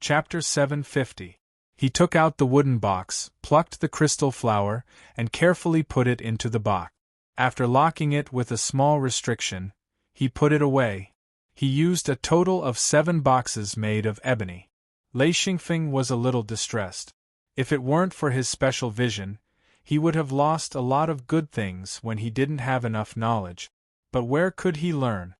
Chapter 750. He took out the wooden box, plucked the crystal flower, and carefully put it into the box. After locking it with a small restriction, he put it away. He used a total of 7 boxes made of ebony. Lei Xingfeng was a little distressed. If it weren't for his special vision, he would have lost a lot of good things when he didn't have enough knowledge. But where could he learn?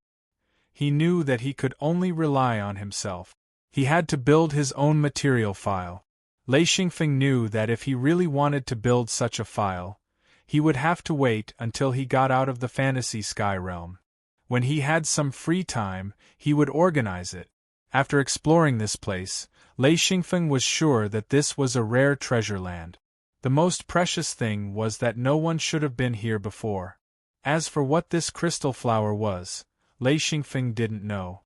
He knew that he could only rely on himself. He had to build his own material file. Lei Xingfeng knew that if he really wanted to build such a file, he would have to wait until he got out of the fantasy sky realm. When he had some free time, he would organize it. After exploring this place, Lei Xingfeng was sure that this was a rare treasure land. The most precious thing was that no one should have been here before. As for what this crystal flower was, Lei Xingfeng didn't know.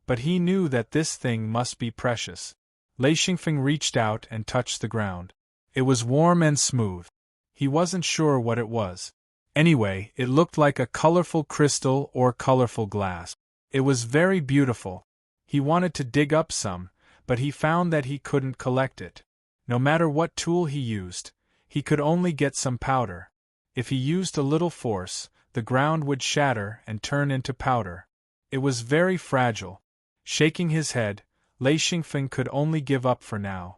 But he knew that this thing must be precious. Lei Xingfeng reached out and touched the ground. It was warm and smooth. He wasn't sure what it was. Anyway, it looked like a colorful crystal or colorful glass. It was very beautiful. He wanted to dig up some, but he found that he couldn't collect it. No matter what tool he used, he could only get some powder. If he used a little force, the ground would shatter and turn into powder. It was very fragile. Shaking his head, Lei Xingfeng could only give up for now.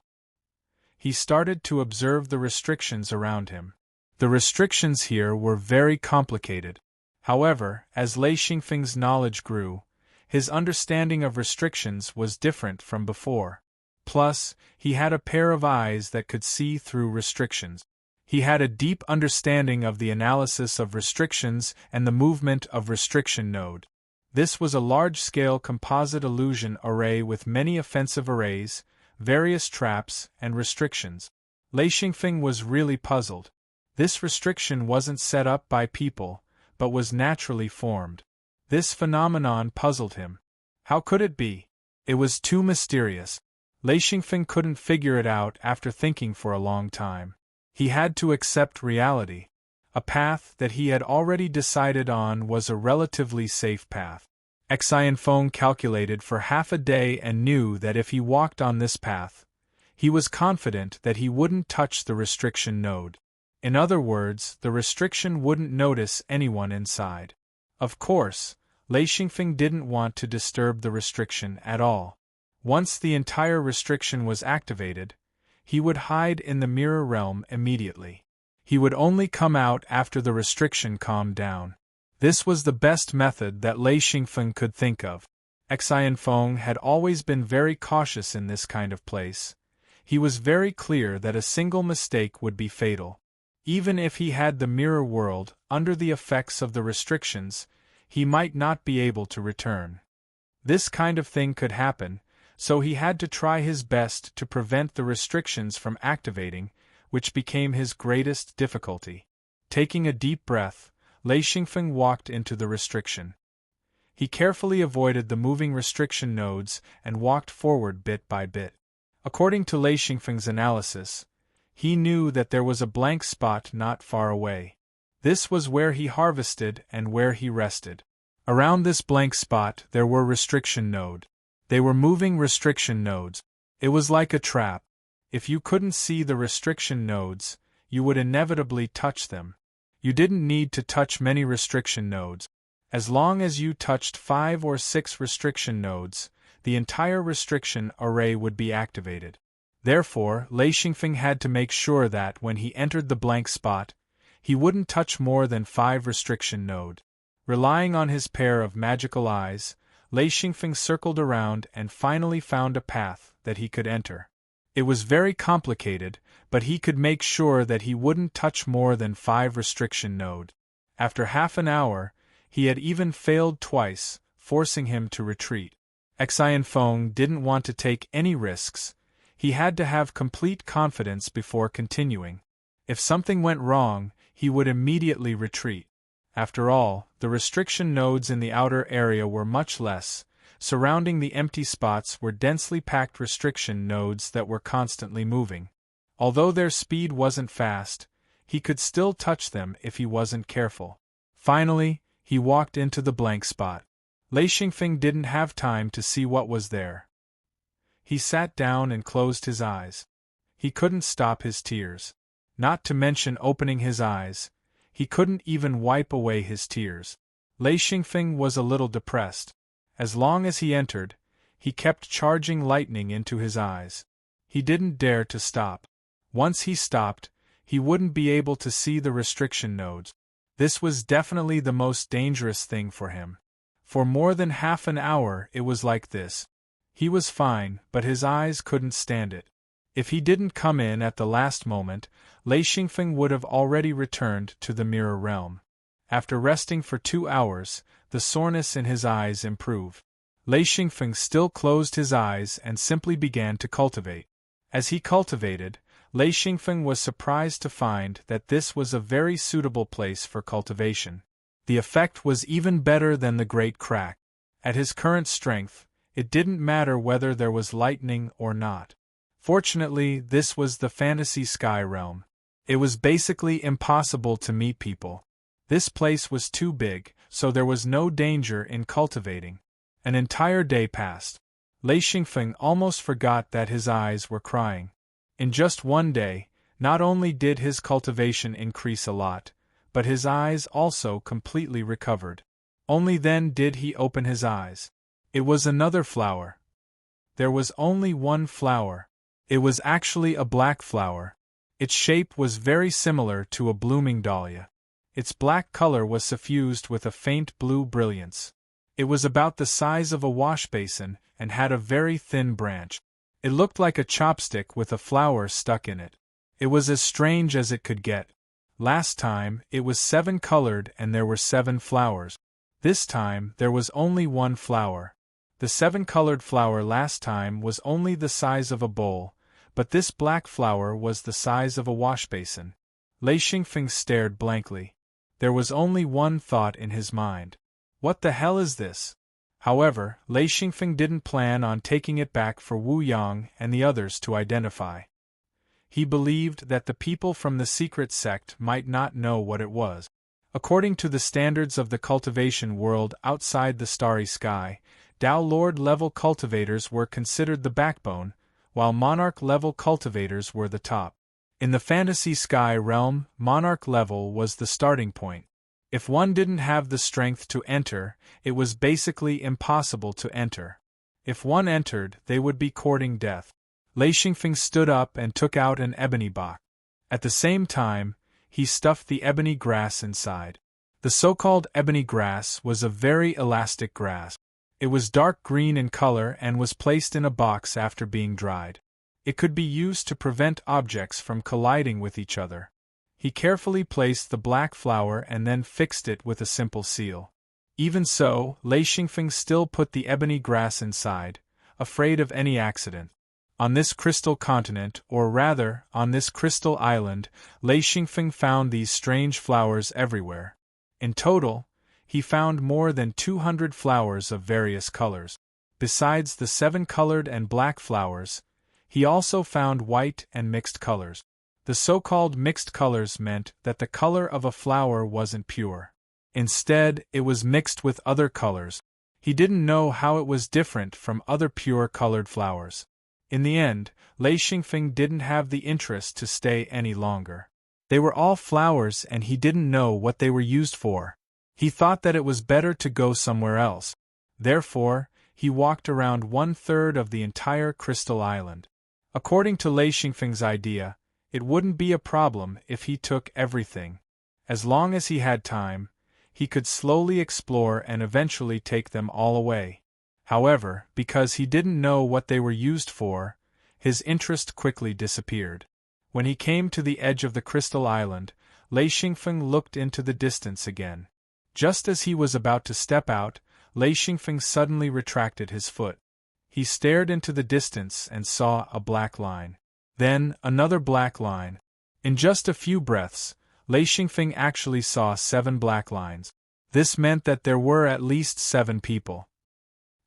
He started to observe the restrictions around him. The restrictions here were very complicated. However, as Lei Xingfeng's knowledge grew, his understanding of restrictions was different from before. Plus, he had a pair of eyes that could see through restrictions. He had a deep understanding of the analysis of restrictions and the movement of restriction node. This was a large-scale composite illusion array with many offensive arrays, various traps, and restrictions. Lei Xingfeng was really puzzled. This restriction wasn't set up by people, but was naturally formed. This phenomenon puzzled him. How could it be? It was too mysterious. Lei Xingfeng couldn't figure it out after thinking for a long time. He had to accept reality. A path that he had already decided on was a relatively safe path. Exhilarating calculated for half a day and knew that if he walked on this path, he was confident that he wouldn't touch the restriction node. In other words, the restriction wouldn't notice anyone inside. Of course, Lei Xingfeng didn't want to disturb the restriction at all. Once the entire restriction was activated, he would hide in the mirror realm immediately. He would only come out after the restriction calmed down. This was the best method that Lei Xingfeng could think of. Exhilarating had always been very cautious in this kind of place. He was very clear that a single mistake would be fatal. Even if he had the mirror world under the effects of the restrictions, he might not be able to return. This kind of thing could happen, so he had to try his best to prevent the restrictions from activating, which became his greatest difficulty. Taking a deep breath, Lei Xingfeng walked into the restriction. He carefully avoided the moving restriction nodes and walked forward bit by bit. According to Lei Xingfeng's analysis, he knew that there was a blank spot not far away. This was where he harvested and where he rested. Around this blank spot there were restriction nodes. They were moving restriction nodes. It was like a trap. If you couldn't see the restriction nodes, you would inevitably touch them. You didn't need to touch many restriction nodes. As long as you touched 5 or 6 restriction nodes, the entire restriction array would be activated. Therefore, Lei Xingfeng had to make sure that when he entered the blank spot, he wouldn't touch more than 5 restriction nodes. Relying on his pair of magical eyes, Lei Xingfeng circled around and finally found a path that he could enter. It was very complicated, but he could make sure that he wouldn't touch more than 5 restriction nodes. After half an hour, he had even failed twice, forcing him to retreat. Exhilarating didn't want to take any risks. He had to have complete confidence before continuing. If something went wrong, he would immediately retreat. After all, the restriction nodes in the outer area were much less. Surrounding the empty spots were densely packed restriction nodes that were constantly moving. Although their speed wasn't fast, he could still touch them if he wasn't careful. Finally, he walked into the blank spot. Lei Xingfeng didn't have time to see what was there. He sat down and closed his eyes. He couldn't stop his tears. Not to mention opening his eyes, he couldn't even wipe away his tears. Lei Xingfeng was a little depressed. As long as he entered, he kept charging lightning into his eyes. He didn't dare to stop. Once he stopped, he wouldn't be able to see the restriction nodes. This was definitely the most dangerous thing for him. For more than half an hour it was like this. He was fine, but his eyes couldn't stand it. If he didn't come in at the last moment, Lei Xingfeng would have already returned to the mirror realm. After resting for 2 hours, the soreness in his eyes improved. Lei Xingfeng still closed his eyes and simply began to cultivate. As he cultivated, Lei Xingfeng was surprised to find that this was a very suitable place for cultivation. The effect was even better than the Great Crack. At his current strength, it didn't matter whether there was lightning or not. Fortunately, this was the fantasy sky realm. It was basically impossible to meet people. This place was too big, so there was no danger in cultivating. An entire day passed. Lei Xingfeng almost forgot that his eyes were crying. In just one day, not only did his cultivation increase a lot, but his eyes also completely recovered. Only then did he open his eyes. It was another flower. There was only one flower. It was actually a black flower. Its shape was very similar to a blooming dahlia. Its black color was suffused with a faint blue brilliance. It was about the size of a wash basin and had a very thin branch. It looked like a chopstick with a flower stuck in it. It was as strange as it could get. Last time, it was 7-colored and there were 7 flowers. This time, there was only one flower. The 7-colored flower last time was only the size of a bowl, but this black flower was the size of a wash basin. Lei Xingfeng stared blankly. There was only one thought in his mind. What the hell is this? However, Lei Xingfeng didn't plan on taking it back for Wu Yang and the others to identify. He believed that the people from the secret sect might not know what it was. According to the standards of the cultivation world outside the starry sky, Dao Lord-level cultivators were considered the backbone, while Monarch-level cultivators were the top. In the fantasy sky realm, Monarch level was the starting point. If one didn't have the strength to enter, it was basically impossible to enter. If one entered, they would be courting death. Lei Xingfeng stood up and took out an ebony box. At the same time, he stuffed the ebony grass inside. The so-called ebony grass was a very elastic grass. It was dark green in color and was placed in a box after being dried. It could be used to prevent objects from colliding with each other. He carefully placed the black flower and then fixed it with a simple seal. Even so, Lei Xingfeng still put the ebony grass inside, afraid of any accident. On this crystal continent, or rather, on this crystal island, Lei Xingfeng found these strange flowers everywhere. In total, he found more than 200 flowers of various colors. Besides the 7-colored and black flowers, he also found white and mixed colors. The so-called mixed colors meant that the color of a flower wasn't pure. Instead, it was mixed with other colors. He didn't know how it was different from other pure-colored flowers. In the end, Lei Xingfeng didn't have the interest to stay any longer. They were all flowers and he didn't know what they were used for. He thought that it was better to go somewhere else. Therefore, he walked around 1/3 of the entire crystal island. According to Lei Xingfeng's idea, it wouldn't be a problem if he took everything. As long as he had time, he could slowly explore and eventually take them all away. However, because he didn't know what they were used for, his interest quickly disappeared. When he came to the edge of the crystal island, Lei Xingfeng looked into the distance again. Just as he was about to step out, Lei Xingfeng suddenly retracted his foot. He stared into the distance and saw a black line. Then, another black line. In just a few breaths, Lei Xingfeng actually saw 7 black lines. This meant that there were at least 7 people.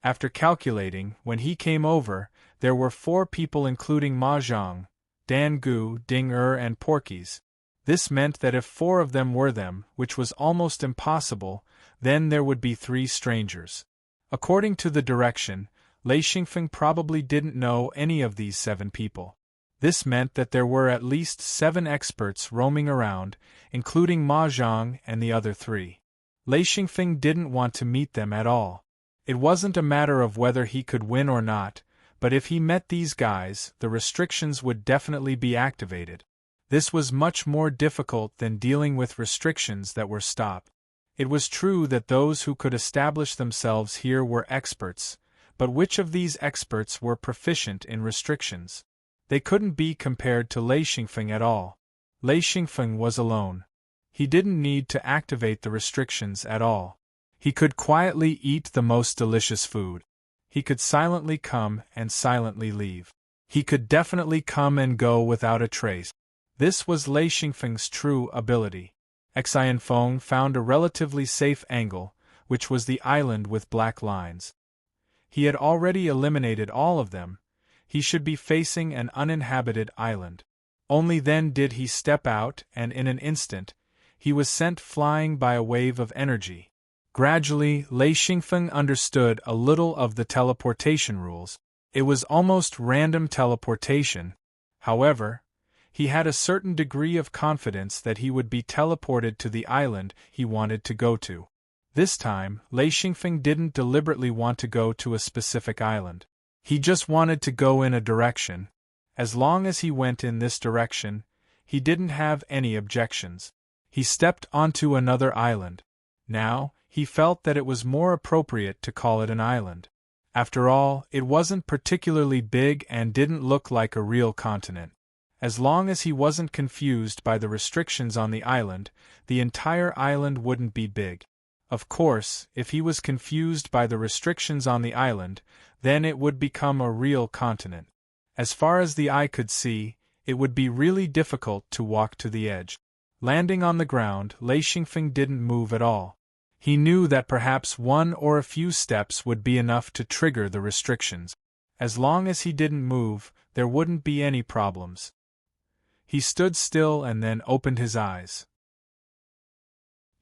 After calculating, when he came over, there were 4 people including Ma Zhang, Dan Gu, Ding and Porkies. This meant that if 4 of them were them, which was almost impossible, then there would be 3 strangers. According to the direction, Lei Xingfeng probably didn't know any of these 7 people. This meant that there were at least 7 experts roaming around, including Ma Zhang and the other 3. Lei Xingfeng didn't want to meet them at all. It wasn't a matter of whether he could win or not, but if he met these guys, the restrictions would definitely be activated. This was much more difficult than dealing with restrictions that were stopped. It was true that those who could establish themselves here were experts, but which of these experts were proficient in restrictions? They couldn't be compared to Lei Xingfeng at all. Lei Xingfeng was alone. He didn't need to activate the restrictions at all. He could quietly eat the most delicious food. He could silently come and silently leave. He could definitely come and go without a trace. This was Lei Xingfeng's true ability. Xianfeng found a relatively safe angle, which was the island with black lines. He had already eliminated all of them. He should be facing an uninhabited island. Only then did he step out, and in an instant, he was sent flying by a wave of energy. Gradually, Lei Xingfeng understood a little of the teleportation rules. It was almost random teleportation. However, he had a certain degree of confidence that he would be teleported to the island he wanted to go to. This time, Lei Xingfeng didn't deliberately want to go to a specific island. He just wanted to go in a direction. As long as he went in this direction, he didn't have any objections. He stepped onto another island. Now, he felt that it was more appropriate to call it an island. After all, it wasn't particularly big and didn't look like a real continent. As long as he wasn't confused by the restrictions on the island, the entire island wouldn't be big. Of course, if he was confused by the restrictions on the island, then it would become a real continent. As far as the eye could see, it would be really difficult to walk to the edge. Landing on the ground, Lei Xingfeng didn't move at all. He knew that perhaps 1 or a few steps would be enough to trigger the restrictions. As long as he didn't move, there wouldn't be any problems. He stood still and then opened his eyes.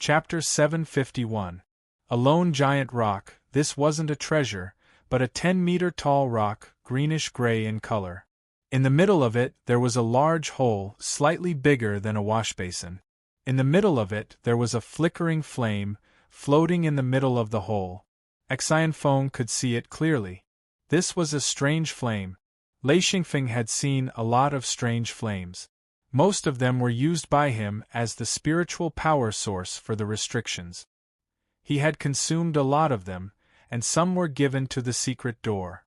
Chapter 751. A lone giant rock. This wasn't a treasure, but a 10-meter-tall rock, greenish-gray in color. In the middle of it, there was a large hole, slightly bigger than a washbasin. In the middle of it, there was a flickering flame, floating in the middle of the hole. Xianfeng could see it clearly. This was a strange flame. Lei Xingfeng had seen a lot of strange flames. Most of them were used by him as the spiritual power source for the restrictions. He had consumed a lot of them, and some were given to the secret door.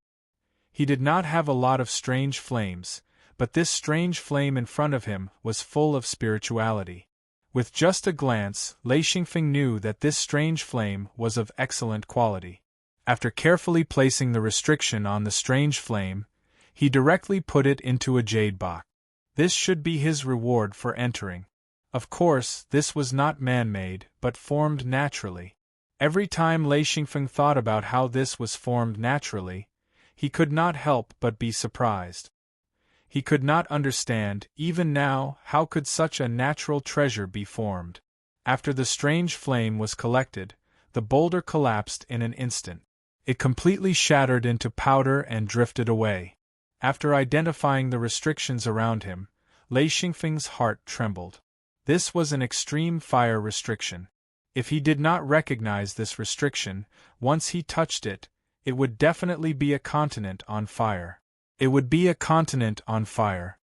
He did not have a lot of strange flames, but this strange flame in front of him was full of spirituality. With just a glance, Lei Xingfeng knew that this strange flame was of excellent quality. After carefully placing the restriction on the strange flame, he directly put it into a jade box. This should be his reward for entering. Of course, this was not man-made, but formed naturally. Every time Lei Xingfeng thought about how this was formed naturally, he could not help but be surprised. He could not understand, even now, how could such a natural treasure be formed. After the strange flame was collected, the boulder collapsed in an instant. It completely shattered into powder and drifted away. After identifying the restrictions around him, Lei Xingfeng's heart trembled. This was an extreme fire restriction. If he did not recognize this restriction, once he touched it, it would definitely be a continent on fire. It would be a continent on fire.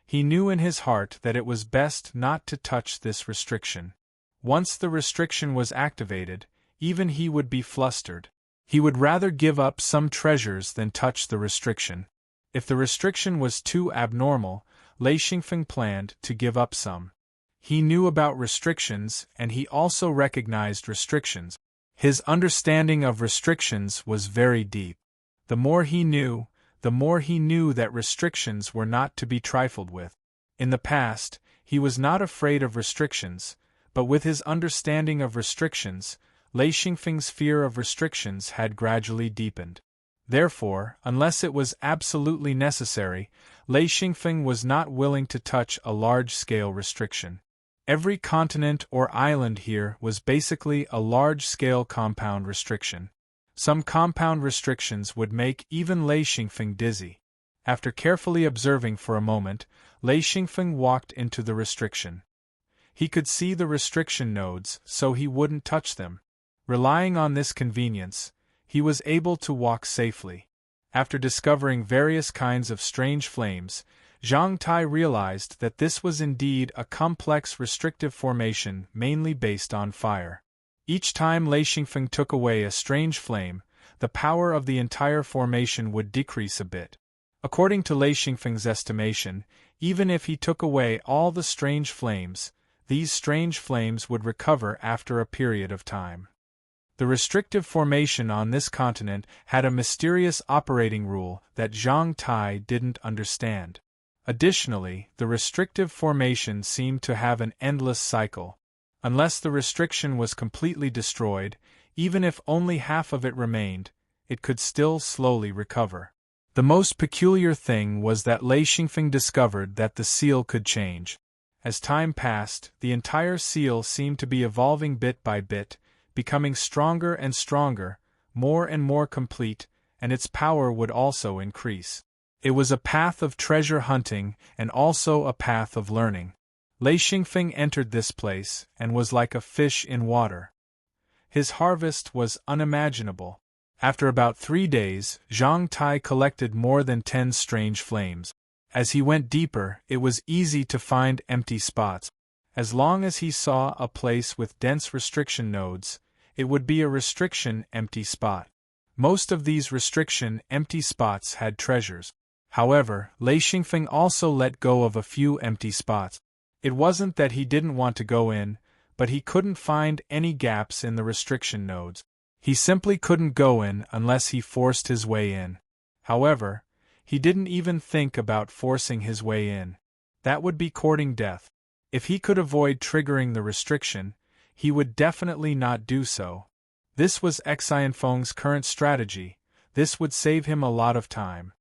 He knew in his heart that it was best not to touch this restriction. Once the restriction was activated, even he would be flustered. He would rather give up some treasures than touch the restriction. If the restriction was too abnormal, Lei Xingfeng planned to give up some. He knew about restrictions, and he also recognized restrictions. His understanding of restrictions was very deep. The more he knew that restrictions were not to be trifled with. In the past, he was not afraid of restrictions, but with his understanding of restrictions, Lei Xingfeng's fear of restrictions had gradually deepened. Therefore, unless it was absolutely necessary, Lei Xingfeng was not willing to touch a large-scale restriction. Every continent or island here was basically a large-scale compound restriction. Some compound restrictions would make even Lei Xingfeng dizzy. After carefully observing for a moment, Lei Xingfeng walked into the restriction. He could see the restriction nodes, so he wouldn't touch them. Relying on this convenience, he was able to walk safely. After discovering various kinds of strange flames, Zhang Tai realized that this was indeed a complex restrictive formation mainly based on fire. Each time Lei Xingfeng took away a strange flame, the power of the entire formation would decrease a bit. According to Lei Xingfeng's estimation, even if he took away all the strange flames, these strange flames would recover after a period of time. The restrictive formation on this continent had a mysterious operating rule that Zhang Tai didn't understand. Additionally, the restrictive formation seemed to have an endless cycle. Unless the restriction was completely destroyed, even if only half of it remained, it could still slowly recover. The most peculiar thing was that Lei Xingfeng discovered that the seal could change. As time passed, the entire seal seemed to be evolving bit by bit, becoming stronger and stronger, more and more complete, and its power would also increase. It was a path of treasure hunting and also a path of learning. Lei Xingfeng entered this place and was like a fish in water. His harvest was unimaginable. After about 3 days, Zhang Tai collected more than 10 strange flames. As he went deeper, it was easy to find empty spots. As long as he saw a place with dense restriction nodes, it would be a restriction empty spot. Most of these restriction empty spots had treasures. However, Lei Xingfeng also let go of a few empty spots. It wasn't that he didn't want to go in, but he couldn't find any gaps in the restriction nodes. He simply couldn't go in unless he forced his way in. However, he didn't even think about forcing his way in. That would be courting death. If he could avoid triggering the restriction, he would definitely not do so. This was Xianfeng's current strategy. This would save him a lot of time.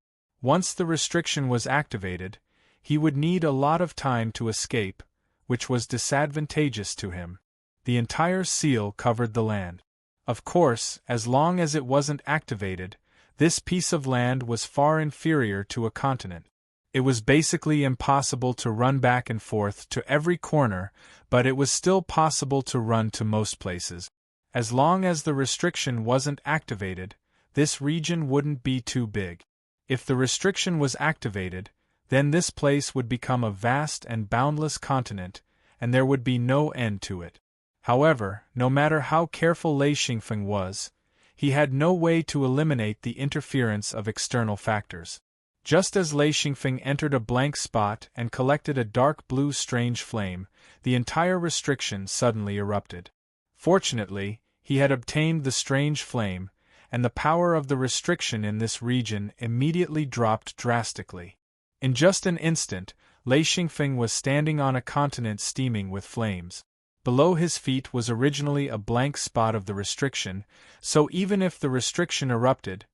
Once the restriction was activated, he would need a lot of time to escape, which was disadvantageous to him. The entire seal covered the land. Of course, as long as it wasn't activated, this piece of land was far inferior to a continent. It was basically impossible to run back and forth to every corner, but it was still possible to run to most places. As long as the restriction wasn't activated, this region wouldn't be too big. If the restriction was activated, then this place would become a vast and boundless continent, and there would be no end to it. However, no matter how careful Lei Xingfeng was, he had no way to eliminate the interference of external factors. Just as Lei Xingfeng entered a blank spot and collected a dark blue strange flame, the entire restriction suddenly erupted. Fortunately, he had obtained the strange flame, and the power of the restriction in this region immediately dropped drastically. In just an instant, Lei Xingfeng was standing on a continent steaming with flames. Below his feet was originally a blank spot of the restriction, so even if the restriction erupted,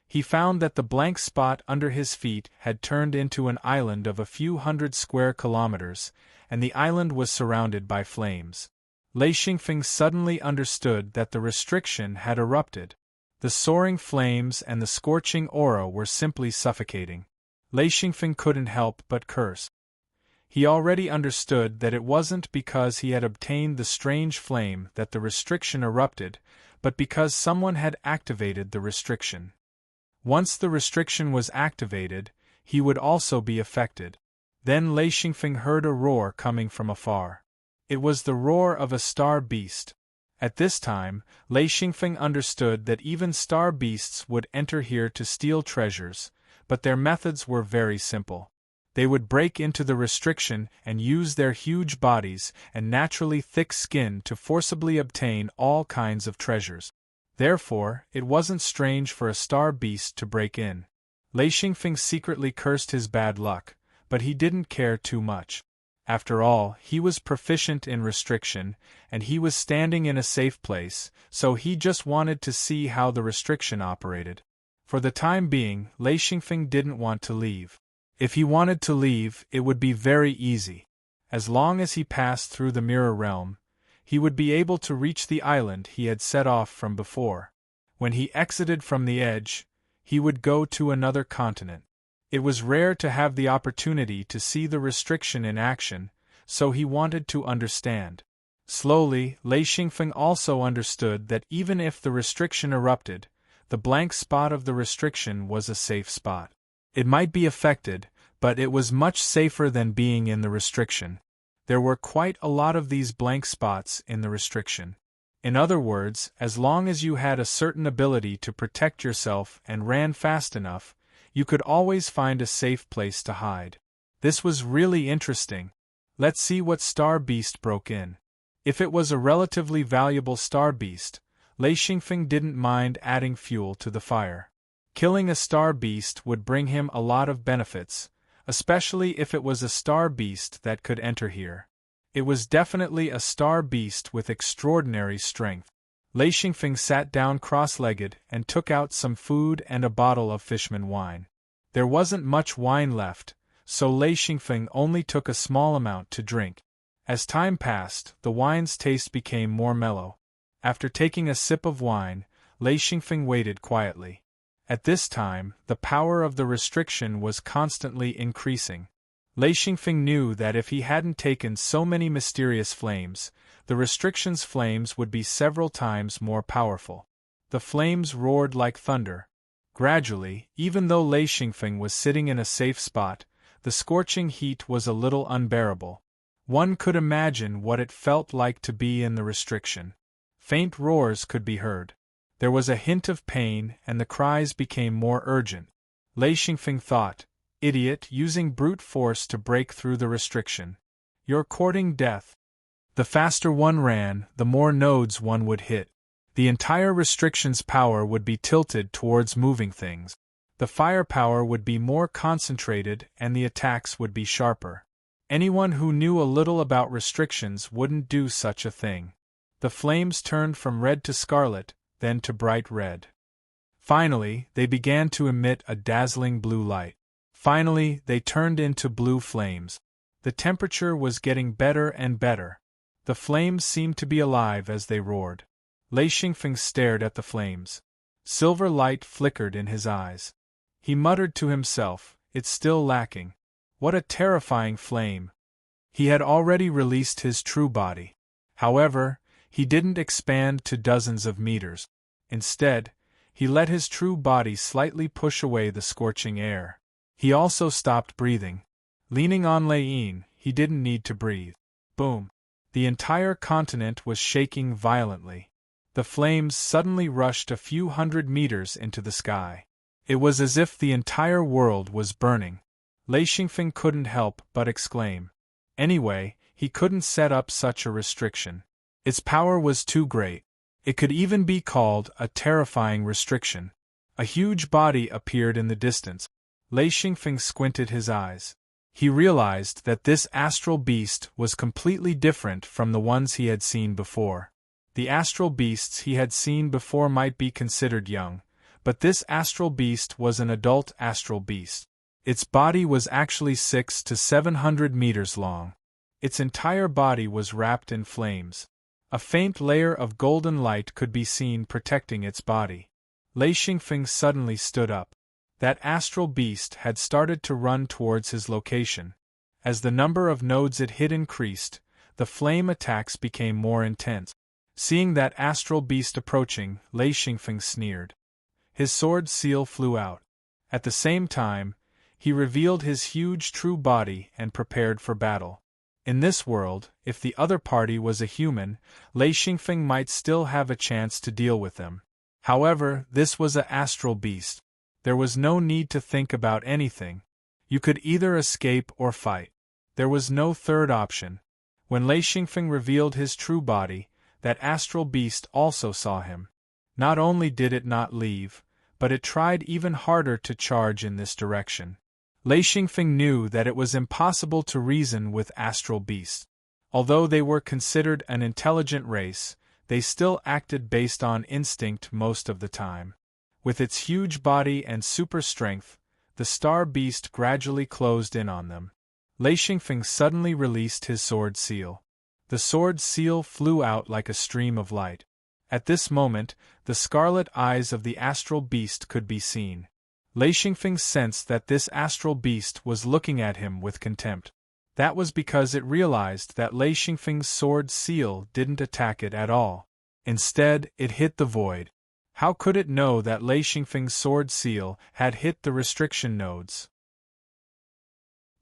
he found that the blank spot under his feet had turned into an island of a few hundred square kilometers, and the island was surrounded by flames. Lei Xingfeng suddenly understood that the restriction had erupted. The soaring flames and the scorching aura were simply suffocating. Lei Xingfeng couldn't help but curse. He already understood that it wasn't because he had obtained the strange flame that the restriction erupted, but because someone had activated the restriction. Once the restriction was activated, he would also be affected. Then Lei Xingfeng heard a roar coming from afar. It was the roar of a star beast. At this time, Lei Xingfeng understood that even star beasts would enter here to steal treasures, but their methods were very simple. They would break into the restriction and use their huge bodies and naturally thick skin to forcibly obtain all kinds of treasures. Therefore, it wasn't strange for a star beast to break in. Lei Xingfeng secretly cursed his bad luck, but he didn't care too much. After all, he was proficient in restriction, and he was standing in a safe place, so he just wanted to see how the restriction operated. For the time being, Lei Xingfeng didn't want to leave. If he wanted to leave, it would be very easy. As long as he passed through the mirror realm, he would be able to reach the island he had set off from before. When he exited from the edge, he would go to another continent. It was rare to have the opportunity to see the restriction in action, so he wanted to understand. Slowly, Lei Xingfeng also understood that even if the restriction erupted, the blank spot of the restriction was a safe spot. It might be affected, but it was much safer than being in the restriction. There were quite a lot of these blank spots in the restriction. In other words, as long as you had a certain ability to protect yourself and ran fast enough, you could always find a safe place to hide. This was really interesting. Let's see what star beast broke in. If it was a relatively valuable star beast, Lei Xingfeng didn't mind adding fuel to the fire. Killing a star beast would bring him a lot of benefits, especially if it was a star beast that could enter here. It was definitely a star beast with extraordinary strength. Lei Xingfeng sat down cross-legged and took out some food and a bottle of fishman wine. There wasn't much wine left, so Lei Xingfeng only took a small amount to drink. As time passed, the wine's taste became more mellow. After taking a sip of wine, Lei Xingfeng waited quietly. At this time, the power of the restriction was constantly increasing. Lei Xingfeng knew that if he hadn't taken so many mysterious flames, the restriction's flames would be several times more powerful. The flames roared like thunder. Gradually, even though Lei Xingfeng was sitting in a safe spot, the scorching heat was a little unbearable. One could imagine what it felt like to be in the restriction. Faint roars could be heard. There was a hint of pain, and the cries became more urgent. Lei Xingfeng thought, "Idiot, using brute force to break through the restriction. You're courting death." The faster one ran, the more nodes one would hit. The entire restriction's power would be tilted towards moving things. The firepower would be more concentrated and the attacks would be sharper. Anyone who knew a little about restrictions wouldn't do such a thing. The flames turned from red to scarlet, then to bright red. Finally, they began to emit a dazzling blue light. Finally, they turned into blue flames. The temperature was getting better and better. The flames seemed to be alive as they roared. Lei Xingfeng stared at the flames. Silver light flickered in his eyes. He muttered to himself, "It's still lacking. What a terrifying flame." He had already released his true body. However, he didn't expand to dozens of meters. Instead, he let his true body slightly push away the scorching air. He also stopped breathing. Leaning on Lei Yin, he didn't need to breathe. Boom! The entire continent was shaking violently. The flames suddenly rushed a few hundred meters into the sky. It was as if the entire world was burning. Lei Xingfeng couldn't help but exclaim. Anyway, he couldn't set up such a restriction. Its power was too great. It could even be called a terrifying restriction. A huge body appeared in the distance. Lei Xingfeng squinted his eyes. He realized that this astral beast was completely different from the ones he had seen before. The astral beasts he had seen before might be considered young, but this astral beast was an adult astral beast. Its body was actually 600 to 700 meters long. Its entire body was wrapped in flames. A faint layer of golden light could be seen protecting its body. Lei Xingfeng suddenly stood up. That astral beast had started to run towards his location. As the number of nodes it hit increased, the flame attacks became more intense. Seeing that astral beast approaching, Lei Xingfeng sneered. His sword seal flew out. At the same time, he revealed his huge true body and prepared for battle. In this world, if the other party was a human, Lei Xingfeng might still have a chance to deal with them. However, this was an astral beast. There was no need to think about anything. You could either escape or fight. There was no third option. When Lei Xingfeng revealed his true body, that astral beast also saw him. Not only did it not leave, but it tried even harder to charge in this direction. Lei Xingfeng knew that it was impossible to reason with astral beasts. Although they were considered an intelligent race, they still acted based on instinct most of the time. With its huge body and super strength, the star beast gradually closed in on them. Lei Xingfeng suddenly released his sword seal. The sword seal flew out like a stream of light. At this moment, the scarlet eyes of the astral beast could be seen. Lei Xingfeng sensed that this astral beast was looking at him with contempt. That was because it realized that Lei Xingfeng's sword seal didn't attack it at all. Instead, it hit the void. How could it know that Lei Xingfeng's sword seal had hit the restriction nodes?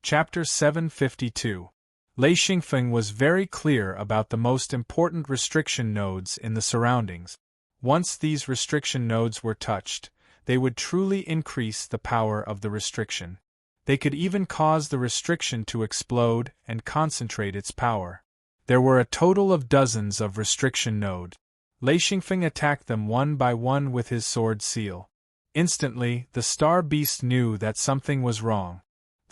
Chapter 752. Lei Xingfeng was very clear about the most important restriction nodes in the surroundings. Once these restriction nodes were touched, they would truly increase the power of the restriction. They could even cause the restriction to explode and concentrate its power. There were a total of dozens of restriction nodes. Lei Xingfeng attacked them one by one with his sword seal. Instantly, the star beast knew that something was wrong.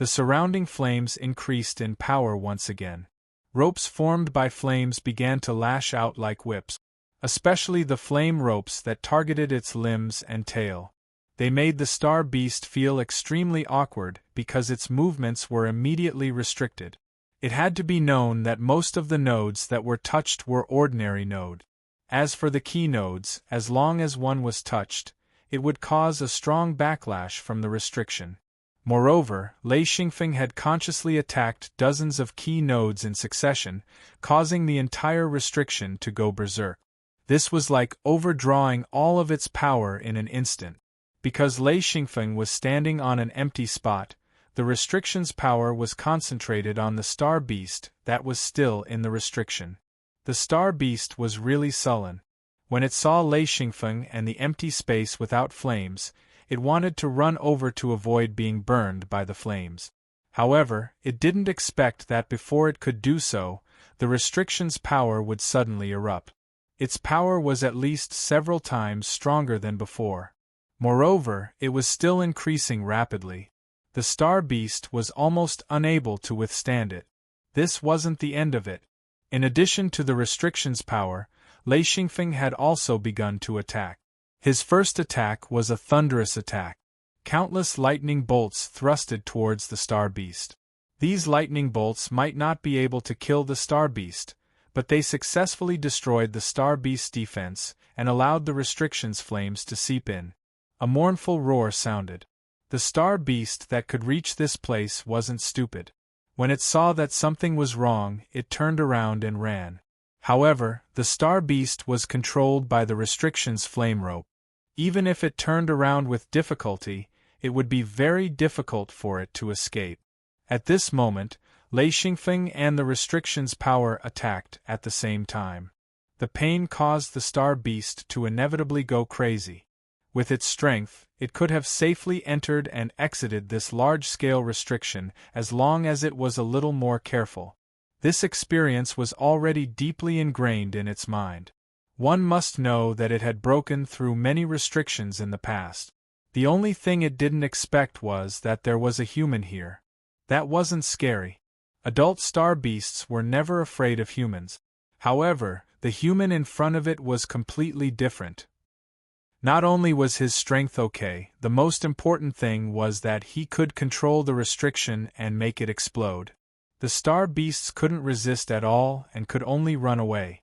The surrounding flames increased in power once again. Ropes formed by flames began to lash out like whips, especially the flame ropes that targeted its limbs and tail. They made the star beast feel extremely awkward because its movements were immediately restricted. It had to be known that most of the nodes that were touched were ordinary nodes. As for the key nodes, as long as one was touched, it would cause a strong backlash from the restriction. Moreover, Lei Xingfeng had consciously attacked dozens of key nodes in succession, causing the entire restriction to go berserk. This was like overdrawing all of its power in an instant. Because Lei Xingfeng was standing on an empty spot, the restriction's power was concentrated on the star beast that was still in the restriction. The star beast was really sullen. When it saw Lei Xingfeng and the empty space without flames, it wanted to run over to avoid being burned by the flames. However, it didn't expect that before it could do so, the restriction's power would suddenly erupt. Its power was at least several times stronger than before. Moreover, it was still increasing rapidly. The star beast was almost unable to withstand it. This wasn't the end of it. In addition to the restriction's power, Lei Xingfeng had also begun to attack. His first attack was a thunderous attack. Countless lightning bolts thrusted towards the star beast. These lightning bolts might not be able to kill the star beast, but they successfully destroyed the star beast's defense and allowed the restriction's flames to seep in. A mournful roar sounded. The star beast that could reach this place wasn't stupid. When it saw that something was wrong, it turned around and ran. However, the star beast was controlled by the restriction's flame rope. Even if it turned around with difficulty, it would be very difficult for it to escape. At this moment, Lei Xingfeng and the restriction's power attacked at the same time. The pain caused the star beast to inevitably go crazy. With its strength, it could have safely entered and exited this large-scale restriction as long as it was a little more careful. This experience was already deeply ingrained in its mind. One must know that it had broken through many restrictions in the past. The only thing it didn't expect was that there was a human here. That wasn't scary. Adult star beasts were never afraid of humans. However, the human in front of it was completely different. Not only was his strength okay, the most important thing was that he could control the restriction and make it explode. The star beasts couldn't resist at all and could only run away.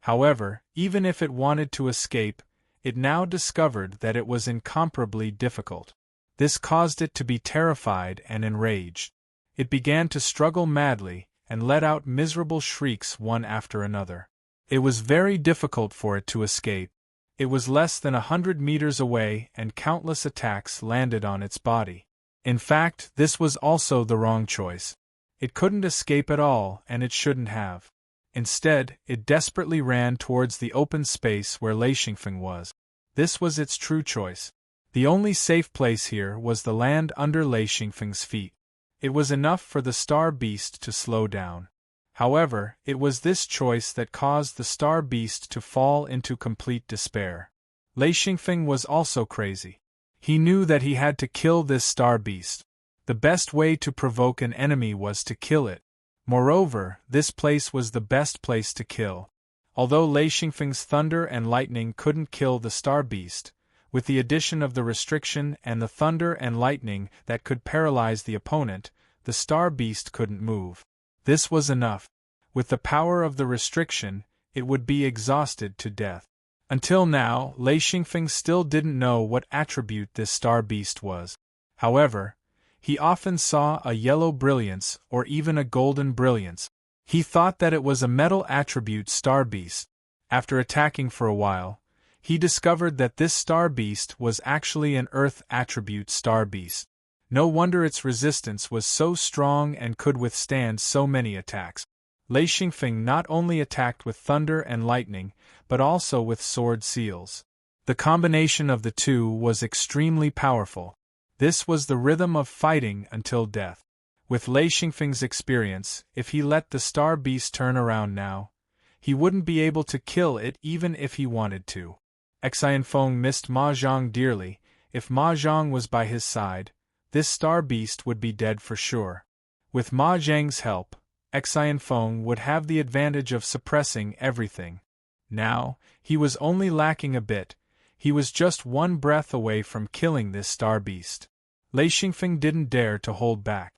However, even if it wanted to escape, it now discovered that it was incomparably difficult. This caused it to be terrified and enraged. It began to struggle madly and let out miserable shrieks one after another. It was very difficult for it to escape. It was less than 100 meters away and countless attacks landed on its body. In fact, this was also the wrong choice. It couldn't escape at all, and it shouldn't have. Instead, it desperately ran towards the open space where Lei Xingfeng was. This was its true choice. The only safe place here was the land under Lei Xingfeng's feet. It was enough for the star beast to slow down. However, it was this choice that caused the star beast to fall into complete despair. Lei Xingfeng was also crazy. He knew that he had to kill this star beast. The best way to provoke an enemy was to kill it. Moreover, this place was the best place to kill. Although Lei Xingfeng's thunder and lightning couldn't kill the star beast, with the addition of the restriction and the thunder and lightning that could paralyze the opponent, the star beast couldn't move. This was enough. With the power of the restriction, it would be exhausted to death. Until now, Lei Xingfeng still didn't know what attribute this star beast was. However, he often saw a yellow brilliance or even a golden brilliance. He thought that it was a metal attribute star beast. After attacking for a while, he discovered that this star beast was actually an earth attribute star beast. No wonder its resistance was so strong and could withstand so many attacks. Lei Xingfeng not only attacked with thunder and lightning, but also with sword seals. The combination of the two was extremely powerful. This was the rhythm of fighting until death. With Lei Xingfeng's experience, if he let the star beast turn around now, he wouldn't be able to kill it even if he wanted to. Exhilarating missed Ma Zhang dearly. If Ma Zhang was by his side, this star beast would be dead for sure. With Ma Zhang's help, Exhilarating would have the advantage of suppressing everything. Now, he was only lacking a bit. He was just one breath away from killing this star beast. Lei Xingfeng didn't dare to hold back.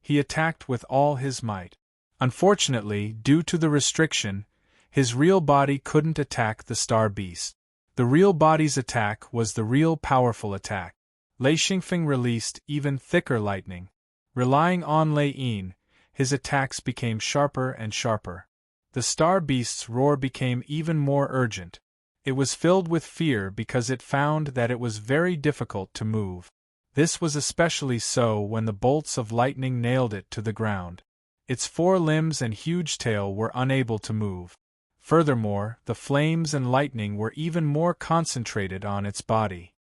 He attacked with all his might. Unfortunately, due to the restriction, his real body couldn't attack the star beast. The real body's attack was the real powerful attack. Lei Xingfeng released even thicker lightning. Relying on Lei Yin, his attacks became sharper and sharper. The star beast's roar became even more urgent. It was filled with fear because it found that it was very difficult to move. This was especially so when the bolts of lightning nailed it to the ground. Its 4 limbs and huge tail were unable to move. Furthermore, the flames and lightning were even more concentrated on its body.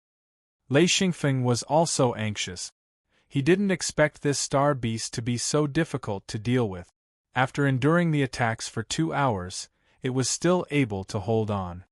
Lei Xingfeng was also anxious. He didn't expect this star beast to be so difficult to deal with. After enduring the attacks for 2 hours, it was still able to hold on.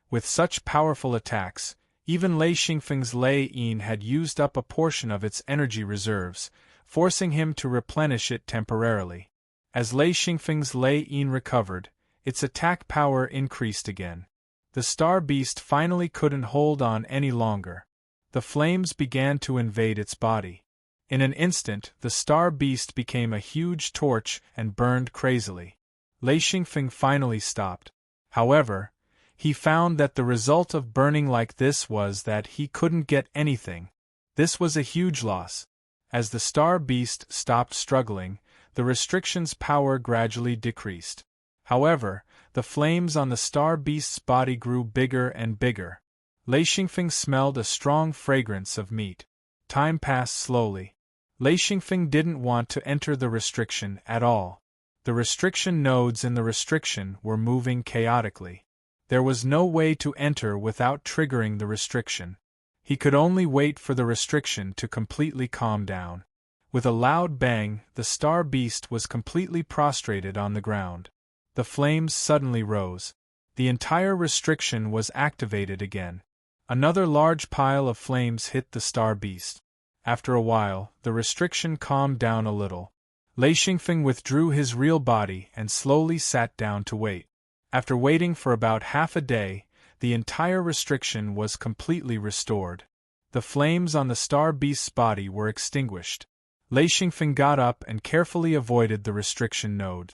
With such powerful attacks, even Lei Xingfeng's Lei Yin had used up a portion of its energy reserves, forcing him to replenish it temporarily. As Lei Xingfeng's Lei Yin recovered, its attack power increased again. The star beast finally couldn't hold on any longer. The flames began to invade its body. In an instant, the star beast became a huge torch and burned crazily. Lei Xingfeng finally stopped. However, he found that the result of burning like this was that he couldn't get anything. This was a huge loss. As the star beast stopped struggling, the restriction's power gradually decreased. However, the flames on the star beast's body grew bigger and bigger. Lei Xingfeng smelled a strong fragrance of meat. Time passed slowly. Lei Xingfeng didn't want to enter the restriction at all. The restriction nodes in the restriction were moving chaotically. There was no way to enter without triggering the restriction. He could only wait for the restriction to completely calm down. With a loud bang, the star beast was completely prostrated on the ground. The flames suddenly rose. The entire restriction was activated again. Another large pile of flames hit the star beast. After a while, the restriction calmed down a little. Lei Xingfeng withdrew his real body and slowly sat down to wait. After waiting for about half a day, the entire restriction was completely restored. The flames on the star beast's body were extinguished. Lei Xingfeng got up and carefully avoided the restriction node.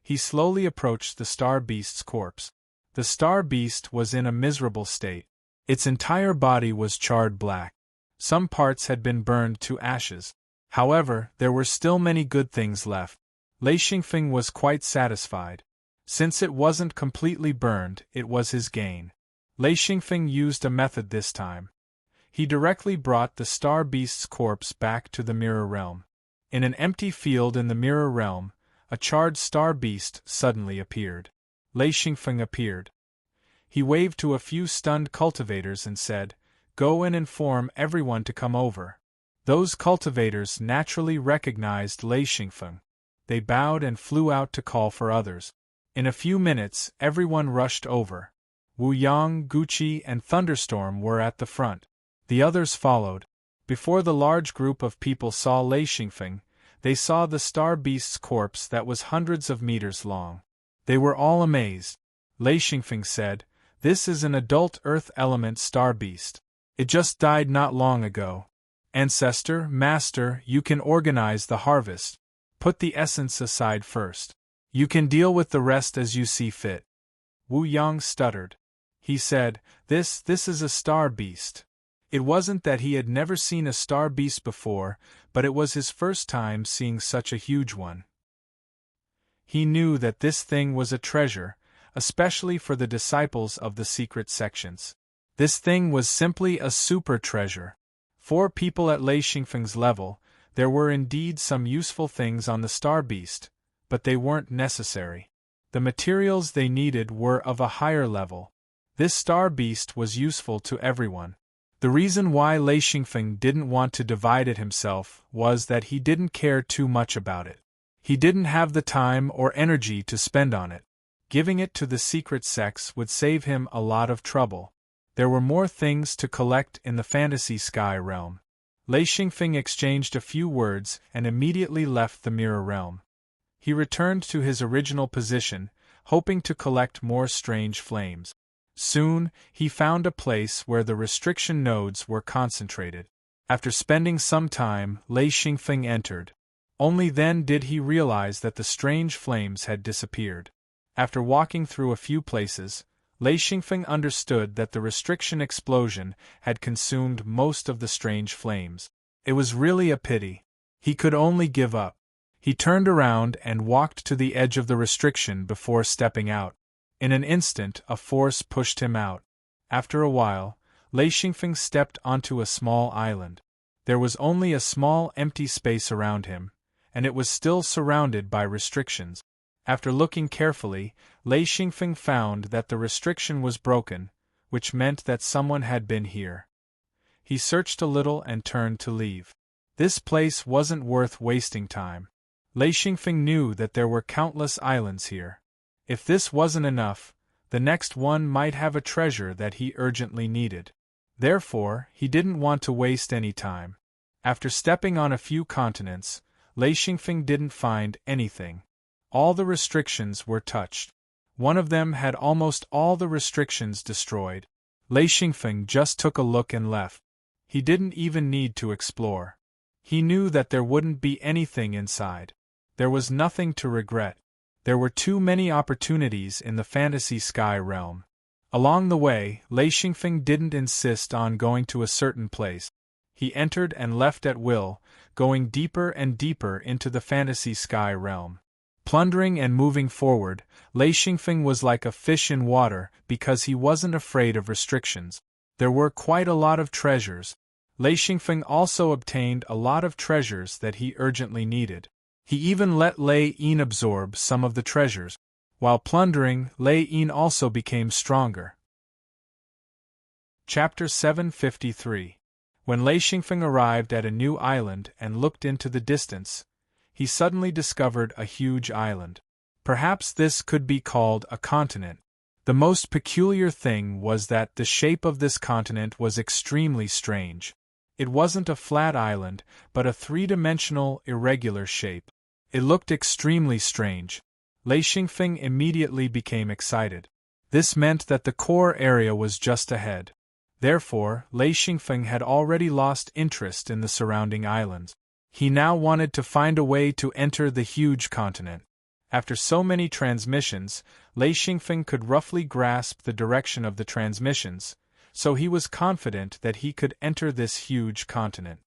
He slowly approached the star beast's corpse. The star beast was in a miserable state. Its entire body was charred black. Some parts had been burned to ashes. However, there were still many good things left. Lei Xingfeng was quite satisfied. Since it wasn't completely burned, it was his gain. Lei Xingfeng used a method this time. He directly brought the star beast's corpse back to the mirror realm. In an empty field in the mirror realm, a charred star beast suddenly appeared. Lei Xingfeng appeared. He waved to a few stunned cultivators and said, "Go and inform everyone to come over." Those cultivators naturally recognized Lei Xingfeng. They bowed and flew out to call for others. In a few minutes, everyone rushed over. Wu Yang, Guqi, and Thunderstorm were at the front. The others followed. Before the large group of people saw Lei Xingfeng, they saw the star beast's corpse that was hundreds of meters long. They were all amazed. Lei Xingfeng said, "This is an adult earth element star beast. It just died not long ago. Ancestor, Master, you can organize the harvest. Put the essence aside first. You can deal with the rest as you see fit." Wu Yang stuttered. He said, This is a star beast. It wasn't that he had never seen a star beast before, but it was his first time seeing such a huge one. He knew that this thing was a treasure, especially for the disciples of the secret sections. This thing was simply a super treasure. For people at Lei Xingfeng's level, there were indeed some useful things on the star beast, but they weren't necessary. The materials they needed were of a higher level. This star beast was useful to everyone. The reason why Lei Xingfeng didn't want to divide it himself was that he didn't care too much about it. He didn't have the time or energy to spend on it. Giving it to the secret sects would save him a lot of trouble. There were more things to collect in the fantasy sky realm. Lei Xingfeng exchanged a few words and immediately left the mirror realm. He returned to his original position, hoping to collect more strange flames. Soon, he found a place where the restriction nodes were concentrated. After spending some time, Lei Xingfeng entered. Only then did he realize that the strange flames had disappeared. After walking through a few places, Lei Xingfeng understood that the restriction explosion had consumed most of the strange flames. It was really a pity. He could only give up. He turned around and walked to the edge of the restriction before stepping out. In an instant, a force pushed him out. After a while, Lei Xingfeng stepped onto a small island. There was only a small empty space around him, and it was still surrounded by restrictions. After looking carefully, Lei Xingfeng found that the restriction was broken, which meant that someone had been here. He searched a little and turned to leave. This place wasn't worth wasting time. Lei Xingfeng knew that there were countless islands here. If this wasn't enough, the next one might have a treasure that he urgently needed. Therefore, he didn't want to waste any time. After stepping on a few continents, Lei Xingfeng didn't find anything. All the restrictions were touched. One of them had almost all the restrictions destroyed. Lei Xingfeng just took a look and left. He didn't even need to explore. He knew that there wouldn't be anything inside. There was nothing to regret. There were too many opportunities in the fantasy sky realm. Along the way, Lei Xingfeng didn't insist on going to a certain place. He entered and left at will, going deeper and deeper into the fantasy sky realm. Plundering and moving forward, Lei Xingfeng was like a fish in water because he wasn't afraid of restrictions. There were quite a lot of treasures. Lei Xingfeng also obtained a lot of treasures that he urgently needed. He even let Lei Yin absorb some of the treasures. While plundering, Lei Yin also became stronger. Chapter 753. When Lei Xingfeng arrived at a new island and looked into the distance, he suddenly discovered a huge island. Perhaps this could be called a continent. The most peculiar thing was that the shape of this continent was extremely strange. It wasn't a flat island, but a three-dimensional, irregular shape. It looked extremely strange. Lei Xingfeng immediately became excited. This meant that the core area was just ahead. Therefore, Lei Xingfeng had already lost interest in the surrounding islands. He now wanted to find a way to enter the huge continent. After so many transmissions, Lei Xingfeng could roughly grasp the direction of the transmissions, so he was confident that he could enter this huge continent.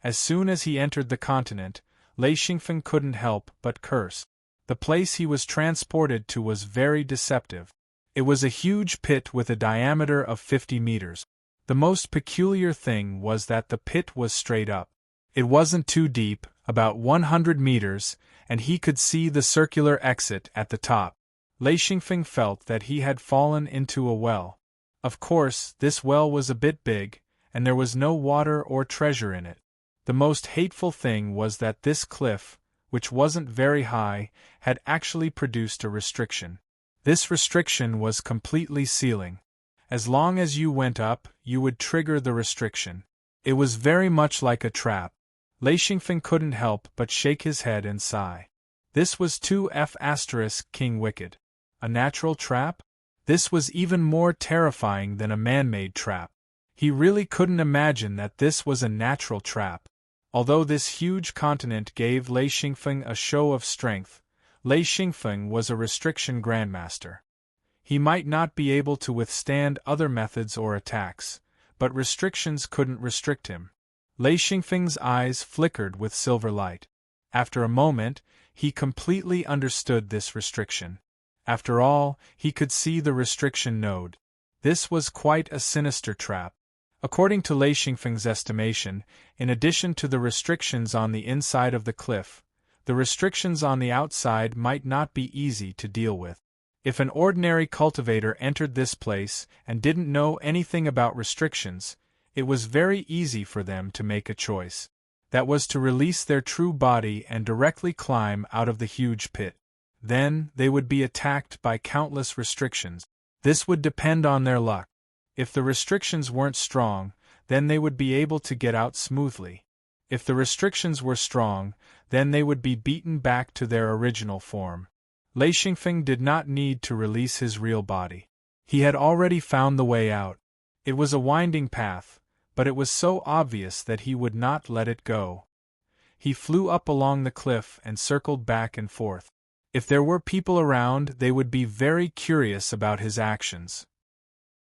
As soon as he entered the continent, Lei Xingfeng couldn't help but curse. The place he was transported to was very deceptive. It was a huge pit with a diameter of 50 meters. The most peculiar thing was that the pit was straight up. It wasn't too deep, about 100 meters, and he could see the circular exit at the top. Lei Xingfeng felt that he had fallen into a well. Of course, this well was a bit big, and there was no water or treasure in it. The most hateful thing was that this cliff, which wasn't very high, had actually produced a restriction. This restriction was completely sealing. As long as you went up, you would trigger the restriction. It was very much like a trap. Lei Xingfeng couldn't help but shake his head and sigh. This was too King wicked. A natural trap? This was even more terrifying than a man-made trap. He really couldn't imagine that this was a natural trap. Although this huge continent gave Lei Xingfeng a show of strength, Lei Xingfeng was a restriction grandmaster. He might not be able to withstand other methods or attacks, but restrictions couldn't restrict him. Lei Xingfeng's eyes flickered with silver light. After a moment, he completely understood this restriction. After all, he could see the restriction node. This was quite a sinister trap. According to Lei Xingfeng's estimation, in addition to the restrictions on the inside of the cliff, the restrictions on the outside might not be easy to deal with. If an ordinary cultivator entered this place and didn't know anything about restrictions, it was very easy for them to make a choice. That was to release their true body and directly climb out of the huge pit. Then, they would be attacked by countless restrictions. This would depend on their luck. If the restrictions weren't strong, then they would be able to get out smoothly. If the restrictions were strong, then they would be beaten back to their original form. Lei Xingfeng did not need to release his real body. He had already found the way out. It was a winding path, but it was so obvious that he would not let it go. He flew up along the cliff and circled back and forth. If there were people around, they would be very curious about his actions.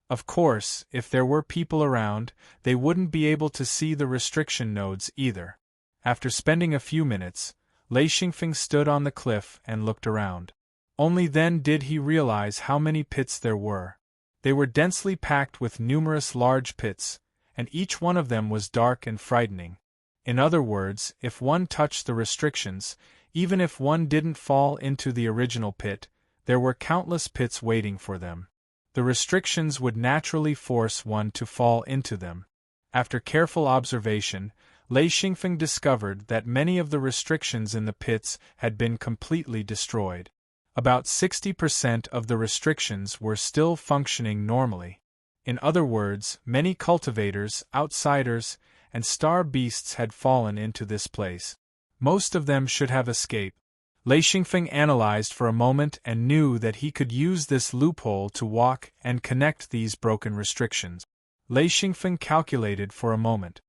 Of course, if there were people around, they wouldn't be able to see the restriction nodes either. After spending a few minutes, Lei Xingfeng stood on the cliff and looked around. Only then did he realize how many pits there were. They were densely packed with numerous large pits, and each one of them was dark and frightening. In other words, if one touched the restrictions, even if one didn't fall into the original pit, there were countless pits waiting for them. The restrictions would naturally force one to fall into them. After careful observation, Lei Xingfeng discovered that many of the restrictions in the pits had been completely destroyed. About 60% of the restrictions were still functioning normally. In other words, many cultivators, outsiders, and star beasts had fallen into this place. Most of them should have escaped. Lei Xingfeng analyzed for a moment and knew that he could use this loophole to walk and connect these broken restrictions. Lei Xingfeng calculated for a moment.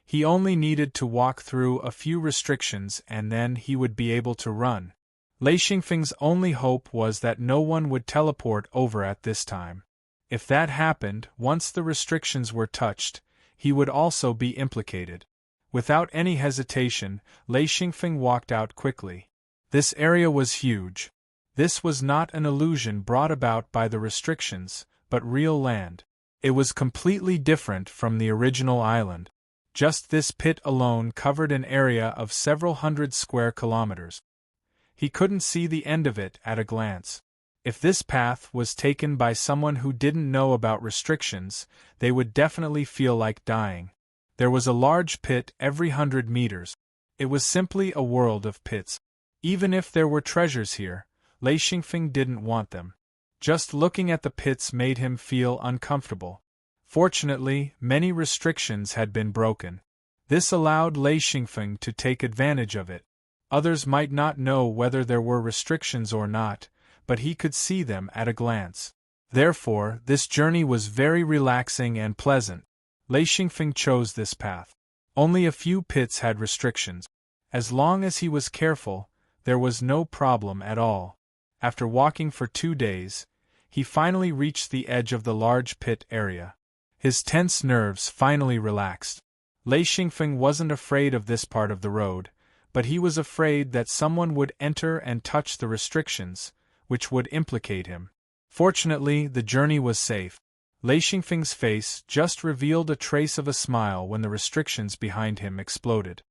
He only needed to walk through a few restrictions and then he would be able to run. Lei Xingfeng's only hope was that no one would teleport over at this time. If that happened, once the restrictions were touched, he would also be implicated. Without any hesitation, Lei Xingfeng walked out quickly. This area was huge. This was not an illusion brought about by the restrictions, but real land. It was completely different from the original island. Just this pit alone covered an area of several hundred square kilometers. He couldn't see the end of it at a glance. If this path was taken by someone who didn't know about restrictions, they would definitely feel like dying. There was a large pit every 100 meters. It was simply a world of pits. Even if there were treasures here, Lei Xingfeng didn't want them. Just looking at the pits made him feel uncomfortable. Fortunately, many restrictions had been broken. This allowed Lei Xingfeng to take advantage of it. Others might not know whether there were restrictions or not, but he could see them at a glance. Therefore, this journey was very relaxing and pleasant. Lei Xingfeng chose this path. Only a few pits had restrictions. As long as he was careful, there was no problem at all. After walking for 2 days, he finally reached the edge of the large pit area. His tense nerves finally relaxed. Lei Xingfeng wasn't afraid of this part of the road, but he was afraid that someone would enter and touch the restrictions, which would implicate him. Fortunately, the journey was safe. Lei Xingfeng's face just revealed a trace of a smile when the restrictions behind him exploded.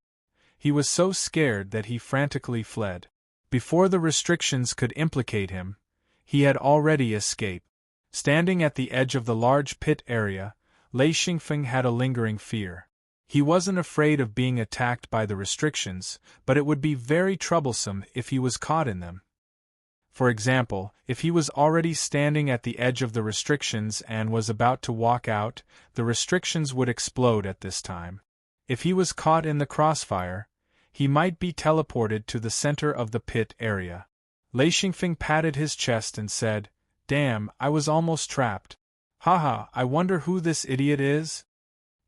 He was so scared that he frantically fled. Before the restrictions could implicate him, he had already escaped. Standing at the edge of the large pit area, Lei Xingfeng had a lingering fear. He wasn't afraid of being attacked by the restrictions, but it would be very troublesome if he was caught in them. For example, if he was already standing at the edge of the restrictions and was about to walk out, the restrictions would explode at this time. If he was caught in the crossfire, he might be teleported to the center of the pit area. Lei Xingfeng patted his chest and said, "Damn, I was almost trapped. Haha, I wonder who this idiot is?"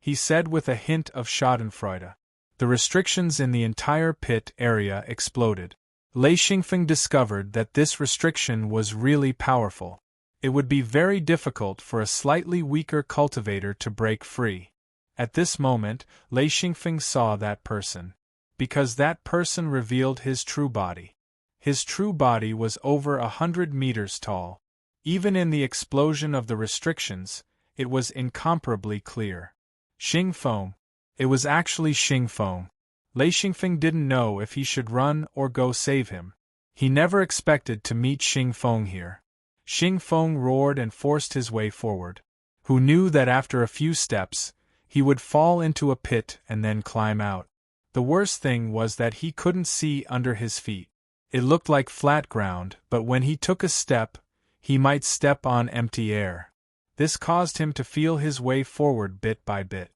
he said with a hint of schadenfreude. The restrictions in the entire pit area exploded. Lei Xingfeng discovered that this restriction was really powerful. It would be very difficult for a slightly weaker cultivator to break free. At this moment, Lei Xingfeng saw that person. Because that person revealed his true body. His true body was over 100 meters tall. Even in the explosion of the restrictions, it was incomparably clear. Xingfeng. It was actually Xingfeng. Lei Xingfeng didn't know if he should run or go save him. He never expected to meet Xingfeng here. Xingfeng roared and forced his way forward. Who knew that after a few steps, he would fall into a pit and then climb out. The worst thing was that he couldn't see under his feet. It looked like flat ground, but when he took a step, he might step on empty air. This caused him to feel his way forward bit by bit.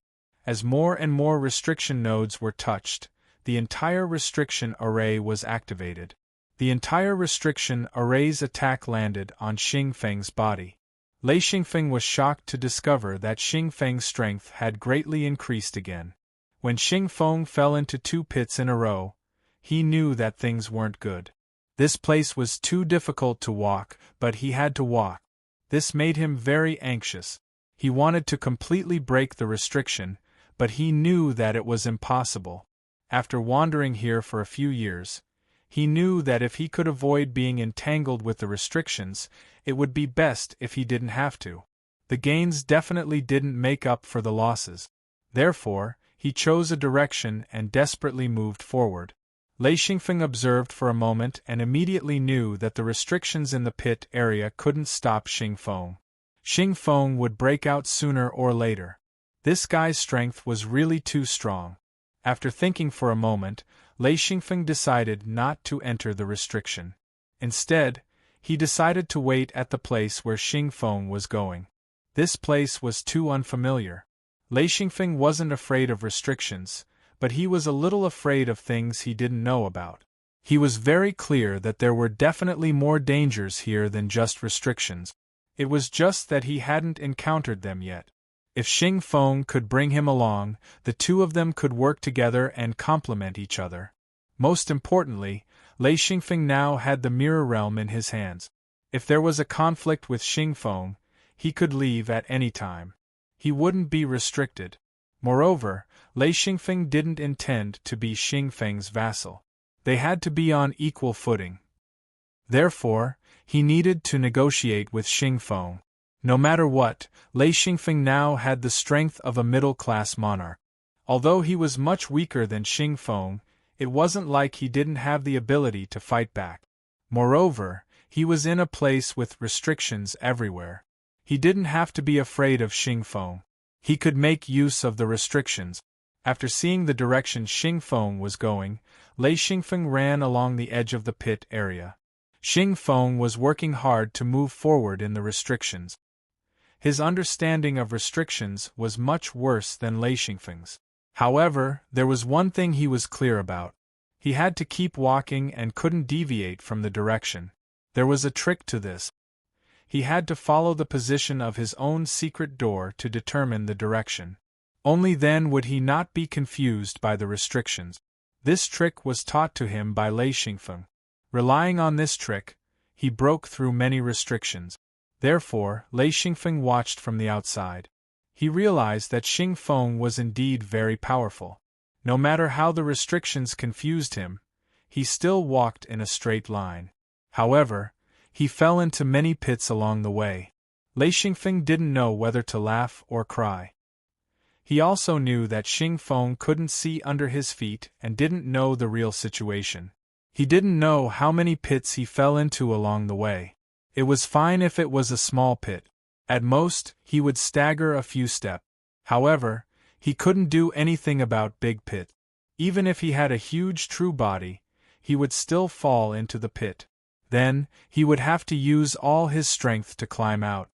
As more and more restriction nodes were touched, the entire restriction array was activated. The entire restriction array's attack landed on Xingfeng's body. Lei Xingfeng was shocked to discover that Xingfeng's strength had greatly increased again. When Xingfeng fell into 2 pits in a row, he knew that things weren't good. This place was too difficult to walk, but he had to walk. This made him very anxious. He wanted to completely break the restriction, but he knew that it was impossible. After wandering here for a few years, he knew that if he could avoid being entangled with the restrictions, it would be best if he didn't have to. The gains definitely didn't make up for the losses. Therefore, he chose a direction and desperately moved forward. Lei Xingfeng observed for a moment and immediately knew that the restrictions in the pit area couldn't stop Xingfeng. Xingfeng would break out sooner or later. This guy's strength was really too strong. After thinking for a moment, Lei Xingfeng decided not to enter the restriction. Instead, he decided to wait at the place where Xingfeng was going. This place was too unfamiliar. Lei Xingfeng wasn't afraid of restrictions, but he was a little afraid of things he didn't know about. He was very clear that there were definitely more dangers here than just restrictions. It was just that he hadn't encountered them yet. If Xingfeng could bring him along, the two of them could work together and complement each other. Most importantly, Lei Xingfeng now had the mirror realm in his hands. If there was a conflict with Xingfeng, he could leave at any time. He wouldn't be restricted. Moreover, Lei Xingfeng didn't intend to be Xingfeng's vassal. They had to be on equal footing. Therefore, he needed to negotiate with Xingfeng. No matter what, Lei Xingfeng now had the strength of a middle-class monarch. Although he was much weaker than Xingfeng, it wasn't like he didn't have the ability to fight back. Moreover, he was in a place with restrictions everywhere. He didn't have to be afraid of Xingfeng. He could make use of the restrictions. After seeing the direction Xingfeng was going, Lei Xingfeng ran along the edge of the pit area. Xingfeng was working hard to move forward in the restrictions. His understanding of restrictions was much worse than Lei Xingfeng's. However, there was one thing he was clear about. He had to keep walking and couldn't deviate from the direction. There was a trick to this. He had to follow the position of his own secret door to determine the direction. Only then would he not be confused by the restrictions. This trick was taught to him by Lei Xingfeng. Relying on this trick, he broke through many restrictions. Therefore, Lei Xingfeng watched from the outside. He realized that Xingfeng was indeed very powerful. No matter how the restrictions confused him, he still walked in a straight line. However, he fell into many pits along the way. Lei Xingfeng didn't know whether to laugh or cry. He also knew that Xingfeng couldn't see under his feet and didn't know the real situation. He didn't know how many pits he fell into along the way. It was fine if it was a small pit. At most, he would stagger a few steps. However, he couldn't do anything about big pits. Even if he had a huge true body, he would still fall into the pit. Then, he would have to use all his strength to climb out.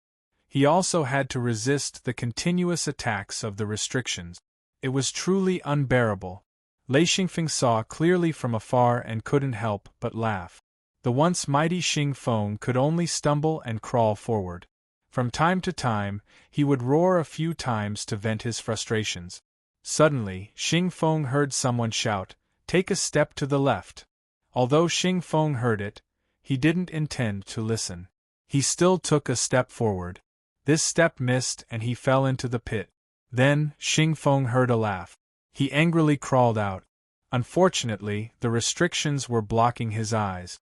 He also had to resist the continuous attacks of the restrictions. It was truly unbearable. Lei Xingfeng saw clearly from afar and couldn't help but laugh. The once mighty Xingfeng could only stumble and crawl forward. From time to time, he would roar a few times to vent his frustrations. Suddenly, Xingfeng heard someone shout, "Take a step to the left." Although Xingfeng heard it, he didn't intend to listen. He still took a step forward. This step missed and he fell into the pit. Then, Xing Feng heard a laugh. He angrily crawled out. Unfortunately, the restrictions were blocking his eyes.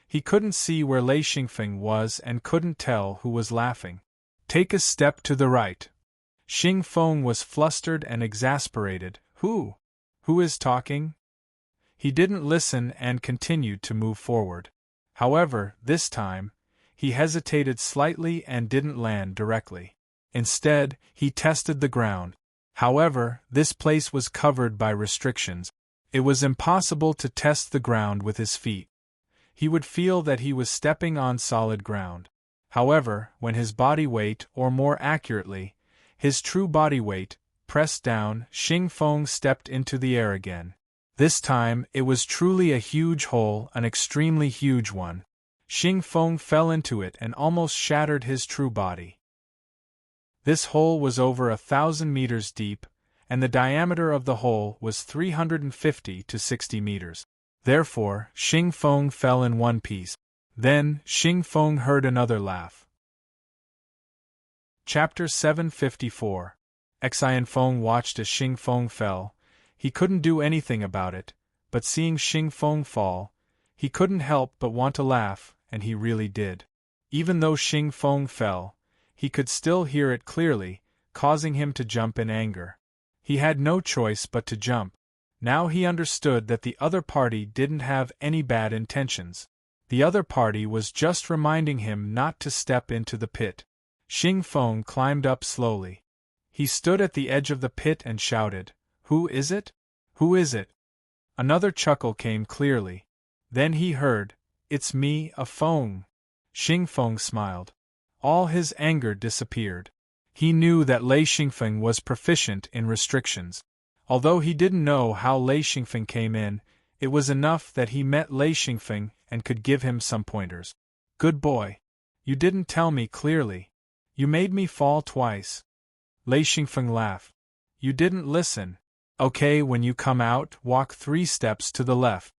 He couldn't see where Lei Xingfeng was and couldn't tell who was laughing. Take a step to the right. Xing Feng was flustered and exasperated. Who? Who is talking? He didn't listen and continued to move forward. However, this time, he hesitated slightly and didn't land directly. Instead, he tested the ground. However, this place was covered by restrictions. It was impossible to test the ground with his feet. He would feel that he was stepping on solid ground. However, when his body weight, or more accurately, his true body weight, pressed down, Xing Feng stepped into the air again. This time, it was truly a huge hole, an extremely huge one. Xing Feng fell into it and almost shattered his true body. This hole was over 1,000 meters deep, and the diameter of the hole was 350 to 60 meters. Therefore, Xing Feng fell in one piece. Then, Xing Feng heard another laugh. Chapter 754. Xian Feng watched as Xing Feng fell. He couldn't do anything about it, but seeing Xing Feng fall, he couldn't help but want to laugh, and he really did. Even though Xing Feng fell, he could still hear it clearly, causing him to jump in anger. He had no choice but to jump. Now he understood that the other party didn't have any bad intentions. The other party was just reminding him not to step into the pit. Xing Feng climbed up slowly. He stood at the edge of the pit and shouted, "Who is it? Who is it?" Another chuckle came clearly. Then he heard, "It's me, a Feng." Xing Feng smiled. All his anger disappeared. He knew that Lei Xingfeng was proficient in restrictions. Although he didn't know how Lei Xingfeng came in, it was enough that he met Lei Xingfeng and could give him some pointers. "Good boy. You didn't tell me clearly. You made me fall twice." Lei Xingfeng laughed. "You didn't listen. Okay, when you come out, walk 3 steps to the left."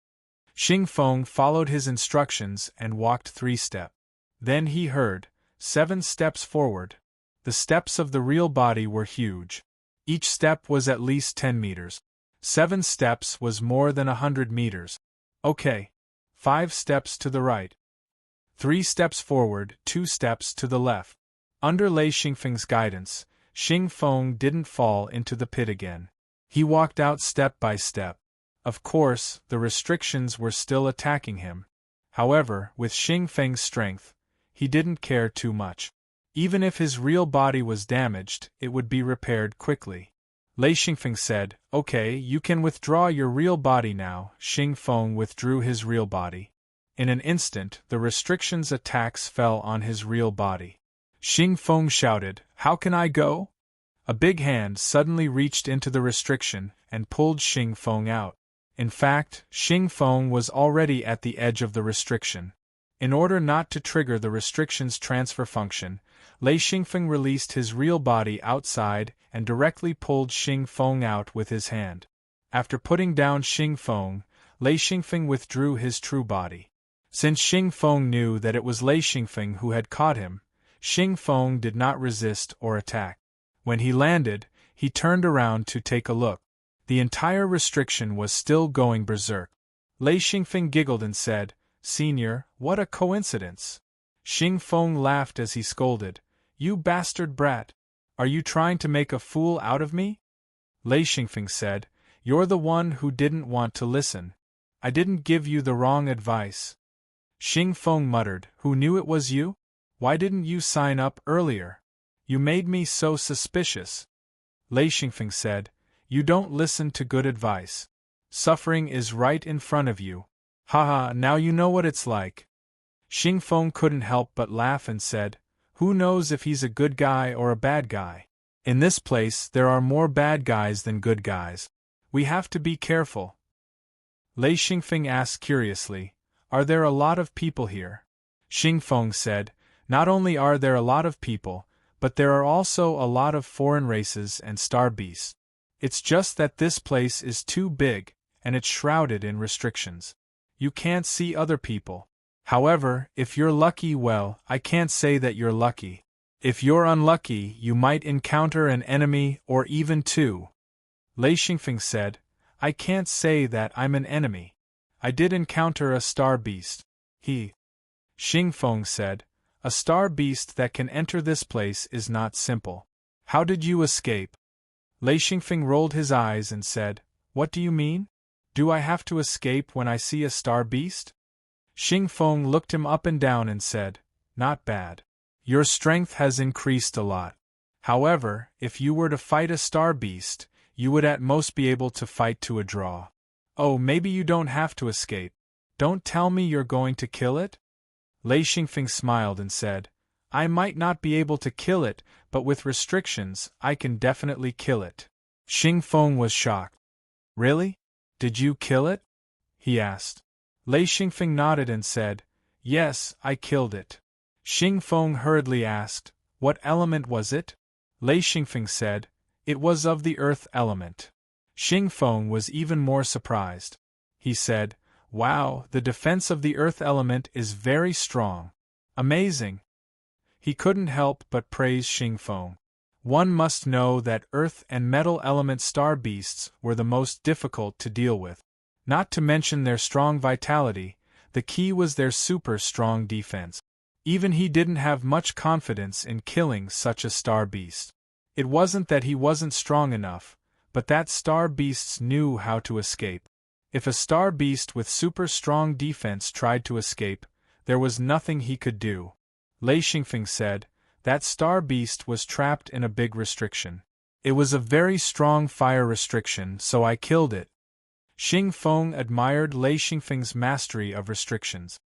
Xing Feng followed his instructions and walked 3 steps. Then he heard 7 steps forward. The steps of the real body were huge. Each step was at least 10 meters. 7 steps was more than 100 meters. Okay. 5 steps to the right. 3 steps forward, 2 steps to the left. Under Lei Xingfeng's guidance, Xing Feng didn't fall into the pit again. He walked out step by step. Of course, the restrictions were still attacking him. However, with Xing Feng's strength, he didn't care too much. Even if his real body was damaged, it would be repaired quickly. Lei Xingfeng said, "Okay, you can withdraw your real body now." Xing Feng withdrew his real body. In an instant, the restrictions' attacks fell on his real body. Xing Feng shouted, "How can I go?" A big hand suddenly reached into the restriction and pulled Xing Feng out. In fact, Xing Feng was already at the edge of the restriction. In order not to trigger the restriction's transfer function, Lei Xingfeng released his real body outside and directly pulled Xing Feng out with his hand. After putting down Xing Feng, Lei Xingfeng withdrew his true body. Since Xing Feng knew that it was Lei Xingfeng who had caught him, Xing Feng did not resist or attack. When he landed, he turned around to take a look. The entire restriction was still going berserk. Lei Xingfeng giggled and said, "Senior, what a coincidence." Xing Feng laughed as he scolded, "You bastard brat! Are you trying to make a fool out of me?" Lei Xingfeng said, "You're the one who didn't want to listen. I didn't give you the wrong advice." Xing Feng muttered, "Who knew it was you? Why didn't you sign up earlier? You made me so suspicious." Lei Xingfeng said, "You don't listen to good advice. Suffering is right in front of you. Haha, now you know what it's like." Xing Feng couldn't help but laugh and said, "Who knows if he's a good guy or a bad guy? In this place there are more bad guys than good guys. We have to be careful." Lei Xingfeng asked curiously, "Are there a lot of people here?" Xing Feng said, "Not only are there a lot of people, but there are also a lot of foreign races and star beasts. It's just that this place is too big, and it's shrouded in restrictions. You can't see other people. However, if you're lucky, well, I can't say that you're lucky. If you're unlucky, you might encounter an enemy or even two. Lei Xingfeng said, I can't say that I'm an enemy. I did encounter a star beast. Xingfeng said, a star beast that can enter this place is not simple. How did you escape? Lei Xingfeng rolled his eyes and said, what do you mean? Do I have to escape when I see a star beast? Xingfeng looked him up and down and said, not bad. Your strength has increased a lot. However, if you were to fight a star beast, you would at most be able to fight to a draw. Oh, maybe you don't have to escape. Don't tell me you're going to kill it? Lei Xingfeng smiled and said, I might not be able to kill it, but with restrictions, I can definitely kill it. Xingfeng was shocked. Really? Did you kill it? He asked. Lei Xingfeng nodded and said, yes, I killed it. Xingfeng hurriedly asked, what element was it? Lei Xingfeng said, it was of the earth element. Xingfeng was even more surprised. He said, wow, the defense of the earth element is very strong. Amazing. He couldn't help but praise Xingfeng. One must know that earth and metal element star beasts were the most difficult to deal with. Not to mention their strong vitality, the key was their super strong defense. Even he didn't have much confidence in killing such a star beast. It wasn't that he wasn't strong enough, but that star beasts knew how to escape. If a star beast with super strong defense tried to escape, there was nothing he could do. Lei Xingfeng said, that star beast was trapped in a big restriction. It was a very strong fire restriction, so I killed it. Xingfeng admired Lei Xingfeng's mastery of restrictions.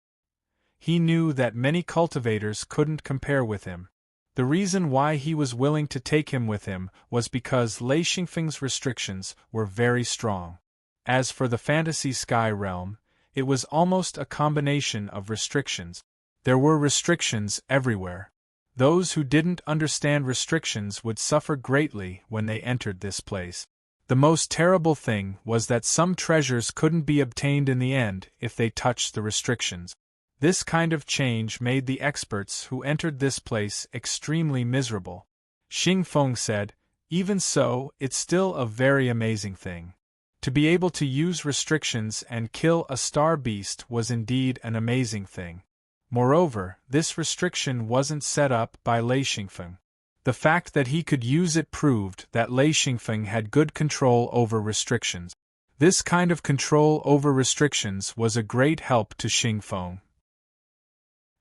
He knew that many cultivators couldn't compare with him. The reason why he was willing to take him with him was because Lei Xingfeng's restrictions were very strong. As for the fantasy sky realm, it was almost a combination of restrictions. There were restrictions everywhere. Those who didn't understand restrictions would suffer greatly when they entered this place. The most terrible thing was that some treasures couldn't be obtained in the end if they touched the restrictions. This kind of change made the experts who entered this place extremely miserable. Xingfeng said, even so, it's still a very amazing thing. To be able to use restrictions and kill a star beast was indeed an amazing thing. Moreover, this restriction wasn't set up by Lei Xingfeng. The fact that he could use it proved that Lei Xingfeng had good control over restrictions. This kind of control over restrictions was a great help to Xingfeng.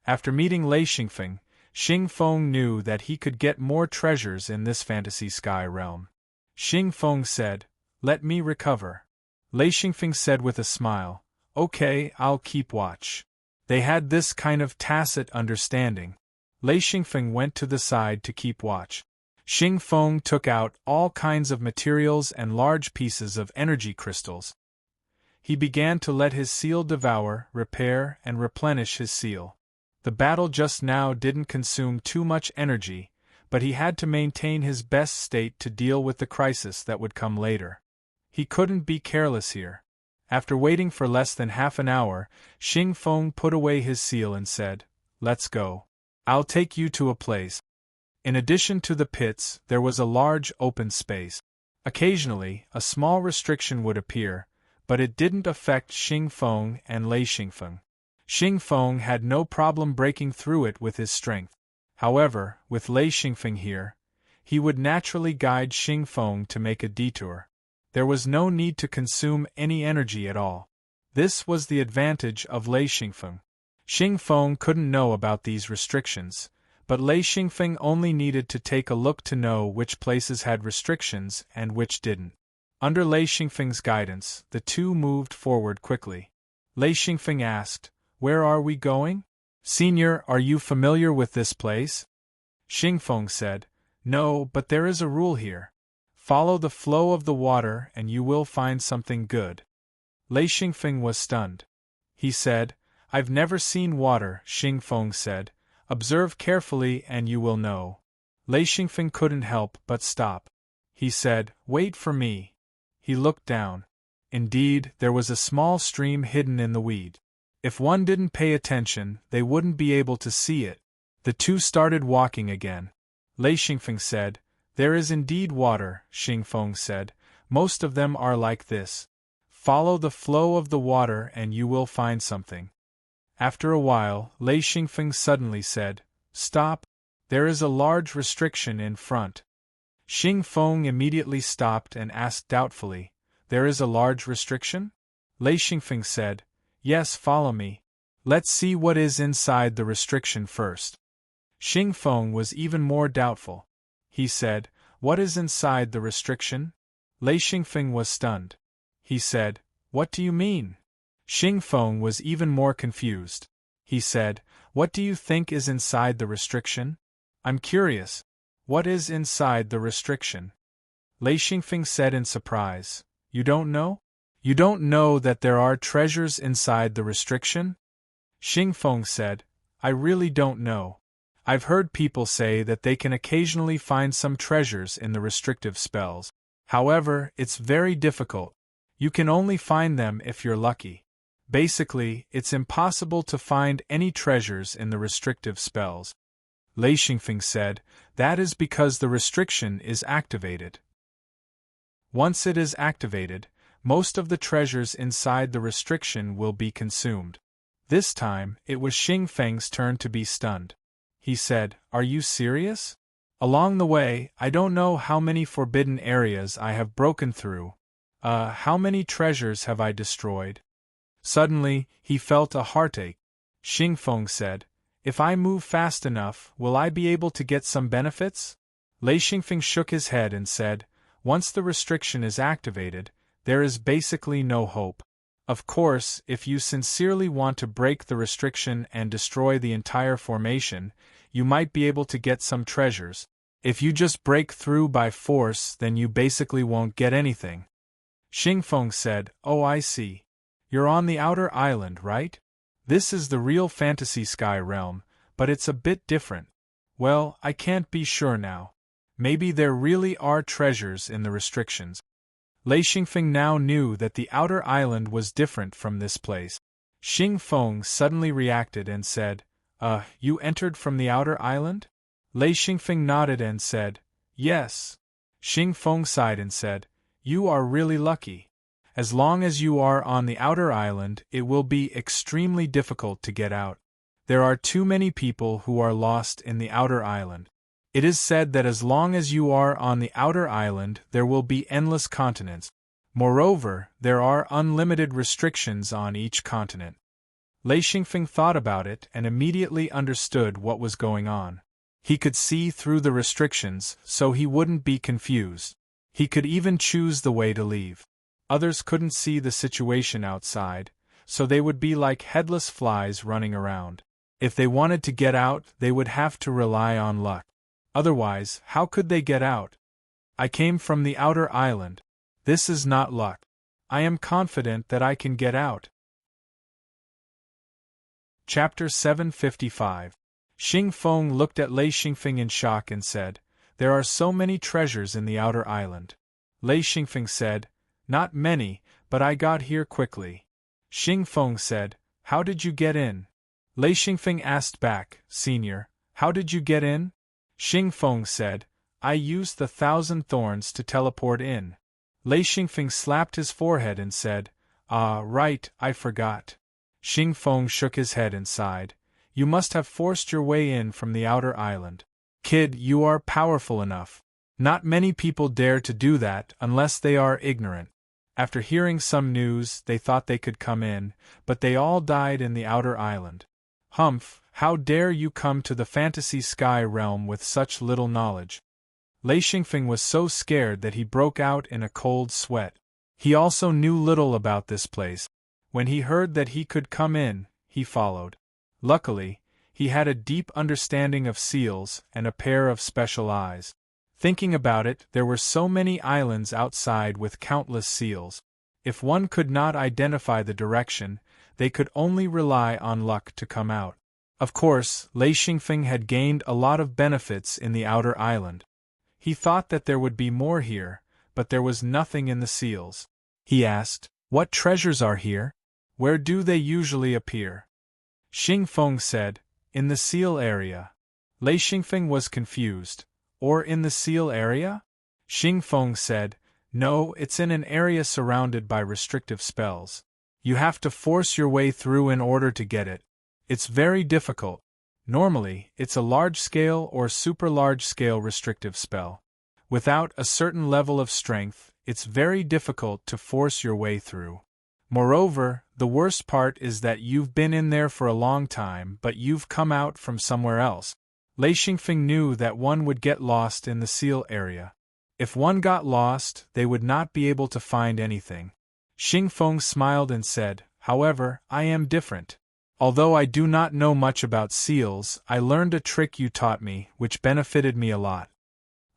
After meeting Lei Xingfeng, Xingfeng knew that he could get more treasures in this fantasy sky realm. Xingfeng said, let me recover. Lei Xingfeng said with a smile, okay, I'll keep watch. They had this kind of tacit understanding. Lei Xingfeng went to the side to keep watch. Xingfeng took out all kinds of materials and large pieces of energy crystals. He began to let his seal devour, repair, and replenish his seal. The battle just now didn't consume too much energy, but he had to maintain his best state to deal with the crisis that would come later. He couldn't be careless here. After waiting for less than half an hour, Xingfeng put away his seal and said, let's go. I'll take you to a place. In addition to the pits, there was a large open space. Occasionally, a small restriction would appear, but it didn't affect Xingfeng and Lei Xingfeng. Xingfeng had no problem breaking through it with his strength. However, with Lei Xingfeng here, he would naturally guide Xingfeng to make a detour. There was no need to consume any energy at all. This was the advantage of Lei Xingfeng. Xingfeng couldn't know about these restrictions, but Lei Xingfeng only needed to take a look to know which places had restrictions and which didn't. Under Lei Xingfeng's guidance, the two moved forward quickly. Lei Xingfeng asked, where are we going? Senior, are you familiar with this place? Xingfeng said, no, but there is a rule here. Follow the flow of the water and you will find something good. Lei Xingfeng was stunned. He said, I've never seen water, Xingfeng said. Observe carefully and you will know. Lei Xingfeng couldn't help but stop. He said, wait for me. He looked down. Indeed, there was a small stream hidden in the weed. If one didn't pay attention, they wouldn't be able to see it. The two started walking again. Lei Xingfeng said, "There is indeed water," Xingfeng said. "Most of them are like this. Follow the flow of the water and you will find something." After a while, Lei Xingfeng suddenly said, "Stop, there is a large restriction in front." Xingfeng immediately stopped and asked doubtfully, "There is a large restriction?" Lei Xingfeng said, "Yes, follow me. Let's see what is inside the restriction first." Xingfeng was even more doubtful. He said, "What is inside the restriction?" Lei Xingfeng was stunned. He said, "What do you mean?" Xingfeng was even more confused. He said, "What do you think is inside the restriction? I'm curious. What is inside the restriction?" Lei Xingfeng said in surprise, "You don't know? You don't know that there are treasures inside the restriction?" Xingfeng said, "I really don't know. I've heard people say that they can occasionally find some treasures in the restrictive spells. However, it's very difficult. You can only find them if you're lucky. Basically, it's impossible to find any treasures in the restrictive spells." Lei Xingfeng said, "That is because the restriction is activated. Once it is activated, most of the treasures inside the restriction will be consumed." This time, it was Xingfeng's turn to be stunned. He said, "Are you serious? Along the way, I don't know how many forbidden areas I have broken through. How many treasures have I destroyed?" Suddenly, he felt a heartache. Xingfeng said, "If I move fast enough, will I be able to get some benefits?" Lei Xingfeng shook his head and said, "Once the restriction is activated, there is basically no hope. Of course, if you sincerely want to break the restriction and destroy the entire formation, you might be able to get some treasures. If you just break through by force, then you basically won't get anything." Xingfeng said, "Oh, I see. You're on the outer island, right? This is the real fantasy sky realm, but it's a bit different. Well, I can't be sure now. Maybe there really are treasures in the restrictions." Lei Xingfeng now knew that the outer island was different from this place. Xingfeng suddenly reacted and said, You entered from the outer island?" Lei Xingfeng nodded and said, "Yes." Xingfeng sighed and said, "You are really lucky. As long as you are on the outer island, it will be extremely difficult to get out. There are too many people who are lost in the outer island. It is said that as long as you are on the outer island, there will be endless continents. Moreover, there are unlimited restrictions on each continent." Lei Xingfeng thought about it and immediately understood what was going on. He could see through the restrictions, so he wouldn't be confused. He could even choose the way to leave. Others couldn't see the situation outside, so they would be like headless flies running around. If they wanted to get out, they would have to rely on luck. Otherwise, how could they get out? "I came from the outer island. This is not luck. I am confident that I can get out." Chapter 755. Xingfeng looked at Lei Xingfeng in shock and said, "There are so many treasures in the outer island." Lei Xingfeng said, "Not many, but I got here quickly." Xingfeng said, "How did you get in?" Lei Xingfeng asked back, "Senior, how did you get in?" Xingfeng said, "I used the 1,000 thorns to teleport in." Lei Xingfeng slapped his forehead and said, "Ah, right, I forgot." Xingfeng shook his head and sighed, "You must have forced your way in from the outer island. Kid, you are powerful enough. Not many people dare to do that unless they are ignorant." After hearing some news, they thought they could come in, but they all died in the outer island. "Humph, how dare you come to the fantasy sky realm with such little knowledge?" Lei Xingfeng was so scared that he broke out in a cold sweat. He also knew little about this place. When he heard that he could come in, he followed. Luckily, he had a deep understanding of seals and a pair of special eyes. Thinking about it, there were so many islands outside with countless seals. If one could not identify the direction, they could only rely on luck to come out. Of course, Lei Xingfeng had gained a lot of benefits in the outer island. He thought that there would be more here, but there was nothing in the seals. He asked, "What treasures are here?" Where do they usually appear? Xing Feng said, in the seal area. Lei Xingfeng was confused. Or in the seal area? Xing Feng said, no, it's in an area surrounded by restrictive spells. You have to force your way through in order to get it. It's very difficult. Normally, it's a large-scale or super-large-scale restrictive spell. Without a certain level of strength, it's very difficult to force your way through. Moreover, the worst part is that you've been in there for a long time but you've come out from somewhere else. Lei Xingfeng knew that one would get lost in the seal area. If one got lost, they would not be able to find anything. Xing Feng smiled and said, however, I am different. Although I do not know much about seals, I learned a trick you taught me, which benefited me a lot.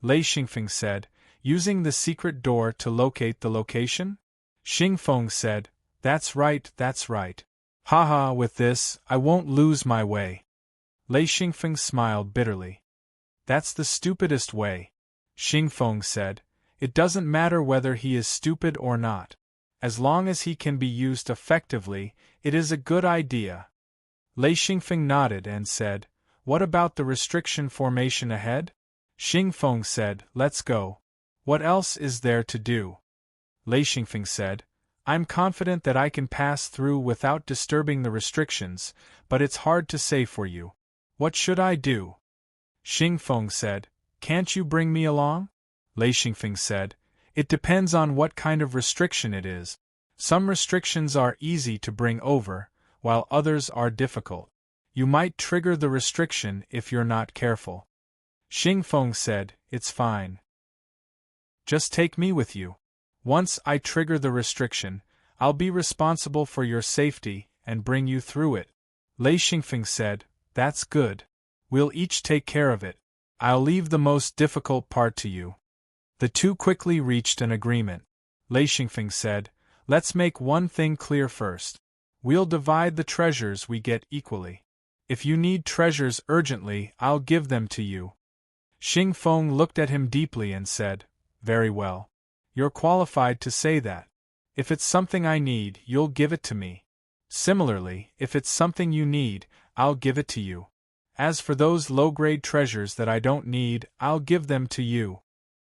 Lei Xingfeng said, using the secret door to locate the location? Xing Feng said, that's right, that's right. Haha, with this, I won't lose my way. Lei Xingfeng smiled bitterly. That's the stupidest way. Xing Feng said, it doesn't matter whether he is stupid or not. As long as he can be used effectively, it is a good idea. Lei Xingfeng nodded and said, what about the restriction formation ahead? Xing Feng said, let's go. What else is there to do? Lei Xingfeng said, I'm confident that I can pass through without disturbing the restrictions, but it's hard to say for you. What should I do? Xing Feng said, can't you bring me along? Lei Xingfeng said, it depends on what kind of restriction it is. Some restrictions are easy to bring over, while others are difficult. You might trigger the restriction if you're not careful. Xing Feng said, it's fine. Just take me with you. Once I trigger the restriction, I'll be responsible for your safety and bring you through it. Lei Xingfeng said, that's good. We'll each take care of it. I'll leave the most difficult part to you. The two quickly reached an agreement. Lei Xingfeng said, let's make one thing clear first. We'll divide the treasures we get equally. If you need treasures urgently, I'll give them to you. Xing Feng looked at him deeply and said, very well. You're qualified to say that. If it's something I need, you'll give it to me. Similarly, if it's something you need, I'll give it to you. As for those low-grade treasures that I don't need, I'll give them to you.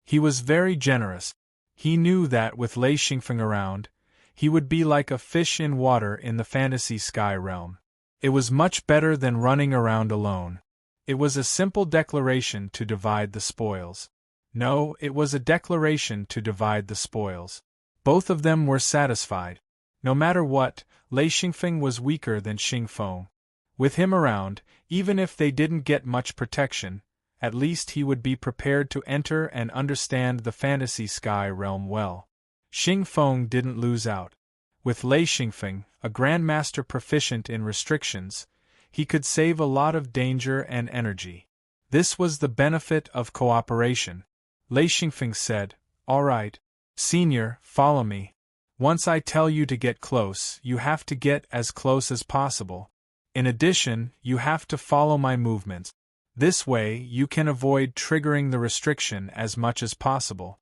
He was very generous. He knew that with Lei Xingfeng around, he would be like a fish in water in the fantasy sky realm. It was much better than running around alone. It was a simple declaration to divide the spoils. No, it was a declaration to divide the spoils. Both of them were satisfied. No matter what, Lei Xingfeng was weaker than Xing Feng. With him around, even if they didn't get much protection, at least he would be prepared to enter and understand the fantasy sky realm well. Xing Feng didn't lose out. With Lei Xingfeng, a grandmaster proficient in restrictions, he could save a lot of danger and energy. This was the benefit of cooperation. Lei Xingfeng said, all right, Senior, follow me. Once I tell you to get close, you have to get as close as possible. In addition, you have to follow my movements. This way, you can avoid triggering the restriction as much as possible.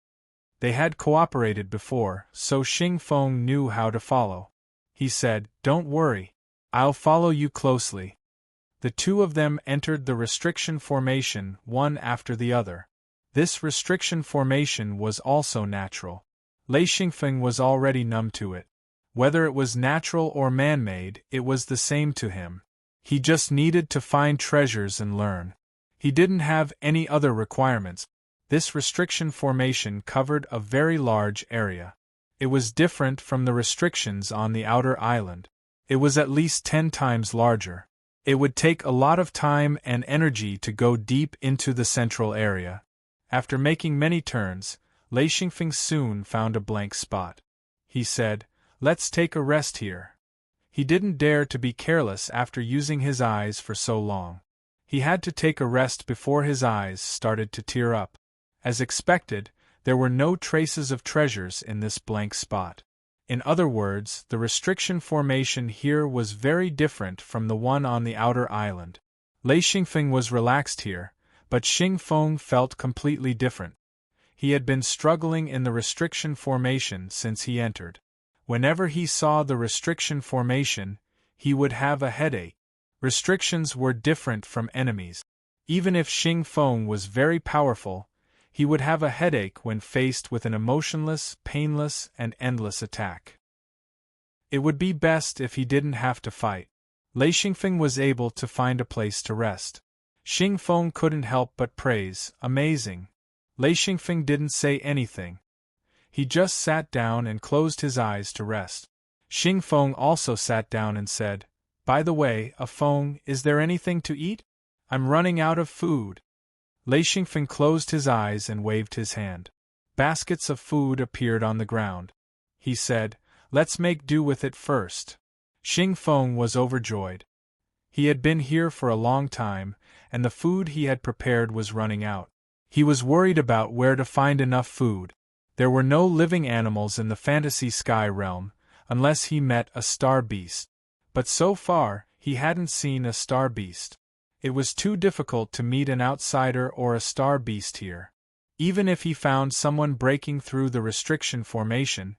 They had cooperated before, so Xing Feng knew how to follow. He said, don't worry. I'll follow you closely. The two of them entered the restriction formation one after the other. This restriction formation was also natural. Lei Xingfeng was already numb to it. Whether it was natural or man-made, it was the same to him. He just needed to find treasures and learn. He didn't have any other requirements. This restriction formation covered a very large area. It was different from the restrictions on the outer island. It was at least 10 times larger. It would take a lot of time and energy to go deep into the central area. After making many turns, Lei Xingfeng soon found a blank spot. He said, let's take a rest here. He didn't dare to be careless after using his eyes for so long. He had to take a rest before his eyes started to tear up. As expected, there were no traces of treasures in this blank spot. In other words, the restriction formation here was very different from the one on the outer island. Lei Xingfeng was relaxed here, but Xing Feng felt completely different. He had been struggling in the restriction formation since he entered. Whenever he saw the restriction formation, he would have a headache. Restrictions were different from enemies. Even if Xing Feng was very powerful, he would have a headache when faced with an emotionless, painless, and endless attack. It would be best if he didn't have to fight. Lei Xingfeng was able to find a place to rest. Xing Feng couldn't help but praise, amazing. Lei Xingfeng didn't say anything. He just sat down and closed his eyes to rest. Xing Feng also sat down and said, "By the way, Feng, is there anything to eat? I'm running out of food." Lei Xingfeng closed his eyes and waved his hand. Baskets of food appeared on the ground. He said, "Let's make do with it first." Xing Feng was overjoyed. He had been here for a long time, and the food he had prepared was running out. He was worried about where to find enough food. There were no living animals in the fantasy sky realm, unless he met a star beast. But so far, he hadn't seen a star beast. It was too difficult to meet an outsider or a star beast here. Even if he found someone breaking through the restriction formation,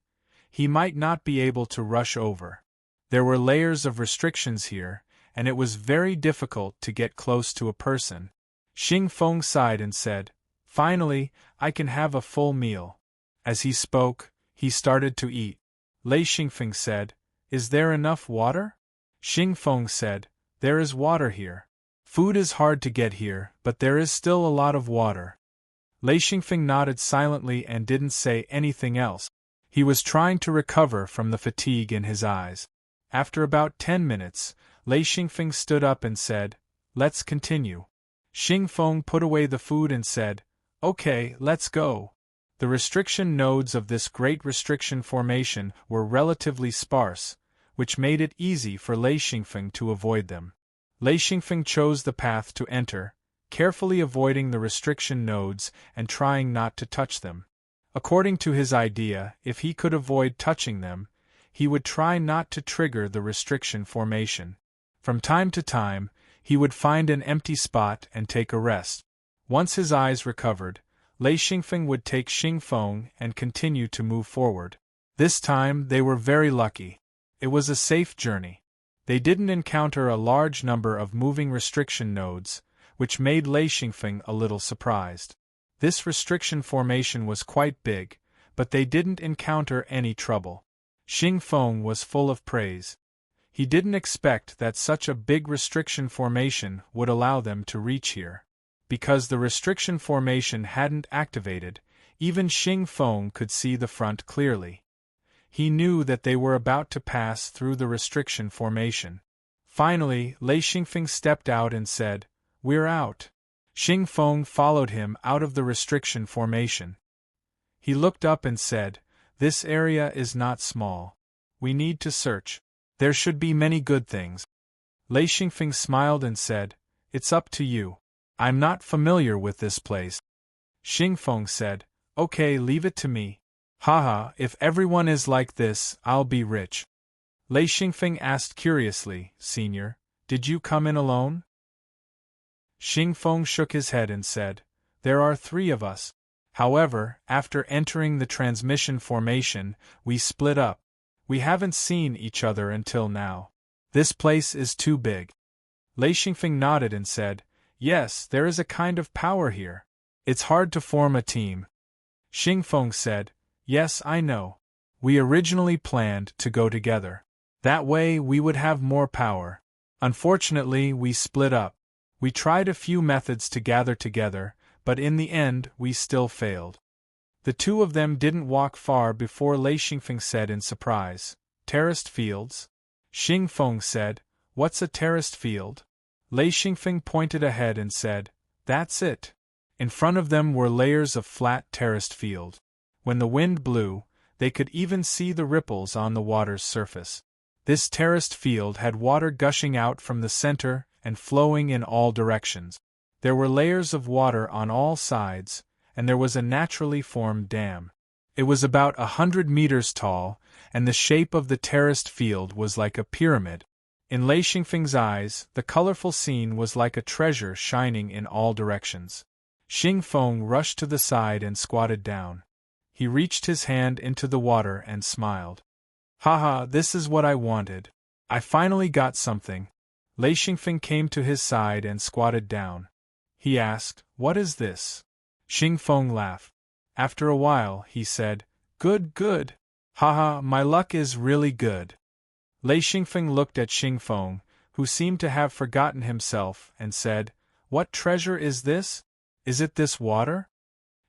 he might not be able to rush over. There were layers of restrictions here, and it was very difficult to get close to a person. Xing Feng sighed and said, "Finally, I can have a full meal." As he spoke, he started to eat. Lei Xingfeng said, "Is there enough water?" Xing Feng said, "There is water here. Food is hard to get here, but there is still a lot of water." Lei Xingfeng nodded silently and didn't say anything else. He was trying to recover from the fatigue in his eyes. After about 10 minutes, Lei Xingfeng stood up and said, "Let's continue." Xing Feng put away the food and said, "Okay, let's go." The restriction nodes of this great restriction formation were relatively sparse, which made it easy for Lei Xingfeng to avoid them. Lei Xingfeng chose the path to enter, carefully avoiding the restriction nodes and trying not to touch them. According to his idea, if he could avoid touching them, he would try not to trigger the restriction formation. From time to time, he would find an empty spot and take a rest. Once his eyes recovered, Lei Xingfeng would take Xing Feng and continue to move forward. This time they were very lucky. It was a safe journey. They didn't encounter a large number of moving restriction nodes, which made Lei Xingfeng a little surprised. This restriction formation was quite big, but they didn't encounter any trouble. Xing Feng was full of praise. He didn't expect that such a big restriction formation would allow them to reach here. Because the restriction formation hadn't activated, even Xing Feng could see the front clearly. He knew that they were about to pass through the restriction formation. Finally, Lei Xingfeng stepped out and said, "We're out." Xing Feng followed him out of the restriction formation. He looked up and said, "This area is not small. We need to search. There should be many good things." Lei Xingfeng smiled and said, "It's up to you. I'm not familiar with this place." Xing Feng said, "Okay, leave it to me. Haha, if everyone is like this, I'll be rich." Lei Xingfeng asked curiously, "Senior, did you come in alone?" Xing Feng shook his head and said, "There are 3 of us. However, after entering the transmission formation, we split up. We haven't seen each other until now. This place is too big." Lei Xingfeng nodded and said, "Yes, there is a kind of power here. It's hard to form a team." Xing Feng said, "Yes, I know. We originally planned to go together. That way we would have more power. Unfortunately, we split up. We tried a few methods to gather together, but in the end we still failed." The 2 of them didn't walk far before Lei Xingfeng said in surprise, "Terraced fields?" Xing Feng said, "What's a terraced field?" Lei Xingfeng pointed ahead and said, "That's it." In front of them were layers of flat terraced field. When the wind blew, they could even see the ripples on the water's surface. This terraced field had water gushing out from the center and flowing in all directions. There were layers of water on all sides, and there was a naturally formed dam. It was about 100 meters tall, and the shape of the terraced field was like a pyramid. In Lei Xingfeng's eyes, the colorful scene was like a treasure shining in all directions. Xing Feng rushed to the side and squatted down. He reached his hand into the water and smiled. Haha, this is what I wanted. I finally got something. Lei Xingfeng came to his side and squatted down. He asked, "What is this?" Xingfeng laughed. After a while, he said, "Good, good. Haha, my luck is really good." Lei Xingfeng looked at Xingfeng, who seemed to have forgotten himself, and said, "What treasure is this? Is it this water?"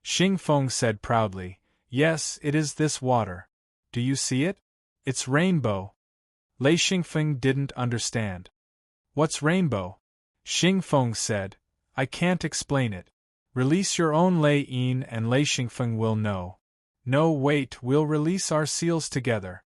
Xingfeng said proudly, "Yes, it is this water. Do you see it? It's rainbow." Lei Xingfeng didn't understand. "What's rainbow?" Xingfeng said, "I can't explain it. Release your own Lei Yin and Lei Xingfeng will know." "No, wait, we'll release our seals together."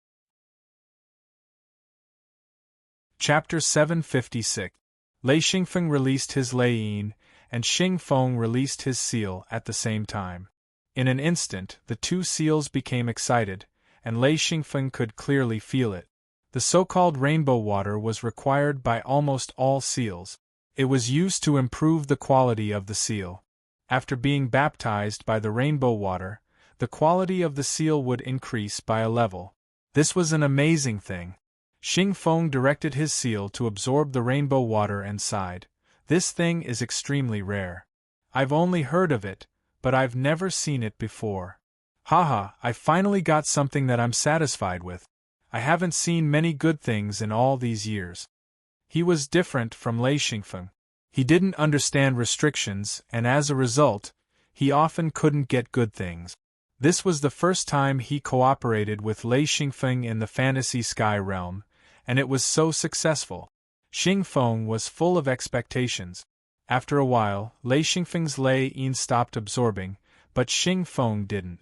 Chapter 756. Lei Xingfeng released his Lei Yin, and Xingfeng released his seal at the same time. In an instant, the two seals became excited, and Lei Xingfeng could clearly feel it. The so-called rainbow water was required by almost all seals. It was used to improve the quality of the seal. After being baptized by the rainbow water, the quality of the seal would increase by a level. This was an amazing thing. Xingfeng directed his seal to absorb the rainbow water and sighed, "This thing is extremely rare. I've only heard of it, but I've never seen it before. Haha, I finally got something that I'm satisfied with. I haven't seen many good things in all these years." He was different from Lei Xingfeng. He didn't understand restrictions, and as a result, he often couldn't get good things. This was the first time he cooperated with Lei Xingfeng in the fantasy sky realm, and it was so successful. Xingfeng was full of expectations. After a while, Lei Xingfeng's Lei Yin stopped absorbing, but Xingfeng didn't.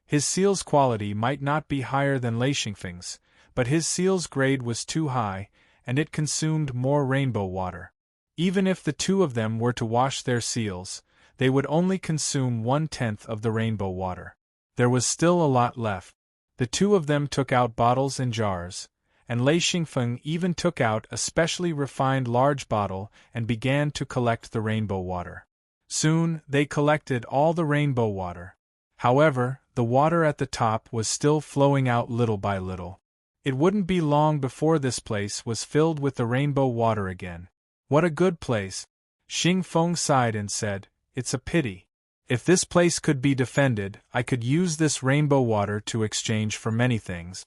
His seal's quality might not be higher than Lei Xingfeng's, but his seal's grade was too high, and it consumed more rainbow water. Even if the two of them were to wash their seals, they would only consume 1/10 of the rainbow water. There was still a lot left. The two of them took out bottles and jars, and Lei Xingfeng even took out a specially refined large bottle and began to collect the rainbow water. Soon, they collected all the rainbow water. However, the water at the top was still flowing out little by little. It wouldn't be long before this place was filled with the rainbow water again. "What a good place!" Xingfeng sighed and said, "It's a pity. If this place could be defended, I could use this rainbow water to exchange for many things."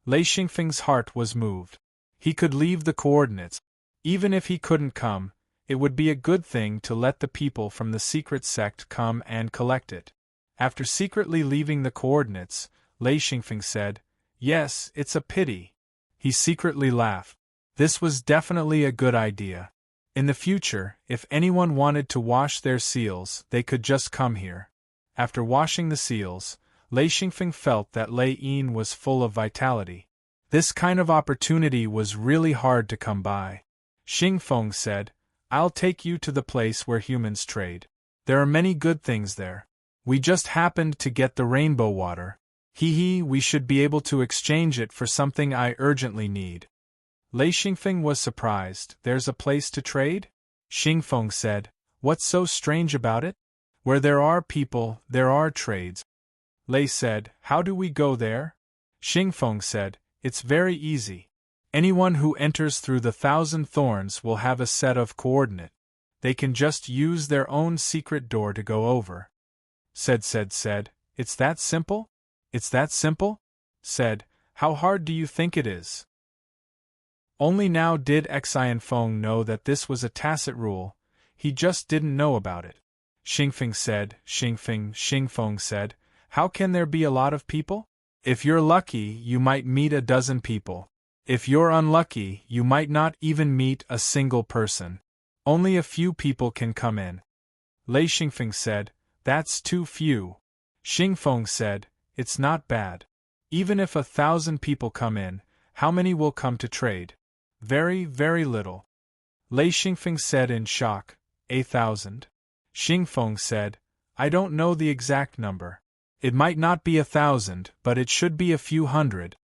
Lei Xingfeng's heart was moved. He could leave the coordinates. Even if he couldn't come, it would be a good thing to let the people from the secret sect come and collect it. After secretly leaving the coordinates, Lei Xingfeng said, "Yes, it's a pity." He secretly laughed. This was definitely a good idea. In the future, if anyone wanted to wash their seals, they could just come here. After washing the seals, Lei Xingfeng felt that Lei Yin was full of vitality. This kind of opportunity was really hard to come by. Xingfeng said, "I'll take you to the place where humans trade. There are many good things there. We just happened to get the rainbow water. We should be able to exchange it for something I urgently need." Lei Xingfeng was surprised. "There's a place to trade?" Xingfeng said, "What's so strange about it? Where there are people, there are trades." Lei said, "How do we go there?" Xingfeng said, "It's very easy. Anyone who enters through the 1,000 thorns will have a set of coordinate. They can just use their own secret door to go over." Said, "It's that simple? It's that simple?" Said, "How hard do you think it is?" Only now did Xingfeng know that this was a tacit rule, he just didn't know about it. Xingfeng said, "How can there be a lot of people? If you're lucky, you might meet a dozen people. If you're unlucky, you might not even meet a single person. Only a few people can come in." Lei Xingfeng said, "That's too few." Xingfeng said, "It's not bad. Even if 1,000 people come in, how many will come to trade? Very, very little." Lei Xingfeng said in shock, "1,000? Xingfeng said, "I don't know the exact number. It might not be 1,000, but it should be a few hundred."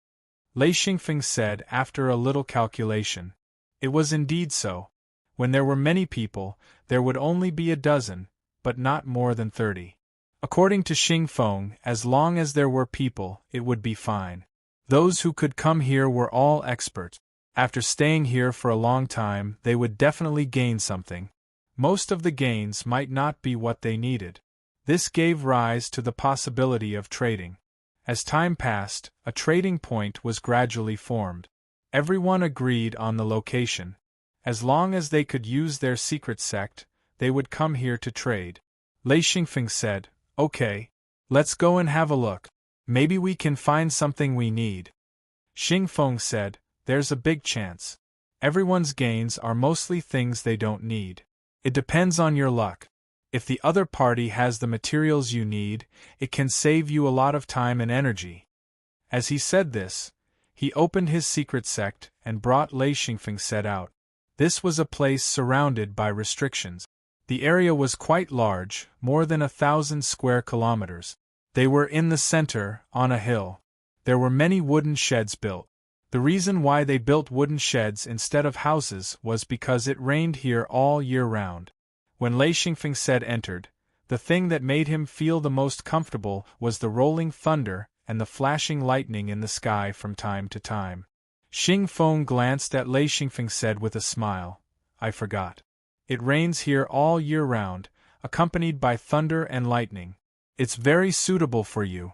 Lei Xingfeng said after a little calculation. It was indeed so. When there were many people, there would only be a dozen, but not more than 30. According to Xingfeng, as long as there were people, it would be fine. Those who could come here were all expert. After staying here for a long time, they would definitely gain something. Most of the gains might not be what they needed. This gave rise to the possibility of trading. As time passed, a trading point was gradually formed. Everyone agreed on the location. As long as they could use their secret sect, they would come here to trade. Lei Xingfeng said, "Okay, let's go and have a look. Maybe we can find something we need." Xingfeng said, "There's a big chance. Everyone's gains are mostly things they don't need. It depends on your luck. If the other party has the materials you need, it can save you a lot of time and energy." As he said this, he opened his secret sect and brought Lei Xingfeng said out. This was a place surrounded by restrictions. The area was quite large, more than 1,000 square kilometers. They were in the center, on a hill. There were many wooden sheds built. The reason why they built wooden sheds instead of houses was because it rained here all year round. When Lei Xingfeng said entered, the thing that made him feel the most comfortable was the rolling thunder and the flashing lightning in the sky from time to time. Xingfeng glanced at Lei Xingfeng said with a smile, "I forgot. It rains here all year round, accompanied by thunder and lightning. It's very suitable for you."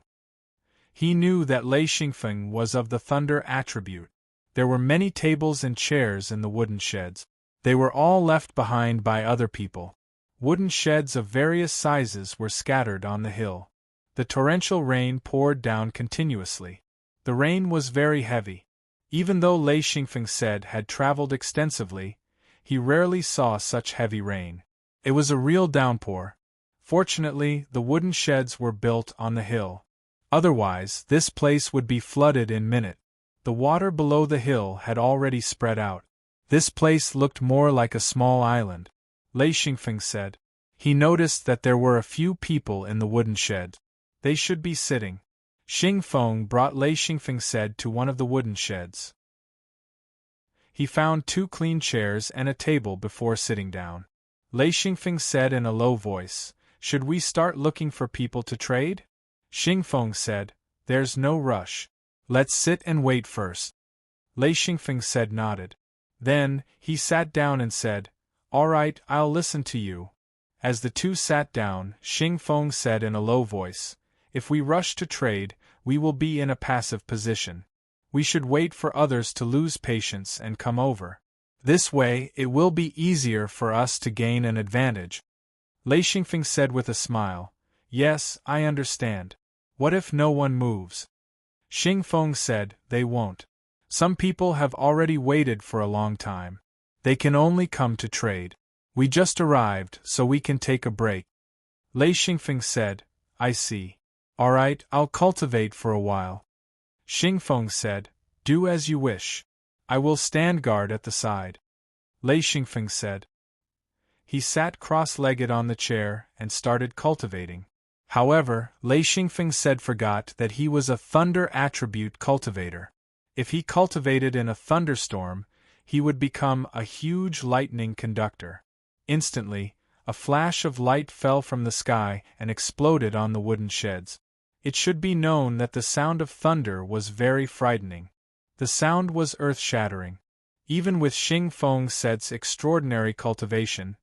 He knew that Lei Xingfeng was of the thunder attribute. There were many tables and chairs in the wooden sheds. They were all left behind by other people. Wooden sheds of various sizes were scattered on the hill. The torrential rain poured down continuously. The rain was very heavy. Even though Lei Xingfeng said had traveled extensively, he rarely saw such heavy rain. It was a real downpour. Fortunately, the wooden sheds were built on the hill. Otherwise, this place would be flooded in minute. The water below the hill had already spread out. This place looked more like a small island. Lei Xingfeng said. He noticed that there were a few people in the wooden shed. They should be sitting. Xingfeng brought Lei Xingfeng said to one of the wooden sheds. He found 2 clean chairs and a table before sitting down. Lei Xingfeng said in a low voice, "Should we start looking for people to trade?" Xingfeng said, "There's no rush. Let's sit and wait first." Lei Xingfeng said nodded. Then, he sat down and said, "All right, I'll listen to you." As the two sat down, Xingfeng said in a low voice, "If we rush to trade, we will be in a passive position. We should wait for others to lose patience and come over. This way, it will be easier for us to gain an advantage." Lei Xingfeng said with a smile, "Yes, I understand. What if no one moves?" Xingfeng said, "They won't. Some people have already waited for a long time. They can only come to trade. We just arrived, so we can take a break." Lei Xingfeng said, "I see. All right, I'll cultivate for a while." Xingfeng said, "Do as you wish. I will stand guard at the side." Lei Xingfeng said. He sat cross-legged on the chair and started cultivating. However, Lei Xingfeng said forgot that he was a thunder attribute cultivator. If he cultivated in a thunderstorm, he would become a huge lightning conductor. Instantly, a flash of light fell from the sky and exploded on the wooden sheds. It should be known that the sound of thunder was very frightening. The sound was earth-shattering. Even with Xingfeng said's extraordinary cultivation,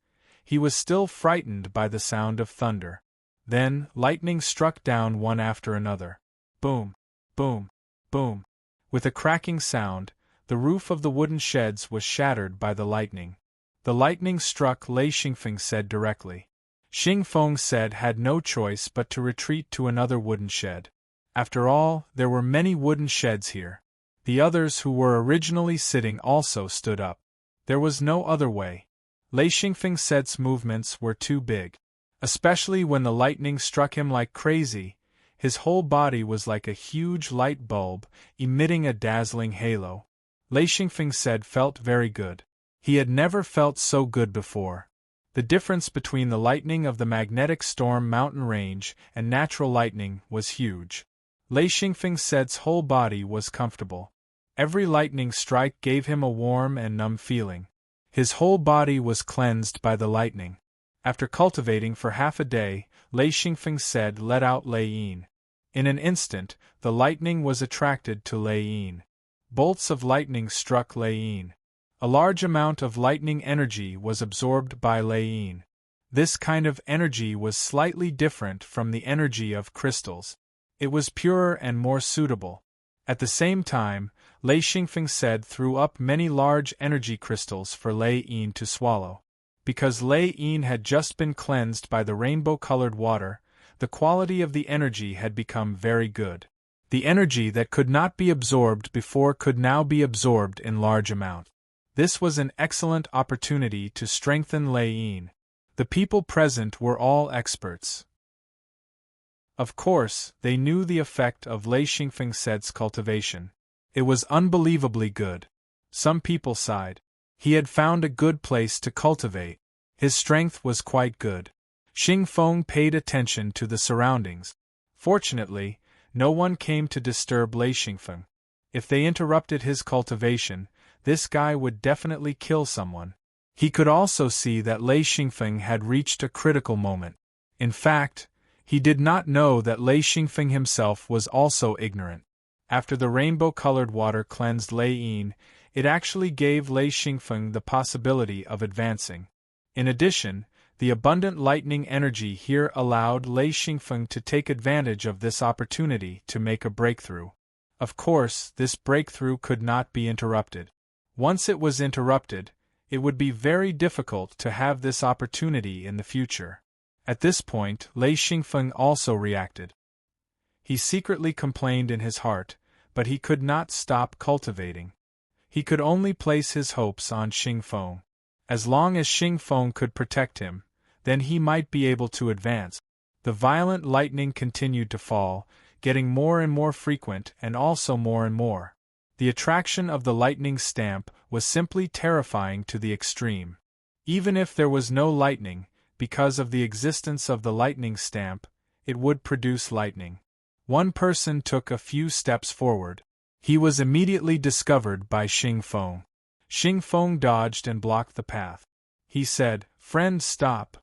he was still frightened by the sound of thunder. Then, lightning struck down one after another. Boom! Boom! Boom! With a cracking sound, the roof of the wooden sheds was shattered by the lightning. The lightning struck Lei Xingfeng said directly. Xingfeng said had no choice but to retreat to another wooden shed. After all, there were many wooden sheds here. The others who were originally sitting also stood up. There was no other way. Lei Xingfeng said's movements were too big. Especially when the lightning struck him like crazy, his whole body was like a huge light bulb, emitting a dazzling halo. Lei Xingfeng said felt very good. He had never felt so good before. The difference between the lightning of the magnetic storm mountain range and natural lightning was huge. Lei Xingfeng said's whole body was comfortable. Every lightning strike gave him a warm and numb feeling. His whole body was cleansed by the lightning. After cultivating for half a day, Lei Xingfeng said let out Lei Yin. In an instant, the lightning was attracted to Lei Yin. Bolts of lightning struck Lei Yin. A large amount of lightning energy was absorbed by Lei Yin. This kind of energy was slightly different from the energy of crystals. It was purer and more suitable. At the same time, Lei Xingfeng said threw up many large energy crystals for Lei Yin to swallow. Because Lei Yin had just been cleansed by the rainbow-colored water, the quality of the energy had become very good. The energy that could not be absorbed before could now be absorbed in large amount. This was an excellent opportunity to strengthen Lei Yin. The people present were all experts. Of course, they knew the effect of Lei Xingfeng said's cultivation. It was unbelievably good. Some people sighed. He had found a good place to cultivate. His strength was quite good. Xing Feng paid attention to the surroundings. Fortunately, no one came to disturb Lei Xingfeng. If they interrupted his cultivation, this guy would definitely kill someone. He could also see that Lei Xingfeng had reached a critical moment. In fact, he did not know that Lei Xingfeng himself was also ignorant. After the rainbow-colored water cleansed Lei Yin, it actually gave Lei Xingfeng the possibility of advancing. In addition, the abundant lightning energy here allowed Lei Xingfeng to take advantage of this opportunity to make a breakthrough. Of course, this breakthrough could not be interrupted. Once it was interrupted, it would be very difficult to have this opportunity in the future. At this point, Lei Xingfeng also reacted. He secretly complained in his heart, but he could not stop cultivating. He could only place his hopes on Xing Feng. As long as Xing Feng could protect him, then he might be able to advance. The violent lightning continued to fall, getting more and more frequent and also more and more. The attraction of the lightning stamp was simply terrifying to the extreme. Even if there was no lightning, because of the existence of the lightning stamp, it would produce lightning. One person took a few steps forward. He was immediately discovered by Xing Feng. Xing Feng dodged and blocked the path. He said, "Friend, stop."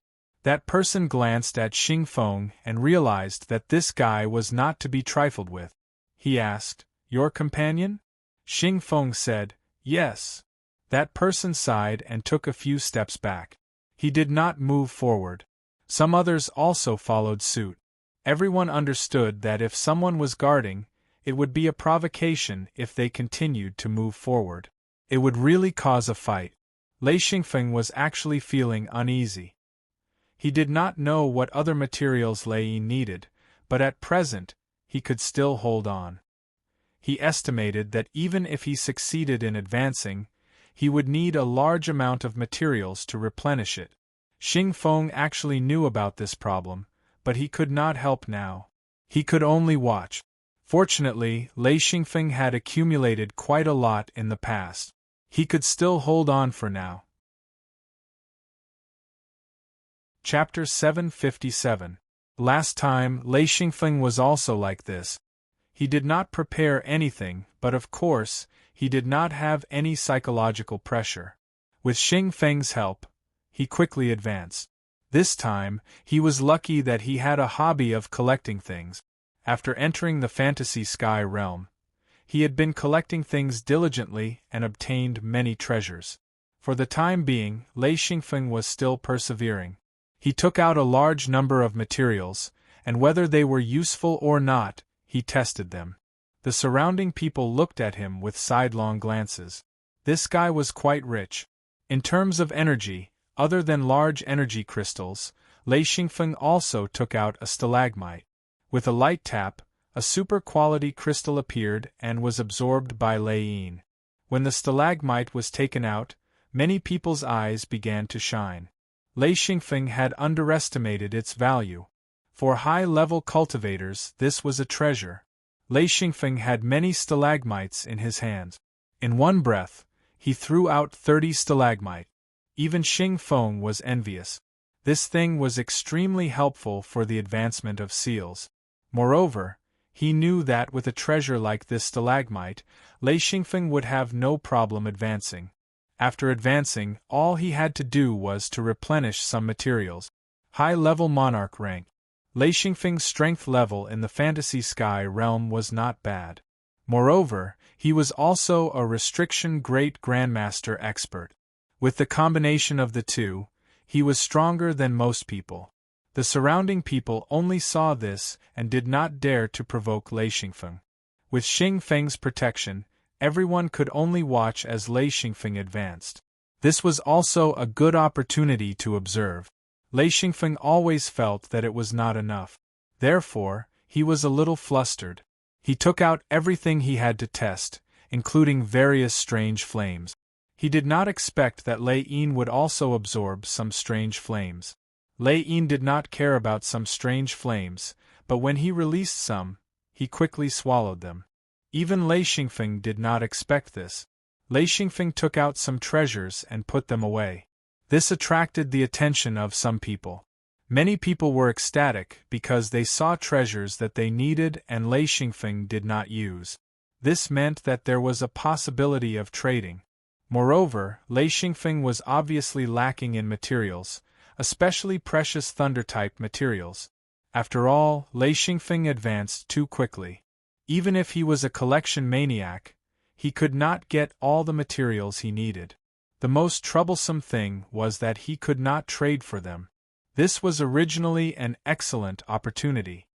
That person glanced at Xing Feng and realized that this guy was not to be trifled with. He asked, "Your companion?" Xing Feng said, "Yes." That person sighed and took a few steps back. He did not move forward. Some others also followed suit. Everyone understood that if someone was guarding, it would be a provocation if they continued to move forward. It would really cause a fight. Lei Xingfeng was actually feeling uneasy. He did not know what other materials Lei Yin needed, but at present, he could still hold on. He estimated that even if he succeeded in advancing, he would need a large amount of materials to replenish it. Xing Feng actually knew about this problem, but he could not help now. He could only watch. Fortunately, Lei Xingfeng had accumulated quite a lot in the past. He could still hold on for now. Chapter 757. Last time, Lei Xingfeng was also like this. He did not prepare anything, but of course, he did not have any psychological pressure. With Xing Feng's help, he quickly advanced. This time, he was lucky that he had a hobby of collecting things. After entering the fantasy sky realm, he had been collecting things diligently and obtained many treasures. For the time being, Lei Xingfeng was still persevering. He took out a large number of materials, and whether they were useful or not, he tested them. The surrounding people looked at him with sidelong glances. This guy was quite rich. In terms of energy, other than large energy crystals, Lei Xingfeng also took out a stalagmite. With a light tap, a super-quality crystal appeared and was absorbed by Lei Yin. When the stalagmite was taken out, many people's eyes began to shine. Lei Xingfeng had underestimated its value. For high-level cultivators, this was a treasure. Lei Xingfeng had many stalagmites in his hands. In one breath, he threw out 30 stalagmites. Even Xing Feng was envious. This thing was extremely helpful for the advancement of seals. Moreover, he knew that with a treasure like this stalagmite, Lei Xingfeng would have no problem advancing. After advancing, all he had to do was to replenish some materials. High-level monarch rank. Lei Xingfeng's strength level in the fantasy sky realm was not bad. Moreover, he was also a restriction great grandmaster expert. With the combination of the two, he was stronger than most people. The surrounding people only saw this and did not dare to provoke Lei Xingfeng. With Xingfeng's protection, everyone could only watch as Lei Xingfeng advanced. This was also a good opportunity to observe. Lei Xingfeng always felt that it was not enough. Therefore, he was a little flustered. He took out everything he had to test, including various strange flames. He did not expect that Lei Yin would also absorb some strange flames. Lei Yin did not care about some strange flames, but when he released some, he quickly swallowed them. Even Lei Xingfeng did not expect this. Lei Xingfeng took out some treasures and put them away. This attracted the attention of some people. Many people were ecstatic because they saw treasures that they needed and Lei Xingfeng did not use. This meant that there was a possibility of trading. Moreover, Lei Xingfeng was obviously lacking in materials, especially precious thunder-type materials. After all, Lei Xingfeng advanced too quickly. Even if he was a collection maniac, he could not get all the materials he needed. The most troublesome thing was that he could not trade for them. This was originally an excellent opportunity.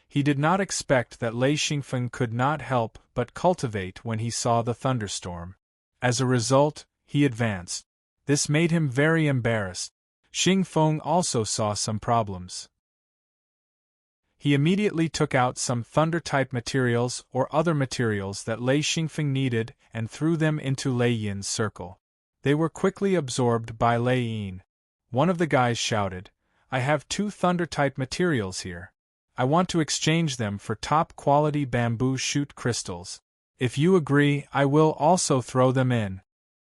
He did not expect that Lei Xingfeng could not help but cultivate when he saw the thunderstorm. As a result, he advanced. This made him very embarrassed. Xingfeng also saw some problems. He immediately took out some thunder-type materials or other materials that Lei Xingfeng needed and threw them into Lei Yin's circle. They were quickly absorbed by Lei Yin. One of the guys shouted, "I have 2 thunder-type materials here. I want to exchange them for top-quality bamboo shoot crystals. If you agree, I will also throw them in."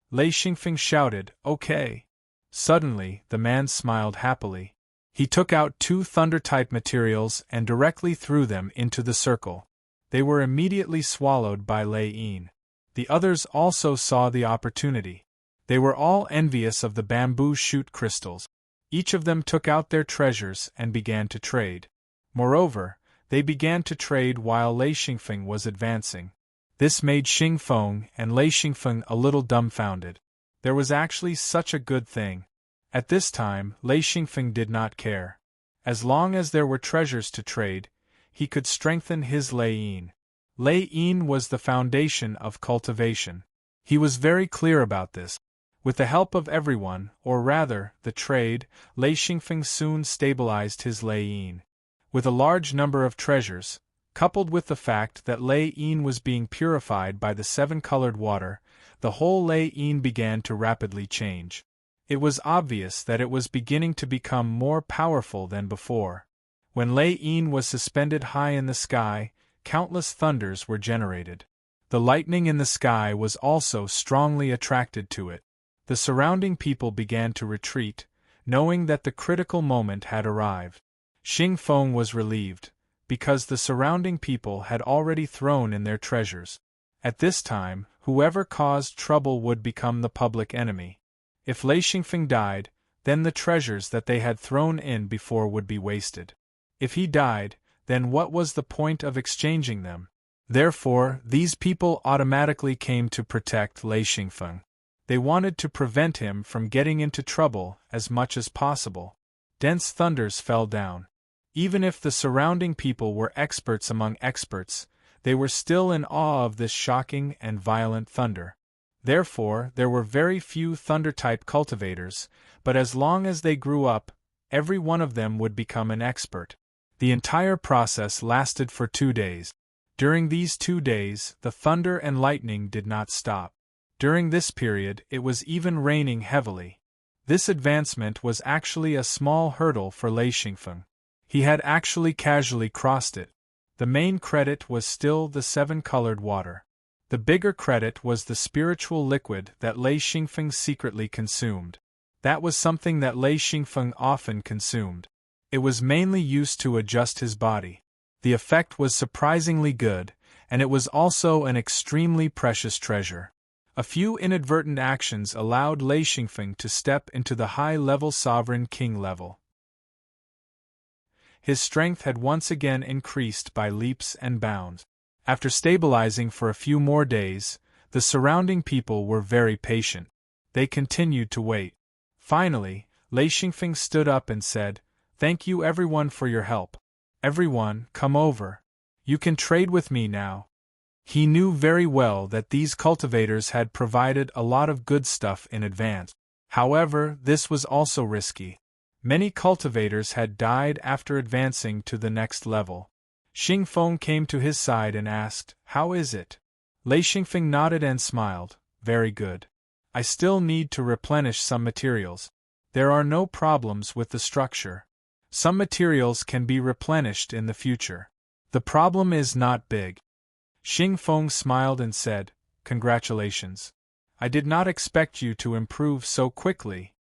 Lei Xingfeng shouted, "Okay." Suddenly, the man smiled happily. He took out 2 thunder-type materials and directly threw them into the circle. They were immediately swallowed by Lei Yin. The others also saw the opportunity. They were all envious of the bamboo shoot crystals. Each of them took out their treasures and began to trade. Moreover, they began to trade while Lei Xingfeng was advancing. This made Xingfeng and Lei Xingfeng a little dumbfounded. There was actually such a good thing. At this time, Lei Xingfeng did not care. As long as there were treasures to trade, he could strengthen his Lei Yin. Lei Yin was the foundation of cultivation. He was very clear about this. With the help of everyone, or rather, the trade, Lei Xingfeng soon stabilized his Lei Yin. With a large number of treasures, coupled with the fact that Lei Yin was being purified by the 7-colored water, the whole Lei Yin began to rapidly change. It was obvious that it was beginning to become more powerful than before. When Lei Yin was suspended high in the sky, countless thunders were generated. The lightning in the sky was also strongly attracted to it. The surrounding people began to retreat, knowing that the critical moment had arrived. Xingfeng was relieved, because the surrounding people had already thrown in their treasures. At this time, whoever caused trouble would become the public enemy. If Lei Xingfeng died, then the treasures that they had thrown in before would be wasted. If he died, then what was the point of exchanging them? Therefore, these people automatically came to protect Lei Xingfeng. They wanted to prevent him from getting into trouble as much as possible. Dense thunders fell down. Even if the surrounding people were experts among experts, they were still in awe of this shocking and violent thunder. Therefore, there were very few thunder-type cultivators, but as long as they grew up, every one of them would become an expert. The entire process lasted for 2 days. During these 2 days, the thunder and lightning did not stop. During this period, it was even raining heavily. This advancement was actually a small hurdle for Lei Xingfeng. He had actually casually crossed it. The main credit was still the 7-colored water. The bigger credit was the spiritual liquid that Lei Xingfeng secretly consumed. That was something that Lei Xingfeng often consumed. It was mainly used to adjust his body. The effect was surprisingly good, and it was also an extremely precious treasure. A few inadvertent actions allowed Lei Xingfeng to step into the high-level sovereign king level. His strength had once again increased by leaps and bounds. After stabilizing for a few more days, the surrounding people were very patient. They continued to wait. Finally, Lei Xingfeng stood up and said, "Thank you everyone for your help. Everyone, come over. You can trade with me now." He knew very well that these cultivators had provided a lot of good stuff in advance. However, this was also risky. Many cultivators had died after advancing to the next level. Xingfeng came to his side and asked, "How is it?" Lei Xingfeng nodded and smiled, "Very good. I still need to replenish some materials. There are no problems with the structure. Some materials can be replenished in the future. The problem is not big." Xingfeng smiled and said, "Congratulations. I did not expect you to improve so quickly."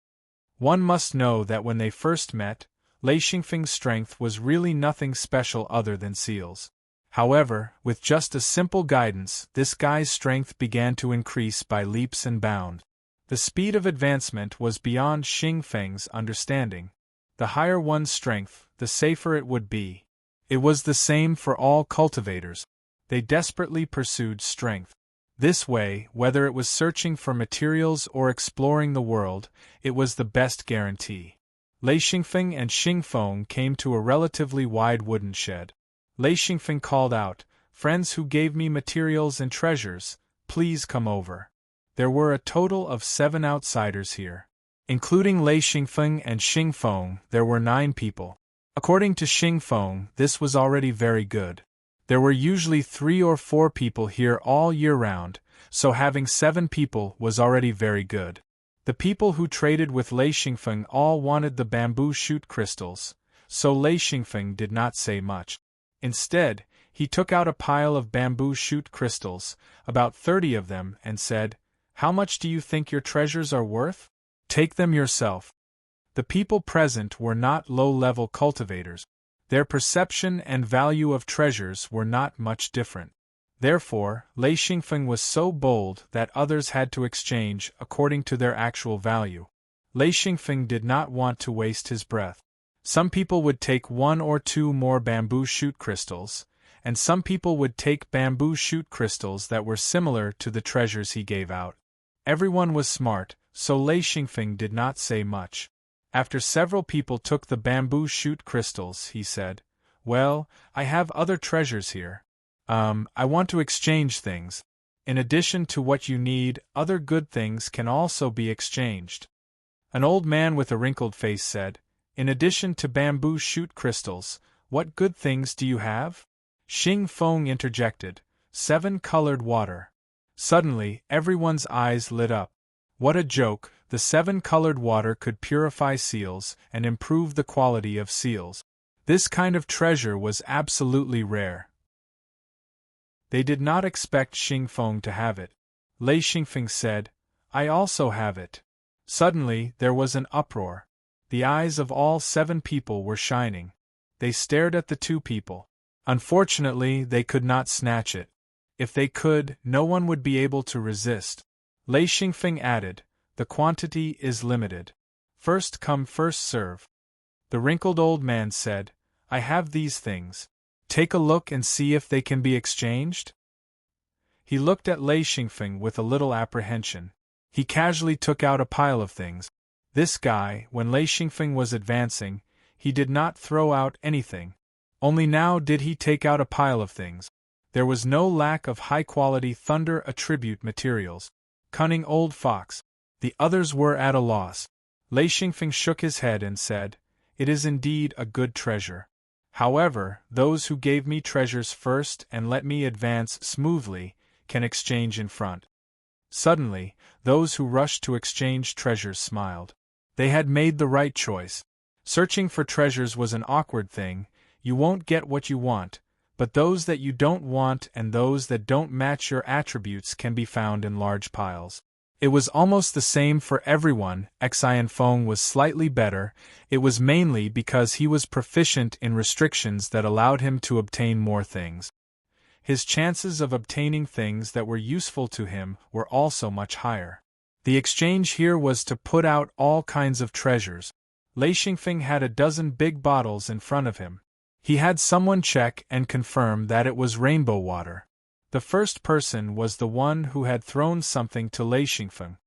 One must know that when they first met, Lei Xingfeng's strength was really nothing special other than seals. However, with just a simple guidance, this guy's strength began to increase by leaps and bounds. The speed of advancement was beyond Xingfeng's understanding. The higher one's strength, the safer it would be. It was the same for all cultivators. They desperately pursued strength. This way, whether it was searching for materials or exploring the world, it was the best guarantee. Lei Xingfeng and Xingfeng came to a relatively wide wooden shed. Lei Xingfeng called out, "Friends who gave me materials and treasures, please come over." There were a total of 7 outsiders here. Including Lei Xingfeng and Xingfeng, there were 9 people. According to Xingfeng, this was already very good. There were usually 3 or 4 people here all year round, so having 7 people was already very good. The people who traded with Lei Xingfeng all wanted the bamboo shoot crystals, so Lei Xingfeng did not say much. Instead, he took out a pile of bamboo shoot crystals, about 30 of them, and said, "How much do you think your treasures are worth? Take them yourself." The people present were not low-level cultivators. Their perception and value of treasures were not much different. Therefore, Lei Xingfeng was so bold that others had to exchange according to their actual value. Lei Xingfeng did not want to waste his breath. Some people would take 1 or 2 more bamboo shoot crystals, and some people would take bamboo shoot crystals that were similar to the treasures he gave out. Everyone was smart, so Lei Xingfeng did not say much. After several people took the bamboo shoot crystals, he said, "Well, I have other treasures here. I want to exchange things. In addition to what you need, other good things can also be exchanged." An old man with a wrinkled face said, "In addition to bamboo shoot crystals, what good things do you have?" Xingfeng interjected, "7 colored water." Suddenly, everyone's eyes lit up. What a joke! The 7 colored water could purify seals and improve the quality of seals. This kind of treasure was absolutely rare. They did not expect Xingfeng to have it. Lei Xingfeng said, "I also have it." Suddenly, there was an uproar. The eyes of all 7 people were shining. They stared at the 2 people. Unfortunately, they could not snatch it. If they could, no one would be able to resist. Lei Xingfeng added, "The quantity is limited. First come, first serve." The wrinkled old man said, "I have these things. Take a look and see if they can be exchanged." He looked at Lei Xingfeng with a little apprehension. He casually took out a pile of things. This guy, when Lei Xingfeng was advancing, he did not throw out anything. Only now did he take out a pile of things. There was no lack of high-quality thunder attribute materials. Cunning old fox. The others were at a loss. Lei Xingfeng shook his head and said, "It is indeed a good treasure. However, those who gave me treasures first and let me advance smoothly can exchange in front." Suddenly, those who rushed to exchange treasures smiled. They had made the right choice. Searching for treasures was an awkward thing. You won't get what you want, but those that you don't want and those that don't match your attributes can be found in large piles. It was almost the same for everyone. Xingfeng was slightly better. It was mainly because he was proficient in restrictions that allowed him to obtain more things. His chances of obtaining things that were useful to him were also much higher. The exchange here was to put out all kinds of treasures. Lei Xingfeng had a dozen big bottles in front of him. He had someone check and confirm that it was rainbow water. The first person was the one who had thrown something to Lei Xingfeng.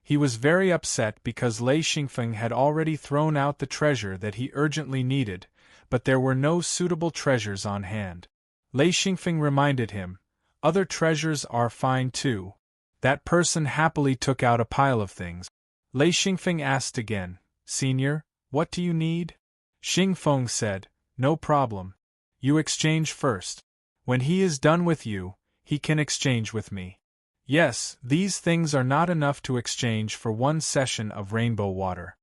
He was very upset because Lei Xingfeng had already thrown out the treasure that he urgently needed, but there were no suitable treasures on hand. Lei Xingfeng reminded him, "Other treasures are fine too." That person happily took out a pile of things. Lei Xingfeng asked again, "Senior, what do you need?" Xingfeng said, "No problem. You exchange first. When he is done with you, he can exchange with me." Yes, these things are not enough to exchange for one session of rainbow water.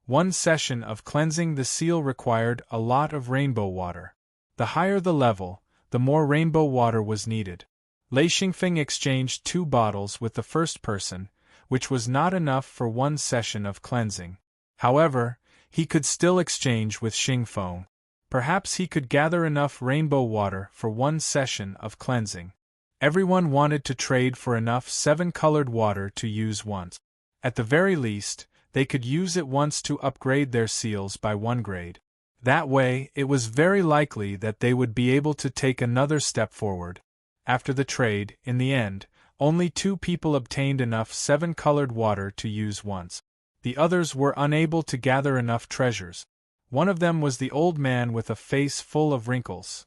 One session of cleansing the seal required a lot of rainbow water. The higher the level, the more rainbow water was needed. Lei Xingfeng exchanged 2 bottles with the first person, which was not enough for one session of cleansing. However, he could still exchange with Xingfeng. Perhaps he could gather enough rainbow water for one session of cleansing. Everyone wanted to trade for enough 7-colored water to use once. At the very least, they could use it once to upgrade their seals by 1 grade. That way, it was very likely that they would be able to take another step forward. After the trade, in the end, only 2 people obtained enough 7-colored water to use once. The others were unable to gather enough treasures. One of them was the old man with a face full of wrinkles.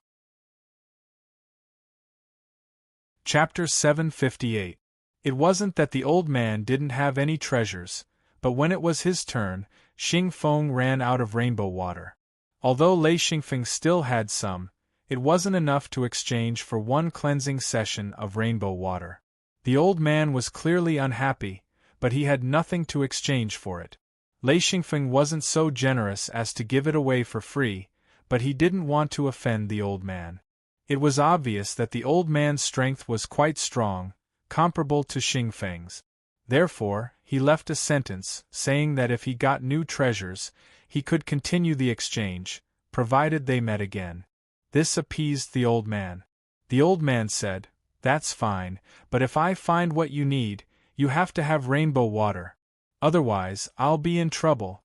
Chapter 758. It wasn't that the old man didn't have any treasures, but when it was his turn, Xingfeng ran out of rainbow water. Although Lei Xingfeng still had some, it wasn't enough to exchange for one cleansing session of rainbow water. The old man was clearly unhappy, but he had nothing to exchange for it. Lei Xingfeng wasn't so generous as to give it away for free, but he didn't want to offend the old man. It was obvious that the old man's strength was quite strong, comparable to Xingfeng's. Therefore, he left a sentence saying that if he got new treasures, he could continue the exchange, provided they met again. This appeased the old man. The old man said, "That's fine, but if I find what you need, you have to have rainbow water. Otherwise, I'll be in trouble."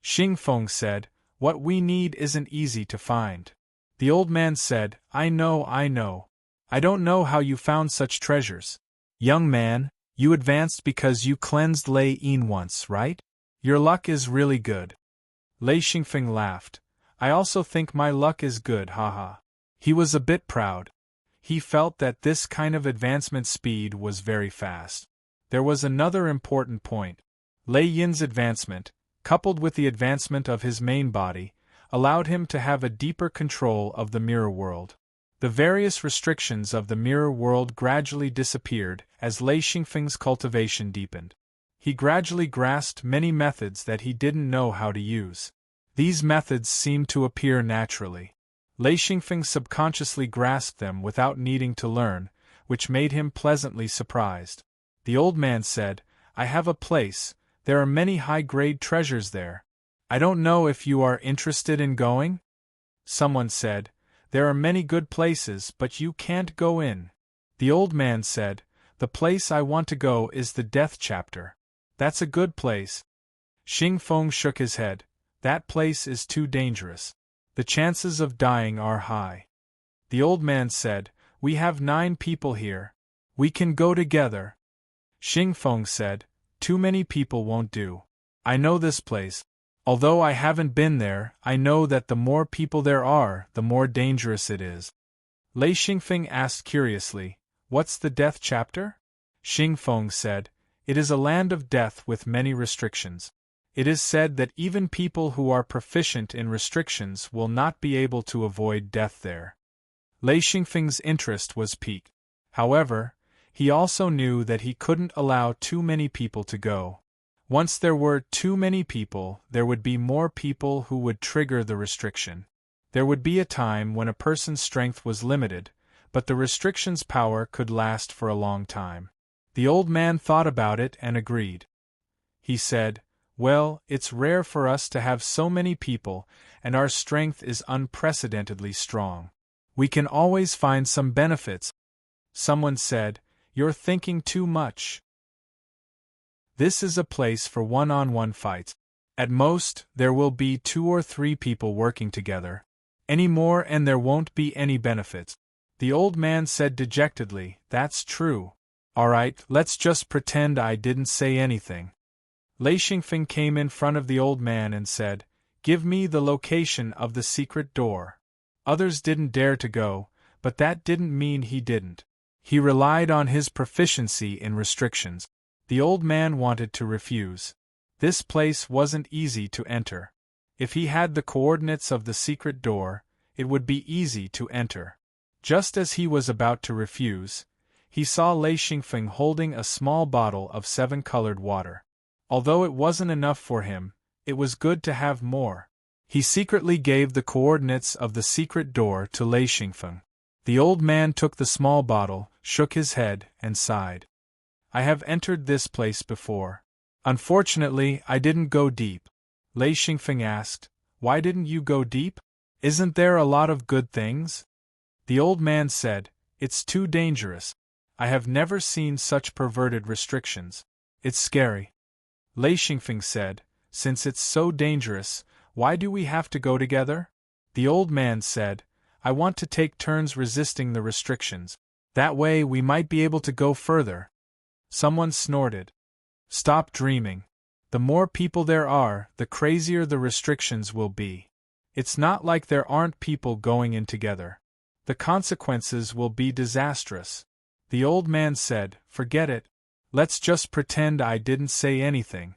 Xingfeng said, "What we need isn't easy to find." The old man said, I know. I don't know how you found such treasures. Young man, you advanced because you cleansed Lei Yin once, right? Your luck is really good." Lei Xingfeng laughed. "I also think my luck is good, haha." He was a bit proud. He felt that this kind of advancement speed was very fast. There was another important point. Lei Yin's advancement, coupled with the advancement of his main body, allowed him to have a deeper control of the mirror world. The various restrictions of the mirror world gradually disappeared as Lei Xingfeng's cultivation deepened. He gradually grasped many methods that he didn't know how to use. These methods seemed to appear naturally. Lei Xingfeng subconsciously grasped them without needing to learn, which made him pleasantly surprised. The old man said, "I have a place, there are many high-grade treasures there. I don't know if you are interested in going?" Someone said, "There are many good places, but you can't go in." The old man said, "The place I want to go is the Death Chapter. That's a good place." Xingfeng shook his head. "That place is too dangerous. The chances of dying are high." The old man said, "We have 9 people here. We can go together." Xingfeng said, "Too many people won't do. I know this place. Although I haven't been there, I know that the more people there are, the more dangerous it is." Lei Xingfeng asked curiously, "What's the Death Chapter?" Xingfeng said, "It is a land of death with many restrictions. It is said that even people who are proficient in restrictions will not be able to avoid death there." Lei Xingfeng's interest was piqued. However, he also knew that he couldn't allow too many people to go. Once there were too many people, there would be more people who would trigger the restriction. There would be a time when a person's strength was limited, but the restriction's power could last for a long time. The old man thought about it and agreed. He said, "Well, it's rare for us to have so many people, and our strength is unprecedentedly strong. We can always find some benefits." Someone said, "You're thinking too much. This is a place for one-on-one fights. At most, there will be 2 or 3 people working together. Any more and there won't be any benefits. The old man said dejectedly, That's true. Alright, let's just pretend I didn't say anything. Lei Xingfeng came in front of the old man and said, Give me the location of the secret door. Others didn't dare to go, but that didn't mean he didn't. He relied on his proficiency in restrictions. The old man wanted to refuse. This place wasn't easy to enter. If he had the coordinates of the secret door, it would be easy to enter. Just as he was about to refuse, he saw Lei Xingfeng holding a small bottle of 7-colored water. Although it wasn't enough for him, it was good to have more. He secretly gave the coordinates of the secret door to Lei Xingfeng. The old man took the small bottle, shook his head, and sighed. I have entered this place before. Unfortunately, I didn't go deep. Lei Xingfeng asked, Why didn't you go deep? Isn't there a lot of good things? The old man said, It's too dangerous. I have never seen such perverted restrictions. It's scary. Lei Xingfeng said, Since it's so dangerous, why do we have to go together? The old man said, I want to take turns resisting the restrictions. That way we might be able to go further. Someone snorted. Stop dreaming. The more people there are, the crazier the restrictions will be. It's not like there aren't people going in together. The consequences will be disastrous. The old man said, Forget it. Let's just pretend I didn't say anything.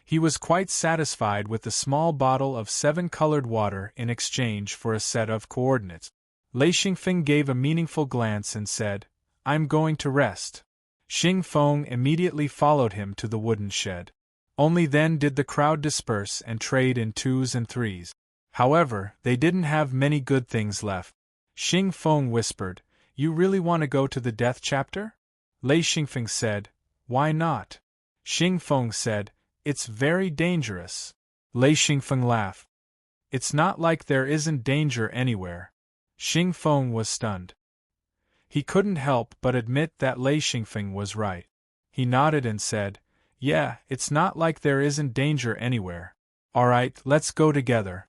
He was quite satisfied with the small bottle of 7-colored water in exchange for a set of coordinates. Lei Xingfeng gave a meaningful glance and said, I'm going to rest. Xingfeng immediately followed him to the wooden shed. Only then did the crowd disperse and trade in 2s and 3s. However, they didn't have many good things left. Xingfeng whispered, You really want to go to the death chapter? Lei Xingfeng said, Why not? Xingfeng said, It's very dangerous. Lei Xingfeng laughed. It's not like there isn't danger anywhere. Xingfeng was stunned. He couldn't help but admit that Lei Xingfeng was right. He nodded and said, Yeah, it's not like there isn't danger anywhere. Alright, let's go together.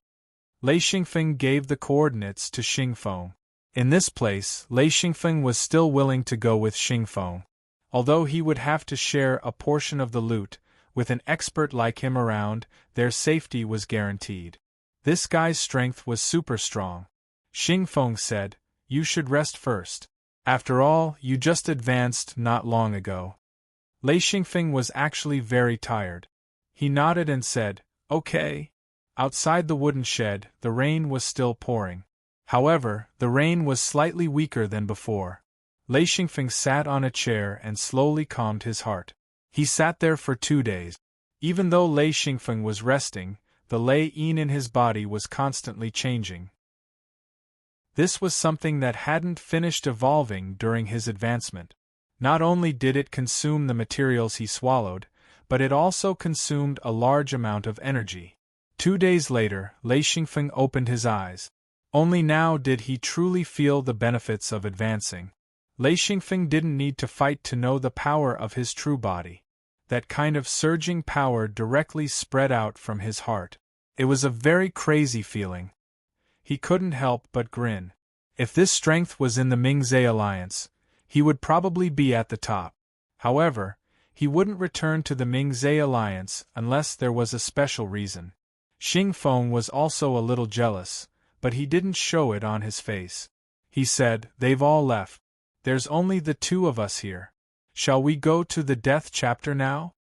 Lei Xingfeng gave the coordinates to Xingfeng. In this place, Lei Xingfeng was still willing to go with Xingfeng. Although he would have to share a portion of the loot, with an expert like him around, their safety was guaranteed. This guy's strength was super strong. Xingfeng said, You should rest first. After all, you just advanced not long ago. Lei Xingfeng was actually very tired. He nodded and said, Okay. Outside the wooden shed, the rain was still pouring. However, the rain was slightly weaker than before. Lei Xingfeng sat on a chair and slowly calmed his heart. He sat there for 2 days. Even though Lei Xingfeng was resting, the Lei Yin in his body was constantly changing. This was something that hadn't finished evolving during his advancement. Not only did it consume the materials he swallowed, but it also consumed a large amount of energy. 2 days later, Lei Xingfeng opened his eyes. Only now did he truly feel the benefits of advancing. Lei Xingfeng didn't need to fight to know the power of his true body. That kind of surging power directly spread out from his heart. It was a very crazy feeling. He couldn't help but grin. If this strength was in the Mingzhe Alliance, he would probably be at the top. However, he wouldn't return to the Mingzhe Alliance unless there was a special reason. Xingfeng was also a little jealous, but he didn't show it on his face. He said, They've all left. There's only the 2 of us here. Shall we go to the death chapter now?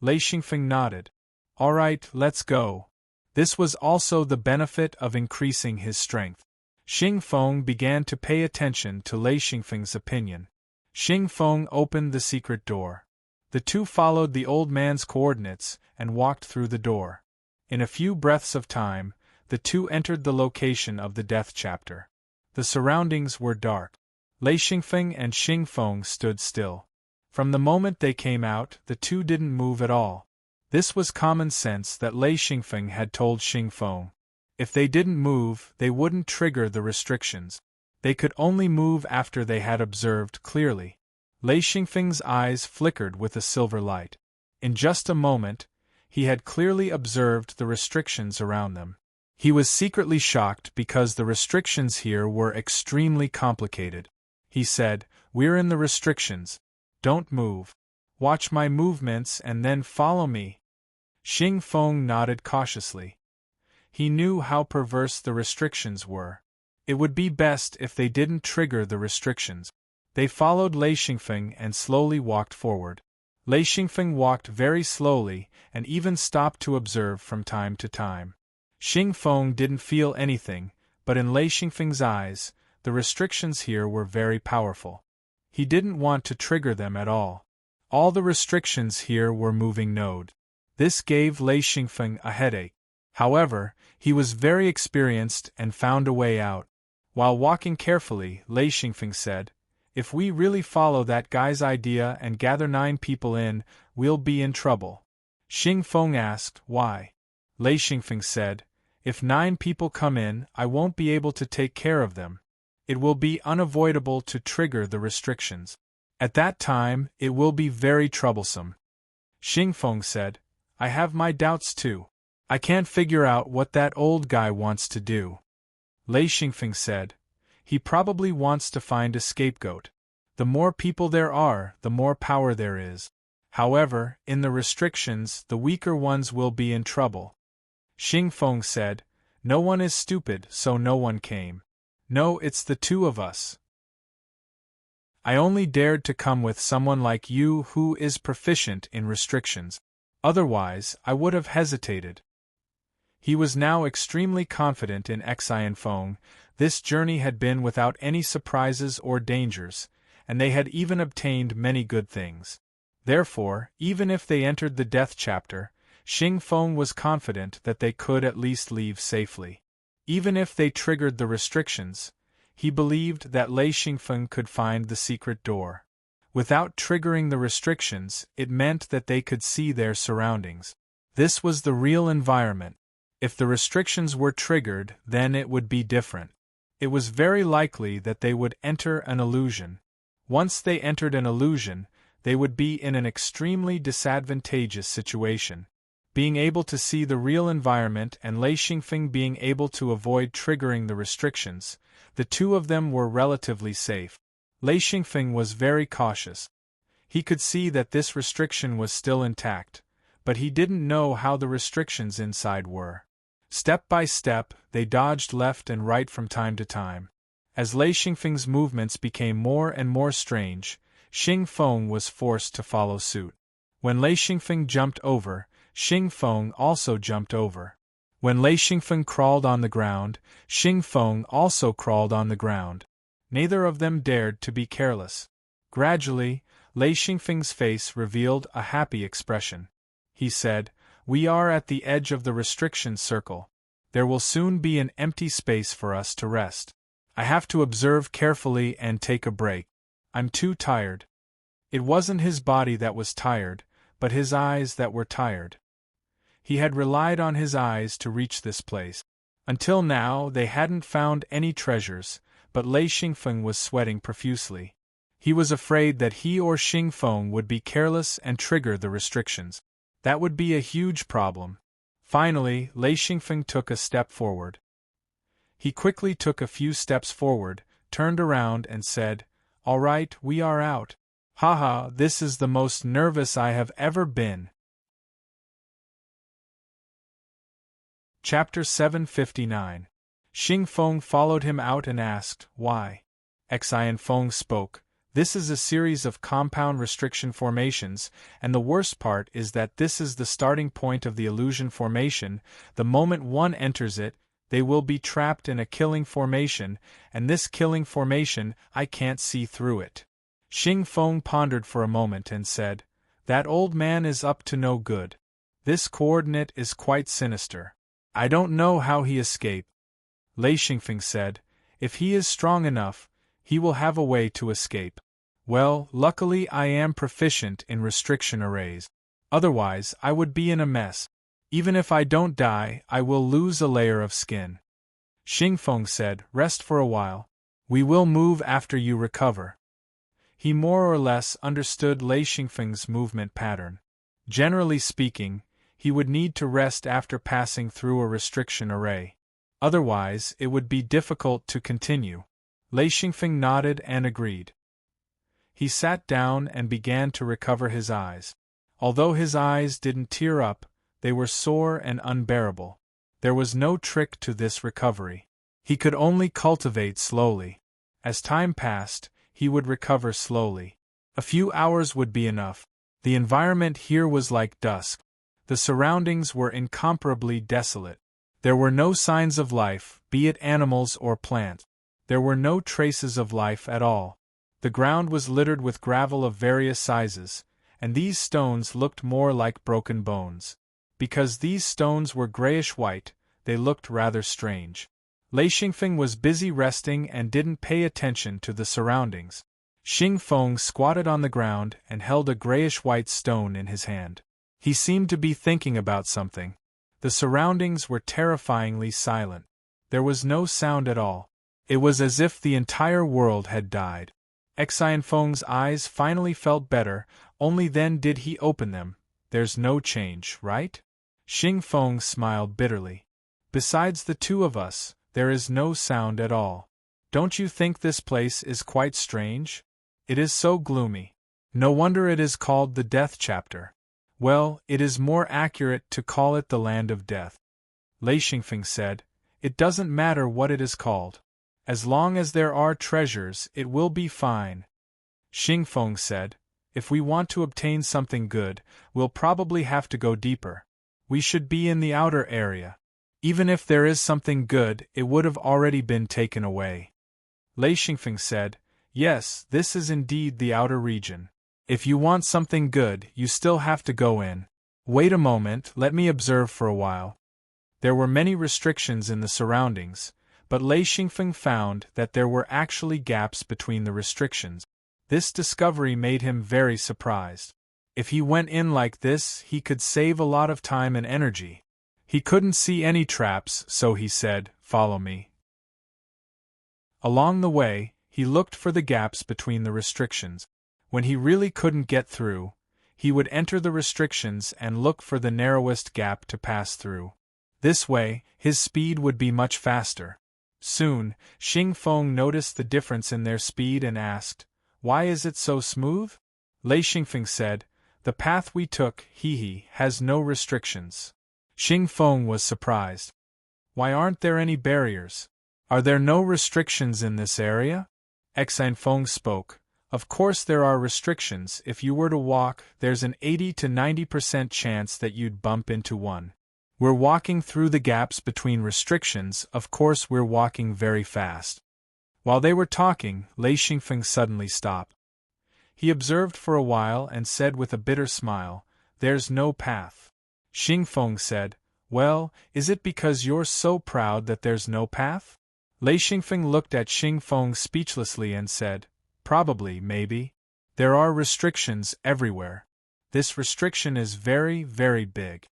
Lei Xingfeng nodded. All right, let's go. This was also the benefit of increasing his strength. Xingfeng began to pay attention to Lei Xingfeng's opinion. Xingfeng opened the secret door. The 2 followed the old man's coordinates and walked through the door. In a few breaths of time, the 2 entered the location of the death chapter. The surroundings were dark. Lei Xingfeng and Xingfeng stood still. From the moment they came out, the 2 didn't move at all. This was common sense that Lei Xingfeng had told Xingfeng. If they didn't move, they wouldn't trigger the restrictions. They could only move after they had observed clearly. Lei Xingfeng's eyes flickered with a silver light. In just a moment, he had clearly observed the restrictions around them. He was secretly shocked because the restrictions here were extremely complicated. He said, "We're in the restrictions. Don't move. Watch my movements and then follow me." Xing Feng nodded cautiously. He knew how perverse the restrictions were. It would be best if they didn't trigger the restrictions. They followed Lei Xingfeng and slowly walked forward. Lei Xingfeng walked very slowly and even stopped to observe from time to time. Xing Feng didn't feel anything, but in Lei Xingfeng's eyes, the restrictions here were very powerful. He didn't want to trigger them at all. All the restrictions here were moving node. This gave Lei Xingfeng a headache. However, he was very experienced and found a way out. While walking carefully, Lei Xingfeng said, "If we really follow that guy's idea and gather 9 people in, we'll be in trouble." Xing Feng asked, "Why?" Lei Xingfeng said, "If 9 people come in, I won't be able to take care of them. It will be unavoidable to trigger the restrictions. At that time, it will be very troublesome." Xing Feng said, "I have my doubts too. I can't figure out what that old guy wants to do." Lei Xingfeng said, "He probably wants to find a scapegoat. The more people there are, the more power there is. However, in the restrictions, the weaker ones will be in trouble." Xing Feng said, "No one is stupid, so no one came. No, it's the 2 of us. I only dared to come with someone like you who is proficient in restrictions. Otherwise, I would have hesitated." He was now extremely confident in Xian Feng. This journey had been without any surprises or dangers, and they had even obtained many good things. Therefore, even if they entered the death chapter, Xing Feng was confident that they could at least leave safely. Even if they triggered the restrictions, he believed that Lei Xingfeng could find the secret door. Without triggering the restrictions, it meant that they could see their surroundings. This was the real environment. If the restrictions were triggered, then it would be different. It was very likely that they would enter an illusion. Once they entered an illusion, they would be in an extremely disadvantageous situation. Being able to see the real environment and Lei Xingfeng being able to avoid triggering the restrictions, the 2 of them were relatively safe. Lei Xingfeng was very cautious. He could see that this restriction was still intact, but he didn't know how the restrictions inside were. Step by step, they dodged left and right from time to time. As Lei Xingfeng's movements became more and more strange, Xing Feng was forced to follow suit. When Lei Xingfeng jumped over, Xing Feng also jumped over. When Lei Xingfeng crawled on the ground, Xing Feng also crawled on the ground. Neither of them dared to be careless. Gradually, Lei Xingfeng's face revealed a happy expression. He said, "We are at the edge of the restriction circle. There will soon be an empty space for us to rest. I have to observe carefully and take a break. I'm too tired." It wasn't his body that was tired, but his eyes that were tired. He had relied on his eyes to reach this place. Until now, they hadn't found any treasures, but Lei Xingfeng was sweating profusely. He was afraid that he or Xing Feng would be careless and trigger the restrictions. That would be a huge problem. Finally, Lei Xingfeng took a step forward. He quickly took a few steps forward, turned around and said, "All right, we are out. Haha, this is the most nervous I have ever been." Chapter 759. Xing Feng followed him out and asked, "Why?" Xian Feng spoke, "This is a series of compound restriction formations, and the worst part is that this is the starting point of the illusion formation. The moment one enters it, they will be trapped in a killing formation, and this killing formation, I can't see through it." Xing Feng pondered for a moment and said, "That old man is up to no good. This coordinate is quite sinister. I don't know how he escaped." Lei Xingfeng said, "If he is strong enough, he will have a way to escape. Well, luckily I am proficient in restriction arrays. Otherwise, I would be in a mess. Even if I don't die, I will lose a layer of skin." Xing Feng said, "Rest for a while. We will move after you recover." He more or less understood Lei Xingfeng's movement pattern. Generally speaking, he would need to rest after passing through a restriction array. Otherwise, it would be difficult to continue. Lei Xingfeng nodded and agreed. He sat down and began to recover his eyes. Although his eyes didn't tear up, they were sore and unbearable. There was no trick to this recovery. He could only cultivate slowly. As time passed, he would recover slowly. A few hours would be enough. The environment here was like dusk. The surroundings were incomparably desolate. There were no signs of life, be it animals or plant. There were no traces of life at all. The ground was littered with gravel of various sizes, and these stones looked more like broken bones. Because these stones were grayish-white, they looked rather strange. Lei Xingfeng was busy resting and didn't pay attention to the surroundings. Xing Feng squatted on the ground and held a grayish-white stone in his hand. He seemed to be thinking about something. The surroundings were terrifyingly silent. There was no sound at all. It was as if the entire world had died. Xing Feng's eyes finally felt better, only then did he open them. There's no change, right? Xing Feng smiled bitterly. Besides the two of us, there is no sound at all. Don't you think this place is quite strange? It is so gloomy. No wonder it is called the Death Chapter. Well, it is more accurate to call it the Land of Death. Lei Xingfeng said, It doesn't matter what it is called. As long as there are treasures, it will be fine. Xing Feng said, If we want to obtain something good, we'll probably have to go deeper. We should be in the outer area. Even if there is something good, it would have already been taken away. Lei Xingfeng said, Yes, this is indeed the outer region. If you want something good, you still have to go in. Wait a moment, let me observe for a while. There were many restrictions in the surroundings, but Lei Xingfeng found that there were actually gaps between the restrictions. This discovery made him very surprised. If he went in like this, he could save a lot of time and energy. He couldn't see any traps, so he said, Follow me. Along the way, he looked for the gaps between the restrictions. When he really couldn't get through, he would enter the restrictions and look for the narrowest gap to pass through. This way, his speed would be much faster. Soon, Xing Feng noticed the difference in their speed and asked, Why is it so smooth? Lei Xingfeng said, The path we took, has no restrictions. Xing Feng was surprised. Why aren't there any barriers? Are there no restrictions in this area? Xing Feng spoke. Of course there are restrictions. If you were to walk, there's an 80 to 90% chance that you'd bump into one. We're walking through the gaps between restrictions, of course we're walking very fast. While they were talking, Lei Xingfeng suddenly stopped. He observed for a while and said with a bitter smile, There's no path. Xing Feng said, Well, is it because you're so proud that there's no path? Lei Xingfeng looked at Xing Feng speechlessly and said, Probably, maybe. There are restrictions everywhere. This restriction is very, very big.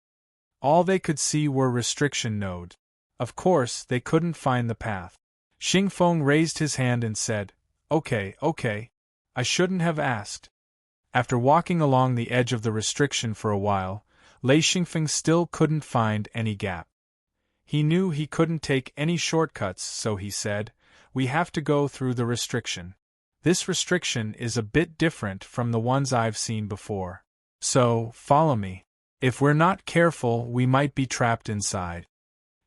All they could see were restriction nodes. Of course, they couldn't find the path. Xing Feng raised his hand and said, Okay. I shouldn't have asked. After walking along the edge of the restriction for a while, Lei Xingfeng still couldn't find any gap. He knew he couldn't take any shortcuts, so he said, We have to go through the restriction. This restriction is a bit different from the ones I've seen before. So, follow me. If we're not careful, we might be trapped inside.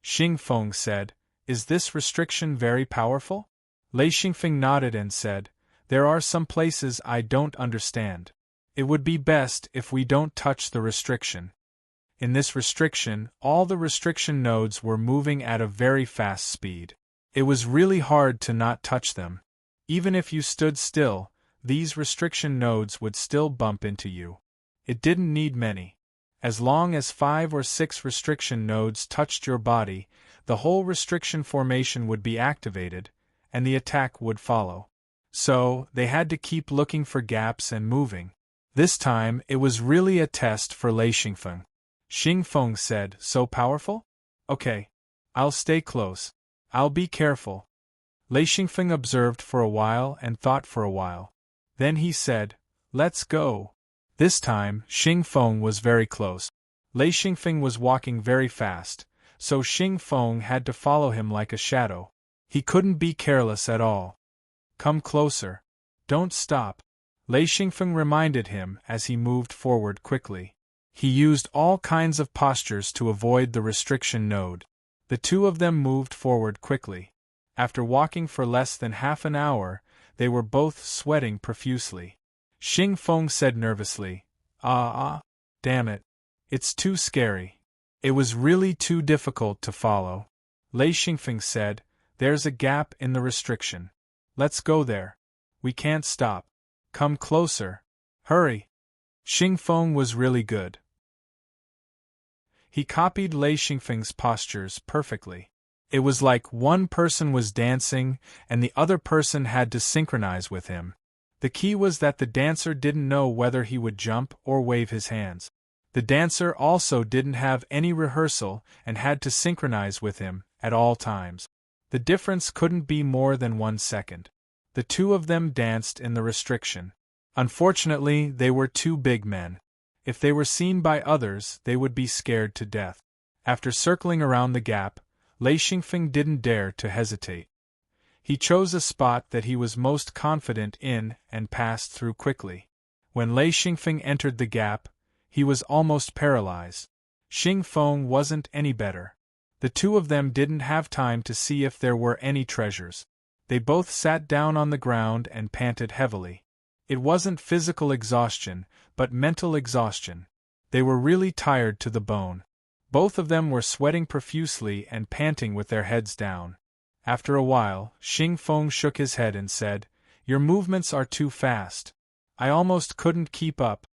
Xing Feng said, Is this restriction very powerful? Lei Xingfeng nodded and said, There are some places I don't understand. It would be best if we don't touch the restriction. In this restriction, all the restriction nodes were moving at a very fast speed. It was really hard to not touch them. Even if you stood still, these restriction nodes would still bump into you. It didn't need many. As long as 5 or 6 restriction nodes touched your body, the whole restriction formation would be activated, and the attack would follow. So, they had to keep looking for gaps and moving. This time, it was really a test for Lei Xingfeng. Xing Feng said, So powerful? Okay. I'll stay close. I'll be careful. Lei Xingfeng observed for a while and thought for a while. Then he said, Let's go. This time, Xing Feng was very close. Lei Xingfeng was walking very fast, so Xing Feng had to follow him like a shadow. He couldn't be careless at all. Come closer. Don't stop, Lei Xingfeng reminded him as he moved forward quickly. He used all kinds of postures to avoid the restriction node. The two of them moved forward quickly. After walking for less than half an hour, they were both sweating profusely. Xing Feng said nervously, damn it. It's too scary. It was really too difficult to follow. Lei Xingfeng said, there's a gap in the restriction. Let's go there. We can't stop. Come closer. Hurry. Xing Feng was really good. He copied Lei Xingfeng's postures perfectly. It was like one person was dancing and the other person had to synchronize with him. The key was that the dancer didn't know whether he would jump or wave his hands. The dancer also didn't have any rehearsal and had to synchronize with him at all times. The difference couldn't be more than 1 second. The two of them danced in the restriction. Unfortunately, they were two big men. If they were seen by others, they would be scared to death. After circling around the gap, Lei Xingfeng didn't dare to hesitate. He chose a spot that he was most confident in and passed through quickly. When Lei Xingfeng entered the gap, he was almost paralyzed. Xing Feng wasn't any better. The two of them didn't have time to see if there were any treasures. They both sat down on the ground and panted heavily. It wasn't physical exhaustion, but mental exhaustion. They were really tired to the bone. Both of them were sweating profusely and panting with their heads down. After a while, Xing Feng shook his head and said, "Your movements are too fast. I almost couldn't keep up."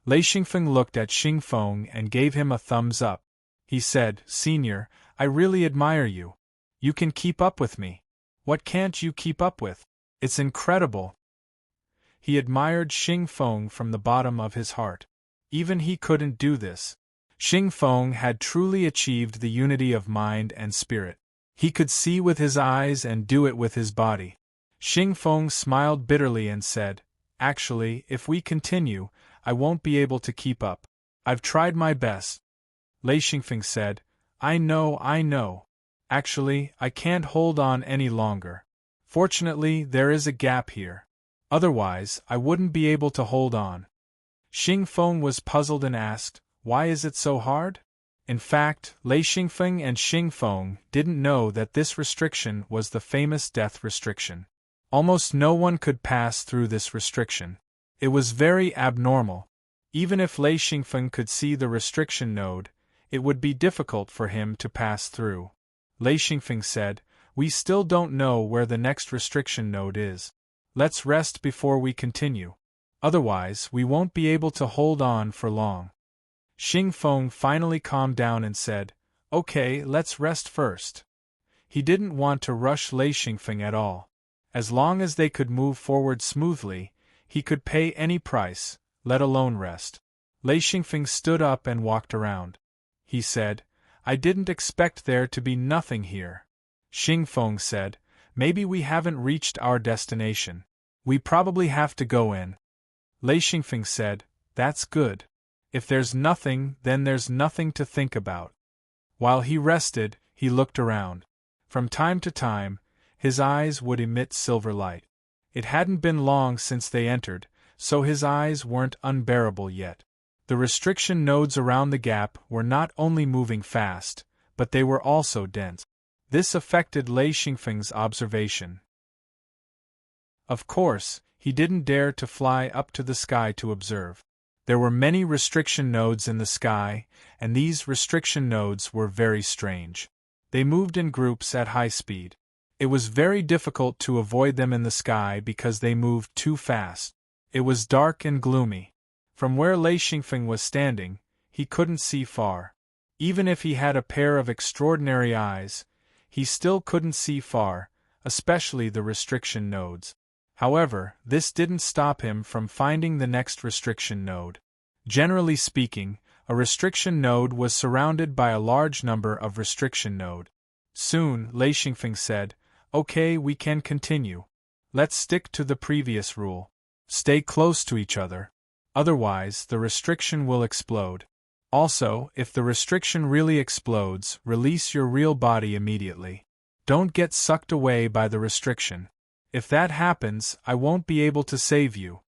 Lei Xingfeng looked at Xing Feng and gave him a thumbs up. He said, "Senior, I really admire you. You can keep up with me. What can't you keep up with? It's incredible." He admired Xing Feng from the bottom of his heart. Even he couldn't do this. Xing Feng had truly achieved the unity of mind and spirit. He could see with his eyes and do it with his body. Xing Feng smiled bitterly and said, "Actually, if we continue, I won't be able to keep up. I've tried my best." Lei Xingfeng said, I know. Actually, I can't hold on any longer. Fortunately, there is a gap here. Otherwise, I wouldn't be able to hold on." Xing Feng was puzzled and asked, "Why is it so hard?" In fact, Lei Xingfeng and Xing Feng didn't know that this restriction was the famous death restriction. Almost no one could pass through this restriction. It was very abnormal. Even if Lei Xingfeng could see the restriction node, it would be difficult for him to pass through. Lei Xingfeng said, "We still don't know where the next restriction node is. Let's rest before we continue. Otherwise, we won't be able to hold on for long." Xing Feng finally calmed down and said, "Okay, let's rest first." He didn't want to rush Lei Xingfeng at all. As long as they could move forward smoothly, he could pay any price, let alone rest. Lei Xingfeng stood up and walked around. He said, "I didn't expect there to be nothing here." Xing Feng said, "Maybe we haven't reached our destination. We probably have to go in." Lei Xingfeng said, "That's good. If there's nothing, then there's nothing to think about." While he rested, he looked around. From time to time, his eyes would emit silver light. It hadn't been long since they entered, so his eyes weren't unbearable yet. The restriction nodes around the gap were not only moving fast, but they were also dense. This affected Lei Xingfeng's observation. Of course, he didn't dare to fly up to the sky to observe. There were many restriction nodes in the sky, and these restriction nodes were very strange. They moved in groups at high speed. It was very difficult to avoid them in the sky because they moved too fast. It was dark and gloomy. From where Lei Xingfeng was standing, he couldn't see far. Even if he had a pair of extraordinary eyes, he still couldn't see far, especially the restriction nodes. However, this didn't stop him from finding the next restriction node. Generally speaking, a restriction node was surrounded by a large number of restriction nodes. Soon, Lei Xingfeng said, "Okay, we can continue. Let's stick to the previous rule. Stay close to each other. Otherwise, the restriction will explode." Also, if the restriction really explodes, release your real body immediately. Don't get sucked away by the restriction. If that happens, I won't be able to save you.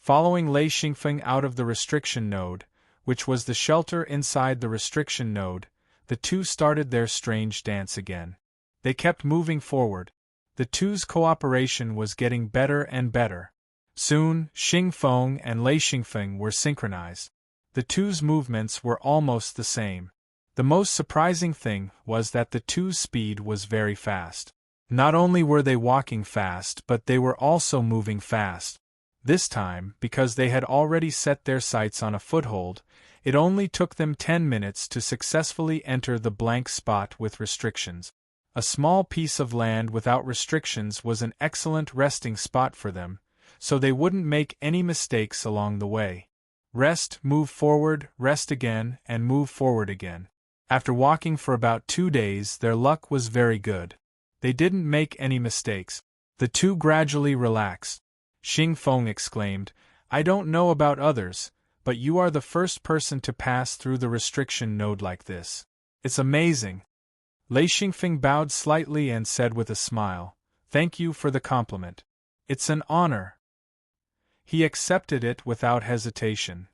Following Lei Xingfeng out of the restriction node, which was the shelter inside the restriction node, the two started their strange dance again. They kept moving forward. The two's cooperation was getting better and better. Soon, Xingfeng and Lei Xingfeng were synchronized. The two's movements were almost the same. The most surprising thing was that the two's speed was very fast. Not only were they walking fast, but they were also moving fast. This time, because they had already set their sights on a foothold, it only took them 10 minutes to successfully enter the blank spot with restrictions. A small piece of land without restrictions was an excellent resting spot for them, so they wouldn't make any mistakes along the way. Rest, move forward, rest again, and move forward again. After walking for about 2 days, their luck was very good. They didn't make any mistakes. The two gradually relaxed. Xingfeng exclaimed, "I don't know about others, but you are the first person to pass through the restriction node like this. It's amazing." Lei Xingfeng bowed slightly and said with a smile, "Thank you for the compliment. It's an honor." He accepted it without hesitation.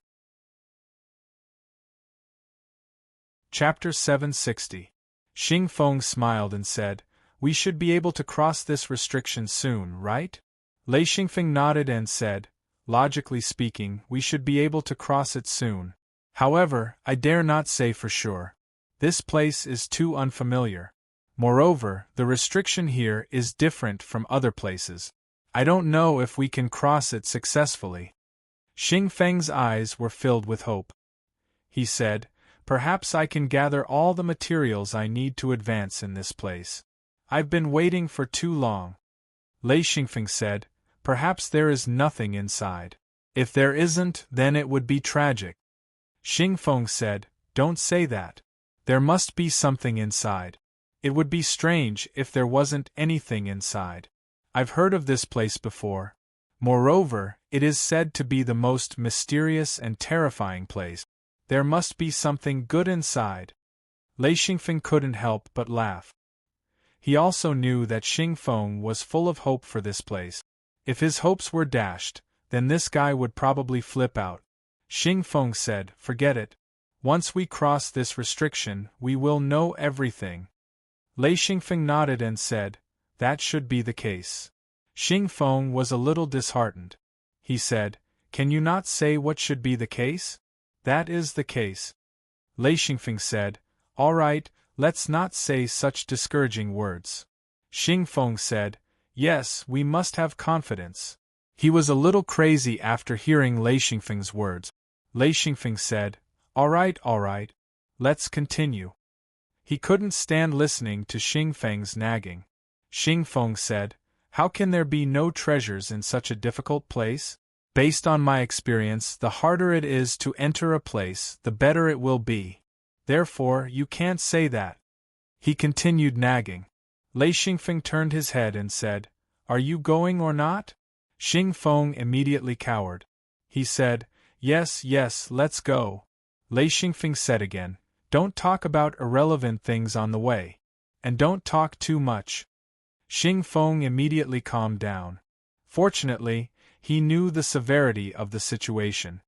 Chapter 760. Xingfeng smiled and said, "We should be able to cross this restriction soon, right?" Lei Xingfeng nodded and said, "Logically speaking, we should be able to cross it soon. However, I dare not say for sure. This place is too unfamiliar. Moreover, the restriction here is different from other places. I don't know if we can cross it successfully." Xingfeng's eyes were filled with hope. He said, "Perhaps I can gather all the materials I need to advance in this place. I've been waiting for too long." Lei Xingfeng said, "Perhaps there is nothing inside. If there isn't, then it would be tragic." Xingfeng said, "Don't say that. There must be something inside. It would be strange if there wasn't anything inside. I've heard of this place before. Moreover, it is said to be the most mysterious and terrifying place. There must be something good inside." Lei Xingfeng couldn't help but laugh. He also knew that Xingfeng was full of hope for this place. If his hopes were dashed, then this guy would probably flip out. Xingfeng said, "Forget it. Once we cross this restriction, we will know everything." Lei Xingfeng nodded and said, "That should be the case." Xingfeng was a little disheartened. He said, "Can you not say what should be the case?" "That is the case." Lei Xingfeng said, "All right, let's not say such discouraging words." Xingfeng said, "Yes, we must have confidence." He was a little crazy after hearing Lei Xingfeng's words. Lei Xingfeng said, all right, let's continue." He couldn't stand listening to Xingfeng's nagging. Xingfeng said, "How can there be no treasures in such a difficult place? Based on my experience, the harder it is to enter a place, the better it will be. Therefore, you can't say that." He continued nagging. Lei Xingfeng turned his head and said, "Are you going or not?" Xingfeng immediately cowered. He said, Yes, let's go." Lei Xingfeng said again, "Don't talk about irrelevant things on the way. And don't talk too much." Xingfeng immediately calmed down. Fortunately, he knew the severity of the situation.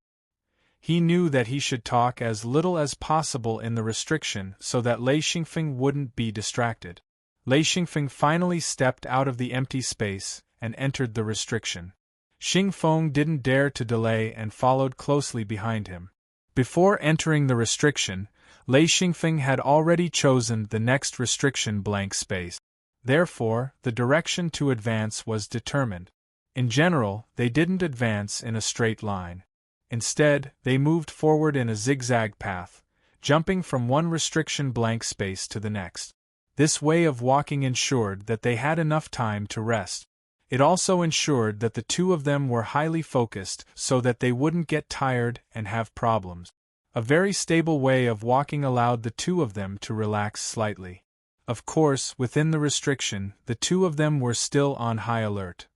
He knew that he should talk as little as possible in the restriction so that Lei Xingfeng wouldn't be distracted. Lei Xingfeng finally stepped out of the empty space and entered the restriction. Xingfeng didn't dare to delay and followed closely behind him. Before entering the restriction, Lei Xingfeng had already chosen the next restriction blank space. Therefore, the direction to advance was determined. In general, they didn't advance in a straight line. Instead, they moved forward in a zigzag path, jumping from one restriction blank space to the next. This way of walking ensured that they had enough time to rest. It also ensured that the two of them were highly focused so that they wouldn't get tired and have problems. A very stable way of walking allowed the two of them to relax slightly. Of course, within the restriction, the two of them were still on high alert.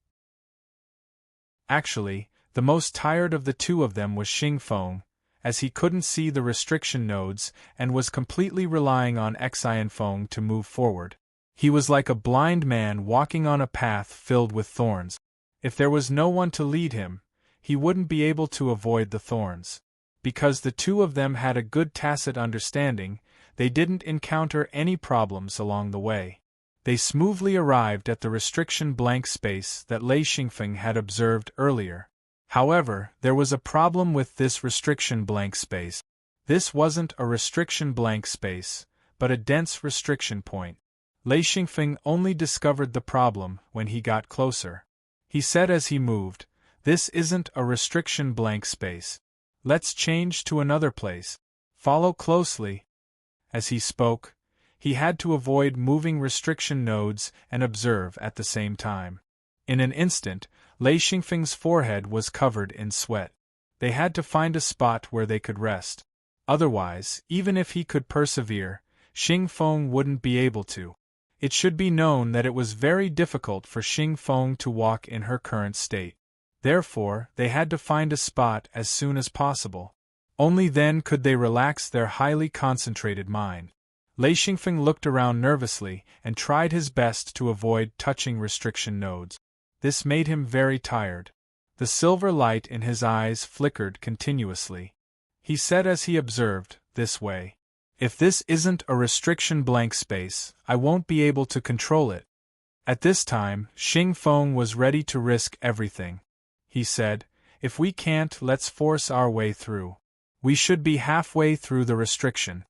Actually, the most tired of the two of them was Xingfeng, as he couldn't see the restriction nodes and was completely relying on Exhilarating to move forward. He was like a blind man walking on a path filled with thorns. If there was no one to lead him, he wouldn't be able to avoid the thorns. Because the two of them had a good tacit understanding, they didn't encounter any problems along the way. They smoothly arrived at the restriction blank space that Lei Xingfeng had observed earlier. However, there was a problem with this restriction blank space. This wasn't a restriction blank space, but a dense restriction point. Lei Xingfeng only discovered the problem when he got closer. He said as he moved, "This isn't a restriction blank space. Let's change to another place. Follow closely." As he spoke, he had to avoid moving restriction nodes and observe at the same time. In an instant, Lei Xingfeng's forehead was covered in sweat. They had to find a spot where they could rest. Otherwise, even if he could persevere, Xingfeng wouldn't be able to. It should be known that it was very difficult for Xingfeng to walk in her current state. Therefore, they had to find a spot as soon as possible. Only then could they relax their highly concentrated mind. Lei Xingfeng looked around nervously and tried his best to avoid touching restriction nodes. This made him very tired. The silver light in his eyes flickered continuously. He said as he observed, "This way. If this isn't a restriction blank space, I won't be able to control it." At this time, Xingfeng was ready to risk everything. He said, "If we can't, let's force our way through. We should be halfway through the restriction."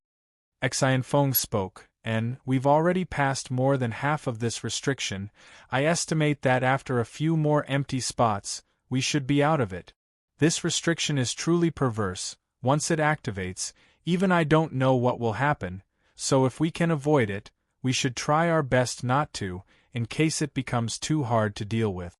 Exhilarating spoke, "And we've already passed more than half of this restriction. I estimate that after a few more empty spots, we should be out of it. This restriction is truly perverse. Once it activates, even I don't know what will happen, so if we can avoid it, we should try our best not to, in case it becomes too hard to deal with."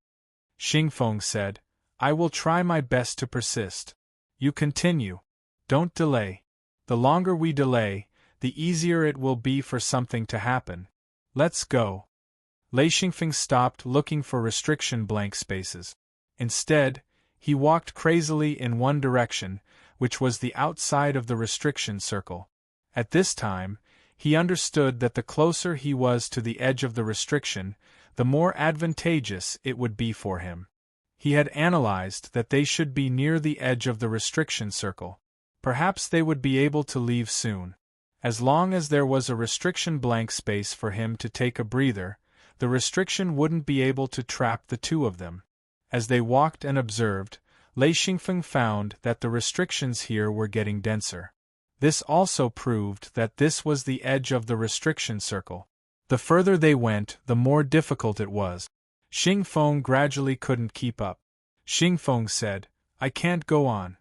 Xingfeng said, "I will try my best to persist. You continue. Don't delay. The longer we delay, the easier it will be for something to happen. Let's go." Lei Xingfeng stopped looking for restriction blank spaces. Instead, he walked crazily in one direction, which was the outside of the restriction circle. At this time, he understood that the closer he was to the edge of the restriction, the more advantageous it would be for him. He had analyzed that they should be near the edge of the restriction circle. Perhaps they would be able to leave soon. As long as there was a restriction blank space for him to take a breather, the restriction wouldn't be able to trap the two of them. As they walked and observed, Lei Xingfeng found that the restrictions here were getting denser. This also proved that this was the edge of the restriction circle. The further they went, the more difficult it was. Xingfeng gradually couldn't keep up. Xingfeng said, "I can't go on.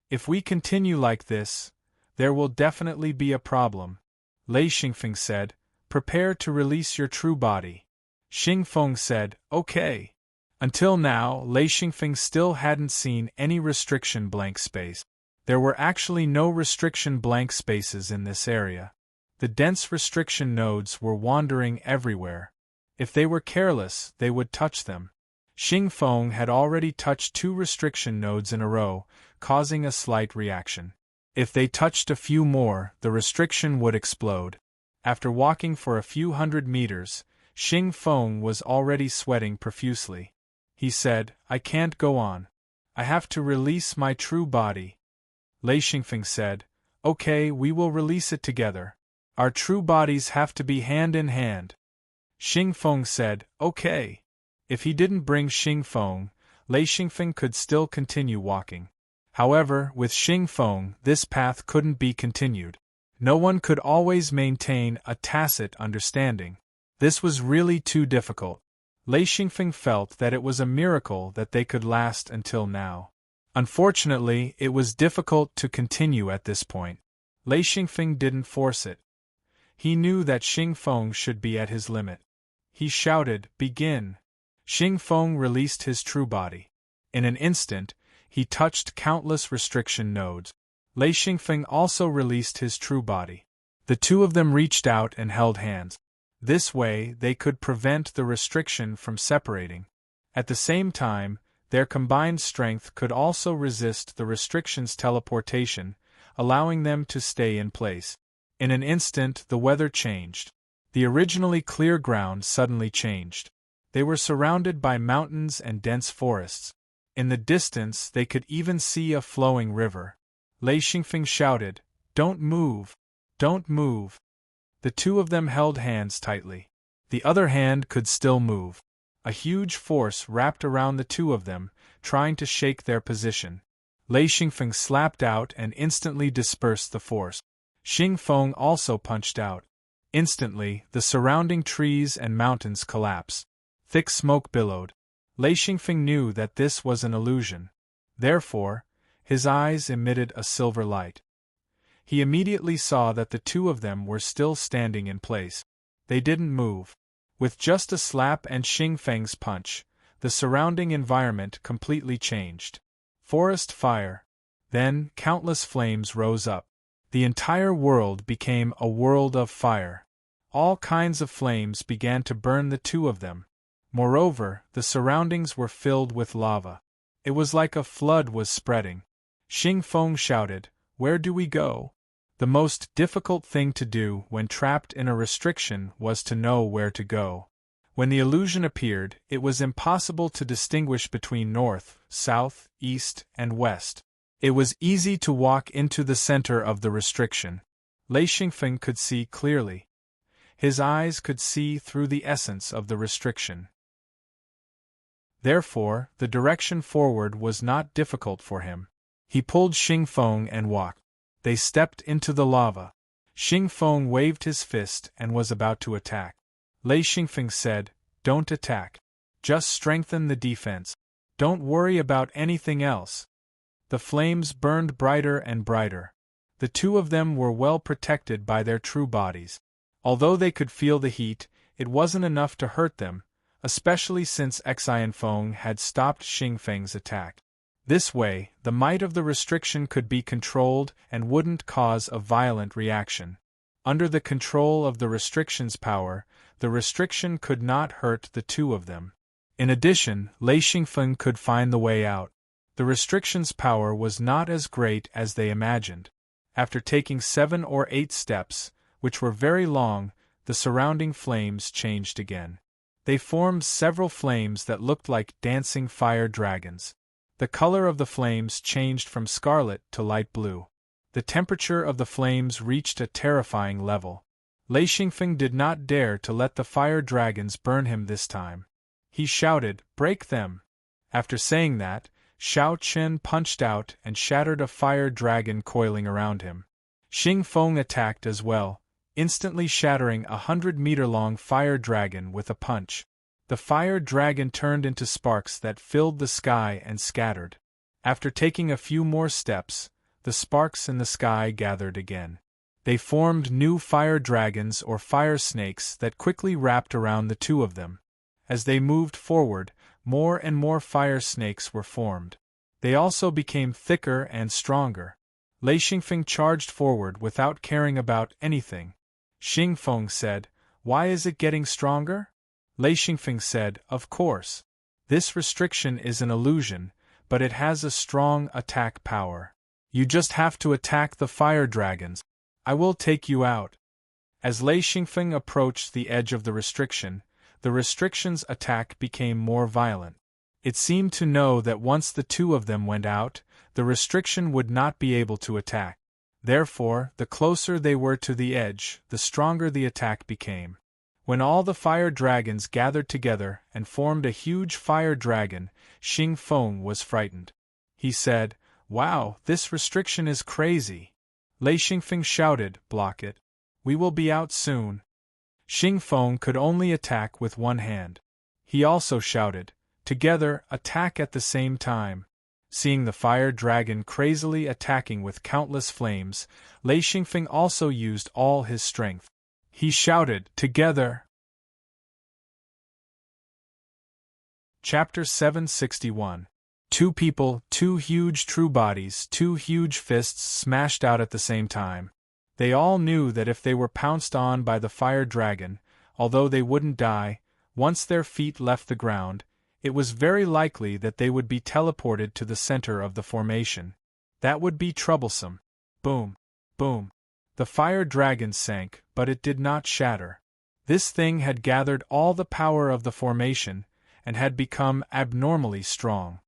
If we continue like this, there will definitely be a problem." Lei Xingfeng said, "Prepare to release your true body." Xingfeng said, "Okay." Until now, Lei Xingfeng still hadn't seen any restriction blank space. There were actually no restriction blank spaces in this area. The dense restriction nodes were wandering everywhere. If they were careless, they would touch them. Xingfeng had already touched 2 restriction nodes in a row, causing a slight reaction. If they touched a few more, the restriction would explode. After walking for a few hundred meters, Xingfeng was already sweating profusely. He said, "I can't go on. I have to release my true body." Lei Xingfeng said, "Okay, we will release it together. Our true bodies have to be hand in hand." Xingfeng said, "Okay." If he didn't bring Xingfeng, Lei Xingfeng could still continue walking. However, with Xingfeng, this path couldn't be continued. No one could always maintain a tacit understanding. This was really too difficult. Lei Xingfeng felt that it was a miracle that they could last until now. Unfortunately, it was difficult to continue at this point. Lei Xingfeng didn't force it. He knew that Xingfeng should be at his limit. He shouted, "Begin!" Xingfeng released his true body. In an instant, he touched countless restriction nodes. Lei Xingfeng also released his true body. The two of them reached out and held hands. This way, they could prevent the restriction from separating. At the same time, Their combined strength could also resist the restrictions' teleportation, allowing them to stay in place. In an instant, the weather changed. The originally clear ground suddenly changed. They were surrounded by mountains and dense forests. In the distance, they could even see a flowing river. Lei Xingfeng shouted, "Don't move! Don't move!" The two of them held hands tightly. The other hand could still move. A huge force wrapped around the two of them, trying to shake their position. Lei Xingfeng slapped out and instantly dispersed the force. Xing Feng also punched out. Instantly, the surrounding trees and mountains collapsed. Thick smoke billowed. Lei Xingfeng knew that this was an illusion. Therefore, his eyes emitted a silver light. He immediately saw that the two of them were still standing in place. They didn't move. With just a slap and Xing Feng's punch, the surrounding environment completely changed. Forest fire. Then, countless flames rose up. The entire world became a world of fire. All kinds of flames began to burn the two of them. Moreover, the surroundings were filled with lava. It was like a flood was spreading. Xing Feng shouted, "Where do we go?" The most difficult thing to do when trapped in a restriction was to know where to go. When the illusion appeared, it was impossible to distinguish between north, south, east, and west. It was easy to walk into the center of the restriction. Lei Xingfeng could see clearly. His eyes could see through the essence of the restriction. Therefore, the direction forward was not difficult for him. He pulled Xing Feng and walked. They stepped into the lava. Xing Feng waved his fist and was about to attack. Lei Xingfeng said, "Don't attack. Just strengthen the defense. Don't worry about anything else." The flames burned brighter and brighter. The two of them were well protected by their true bodies. Although they could feel the heat, it wasn't enough to hurt them, especially since Xianfeng had stopped Xing Feng's attack. This way, the might of the restriction could be controlled and wouldn't cause a violent reaction. Under the control of the restriction's power, the restriction could not hurt the two of them. In addition, Lei Xingfeng could find the way out. The restriction's power was not as great as they imagined. After taking 7 or 8 steps, which were very long, the surrounding flames changed again. They formed several flames that looked like dancing fire dragons. The color of the flames changed from scarlet to light blue. The temperature of the flames reached a terrifying level. Lei Xingfeng did not dare to let the fire dragons burn him this time. He shouted, "Break them!" After saying that, Xiao Chen punched out and shattered a fire dragon coiling around him. Xing Feng attacked as well, instantly shattering a 100-meter-long fire dragon with a punch. The fire dragon turned into sparks that filled the sky and scattered. After taking a few more steps, the sparks in the sky gathered again. They formed new fire dragons or fire snakes that quickly wrapped around the two of them. As they moved forward, more and more fire snakes were formed. They also became thicker and stronger. Lei Xingfeng charged forward without caring about anything. Xing Feng said, "Why is it getting stronger?" Lei Xingfeng said, "Of course. This restriction is an illusion, but it has a strong attack power. You just have to attack the fire dragons. I will take you out." As Lei Xingfeng approached the edge of the restriction's attack became more violent. It seemed to know that once the two of them went out, the restriction would not be able to attack. Therefore, the closer they were to the edge, the stronger the attack became. When all the fire dragons gathered together and formed a huge fire dragon, Xing Feng was frightened. He said, "Wow, this restriction is crazy." Lei Xingfeng shouted, "Block it. We will be out soon." Xing Feng could only attack with one hand. He also shouted, "Together, attack at the same time." Seeing the fire dragon crazily attacking with countless flames, Lei Xingfeng also used all his strength. He shouted, "Together!" Chapter 761. Two people, two huge true bodies, two huge fists smashed out at the same time. They all knew that if they were pounced on by the fire dragon, although they wouldn't die, once their feet left the ground, It was very likely that they would be teleported to the center of the formation. That would be troublesome. Boom. Boom. The fire dragon sank, but it did not shatter. This thing had gathered all the power of the formation, and had become abnormally strong.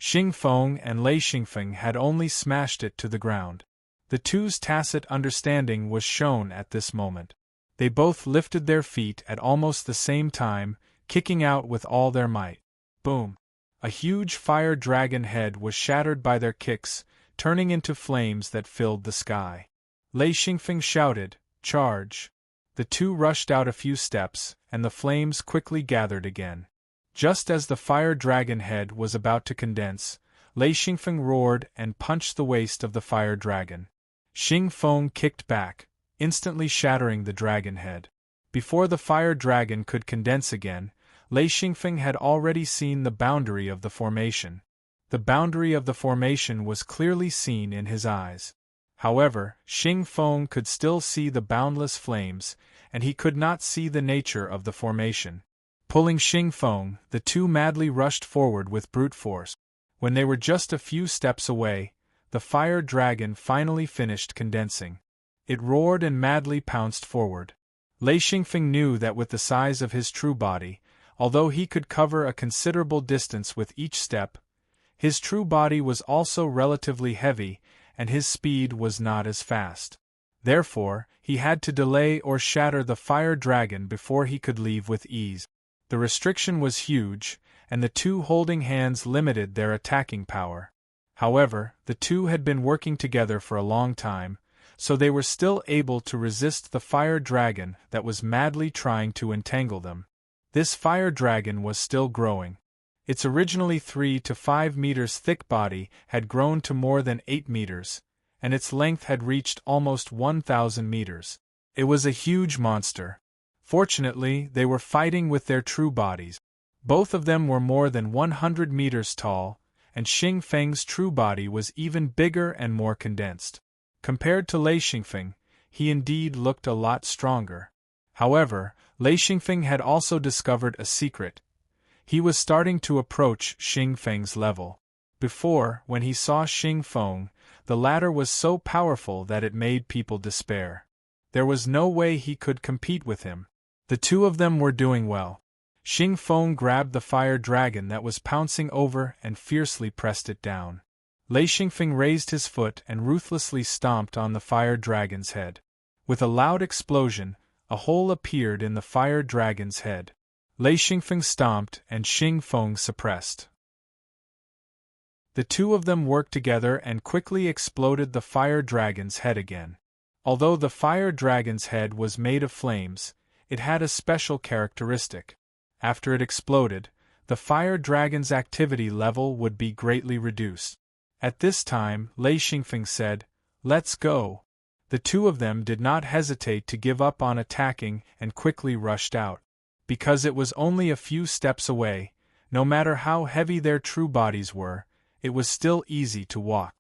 Xing Feng and Lei Xingfeng had only smashed it to the ground. The two's tacit understanding was shown at this moment. They both lifted their feet at almost the same time, kicking out with all their might. Boom! A huge fire dragon head was shattered by their kicks, turning into flames that filled the sky. Lei Xingfeng shouted, "Charge!" The two rushed out a few steps, and the flames quickly gathered again. Just as the fire dragon head was about to condense, Lei Xingfeng roared and punched the waist of the fire dragon. Xing Feng kicked back, instantly shattering the dragon head. Before the fire dragon could condense again, Lei Xingfeng had already seen the boundary of the formation. The boundary of the formation was clearly seen in his eyes. However, Xing Feng could still see the boundless flames, and he could not see the nature of the formation. Pulling Xing Feng, the two madly rushed forward with brute force. When they were just a few steps away, the fire dragon finally finished condensing. It roared and madly pounced forward. Lei Xingfeng knew that with the size of his true body, although he could cover a considerable distance with each step, his true body was also relatively heavy, and his speed was not as fast. Therefore, he had to delay or shatter the fire dragon before he could leave with ease. The restriction was huge, and the two holding hands limited their attacking power. However, the two had been working together for a long time, so they were still able to resist the fire dragon that was madly trying to entangle them. This fire dragon was still growing. Its originally 3 to 5 meters thick body had grown to more than 8 meters, and its length had reached almost 1,000 meters. It was a huge monster. Fortunately, they were fighting with their true bodies. Both of them were more than 100 meters tall, and Xing Feng's true body was even bigger and more condensed. Compared to Lei Xingfeng, he indeed looked a lot stronger. However, Lei Xingfeng had also discovered a secret. He was starting to approach Xing Feng's level. Before, when he saw Xing Feng, the latter was so powerful that it made people despair. There was no way he could compete with him. The two of them were doing well. Xing Feng grabbed the fire dragon that was pouncing over and fiercely pressed it down. Lei Xingfeng raised his foot and ruthlessly stomped on the fire dragon's head. With a loud explosion, a hole appeared in the fire dragon's head. Lei Xingfeng stomped and Xing Feng suppressed. The two of them worked together and quickly exploded the fire dragon's head again. Although the fire dragon's head was made of flames, it had a special characteristic. After it exploded, the fire dragon's activity level would be greatly reduced. At this time, Lei Xingfeng said, "Let's go." The two of them did not hesitate to give up on attacking and quickly rushed out. Because it was only a few steps away, no matter how heavy their true bodies were, it was still easy to walk.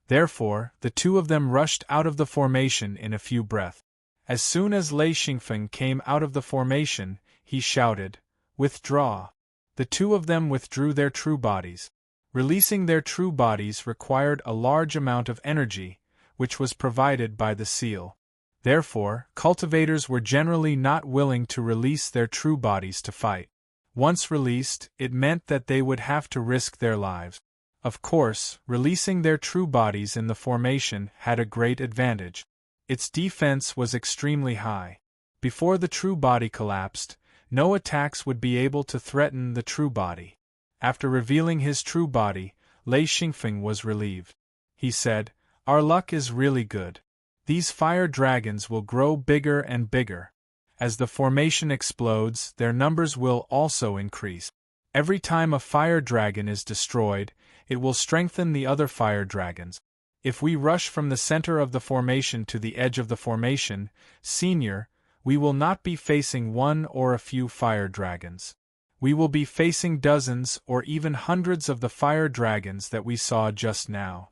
Therefore, the two of them rushed out of the formation in a few breaths. As soon as Lei Xingfeng came out of the formation, he shouted, "Withdraw." The two of them withdrew their true bodies. Releasing their true bodies required a large amount of energy, which was provided by the seal. Therefore, cultivators were generally not willing to release their true bodies to fight. Once released, it meant that they would have to risk their lives. Of course, releasing their true bodies in the formation had a great advantage. Its defense was extremely high. Before the true body collapsed, no attacks would be able to threaten the true body. After revealing his true body, Lei Xingfeng was relieved. He said, "Our luck is really good. These fire dragons will grow bigger and bigger. As the formation explodes, their numbers will also increase. Every time a fire dragon is destroyed, it will strengthen the other fire dragons. If we rush from the center of the formation to the edge of the formation, Senior, we will not be facing one or a few fire dragons. We will be facing dozens or even hundreds of the fire dragons that we saw just now."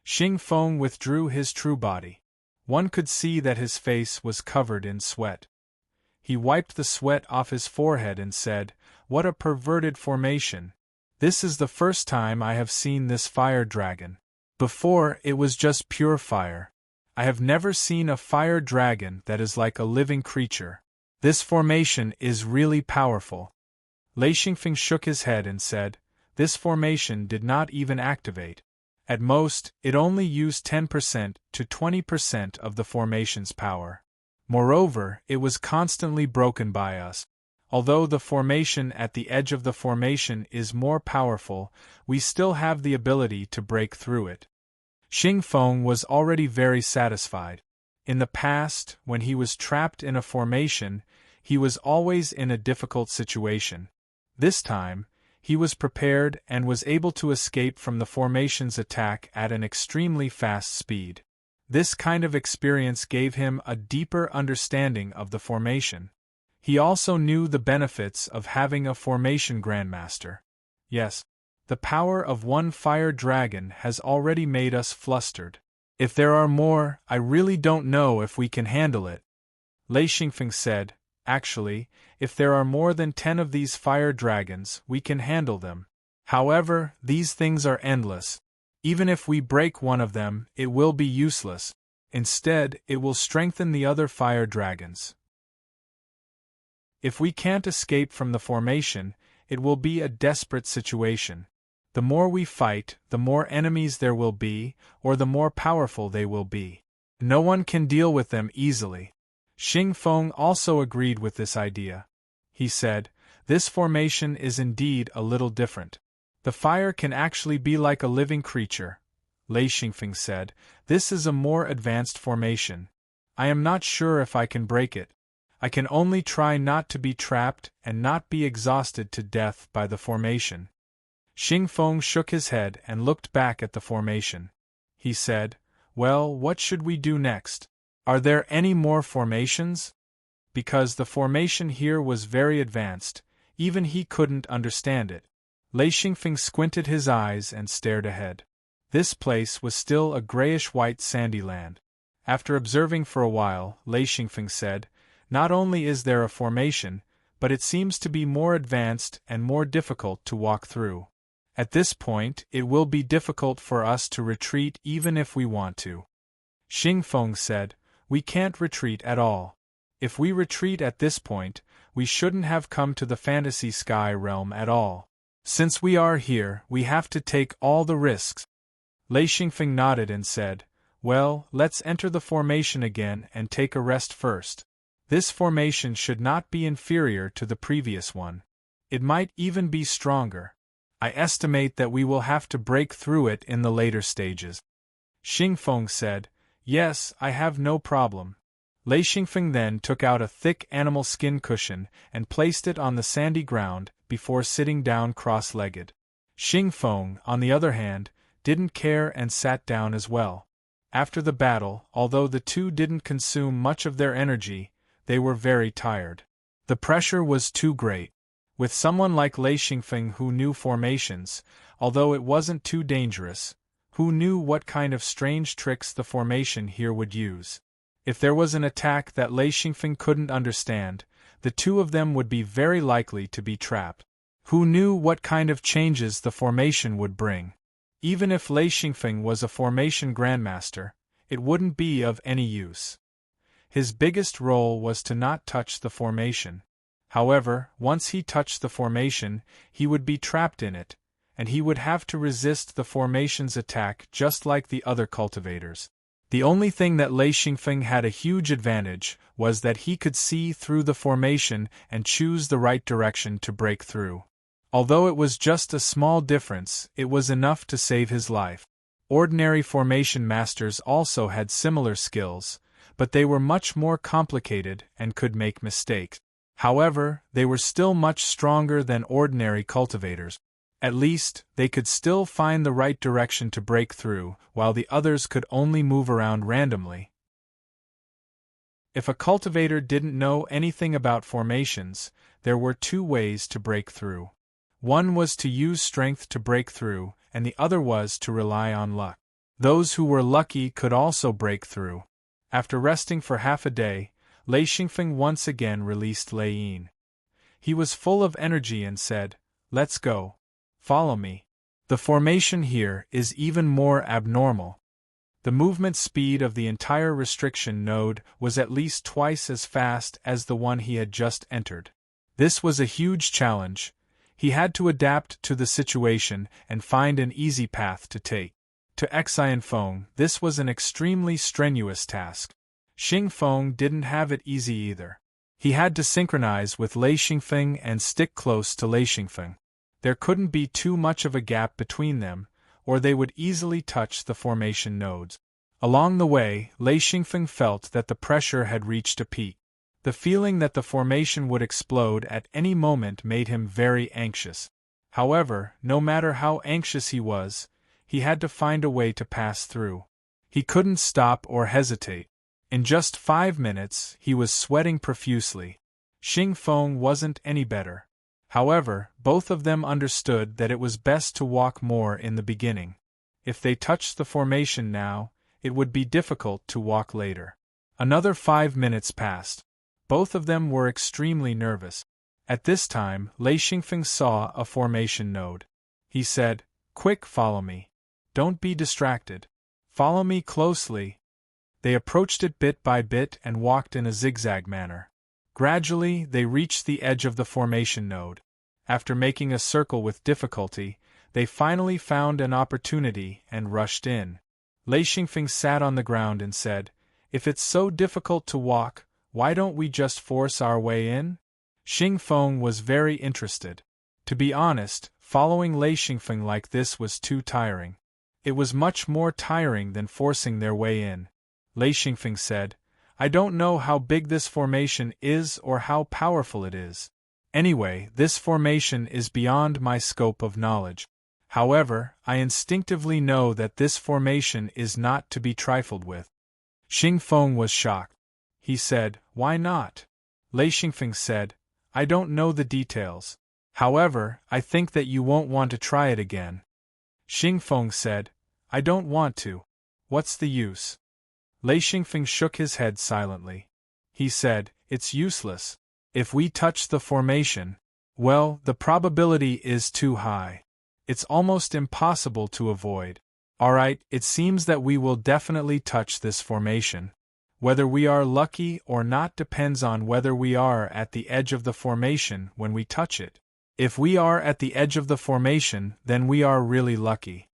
Xing Feng withdrew his true body. One could see that his face was covered in sweat. He wiped the sweat off his forehead and said, "What a perverted formation, This is the first time I have seen this fire dragon. Before, it was just pure fire. I have never seen a fire dragon that is like a living creature. This formation is really powerful." Lei Xingfeng shook his head and said, "This formation did not even activate. At most, it only used 10% to 20% of the formation's power. Moreover, it was constantly broken by us. Although the formation at the edge of the formation is more powerful, we still have the ability to break through it." Xing Feng was already very satisfied. In the past, when he was trapped in a formation, he was always in a difficult situation. This time, he was prepared and was able to escape from the formation's attack at an extremely fast speed. This kind of experience gave him a deeper understanding of the formation. He also knew the benefits of having a formation grandmaster. Yes, the power of one fire dragon has already made us flustered. If there are more, I really don't know if we can handle it. Lei Xingfeng said, "Actually, if there are more than 10 of these fire dragons, we can handle them. However, these things are endless. Even if we break one of them, it will be useless. Instead, it will strengthen the other fire dragons. If we can't escape from the formation, it will be a desperate situation. The more we fight, the more enemies there will be, or the more powerful they will be. No one can deal with them easily." Xing Feng also agreed with this idea. He said, "This formation is indeed a little different. The fire can actually be like a living creature." Lei Xingfeng said, "This is a more advanced formation. I am not sure if I can break it. I can only try not to be trapped and not be exhausted to death by the formation." Xing Feng shook his head and looked back at the formation. He said, "Well, what should we do next? Are there any more formations?" Because the formation here was very advanced, even he couldn't understand it. Lei Xingfeng squinted his eyes and stared ahead. This place was still a grayish-white sandy land. After observing for a while, Lei Xingfeng said, "Not only is there a formation, but it seems to be more advanced and more difficult to walk through. At this point, it will be difficult for us to retreat even if we want to." Xing Feng said, "We can't retreat at all. If we retreat at this point, we shouldn't have come to the fantasy sky realm at all. Since we are here, we have to take all the risks." Lei Xingfeng nodded and said, "Well, let's enter the formation again and take a rest first. This formation should not be inferior to the previous one. It might even be stronger. I estimate that we will have to break through it in the later stages." Xing Feng said, "Yes, I have no problem." Lei Xingfeng then took out a thick animal skin cushion and placed it on the sandy ground before sitting down cross-legged. Xing Feng, on the other hand, didn't care and sat down as well. After the battle, although the two didn't consume much of their energy, they were very tired. The pressure was too great. With someone like Lei Xingfeng who knew formations, although it wasn't too dangerous, who knew what kind of strange tricks the formation here would use. If there was an attack that Lei Xingfeng couldn't understand, the two of them would be very likely to be trapped. Who knew what kind of changes the formation would bring? Even if Lei Xingfeng was a formation grandmaster, it wouldn't be of any use. His biggest role was to not touch the formation. However, once he touched the formation, he would be trapped in it, and he would have to resist the formation's attack just like the other cultivators. The only thing that Lei Xingfeng had a huge advantage was that he could see through the formation and choose the right direction to break through. Although it was just a small difference, it was enough to save his life. Ordinary formation masters also had similar skills, but they were much more complicated and could make mistakes. However, they were still much stronger than ordinary cultivators. At least, they could still find the right direction to break through, while the others could only move around randomly. If a cultivator didn't know anything about formations, there were two ways to break through. One was to use strength to break through, and the other was to rely on luck. Those who were lucky could also break through. After resting for half a day, Lei Xingfeng once again released Lei Yin. He was full of energy and said, "Let's go." Follow me. The formation here is even more abnormal. The movement speed of the entire restriction node was at least twice as fast as the one he had just entered. This was a huge challenge. He had to adapt to the situation and find an easy path to take. To Xianfeng, this was an extremely strenuous task. Xingfeng didn't have it easy either. He had to synchronize with Lei Xingfeng and stick close to Lei Xingfeng. There couldn't be too much of a gap between them, or they would easily touch the formation nodes. Along the way, Lei Xingfeng felt that the pressure had reached a peak. The feeling that the formation would explode at any moment made him very anxious. However, no matter how anxious he was, he had to find a way to pass through. He couldn't stop or hesitate. In just 5 minutes, he was sweating profusely. Xingfeng wasn't any better. However, both of them understood that it was best to walk more in the beginning. If they touched the formation now, it would be difficult to walk later. Another 5 minutes passed. Both of them were extremely nervous. At this time, Lei Xingfeng saw a formation node. He said, "Quick, follow me. Don't be distracted. Follow me closely." They approached it bit by bit and walked in a zigzag manner. Gradually, they reached the edge of the formation node. After making a circle with difficulty, they finally found an opportunity and rushed in. Lei Xingfeng sat on the ground and said, "If it's so difficult to walk, why don't we just force our way in?" Xingfeng was very interested. To be honest, following Lei Xingfeng like this was too tiring. It was much more tiring than forcing their way in. Lei Xingfeng said, "I don't know how big this formation is or how powerful it is. Anyway, this formation is beyond my scope of knowledge. However, I instinctively know that this formation is not to be trifled with." Xingfeng was shocked. He said, "Why not?" Lei Xingfeng said, "I don't know the details. However, I think that you won't want to try it again." Xingfeng said, "I don't want to. What's the use?" Lei Xingfeng shook his head silently. He said, "It's useless. If we touch the formation, well, the probability is too high. It's almost impossible to avoid. Alright, it seems that we will definitely touch this formation. Whether we are lucky or not depends on whether we are at the edge of the formation when we touch it. If we are at the edge of the formation, then we are really lucky."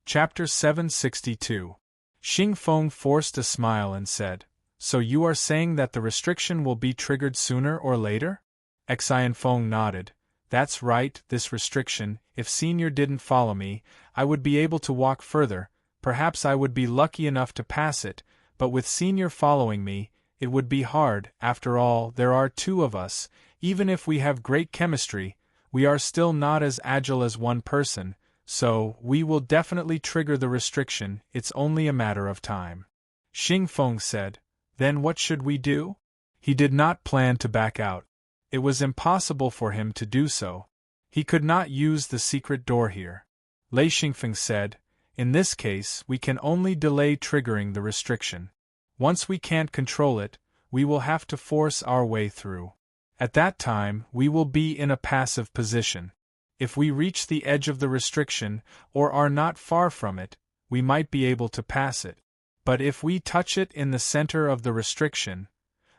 Chapter 762. Xingfeng forced a smile and said, "So you are saying that the restriction will be triggered sooner or later?" Xianfeng nodded. "That's right, this restriction, if Senior didn't follow me, I would be able to walk further, perhaps I would be lucky enough to pass it, but with Senior following me, it would be hard. After all, there are 2 of us. Even if we have great chemistry, we are still not as agile as one person. So, we will definitely trigger the restriction, it's only a matter of time." Xingfeng said, "Then what should we do?" He did not plan to back out. It was impossible for him to do so. He could not use the secret door here. Lei Xingfeng said, "In this case, we can only delay triggering the restriction. Once we can't control it, we will have to force our way through. At that time, we will be in a passive position. If we reach the edge of the restriction, or are not far from it, we might be able to pass it. But if we touch it in the center of the restriction,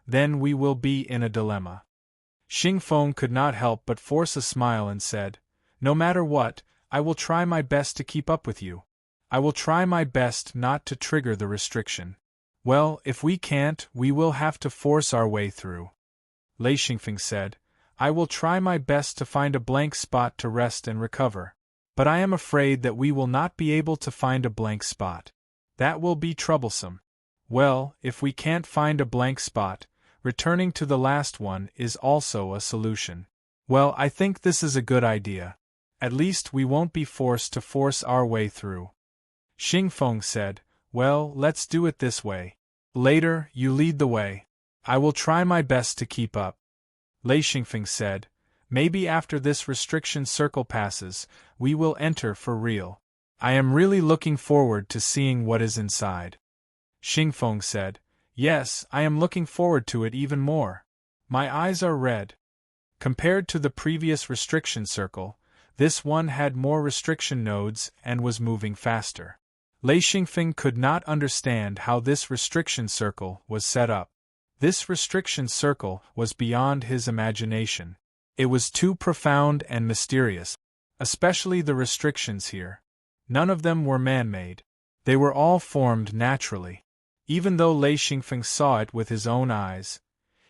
then we will be in a dilemma." Xingfeng could not help but force a smile and said, "No matter what, I will try my best to keep up with you. I will try my best not to trigger the restriction. Well, if we can't, we will have to force our way through." Lei Xingfeng said, "I will try my best to find a blank spot to rest and recover. But I am afraid that we will not be able to find a blank spot. That will be troublesome. Well, if we can't find a blank spot, returning to the last one is also a solution. Well, I think this is a good idea. At least we won't be forced to force our way through." Xingfeng said, "Well, let's do it this way. Later, you lead the way. I will try my best to keep up." Lei Xingfeng said, "Maybe after this restriction circle passes, we will enter for real. I am really looking forward to seeing what is inside." Xingfeng said, "Yes, I am looking forward to it even more. My eyes are red." Compared to the previous restriction circle, this one had more restriction nodes and was moving faster. Lei Xingfeng could not understand how this restriction circle was set up. This restriction circle was beyond his imagination. It was too profound and mysterious, especially the restrictions here. None of them were man-made. They were all formed naturally. Even though Lei Xingfeng saw it with his own eyes,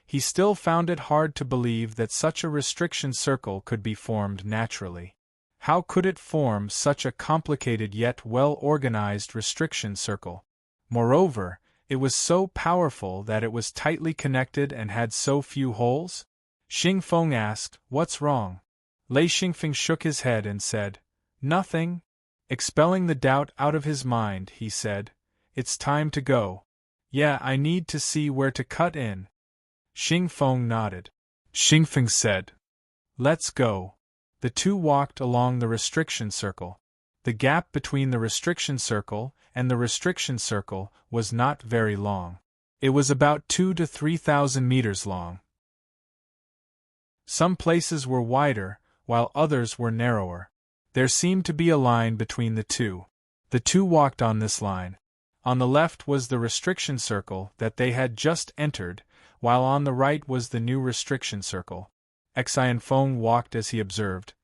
he still found it hard to believe that such a restriction circle could be formed naturally. How could it form such a complicated yet well-organized restriction circle? Moreover, it was so powerful that it was tightly connected and had so few holes? Xingfeng asked, "What's wrong?" Lei Xingfeng shook his head and said, "Nothing." Expelling the doubt out of his mind, he said, "It's time to go." "Yeah, I need to see where to cut in." Xingfeng nodded. Xingfeng said, "Let's go." The two walked along the restriction circle. The gap between the restriction circle and the restriction circle was not very long. It was about 2,000 to 3,000 meters long. Some places were wider, while others were narrower. There seemed to be a line between the two. The two walked on this line. On the left was the restriction circle that they had just entered, while on the right was the new restriction circle. Xingfeng walked as he observed,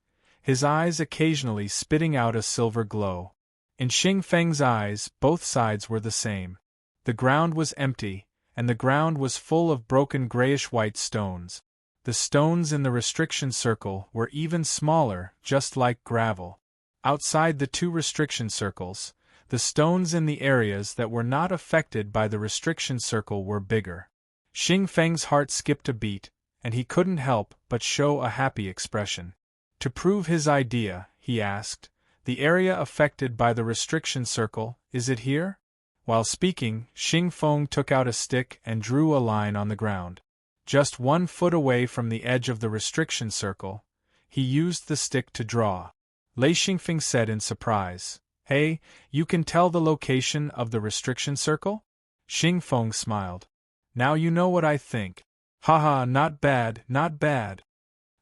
his eyes occasionally spitting out a silver glow. In Xingfeng's eyes, both sides were the same. The ground was empty, and the ground was full of broken grayish-white stones. The stones in the restriction circle were even smaller, just like gravel. Outside the two restriction circles, the stones in the areas that were not affected by the restriction circle were bigger. Xingfeng's heart skipped a beat, and he couldn't help but show a happy expression. To prove his idea, he asked, "The area affected by the restriction circle, is it here?" While speaking, Xingfeng took out a stick and drew a line on the ground. Just 1 foot away from the edge of the restriction circle, he used the stick to draw. Lei Xingfeng said in surprise, "Hey, you can tell the location of the restriction circle?" Xingfeng smiled. "Now you know what I think." "Haha, not bad, not bad."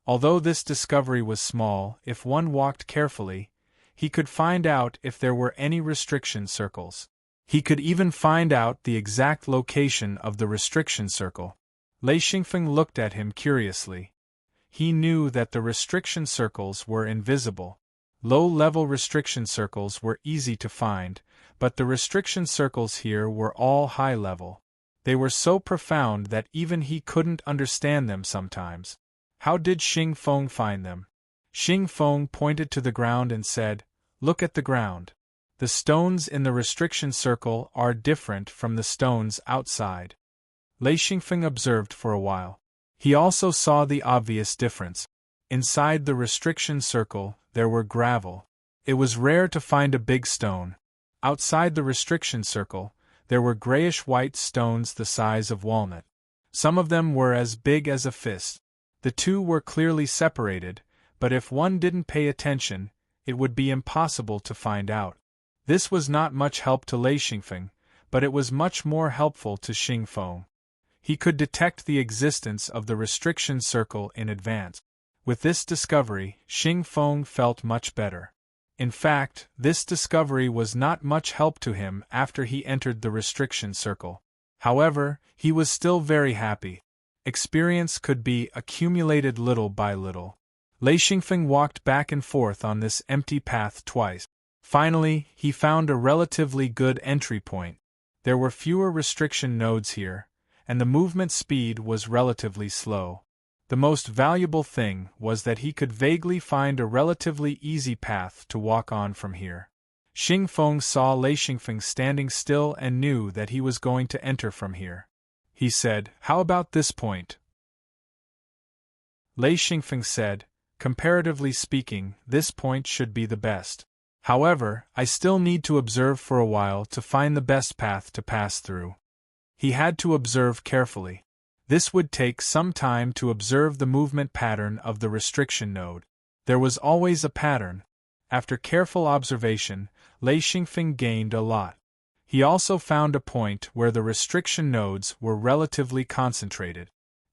Although this discovery was small, if one walked carefully, he could find out if there were any restriction circles. He could even find out the exact location of the restriction circle. Lei Xingfeng looked at him curiously. He knew that the restriction circles were invisible. Low-level restriction circles were easy to find, but the restriction circles here were all high-level. They were so profound that even he couldn't understand them sometimes. How did Xingfeng find them? Xingfeng pointed to the ground and said, "Look at the ground. The stones in the restriction circle are different from the stones outside." Lei Xingfeng observed for a while. He also saw the obvious difference. Inside the restriction circle, there were gravel. It was rare to find a big stone. Outside the restriction circle, there were grayish-white stones the size of walnut. Some of them were as big as a fist. The two were clearly separated, but if one didn't pay attention, it would be impossible to find out. This was not much help to Lei Xingfeng, but it was much more helpful to Xingfeng. He could detect the existence of the restriction circle in advance. With this discovery, Xingfeng felt much better. In fact, this discovery was not much help to him after he entered the restriction circle. However, he was still very happy. Experience could be accumulated little by little. Lei Xingfeng walked back and forth on this empty path twice. Finally, he found a relatively good entry point. There were fewer restriction nodes here, and the movement speed was relatively slow. The most valuable thing was that he could vaguely find a relatively easy path to walk on from here. Xingfeng saw Lei Xingfeng standing still and knew that he was going to enter from here. He said, "How about this point?" Lei Xingfeng said, "Comparatively speaking, this point should be the best. However, I still need to observe for a while to find the best path to pass through." He had to observe carefully. This would take some time to observe the movement pattern of the restriction node. There was always a pattern. After careful observation, Lei Xingfeng gained a lot. He also found a point where the restriction nodes were relatively concentrated.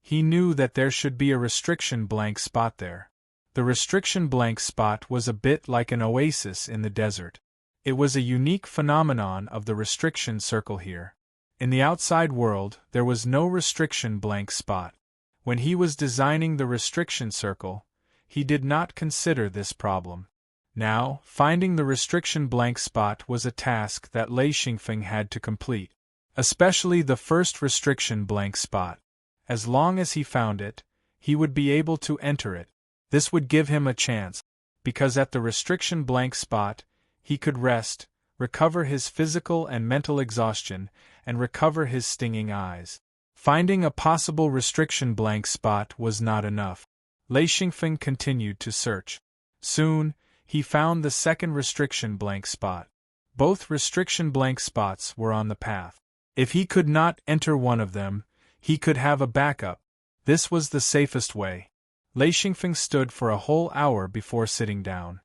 He knew that there should be a restriction blank spot there. The restriction blank spot was a bit like an oasis in the desert. It was a unique phenomenon of the restriction circle here. In the outside world, there was no restriction blank spot. When he was designing the restriction circle, he did not consider this problem. Now, finding the restriction blank spot was a task that Lei Xingfeng had to complete. Especially the first restriction blank spot. As long as he found it, he would be able to enter it. This would give him a chance, because at the restriction blank spot, he could rest, recover his physical and mental exhaustion, and recover his stinging eyes. Finding a possible restriction blank spot was not enough. Lei Xingfeng continued to search. Soon, he found the second restriction blank spot. Both restriction blank spots were on the path. If he could not enter one of them, he could have a backup. This was the safest way. Lei Xingfeng stood for a whole hour before sitting down.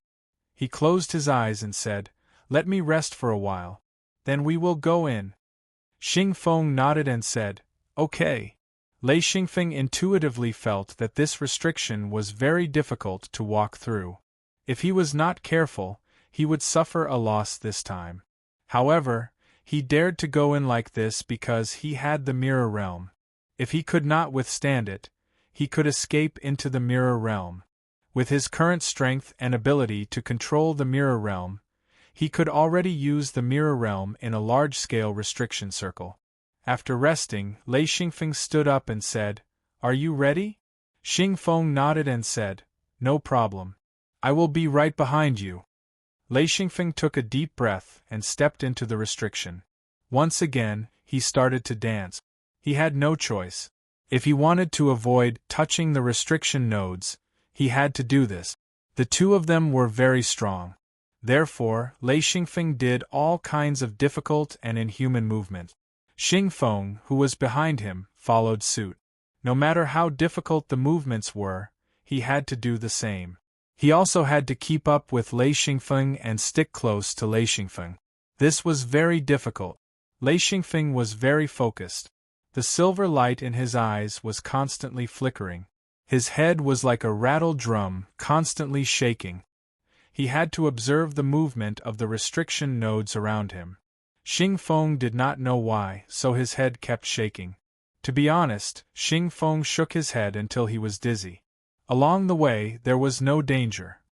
He closed his eyes and said, "Let me rest for a while. Then we will go in." Xingfeng nodded and said, "Okay." Lei Xingfeng intuitively felt that this restriction was very difficult to walk through. If he was not careful, he would suffer a loss this time. However, he dared to go in like this because he had the mirror realm. If he could not withstand it, he could escape into the mirror realm. With his current strength and ability to control the mirror realm, he could already use the mirror realm in a large-scale restriction circle. After resting, Lei Xingfeng stood up and said, "Are you ready?" Xingfeng nodded and said, "No problem. I will be right behind you." Lei Xingfeng took a deep breath and stepped into the restriction. Once again, he started to dance. He had no choice. If he wanted to avoid touching the restriction nodes, he had to do this. The two of them were very strong. Therefore, Lei Xingfeng did all kinds of difficult and inhuman movements. Xingfeng, who was behind him, followed suit. No matter how difficult the movements were, he had to do the same. He also had to keep up with Lei Xingfeng and stick close to Lei Xingfeng. This was very difficult. Lei Xingfeng was very focused. The silver light in his eyes was constantly flickering. His head was like a rattled drum, constantly shaking. He had to observe the movement of the restriction nodes around him. Xingfeng did not know why, so his head kept shaking. To be honest, Xingfeng shook his head until he was dizzy. Along the way, there was no danger.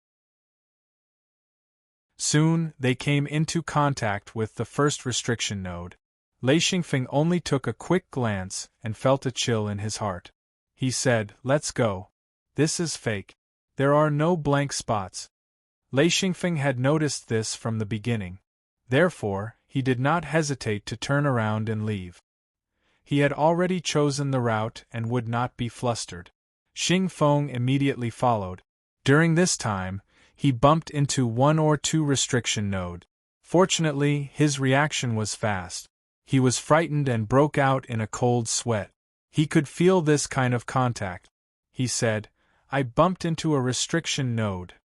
Soon, they came into contact with the first restriction node. Lei Xingfeng only took a quick glance and felt a chill in his heart. He said, "Let's go. This is fake. There are no blank spots." Lei Xingfeng had noticed this from the beginning. Therefore, he did not hesitate to turn around and leave. He had already chosen the route and would not be flustered. Xingfeng immediately followed. During this time, he bumped into one or two restriction nodes. Fortunately, his reaction was fast. He was frightened and broke out in a cold sweat. He could feel this kind of contact. He said, "I bumped into a restriction node."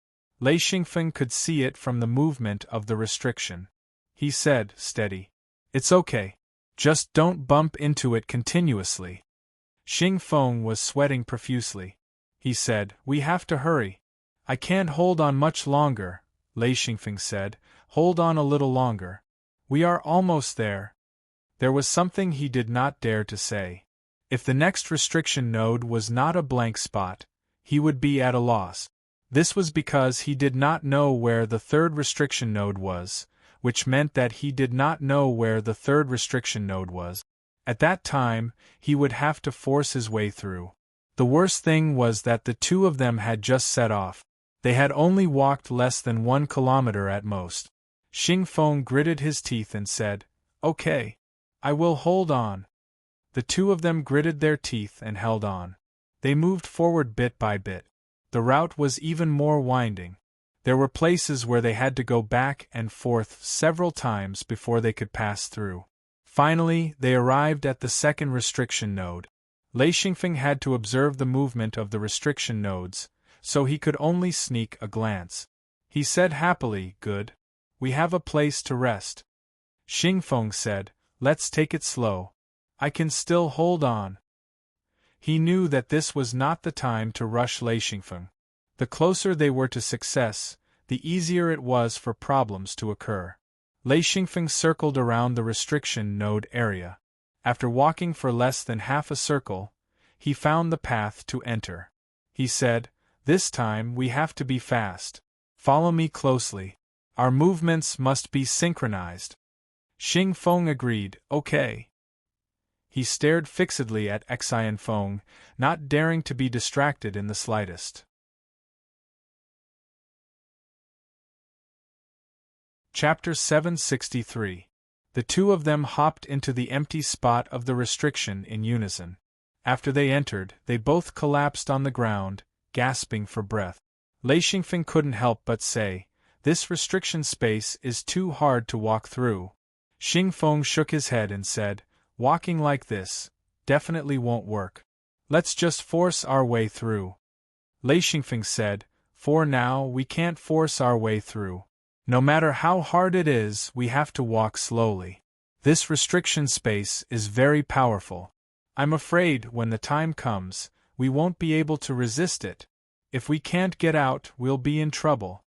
Lei Xingfeng could see it from the movement of the restriction. He said, "Steady. It's okay. Just don't bump into it continuously." Xingfeng was sweating profusely. He said, "We have to hurry." "I can't hold on much longer," Lei Xingfeng said. "Hold on a little longer. We are almost there." There was something he did not dare to say. If the next restriction node was not a blank spot, he would be at a loss. This was because he did not know where the third restriction node was, which meant that he did not know where the third restriction node was. At that time, he would have to force his way through. The worst thing was that the two of them had just set off. They had only walked less than 1 kilometer at most. Xingfeng gritted his teeth and said, "Okay. I will hold on." The two of them gritted their teeth and held on. They moved forward bit by bit. The route was even more winding. There were places where they had to go back and forth several times before they could pass through. Finally, they arrived at the second restriction node. Lei Xingfeng had to observe the movement of the restriction nodes, so he could only sneak a glance. He said happily, "Good. We have a place to rest." Xingfeng said, "Let's take it slow. I can still hold on." He knew that this was not the time to rush Lei Xingfeng. The closer they were to success, the easier it was for problems to occur. Lei Xingfeng circled around the restriction node area. After walking for less than half a circle, he found the path to enter. He said, "This time we have to be fast. Follow me closely. Our movements must be synchronized." Xing Feng agreed, "Okay." He stared fixedly at Xian Feng, not daring to be distracted in the slightest. Chapter 763. The two of them hopped into the empty spot of the restriction in unison. After they entered, they both collapsed on the ground, gasping for breath. Lei Xingfeng couldn't help but say, "This restriction space is too hard to walk through." Xing Feng shook his head and said, "Walking like this definitely won't work. Let's just force our way through." Lei Xingfeng said, "For now, we can't force our way through. No matter how hard it is, we have to walk slowly. This restriction space is very powerful. I'm afraid, when the time comes, we won't be able to resist it. If we can't get out, we'll be in trouble."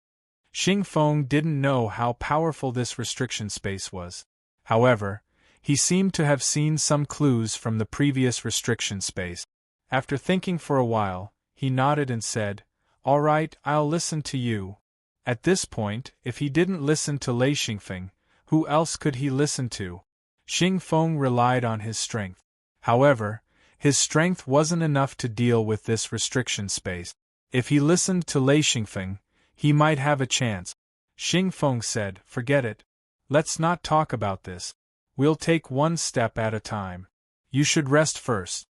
Xing Feng didn't know how powerful this restriction space was. However, he seemed to have seen some clues from the previous restriction space. After thinking for a while, he nodded and said, "All right, I'll listen to you." At this point, if he didn't listen to Lei Xingfeng, who else could he listen to? Xing Feng relied on his strength. However, his strength wasn't enough to deal with this restriction space. If he listened to Lei Xingfeng, he might have a chance. Xing Feng said, "Forget it. Let's not talk about this. We'll take one step at a time. You should rest first."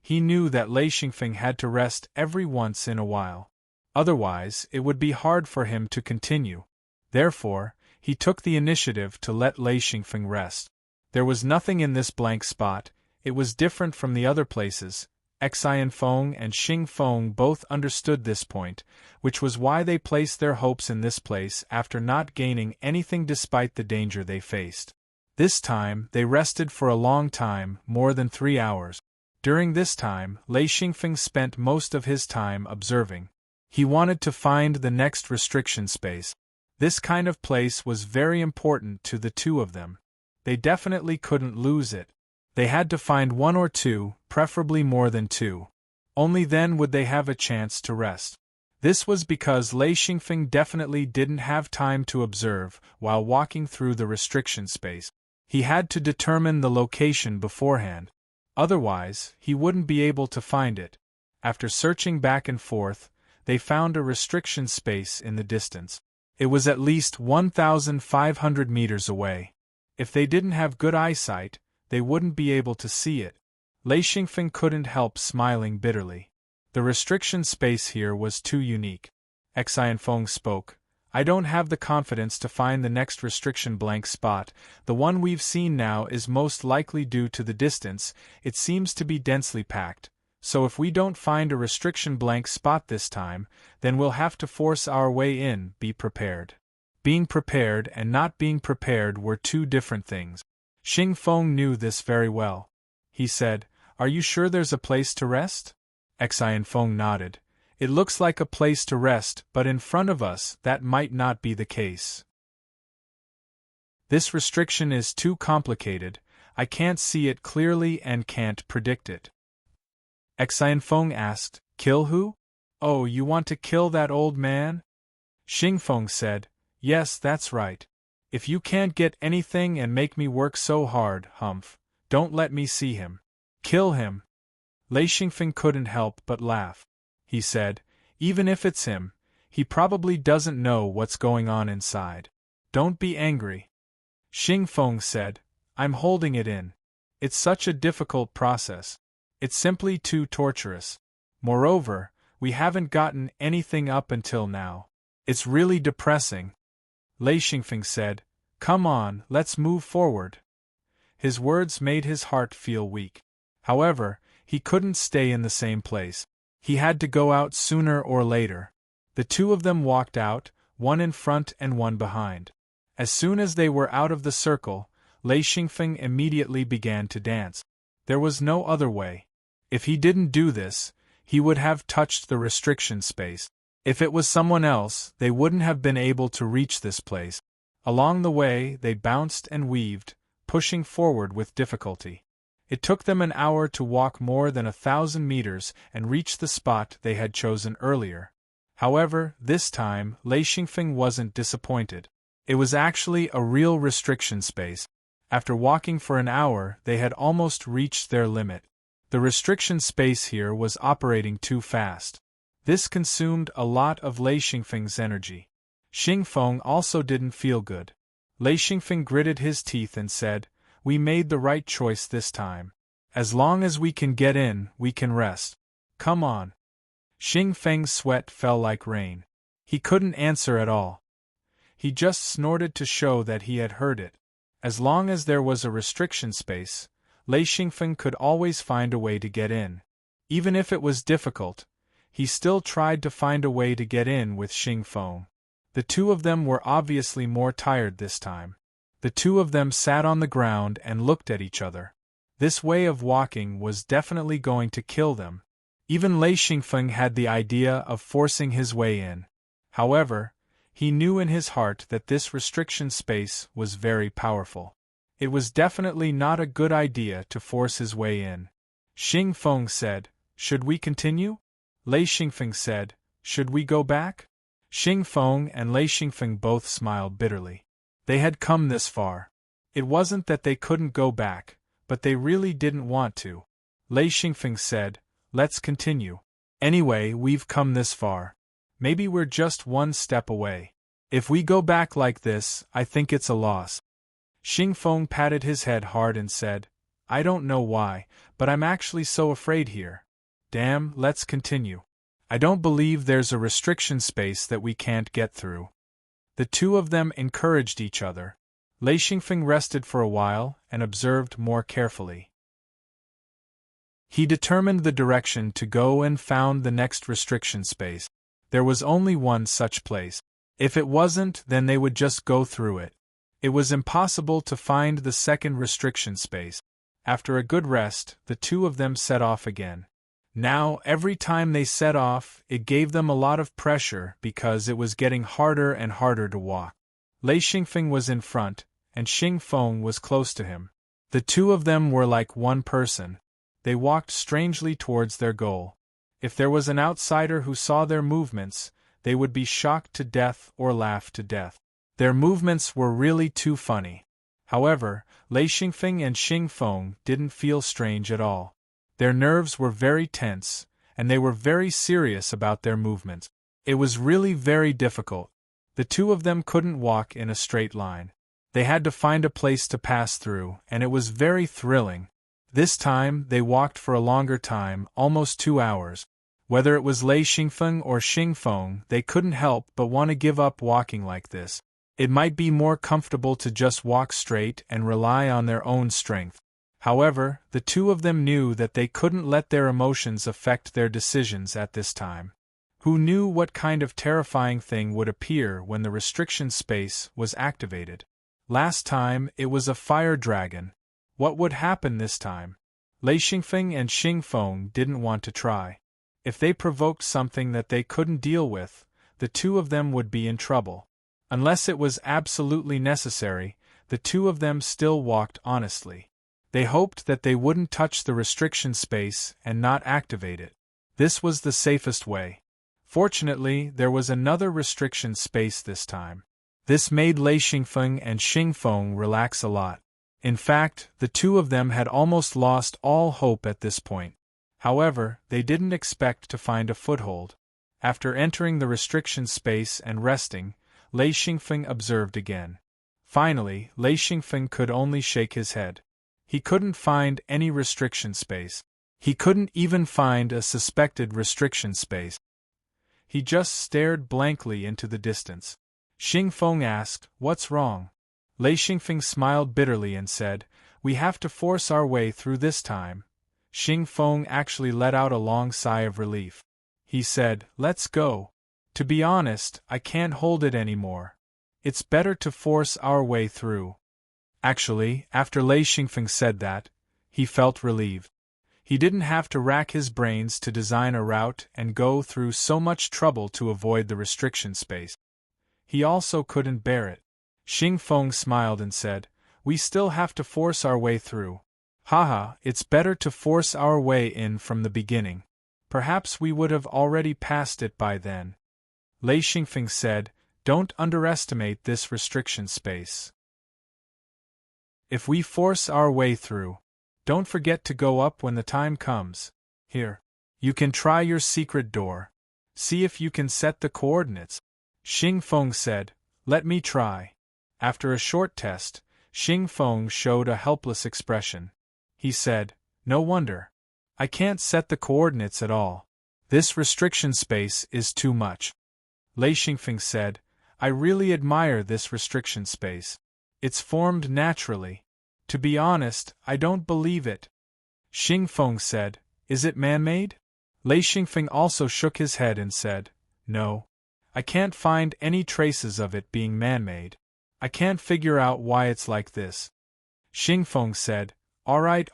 He knew that Lei Xingfeng had to rest every once in a while. Otherwise, it would be hard for him to continue. Therefore, he took the initiative to let Lei Xingfeng rest. There was nothing in this blank spot. It was different from the other places. Xian Feng and Xing Feng both understood this point, which was why they placed their hopes in this place after not gaining anything despite the danger they faced. This time, they rested for a long time, more than 3 hours. During this time, Lei Xingfeng spent most of his time observing. He wanted to find the next restriction space. This kind of place was very important to the two of them. They definitely couldn't lose it. They had to find one or two, preferably more than two. Only then would they have a chance to rest. This was because Lei Xingfeng definitely didn't have time to observe while walking through the restriction space. He had to determine the location beforehand. Otherwise, he wouldn't be able to find it. After searching back and forth, they found a restriction space in the distance. It was at least 1,500 meters away. If they didn't have good eyesight, they wouldn't be able to see it. Lei Xingfeng couldn't help smiling bitterly. The restriction space here was too unique. Xian Feng spoke. "I don't have the confidence to find the next restriction blank spot. The one we've seen now is most likely due to the distance. It seems to be densely packed. So if we don't find a restriction blank spot this time, then we'll have to force our way in. Be prepared." Being prepared and not being prepared were two different things. Xing Feng knew this very well. He said, "Are you sure there's a place to rest?" Xian Feng nodded. "It looks like a place to rest, but in front of us that might not be the case. This restriction is too complicated. I can't see it clearly and can't predict it." Xian Feng asked, "Kill who?" "Oh, you want to kill that old man?" Xing Feng said, "Yes, that's right. If you can't get anything and make me work so hard, humph, don't let me see him. Kill him." Lei Xingfeng couldn't help but laugh. He said, "Even if it's him, he probably doesn't know what's going on inside. Don't be angry." Xing Feng said, "I'm holding it in. It's such a difficult process. It's simply too torturous. Moreover, we haven't gotten anything up until now. It's really depressing." Lei Xingfeng said, "Come on, let's move forward." His words made his heart feel weak. However, he couldn't stay in the same place. He had to go out sooner or later. The two of them walked out, one in front and one behind. As soon as they were out of the circle, Lei Xingfeng immediately began to dance. There was no other way. If he didn't do this, he would have touched the restriction space. If it was someone else, they wouldn't have been able to reach this place. Along the way, they bounced and weaved, pushing forward with difficulty. It took them an hour to walk more than 1,000 meters and reach the spot they had chosen earlier. However, this time, Lei Xingfeng wasn't disappointed. It was actually a real restriction space. After walking for an hour, they had almost reached their limit. The restriction space here was operating too fast. This consumed a lot of Lei Xingfeng's energy. Xingfeng also didn't feel good. Lei Xingfeng gritted his teeth and said, "We made the right choice this time. As long as we can get in, we can rest. Come on." Xingfeng's sweat fell like rain. He couldn't answer at all. He just snorted to show that he had heard it. As long as there was a restriction space, Lei Xingfeng could always find a way to get in. Even if it was difficult, he still tried to find a way to get in with Xingfeng. The two of them were obviously more tired this time. The two of them sat on the ground and looked at each other. This way of walking was definitely going to kill them. Even Lei Xingfeng had the idea of forcing his way in. However, he knew in his heart that this restriction space was very powerful. It was definitely not a good idea to force his way in. Xingfeng said, "Should we continue?" Lei Xingfeng said, "Should we go back?" Xingfeng and Lei Xingfeng both smiled bitterly. They had come this far. It wasn't that they couldn't go back, but they really didn't want to. Lei Xingfeng said, "Let's continue. Anyway, we've come this far. Maybe we're just one step away. If we go back like this, I think it's a loss." Xingfeng patted his head hard and said, "I don't know why, but I'm actually so afraid here. Damn, let's continue. I don't believe there's a restriction space that we can't get through." The two of them encouraged each other. Lei Xingfeng rested for a while and observed more carefully. He determined the direction to go and found the next restriction space. There was only one such place. If it wasn't, then they would just go through it. It was impossible to find the second restriction space. After a good rest, the two of them set off again. Now, every time they set off, it gave them a lot of pressure because it was getting harder and harder to walk. Lei Xingfeng was in front, and Xingfeng was close to him. The two of them were like one person. They walked strangely towards their goal. If there was an outsider who saw their movements, they would be shocked to death or laugh to death. Their movements were really too funny. However, Lei Xingfeng and Xingfeng didn't feel strange at all. Their nerves were very tense, and they were very serious about their movements. It was really very difficult. The two of them couldn't walk in a straight line. They had to find a place to pass through, and it was very thrilling. This time, they walked for a longer time, almost 2 hours. Whether it was Lei Xingfeng or Xingfeng, they couldn't help but want to give up walking like this. It might be more comfortable to just walk straight and rely on their own strength. However, the two of them knew that they couldn't let their emotions affect their decisions at this time. Who knew what kind of terrifying thing would appear when the restriction space was activated? Last time, it was a fire dragon. What would happen this time? Lei Xingfeng and Xingfeng didn't want to try. If they provoked something that they couldn't deal with, the two of them would be in trouble. Unless it was absolutely necessary, the two of them still walked honestly. They hoped that they wouldn't touch the restriction space and not activate it. This was the safest way. Fortunately, there was another restriction space this time. This made Lei Xingfeng and Xingfeng relax a lot. In fact, the two of them had almost lost all hope at this point. However, they didn't expect to find a foothold. After entering the restriction space and resting, Lei Xingfeng observed again. Finally, Lei Xingfeng could only shake his head. He couldn't find any restriction space. He couldn't even find a suspected restriction space. He just stared blankly into the distance. Xingfeng asked, "What's wrong?" Lei Xingfeng smiled bitterly and said, "We have to force our way through this time." Xingfeng actually let out a long sigh of relief. He said, "Let's go. To be honest, I can't hold it anymore. It's better to force our way through." Actually, after Lei Xingfeng said that, he felt relieved. He didn't have to rack his brains to design a route and go through so much trouble to avoid the restriction space. He also couldn't bear it. Xing Feng smiled and said, "We still have to force our way through. Haha, it's better to force our way in from the beginning. Perhaps we would have already passed it by then." Lei Xingfeng said, "Don't underestimate this restriction space. If we force our way through, don't forget to go up when the time comes. Here. You can try your secret door. See if you can set the coordinates." Xing Feng said, "Let me try." After a short test, Xing Feng showed a helpless expression. He said, "No wonder. I can't set the coordinates at all. This restriction space is too much." Lei Xingfeng said, "I really admire this restriction space. It's formed naturally. To be honest, I don't believe it." Xing Feng said, "Is it man-made?" Lei Xingfeng also shook his head and said, "No. I can't find any traces of it being man-made. I can't figure out why it's like this." Xing Feng said, All right.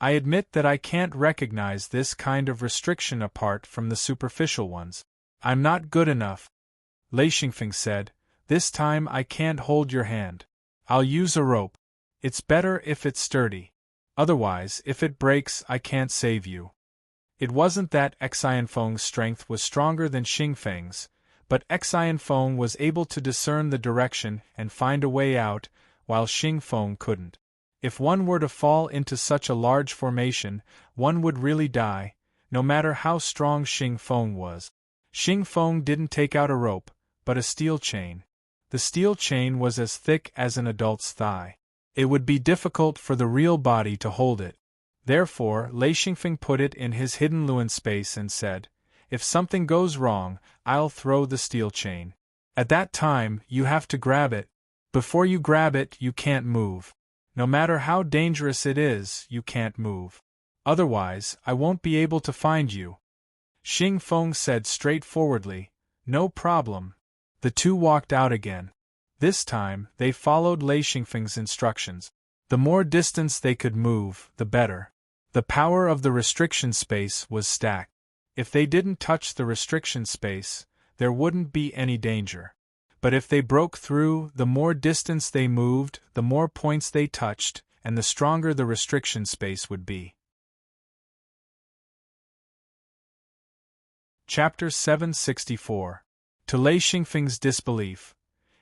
I admit that I can't recognize this kind of restriction apart from the superficial ones. I'm not good enough." Lei Xingfeng said, "This time I can't hold your hand. I'll use a rope. It's better if it's sturdy. Otherwise, if it breaks, I can't save you." It wasn't that Xianfeng's strength was stronger than Xingfeng's, but Xianfeng was able to discern the direction and find a way out, while Xingfeng couldn't. If one were to fall into such a large formation, one would really die, no matter how strong Xingfeng was. Xingfeng didn't take out a rope, but a steel chain. The steel chain was as thick as an adult's thigh. It would be difficult for the real body to hold it. Therefore, Lei Xingfeng put it in his hidden Luan space and said, "If something goes wrong, I'll throw the steel chain. At that time, you have to grab it. Before you grab it, you can't move. No matter how dangerous it is, you can't move. Otherwise, I won't be able to find you." Xing Feng said straightforwardly, "No problem." The two walked out again. This time, they followed Lei Xingfeng's instructions. The more distance they could move, the better. The power of the restriction space was stacked. If they didn't touch the restriction space, there wouldn't be any danger. But if they broke through, the more distance they moved, the more points they touched, and the stronger the restriction space would be. Chapter 764. To Lei Xingfeng's disbelief,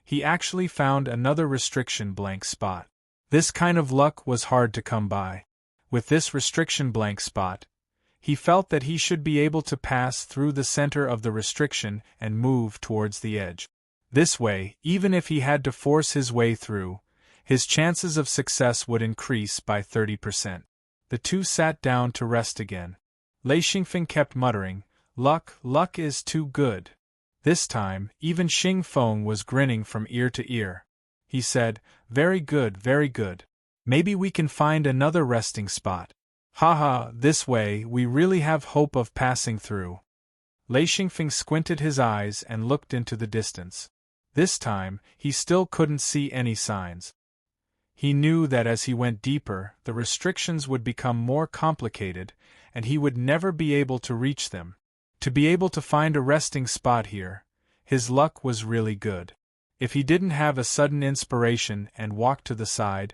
he actually found another restriction blank spot. This kind of luck was hard to come by. With this restriction blank spot, he felt that he should be able to pass through the center of the restriction and move towards the edge. This way, even if he had to force his way through, his chances of success would increase by 30%. The two sat down to rest again. Lei Xingfeng kept muttering, Luck is too good." This time, even Xing Feng was grinning from ear to ear. He said, very good. Maybe we can find another resting spot. Haha, this way we really have hope of passing through." Lei Xingfeng squinted his eyes and looked into the distance. This time, he still couldn't see any signs. He knew that as he went deeper, the restrictions would become more complicated, and he would never be able to reach them. To be able to find a resting spot here, his luck was really good. If he didn't have a sudden inspiration and walk to the side,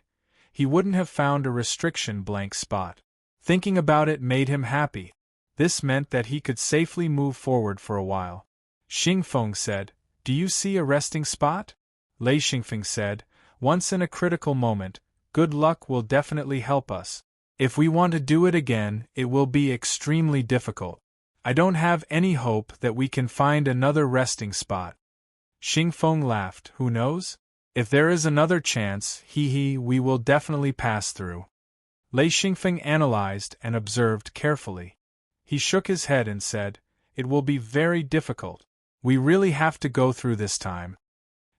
he wouldn't have found a restriction blank spot. Thinking about it made him happy. This meant that he could safely move forward for a while. Xing Feng said, "Do you see a resting spot?" Lei Xingfeng said, "Once in a critical moment, good luck will definitely help us. If we want to do it again, it will be extremely difficult. I don't have any hope that we can find another resting spot." Xing Feng laughed. "Who knows? If there is another chance, we will definitely pass through." Lei Xingfeng analyzed and observed carefully. He shook his head and said, "It will be very difficult. We really have to go through this time."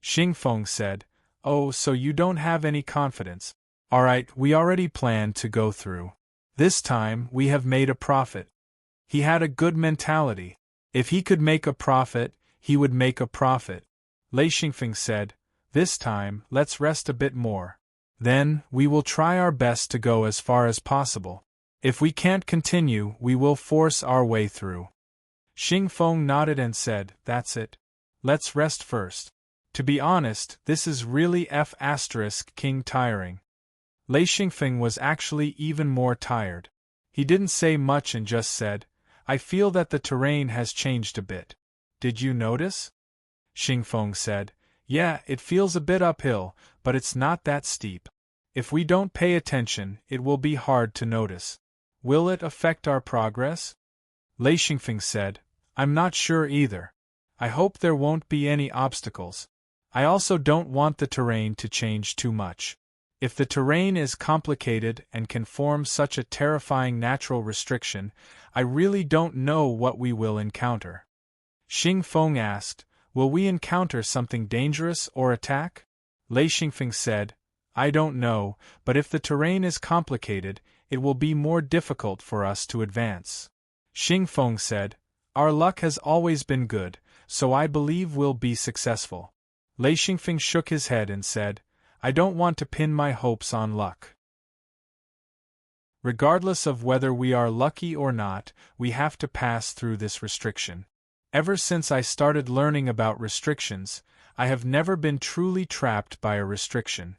Xing Feng said, "Oh, so you don't have any confidence. All right, we already planned to go through. This time, we have made a profit." He had a good mentality. If he could make a profit, he would make a profit. Lei Xingfeng said, "This time, let's rest a bit more. Then, we will try our best to go as far as possible." If we can't continue, we will force our way through. Xing Feng nodded and said, "That's it. Let's rest first. To be honest, this is really King tiring." Lei Xingfeng was actually even more tired. He didn't say much and just said, "I feel that the terrain has changed a bit. Did you notice?" Xing Feng said, "Yeah, it feels a bit uphill, but it's not that steep. If we don't pay attention, it will be hard to notice. Will it affect our progress?" Lei Xingfeng said, "I'm not sure either. I hope there won't be any obstacles. I also don't want the terrain to change too much. If the terrain is complicated and can form such a terrifying natural restriction, I really don't know what we will encounter." Xing Feng asked, "Will we encounter something dangerous or attack?" Lei Xingfeng said, "I don't know, but if the terrain is complicated, it will be more difficult for us to advance." Xing Feng said, "Our luck has always been good, so I believe we'll be successful." Lei Xingfeng shook his head and said, "I don't want to pin my hopes on luck. Regardless of whether we are lucky or not, we have to pass through this restriction. Ever since I started learning about restrictions, I have never been truly trapped by a restriction."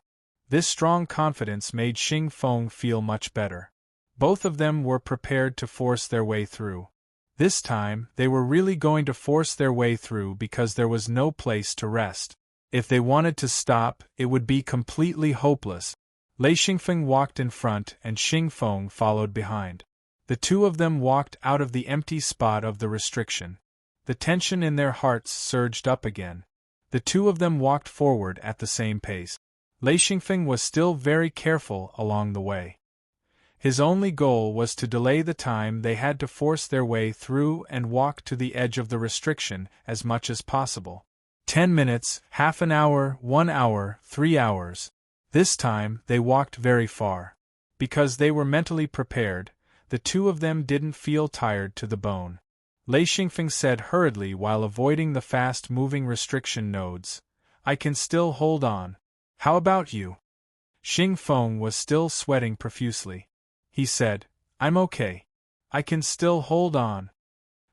This strong confidence made Xing Feng feel much better. Both of them were prepared to force their way through. This time, they were really going to force their way through because there was no place to rest. If they wanted to stop, it would be completely hopeless. Lei Xingfeng walked in front and Xing Feng followed behind. The two of them walked out of the empty spot of the restriction. The tension in their hearts surged up again. The two of them walked forward at the same pace. Lei Xingfeng was still very careful along the way. His only goal was to delay the time they had to force their way through and walk to the edge of the restriction as much as possible. 10 minutes, half an hour, 1 hour, 3 hours. This time, they walked very far. Because they were mentally prepared, the two of them didn't feel tired to the bone. Lei Xingfeng said hurriedly while avoiding the fast-moving restriction nodes, "I can still hold on. How about you?" Xing Feng was still sweating profusely. He said, "I'm okay. I can still hold on."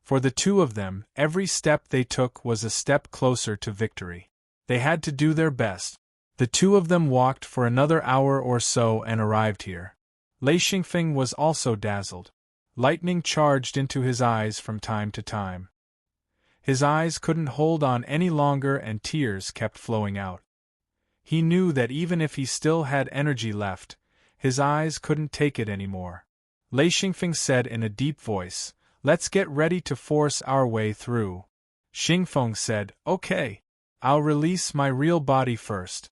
For the two of them, every step they took was a step closer to victory. They had to do their best. The two of them walked for another hour or so and arrived here. Lei Xingfeng was also dazzled. Lightning charged into his eyes from time to time. His eyes couldn't hold on any longer and tears kept flowing out. He knew that even if he still had energy left, his eyes couldn't take it anymore. Lei Xingfeng said in a deep voice, "Let's get ready to force our way through." Xing Feng said, "Okay. I'll release my real body first."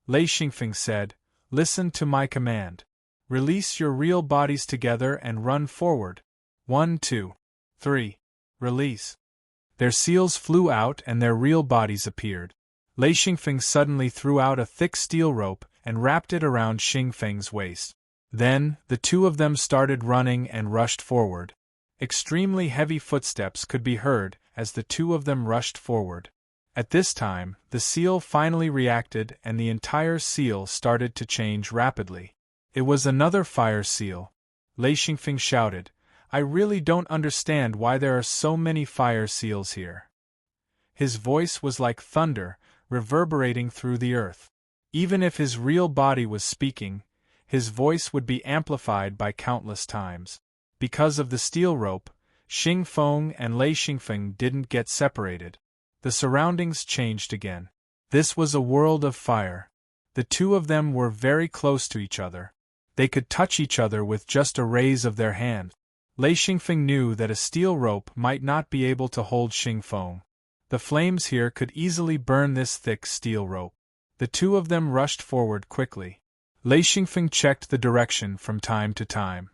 Lei Xingfeng said, "Listen to my command. Release your real bodies together and run forward. 1, 2, 3. Release." Their seals flew out and their real bodies appeared. Lei Xingfeng suddenly threw out a thick steel rope and wrapped it around Xing Feng's waist. Then, the two of them started running and rushed forward. Extremely heavy footsteps could be heard as the two of them rushed forward. At this time, the seal finally reacted and the entire seal started to change rapidly. It was another fire seal. Lei Xingfeng shouted, "I really don't understand why there are so many fire seals here." His voice was like thunder, reverberating through the earth. Even if his real body was speaking, his voice would be amplified by countless times. Because of the steel rope, Xing Feng and Lei Xingfeng didn't get separated. The surroundings changed again. This was a world of fire. The two of them were very close to each other. They could touch each other with just a raise of their hand. Lei Xingfeng knew that a steel rope might not be able to hold Xing Feng. The flames here could easily burn this thick steel rope. The two of them rushed forward quickly. Lei Xingfeng checked the direction from time to time.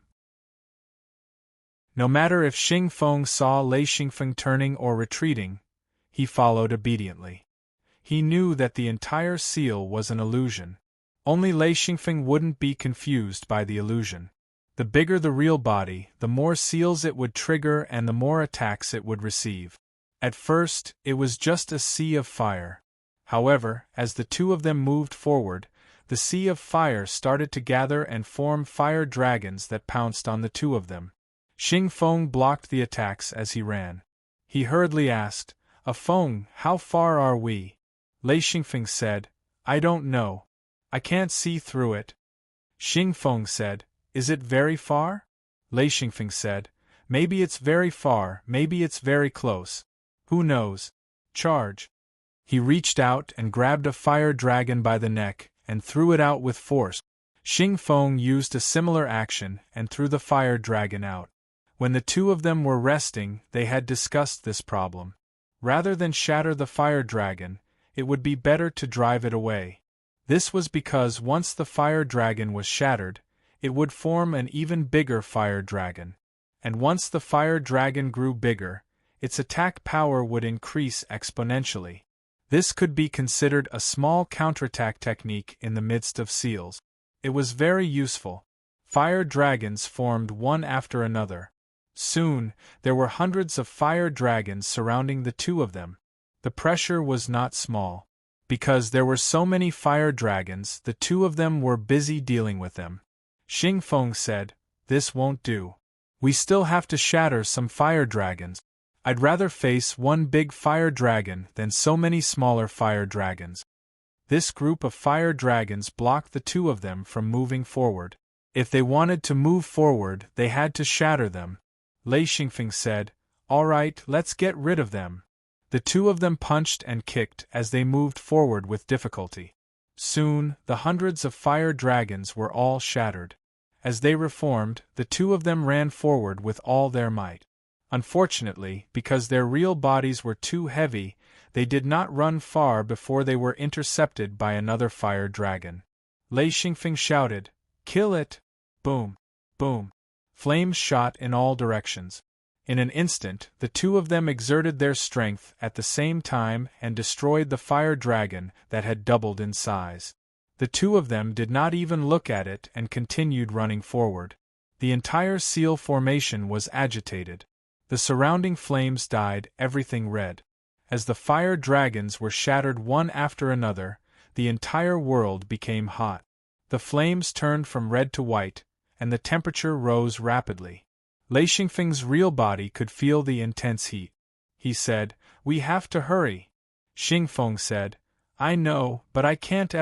No matter if Xing Feng saw Lei Xingfeng turning or retreating, he followed obediently. He knew that the entire seal was an illusion. Only Lei Xingfeng wouldn't be confused by the illusion. The bigger the real body, the more seals it would trigger and the more attacks it would receive. At first, it was just a sea of fire. However, as the two of them moved forward, the sea of fire started to gather and form fire dragons that pounced on the two of them. Xing Feng blocked the attacks as he ran. He hurriedly asked, "A Feng, how far are we?" Lei Xingfeng said, "I don't know. I can't see through it." Xing Feng said, "Is it very far?" Lei Xingfeng said, "Maybe it's very far, maybe it's very close. Who knows? Charge." He reached out and grabbed a fire dragon by the neck and threw it out with force. Xing Feng used a similar action and threw the fire dragon out. When the two of them were resting, they had discussed this problem. Rather than shatter the fire dragon, it would be better to drive it away. This was because once the fire dragon was shattered, it would form an even bigger fire dragon. And once the fire dragon grew bigger, its attack power would increase exponentially. This could be considered a small counterattack technique in the midst of seals. It was very useful. Fire dragons formed one after another. Soon, there were hundreds of fire dragons surrounding the two of them. The pressure was not small. Because there were so many fire dragons, the two of them were busy dealing with them. Xing Feng said, "This won't do. We still have to shatter some fire dragons. I'd rather face one big fire dragon than so many smaller fire dragons." This group of fire dragons blocked the two of them from moving forward. If they wanted to move forward, they had to shatter them. Lei Xingfeng said, "All right, let's get rid of them." The two of them punched and kicked as they moved forward with difficulty. Soon, the hundreds of fire dragons were all shattered. As they reformed, the two of them ran forward with all their might. Unfortunately, because their real bodies were too heavy, they did not run far before they were intercepted by another fire dragon. Lei Xingfeng shouted, "Kill it!" Boom! Boom! Flames shot in all directions. In an instant, the two of them exerted their strength at the same time and destroyed the fire dragon that had doubled in size. The two of them did not even look at it and continued running forward. The entire seal formation was agitated. The surrounding flames dyed everything red. As the fire dragons were shattered one after another, the entire world became hot. The flames turned from red to white, and the temperature rose rapidly. Lei Xingfeng's real body could feel the intense heat. He said, "We have to hurry." Xing Feng said, "I know, but I can't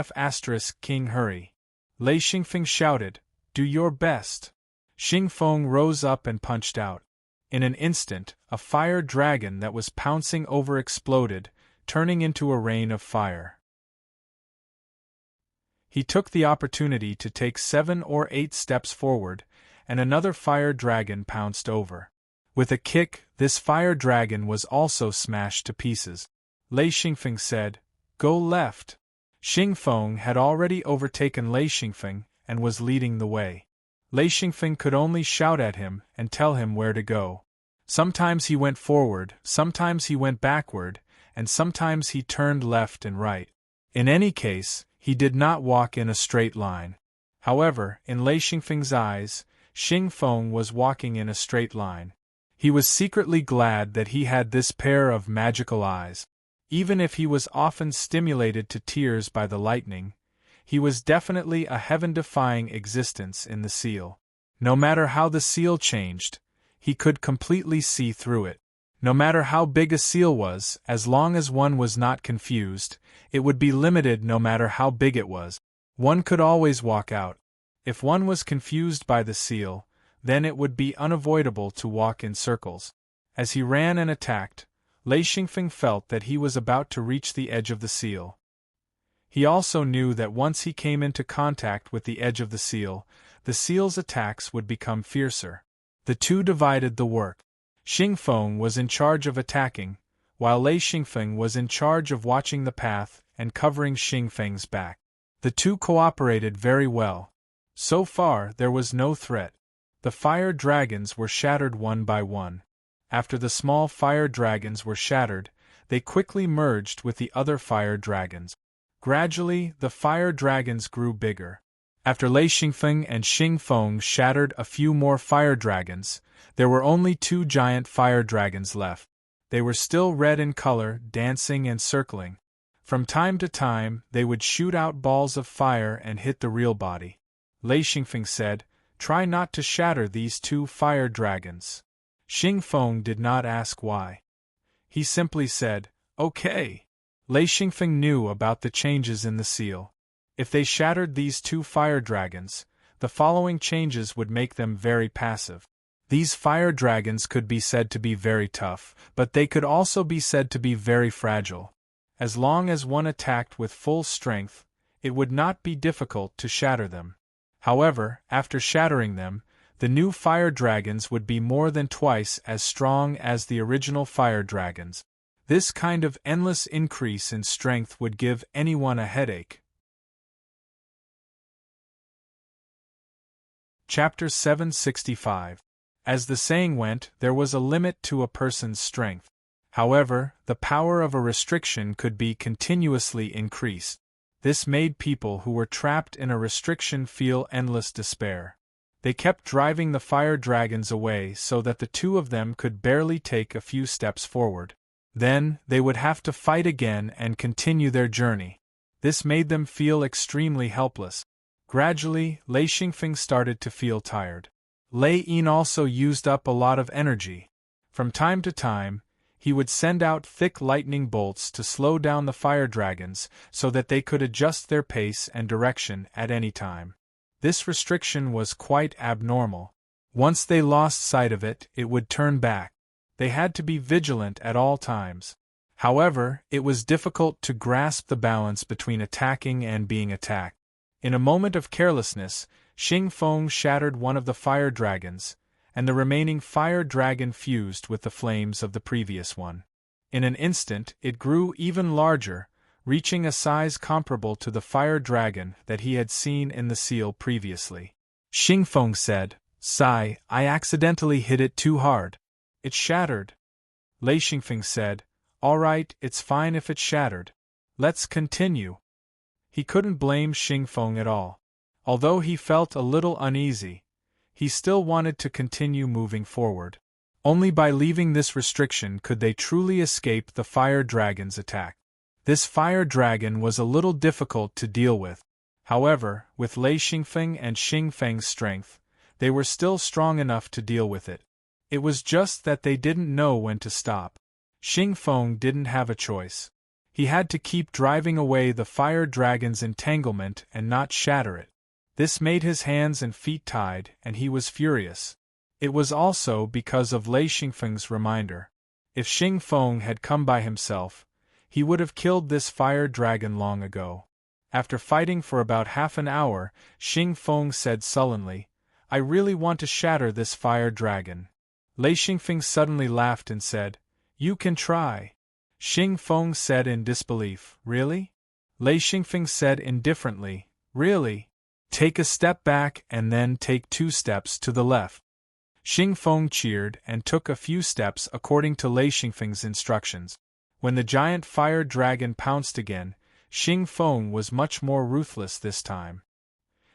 King hurry." Lei Xingfeng shouted, "Do your best." Xing Feng rose up and punched out. In an instant, a fire dragon that was pouncing over exploded, turning into a rain of fire. He took the opportunity to take 7 or 8 steps forward, and another fire dragon pounced over. With a kick, this fire dragon was also smashed to pieces. Lei Xingfeng said, "Go left." Xing Feng had already overtaken Lei Xingfeng and was leading the way. Lei Xingfeng could only shout at him and tell him where to go. Sometimes he went forward, sometimes he went backward, and sometimes he turned left and right. In any case, he did not walk in a straight line. However, in Lei Xingfeng's eyes, Xing Feng was walking in a straight line. He was secretly glad that he had this pair of magical eyes. Even if he was often stimulated to tears by the lightning, he was definitely a heaven-defying existence in the seal. No matter how the seal changed, he could completely see through it. No matter how big a seal was, as long as one was not confused, it would be limited no matter how big it was. One could always walk out. If one was confused by the seal, then it would be unavoidable to walk in circles. As he ran and attacked, Lei Xingfeng felt that he was about to reach the edge of the seal. He also knew that once he came into contact with the edge of the seal's attacks would become fiercer. The two divided the work. Xing Feng was in charge of attacking, while Lei Xingfeng was in charge of watching the path and covering Xing Feng's back. The two cooperated very well. So far, there was no threat. The fire dragons were shattered one by one. After the small fire dragons were shattered, they quickly merged with the other fire dragons. Gradually, the fire dragons grew bigger. After Lei Xingfeng and Xing Feng shattered a few more fire dragons, there were only 2 giant fire dragons left. They were still red in color, dancing and circling. From time to time, they would shoot out balls of fire and hit the real body. Lei Xingfeng said, "Try not to shatter these two fire dragons." Xing Feng did not ask why. He simply said, "Okay." Lei Xingfeng knew about the changes in the seal. If they shattered these two fire dragons, the following changes would make them very passive. These fire dragons could be said to be very tough, but they could also be said to be very fragile. As long as one attacked with full strength, it would not be difficult to shatter them. However, after shattering them, the new fire dragons would be more than twice as strong as the original fire dragons. This kind of endless increase in strength would give anyone a headache. Chapter 765. As the saying went, there was a limit to a person's strength. However, the power of a restriction could be continuously increased. This made people who were trapped in a restriction feel endless despair. They kept driving the fire dragons away so that the two of them could barely take a few steps forward. Then, they would have to fight again and continue their journey. This made them feel extremely helpless. Gradually, Lei Xingfeng started to feel tired. Lei Yin also used up a lot of energy. From time to time, he would send out thick lightning bolts to slow down the fire dragons so that they could adjust their pace and direction at any time. This restriction was quite abnormal. Once they lost sight of it, it would turn back. They had to be vigilant at all times. However, it was difficult to grasp the balance between attacking and being attacked. In a moment of carelessness, Xing Feng shattered one of the fire dragons, and the remaining fire dragon fused with the flames of the previous one. In an instant, it grew even larger, reaching a size comparable to the fire dragon that he had seen in the seal previously. Xing Feng said, "Sai, I accidentally hit it too hard. It shattered." Lei Xingfeng said, "All right, it's fine if it shattered. Let's continue." He couldn't blame Xing Feng at all. Although he felt a little uneasy, he still wanted to continue moving forward. Only by leaving this restriction could they truly escape the fire dragon's attack. This fire dragon was a little difficult to deal with. However, with Lei Xingfeng and Xing Feng's strength, they were still strong enough to deal with it. It was just that they didn't know when to stop. Xing Feng didn't have a choice. He had to keep driving away the fire dragon's entanglement and not shatter it. This made his hands and feet tied, and he was furious. It was also because of Lei Xingfeng's reminder. If Xing Feng had come by himself, he would have killed this fire dragon long ago. After fighting for about half an hour, Xing Feng said sullenly, "I really want to shatter this fire dragon." Lei Xingfeng suddenly laughed and said, "You can try." Xing Feng said in disbelief, "Really?" Lei Xingfeng said indifferently, "Really? Take a step back and then take 2 steps to the left." Xing Feng cheered and took a few steps according to Lei Xingfeng's instructions. When the giant fire dragon pounced again, Xing Feng was much more ruthless this time.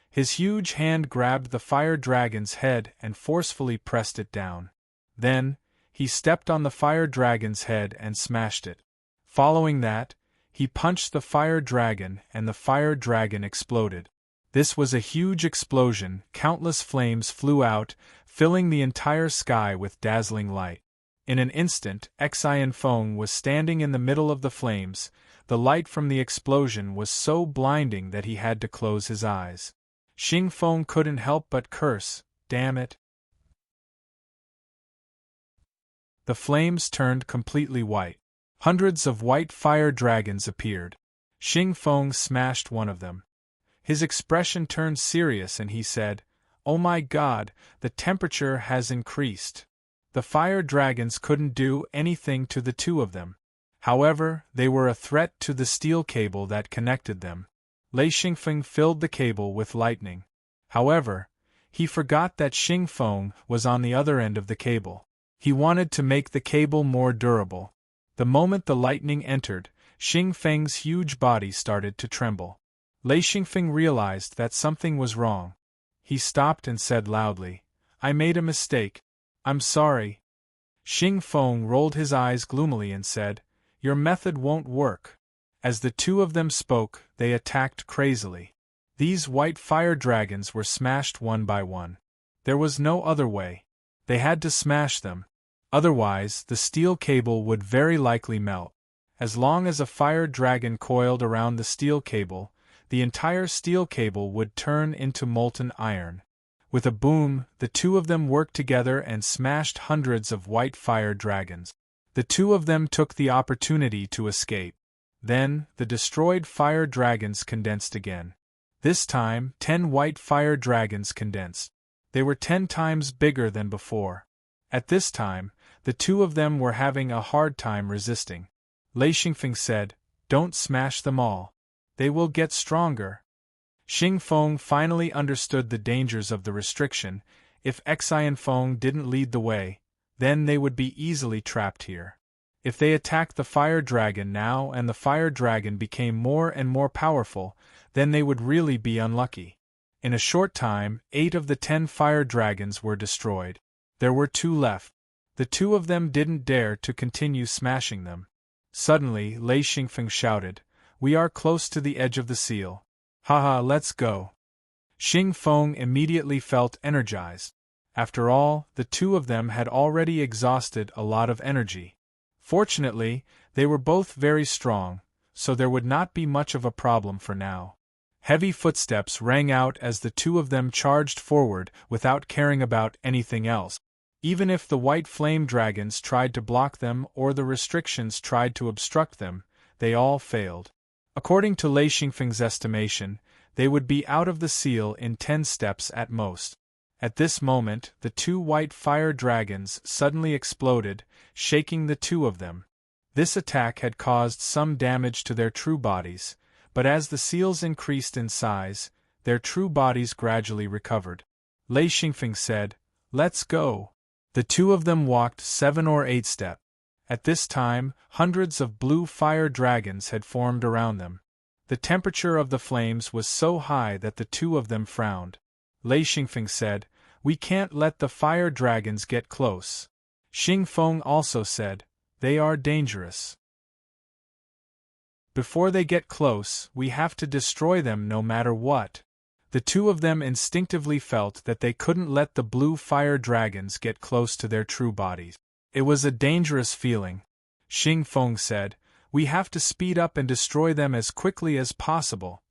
His huge hand grabbed the fire dragon's head and forcefully pressed it down. Then, he stepped on the fire dragon's head and smashed it. Following that, he punched the fire dragon and the fire dragon exploded. This was a huge explosion, countless flames flew out, filling the entire sky with dazzling light. In an instant, Xian Feng was standing in the middle of the flames. The light from the explosion was so blinding that he had to close his eyes. Xing Feng couldn't help but curse, "Damn it." The flames turned completely white. Hundreds of white fire dragons appeared. Xing Feng smashed one of them. His expression turned serious and he said, "Oh my God, the temperature has increased." The fire dragons couldn't do anything to the two of them. However, they were a threat to the steel cable that connected them. Lei Xingfeng filled the cable with lightning. However, he forgot that Xing Feng was on the other end of the cable. He wanted to make the cable more durable. The moment the lightning entered, Xing Feng's huge body started to tremble. Lei Xingfeng realized that something was wrong. He stopped and said loudly, "I made a mistake. I'm sorry." Xing Feng rolled his eyes gloomily and said, "Your method won't work. As the two of them spoke, they attacked crazily. These white fire dragons were smashed one by one. There was no other way. They had to smash them. Otherwise, the steel cable would very likely melt. As long as a fire dragon coiled around the steel cable, the entire steel cable would turn into molten iron. With a boom, the two of them worked together and smashed hundreds of white fire dragons. The two of them took the opportunity to escape. Then, the destroyed fire dragons condensed again. This time, 10 white fire dragons condensed. They were 10 times bigger than before. At this time, the two of them were having a hard time resisting. Lei Xingfeng said, "Don't smash them all. They will get stronger." Xingfeng finally understood the dangers of the restriction. If Xianfeng didn't lead the way, then they would be easily trapped here. If they attacked the fire dragon now and the fire dragon became more and more powerful, then they would really be unlucky. In a short time, 8 of the 10 fire dragons were destroyed. There were 2 left. The two of them didn't dare to continue smashing them. Suddenly, Lei Xingfeng shouted, "We are close to the edge of the seal. Haha, let's go." Xingfeng immediately felt energized. After all, the two of them had already exhausted a lot of energy. Fortunately, they were both very strong, so there would not be much of a problem for now. Heavy footsteps rang out as the two of them charged forward without caring about anything else. Even if the white flame dragons tried to block them or the restrictions tried to obstruct them, they all failed. According to Lei Xingfeng's estimation, they would be out of the seal in 10 steps at most. At this moment, the 2 white fire dragons suddenly exploded, shaking the two of them. This attack had caused some damage to their true bodies, but as the seals increased in size, their true bodies gradually recovered. Lei Xingfeng said, "Let's go." The two of them walked 7 or 8 steps. At this time, hundreds of blue fire dragons had formed around them. The temperature of the flames was so high that the two of them frowned. Lei Xingfeng said, "We can't let the fire dragons get close." Xingfeng also said, "They are dangerous. Before they get close, we have to destroy them no matter what." The two of them instinctively felt that they couldn't let the blue fire dragons get close to their true bodies. It was a dangerous feeling. Xingfeng said, "We have to speed up and destroy them as quickly as possible."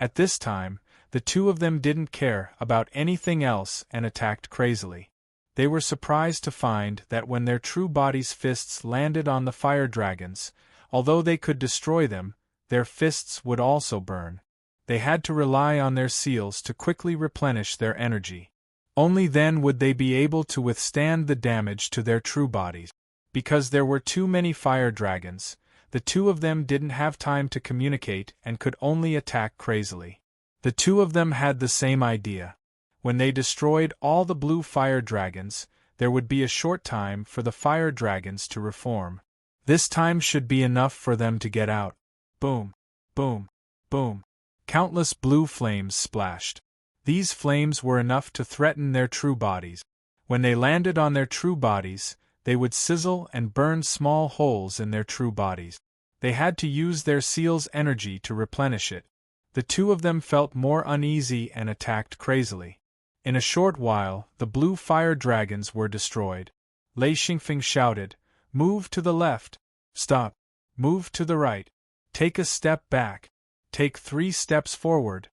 At this time, the two of them didn't care about anything else and attacked crazily. They were surprised to find that when their true bodies' fists landed on the fire dragons, although they could destroy them, their fists would also burn. They had to rely on their seals to quickly replenish their energy. Only then would they be able to withstand the damage to their true bodies. Because there were too many fire dragons, the two of them didn't have time to communicate and could only attack crazily. The two of them had the same idea. When they destroyed all the blue fire dragons, there would be a short time for the fire dragons to reform. This time should be enough for them to get out. Boom, boom, boom. Countless blue flames splashed. These flames were enough to threaten their true bodies. When they landed on their true bodies, they would sizzle and burn small holes in their true bodies. They had to use their seal's energy to replenish it. The two of them felt more uneasy and attacked crazily. In a short while, the blue fire dragons were destroyed. Lei Xingfeng shouted, "Move to the left. Stop. Move to the right. Take a step back. Take 3 steps forward."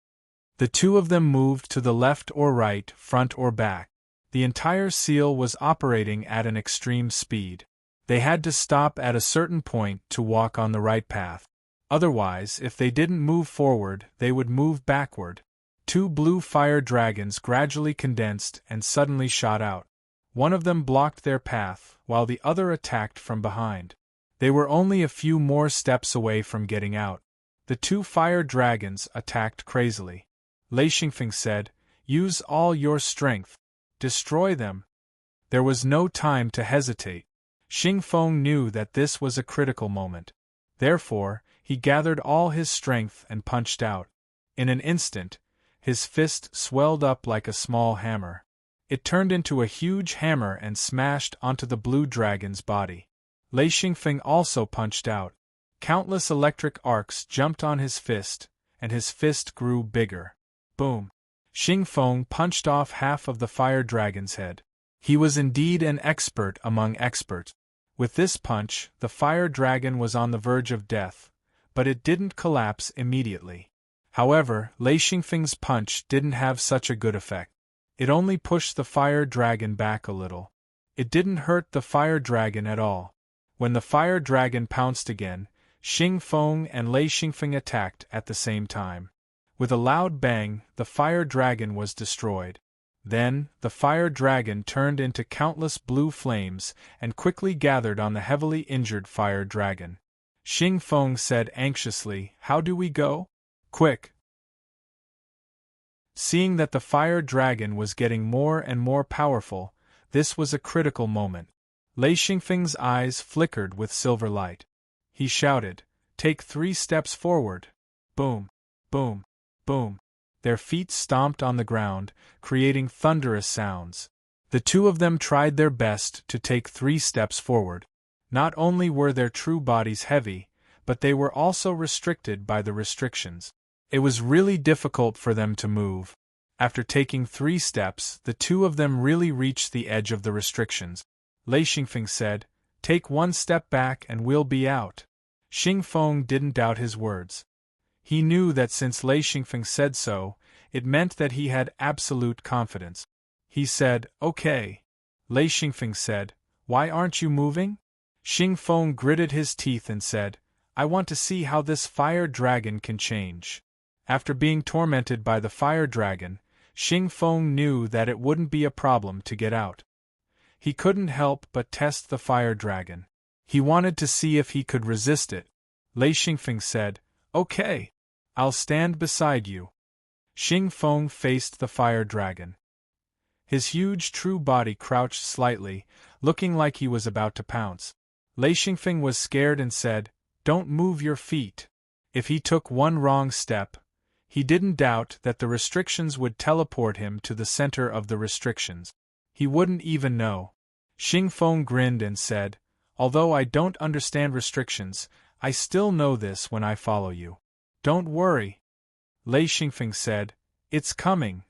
The two of them moved to the left or right, front or back. The entire seal was operating at an extreme speed. They had to stop at a certain point to walk on the right path. Otherwise, if they didn't move forward, they would move backward. 2 blue fire dragons gradually condensed and suddenly shot out. One of them blocked their path, while the other attacked from behind. They were only a few more steps away from getting out. The 2 fire dragons attacked crazily. Lei Xingfeng said, "Use all your strength. Destroy them." There was no time to hesitate. Xingfeng knew that this was a critical moment. Therefore, he gathered all his strength and punched out. In an instant, his fist swelled up like a small hammer. It turned into a huge hammer and smashed onto the blue dragon's body. Lei Xingfeng also punched out. Countless electric arcs jumped on his fist, and his fist grew bigger. Boom! Xing Feng punched off half of the fire dragon's head. He was indeed an expert among experts. With this punch, the fire dragon was on the verge of death, but it didn't collapse immediately. However, Lei Xingfeng's punch didn't have such a good effect. It only pushed the fire dragon back a little. It didn't hurt the fire dragon at all. When the fire dragon pounced again, Xing Feng and Lei Xingfeng attacked at the same time. With a loud bang, the fire dragon was destroyed. Then, the fire dragon turned into countless blue flames and quickly gathered on the heavily injured fire dragon. Xing Feng said anxiously, "How do we go? Quick!" Seeing that the fire dragon was getting more and more powerful, this was a critical moment. Lei Xingfeng's eyes flickered with silver light. He shouted, "Take 3 steps forward!" Boom! Boom! Boom! Their feet stomped on the ground, creating thunderous sounds. The two of them tried their best to take 3 steps forward. Not only were their true bodies heavy, but they were also restricted by the restrictions. It was really difficult for them to move. After taking 3 steps, the two of them really reached the edge of the restrictions. Lei Xingfeng said, "Take 1 step back and we'll be out." Xing Feng didn't doubt his words. He knew that since Lei Xingfeng said so, it meant that he had absolute confidence. He said, "Okay." Lei Xingfeng said, "Why aren't you moving?" Xing Feng gritted his teeth and said, "I want to see how this fire dragon can change." After being tormented by the fire dragon, Xing Feng knew that it wouldn't be a problem to get out. He couldn't help but test the fire dragon. He wanted to see if he could resist it. Lei Xingfeng said, "Okay. I'll stand beside you." Xing Feng faced the fire dragon. His huge true body crouched slightly, looking like he was about to pounce. Lei Xingfeng was scared and said, "Don't move your feet." If he took one wrong step, he didn't doubt that the restrictions would teleport him to the center of the restrictions. He wouldn't even know. Xing Feng grinned and said, "Although I don't understand restrictions, I still know this when I follow you. Don't worry." Lei Xingfeng said, "It's coming."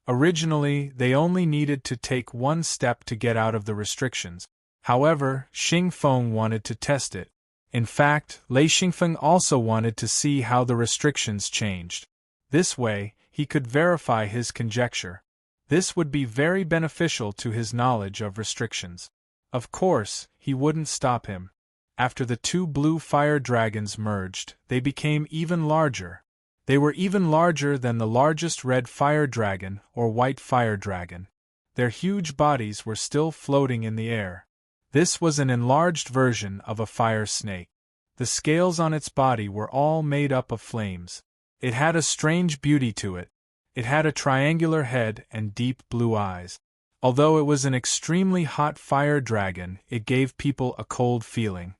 Originally, they only needed to take 1 step to get out of the restrictions. However, Xing Feng wanted to test it. In fact, Lei Xingfeng also wanted to see how the restrictions changed. This way, he could verify his conjecture. This would be very beneficial to his knowledge of restrictions. Of course, he wouldn't stop him. After the 2 blue fire dragons merged, they became even larger. They were even larger than the largest red fire dragon or white fire dragon. Their huge bodies were still floating in the air. This was an enlarged version of a fire snake. The scales on its body were all made up of flames. It had a strange beauty to it. It had a triangular head and deep blue eyes. Although it was an extremely hot fire dragon, it gave people a cold feeling.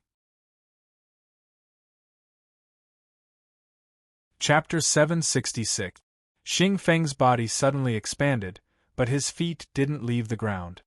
Chapter 766. Xing Feng's body suddenly expanded, but his feet didn't leave the ground.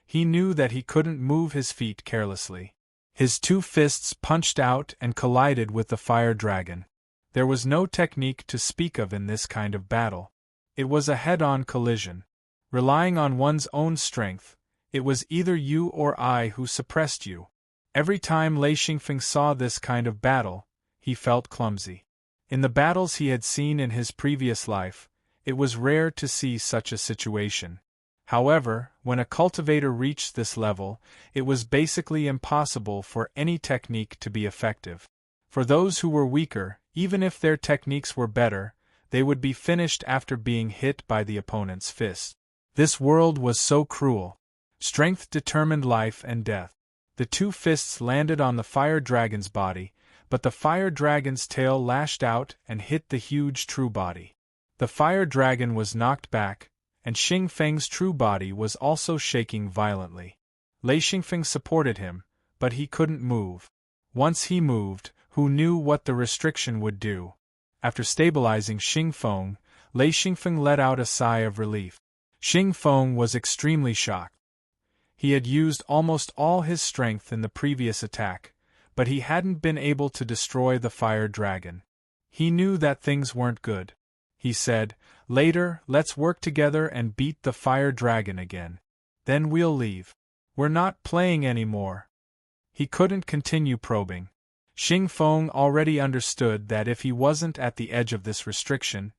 He knew that he couldn't move his feet carelessly. His 2 fists punched out and collided with the fire dragon. There was no technique to speak of in this kind of battle. It was a head-on collision. Relying on one's own strength, it was either you or I who suppressed you. Every time Lei Xingfeng saw this kind of battle, he felt clumsy. In the battles he had seen in his previous life, it was rare to see such a situation. However, when a cultivator reached this level, it was basically impossible for any technique to be effective. For those who were weaker, even if their techniques were better, they would be finished after being hit by the opponent's fist. This world was so cruel. Strength determined life and death. The 2 fists landed on the fire dragon's body, but the fire dragon's tail lashed out and hit the huge true body. The fire dragon was knocked back, and Xing Feng's true body was also shaking violently. Lei Xingfeng supported him, but he couldn't move. Once he moved, who knew what the restriction would do? After stabilizing Xing Feng, Lei Xingfeng let out a sigh of relief. Xing Feng was extremely shocked. He had used almost all his strength in the previous attack, but he hadn't been able to destroy the fire dragon. He knew that things weren't good. He said, "Later, let's work together and beat the fire dragon again. Then we'll leave. We're not playing anymore." He couldn't continue probing. Xing Feng already understood that if he wasn't at the edge of this restriction,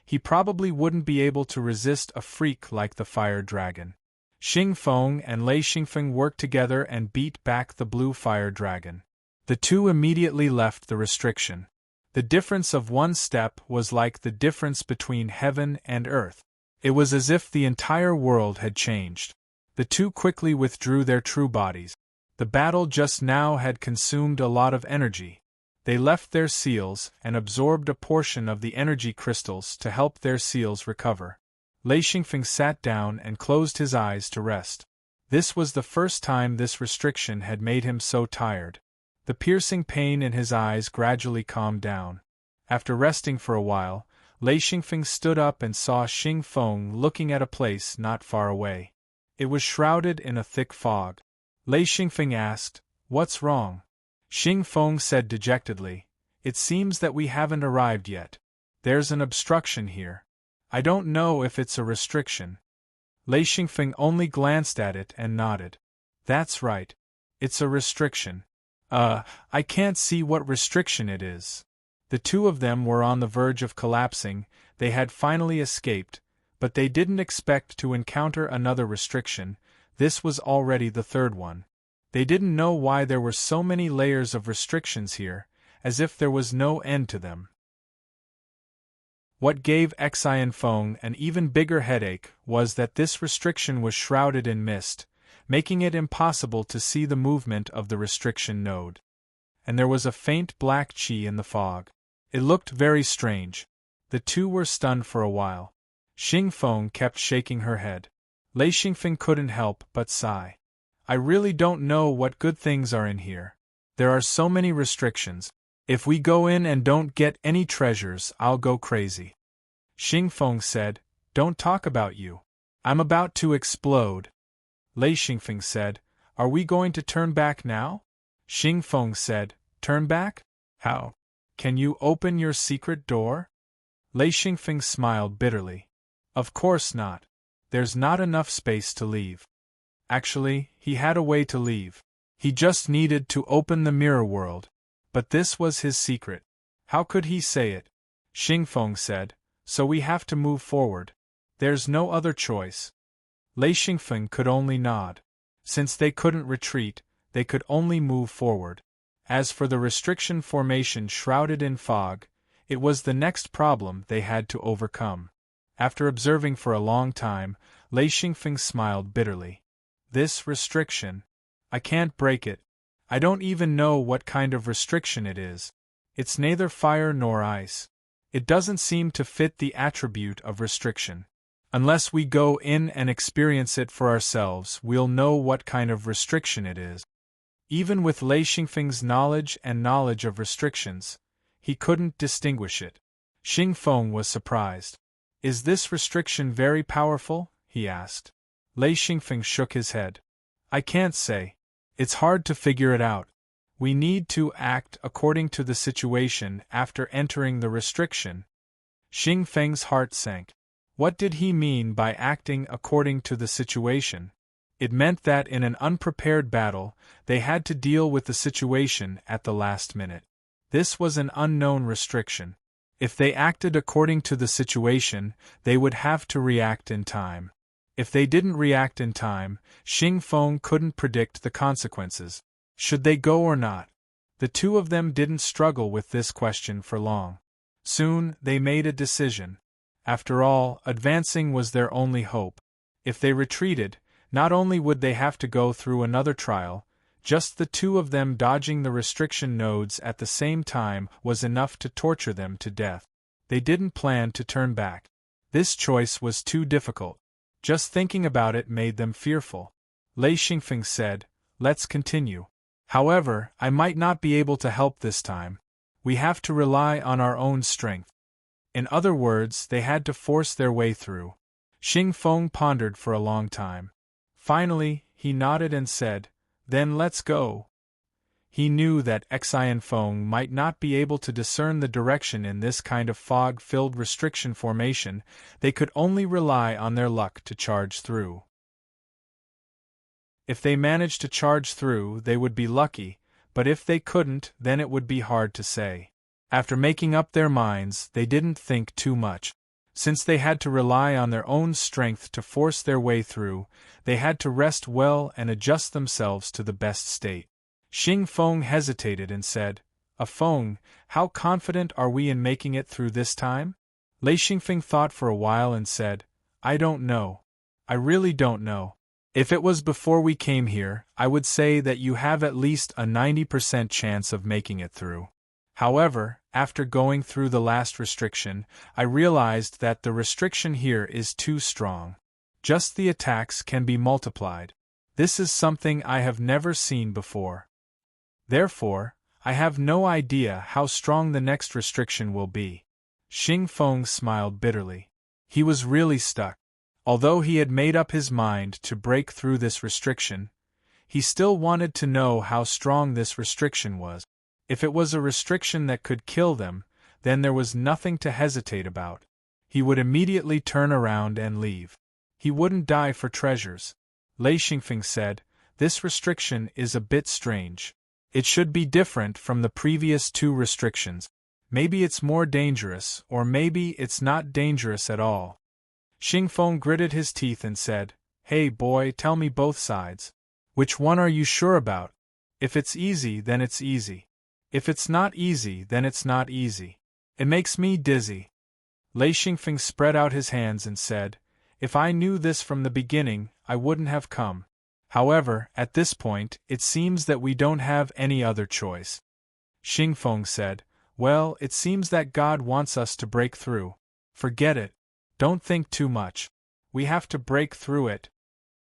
he probably wouldn't be able to resist a freak like the fire dragon. Xing Feng and Lei Xingfeng worked together and beat back the blue fire dragon. The two immediately left the restriction. The difference of one step was like the difference between heaven and earth. It was as if the entire world had changed. The two quickly withdrew their true bodies. The battle just now had consumed a lot of energy. They left their seals and absorbed a portion of the energy crystals to help their seals recover. Lei Xingfeng sat down and closed his eyes to rest. This was the first time this restriction had made him so tired. The piercing pain in his eyes gradually calmed down. After resting for a while, Lei Xingfeng stood up and saw Xing Feng looking at a place not far away. It was shrouded in a thick fog. Lei Xingfeng asked, "What's wrong?" Xing Feng said dejectedly, "It seems that we haven't arrived yet. There's an obstruction here. I don't know if it's a restriction." Lei Xingfeng only glanced at it and nodded. "That's right. It's a restriction. I can't see what restriction it is." The two of them were on the verge of collapsing. They had finally escaped, but they didn't expect to encounter another restriction. This was already the third one. They didn't know why there were so many layers of restrictions here, as if there was no end to them. What gave Xian Feng an even bigger headache was that this restriction was shrouded in mist, making it impossible to see the movement of the restriction node. And there was a faint black chi in the fog. It looked very strange. The two were stunned for a while. Xing Feng kept shaking her head. Lei Xingfeng couldn't help but sigh. "I really don't know what good things are in here. There are so many restrictions. If we go in and don't get any treasures, I'll go crazy." Xing Feng said, "Don't talk about you. I'm about to explode." Lei Xingfeng said, "Are we going to turn back now?" Xing Feng said, "Turn back? How? Can you open your secret door?" Lei Xingfeng smiled bitterly. "Of course not. There's not enough space to leave." Actually, he had a way to leave. He just needed to open the mirror world. But this was his secret. How could he say it? Xing Feng said, "So we have to move forward. There's no other choice." Lei Xingfeng could only nod. Since they couldn't retreat, they could only move forward. As for the restriction formation shrouded in fog, it was the next problem they had to overcome. After observing for a long time, Lei Xingfeng smiled bitterly. "This restriction. I can't break it. I don't even know what kind of restriction it is. It's neither fire nor ice. It doesn't seem to fit the attribute of restriction. Unless we go in and experience it for ourselves, we'll know what kind of restriction it is." Even with Lei Xingfeng's knowledge and knowledge of restrictions, he couldn't distinguish it. Xing Feng was surprised. "Is this restriction very powerful?" he asked. Lei Xingfeng shook his head. "I can't say. It's hard to figure it out. We need to act according to the situation after entering the restriction." Xing Feng's heart sank. What did he mean by acting according to the situation? It meant that in an unprepared battle, they had to deal with the situation at the last minute. This was an unknown restriction. If they acted according to the situation, they would have to react in time. If they didn't react in time, Xing Feng couldn't predict the consequences. Should they go or not? The two of them didn't struggle with this question for long. Soon, they made a decision. After all, advancing was their only hope. If they retreated, not only would they have to go through another trial, just the two of them dodging the restriction nodes at the same time was enough to torture them to death. They didn't plan to turn back. This choice was too difficult. Just thinking about it made them fearful. Lei Xingfeng said, "Let's continue. However, I might not be able to help this time. We have to rely on our own strength." In other words, they had to force their way through. Xing Feng pondered for a long time. Finally, he nodded and said, "Then let's go." He knew that Xianfeng might not be able to discern the direction in this kind of fog-filled restriction formation. They could only rely on their luck to charge through. If they managed to charge through, they would be lucky, but if they couldn't, then it would be hard to say. After making up their minds, they didn't think too much. Since they had to rely on their own strength to force their way through, they had to rest well and adjust themselves to the best state. Xing Feng hesitated and said, Feng, how confident are we in making it through this time? Lei Xingfeng thought for a while and said, I don't know. I really don't know. If it was before we came here, I would say that you have at least a 90% chance of making it through. However, after going through the last restriction, I realized that the restriction here is too strong. Just the attacks can be multiplied. This is something I have never seen before. Therefore, I have no idea how strong the next restriction will be. Xing Feng smiled bitterly. He was really stuck. Although he had made up his mind to break through this restriction, he still wanted to know how strong this restriction was. If it was a restriction that could kill them, then there was nothing to hesitate about. He would immediately turn around and leave. He wouldn't die for treasures. Lei Xingfeng said, This restriction is a bit strange. It should be different from the previous two restrictions. Maybe it's more dangerous, or maybe it's not dangerous at all. Xing Feng gritted his teeth and said, Hey boy, tell me both sides. Which one are you sure about? If it's easy, then it's easy. If it's not easy, then it's not easy. It makes me dizzy. Lei Xingfeng spread out his hands and said, If I knew this from the beginning, I wouldn't have come. However, at this point, it seems that we don't have any other choice. Xing Feng said, Well, it seems that God wants us to break through. Forget it. Don't think too much. We have to break through it.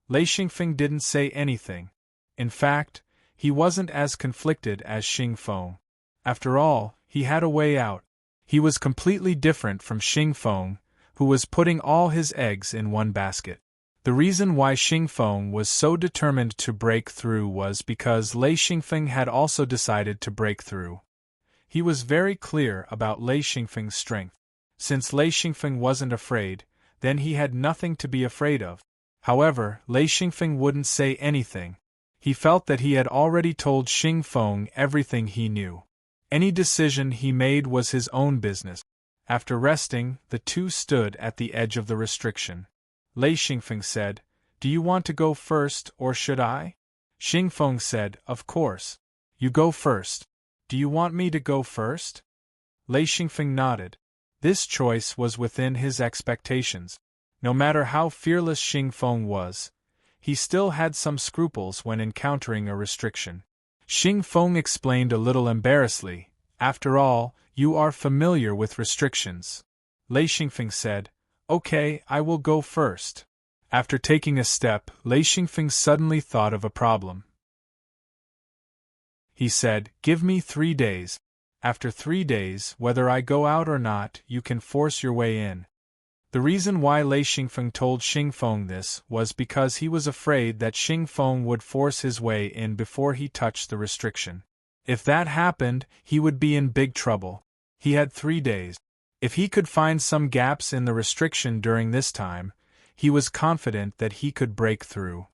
Lei Xingfeng didn't say anything. In fact, he wasn't as conflicted as Xing Feng. After all, he had a way out. He was completely different from Xing Feng, who was putting all his eggs in one basket. The reason why Xing Feng was so determined to break through was because Lei Xingfeng had also decided to break through. He was very clear about Lei Xingfeng's strength. Since Lei Xingfeng wasn't afraid, then he had nothing to be afraid of. However, Lei Xingfeng wouldn't say anything. He felt that he had already told Xing Feng everything he knew. Any decision he made was his own business. After resting, the two stood at the edge of the restriction. Lei Xingfeng said, Do you want to go first or should I? Xing Feng said, Of course. You go first. Do you want me to go first? Lei Xingfeng nodded. This choice was within his expectations. No matter how fearless Xing Feng was, he still had some scruples when encountering a restriction. Xing Feng explained a little embarrassedly, After all, you are familiar with restrictions. Lei Xingfeng said, Okay, I will go first. After taking a step, Lei Xingfeng suddenly thought of a problem. He said, Give me 3 days. After 3 days, whether I go out or not, you can force your way in. The reason why Lei Xingfeng told Xing Feng this was because he was afraid that Xing Feng would force his way in before he touched the restriction. If that happened, he would be in big trouble. He had 3 days. If he could find some gaps in the restriction during this time, he was confident that he could break through.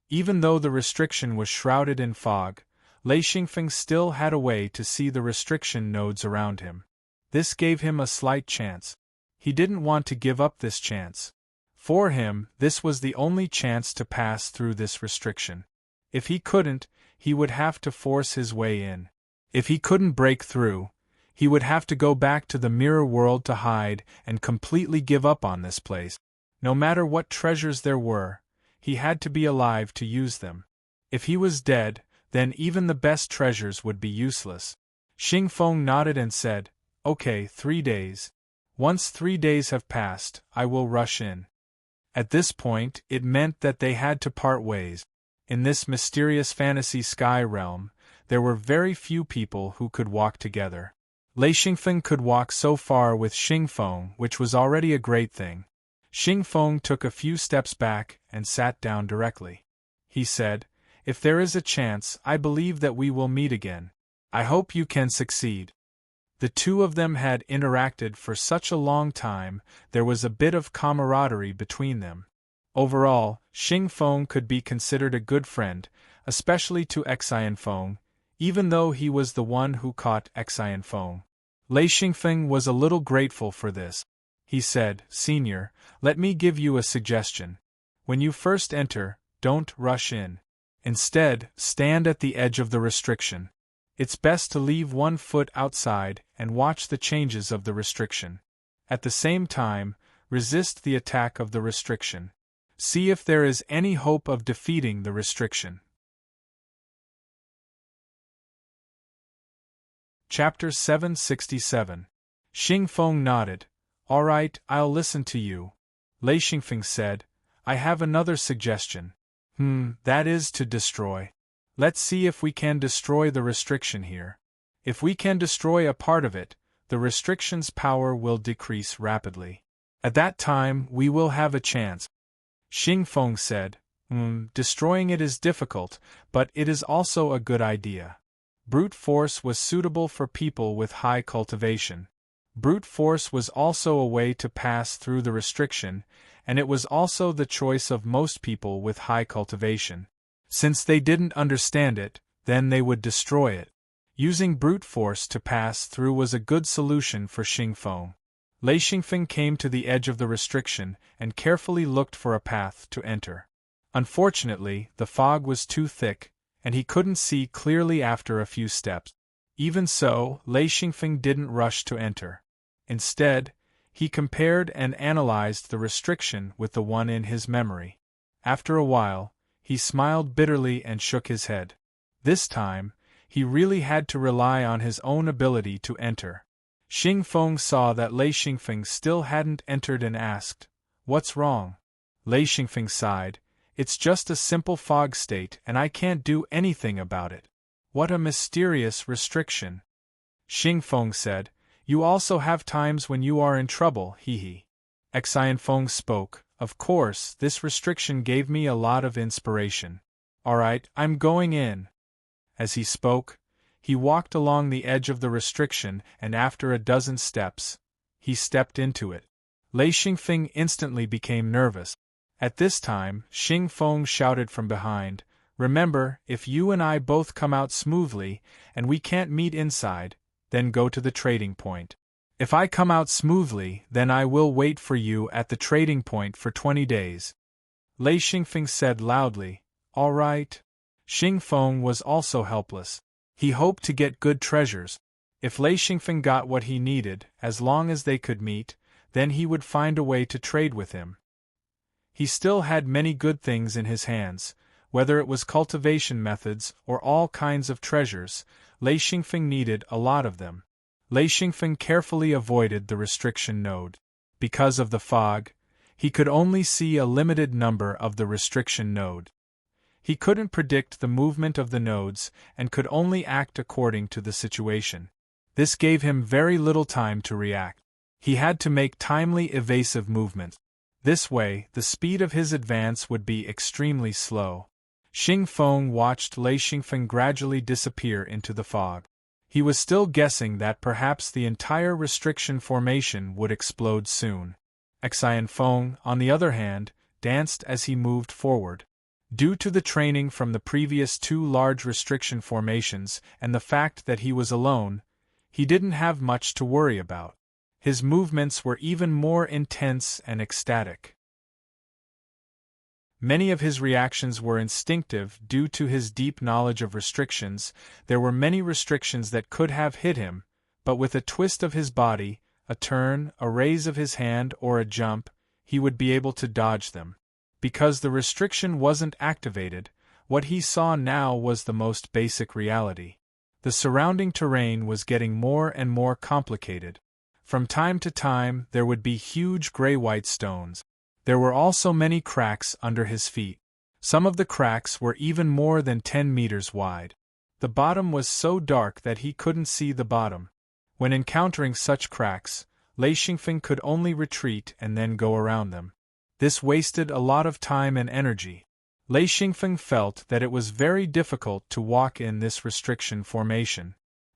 Even though the restriction was shrouded in fog, Lei Xingfeng still had a way to see the restriction nodes around him. This gave him a slight chance. He didn't want to give up this chance. For him, this was the only chance to pass through this restriction. If he couldn't, he would have to force his way in. If he couldn't break through, he would have to go back to the mirror world to hide and completely give up on this place. No matter what treasures there were, he had to be alive to use them. If he was dead, then even the best treasures would be useless. Xing Feng nodded and said, Okay, 3 days. Once 3 days have passed, I will rush in. At this point, it meant that they had to part ways. In this mysterious fantasy sky realm, there were very few people who could walk together. Lei Xingfeng could walk so far with Xing Feng, which was already a great thing. Xing Feng took a few steps back and sat down directly. He said, If there is a chance, I believe that we will meet again. I hope you can succeed. The two of them had interacted for such a long time, there was a bit of camaraderie between them. Overall, Xing Feng could be considered a good friend, especially to Xian Feng, even though he was the one who caught Xian Feng. Lei Xingfeng was a little grateful for this. He said, "Senior, let me give you a suggestion. When you first enter, don't rush in. Instead, stand at the edge of the restriction. It's best to leave one foot outside and watch the changes of the restriction. At the same time, resist the attack of the restriction. See if there is any hope of defeating the restriction." Chapter 767. Xing Feng nodded. "All right, I'll listen to you." Lei Xingfeng said, "I have another suggestion. That is to destroy. Let's see if we can destroy the restriction here. If we can destroy a part of it, the restriction's power will decrease rapidly. At that time, we will have a chance." Xing Feng said, "Destroying it is difficult, but it is also a good idea. Brute force was suitable for people with high cultivation. Brute force was also a way to pass through the restriction, and it was also the choice of most people with high cultivation. Since they didn't understand it, then they would destroy it. Using brute force to pass through was a good solution for Xing Feng." Lei Xingfeng came to the edge of the restriction and carefully looked for a path to enter. Unfortunately, the fog was too thick, and he couldn't see clearly after a few steps. Even so, Lei Xingfeng didn't rush to enter. Instead, he compared and analyzed the restriction with the one in his memory. After a while, he smiled bitterly and shook his head. This time, he really had to rely on his own ability to enter. Xing Feng saw that Lei Xingfeng still hadn't entered and asked, "What's wrong?" Lei Xingfeng sighed, "It's just a simple fog state and I can't do anything about it." "What a mysterious restriction." Xing Feng said, "You also have times when you are in trouble, he. Xian Feng spoke, "Of course, this restriction gave me a lot of inspiration. Alright, I'm going in." As he spoke, he walked along the edge of the restriction and after a dozen steps, he stepped into it. Lei Xingfeng instantly became nervous. At this time, Xing Feng shouted from behind, "Remember, if you and I both come out smoothly, and we can't meet inside, then go to the trading point. If I come out smoothly, then I will wait for you at the trading point for 20 days. Lei Xingfeng said loudly, "All right." Xing Feng was also helpless. He hoped to get good treasures. If Lei Xingfeng got what he needed, as long as they could meet, then he would find a way to trade with him. He still had many good things in his hands, whether it was cultivation methods or all kinds of treasures. Lei Xingfeng needed a lot of them. Lei Xingfeng carefully avoided the restriction node. Because of the fog, he could only see a limited number of the restriction node. He couldn't predict the movement of the nodes and could only act according to the situation. This gave him very little time to react. He had to make timely evasive movements. This way, the speed of his advance would be extremely slow. Xing Feng watched Lei Xingfeng gradually disappear into the fog. He was still guessing that perhaps the entire restriction formation would explode soon. Xian Feng, on the other hand, danced as he moved forward. Due to the training from the previous two large restriction formations and the fact that he was alone, he didn't have much to worry about. His movements were even more intense and ecstatic. Many of his reactions were instinctive due to his deep knowledge of restrictions. There were many restrictions that could have hit him, but with a twist of his body, a turn, a raise of his hand, or a jump, he would be able to dodge them. Because the restriction wasn't activated, what he saw now was the most basic reality. The surrounding terrain was getting more and more complicated. From time to time, there would be huge gray-white stones. There were also many cracks under his feet. Some of the cracks were even more than 10 meters wide. The bottom was so dark that he couldn't see the bottom. When encountering such cracks, Lei Xingfeng could only retreat and then go around them. This wasted a lot of time and energy. Lei Xingfeng felt that it was very difficult to walk in this restriction formation.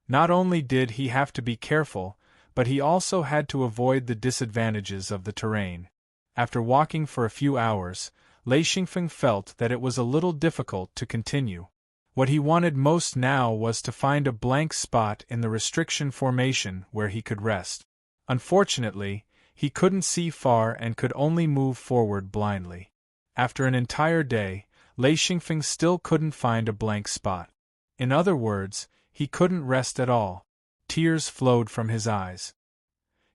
Not only did he have to be careful, but he also had to avoid the disadvantages of the terrain. After walking for a few hours, Lei Xingfeng felt that it was a little difficult to continue. What he wanted most now was to find a blank spot in the restriction formation where he could rest. Unfortunately, he couldn't see far and could only move forward blindly. After an entire day, Lei Xingfeng still couldn't find a blank spot. In other words, he couldn't rest at all. Tears flowed from his eyes.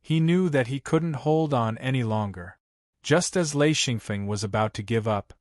He knew that he couldn't hold on any longer. Just as Lei Xingfeng was about to give up,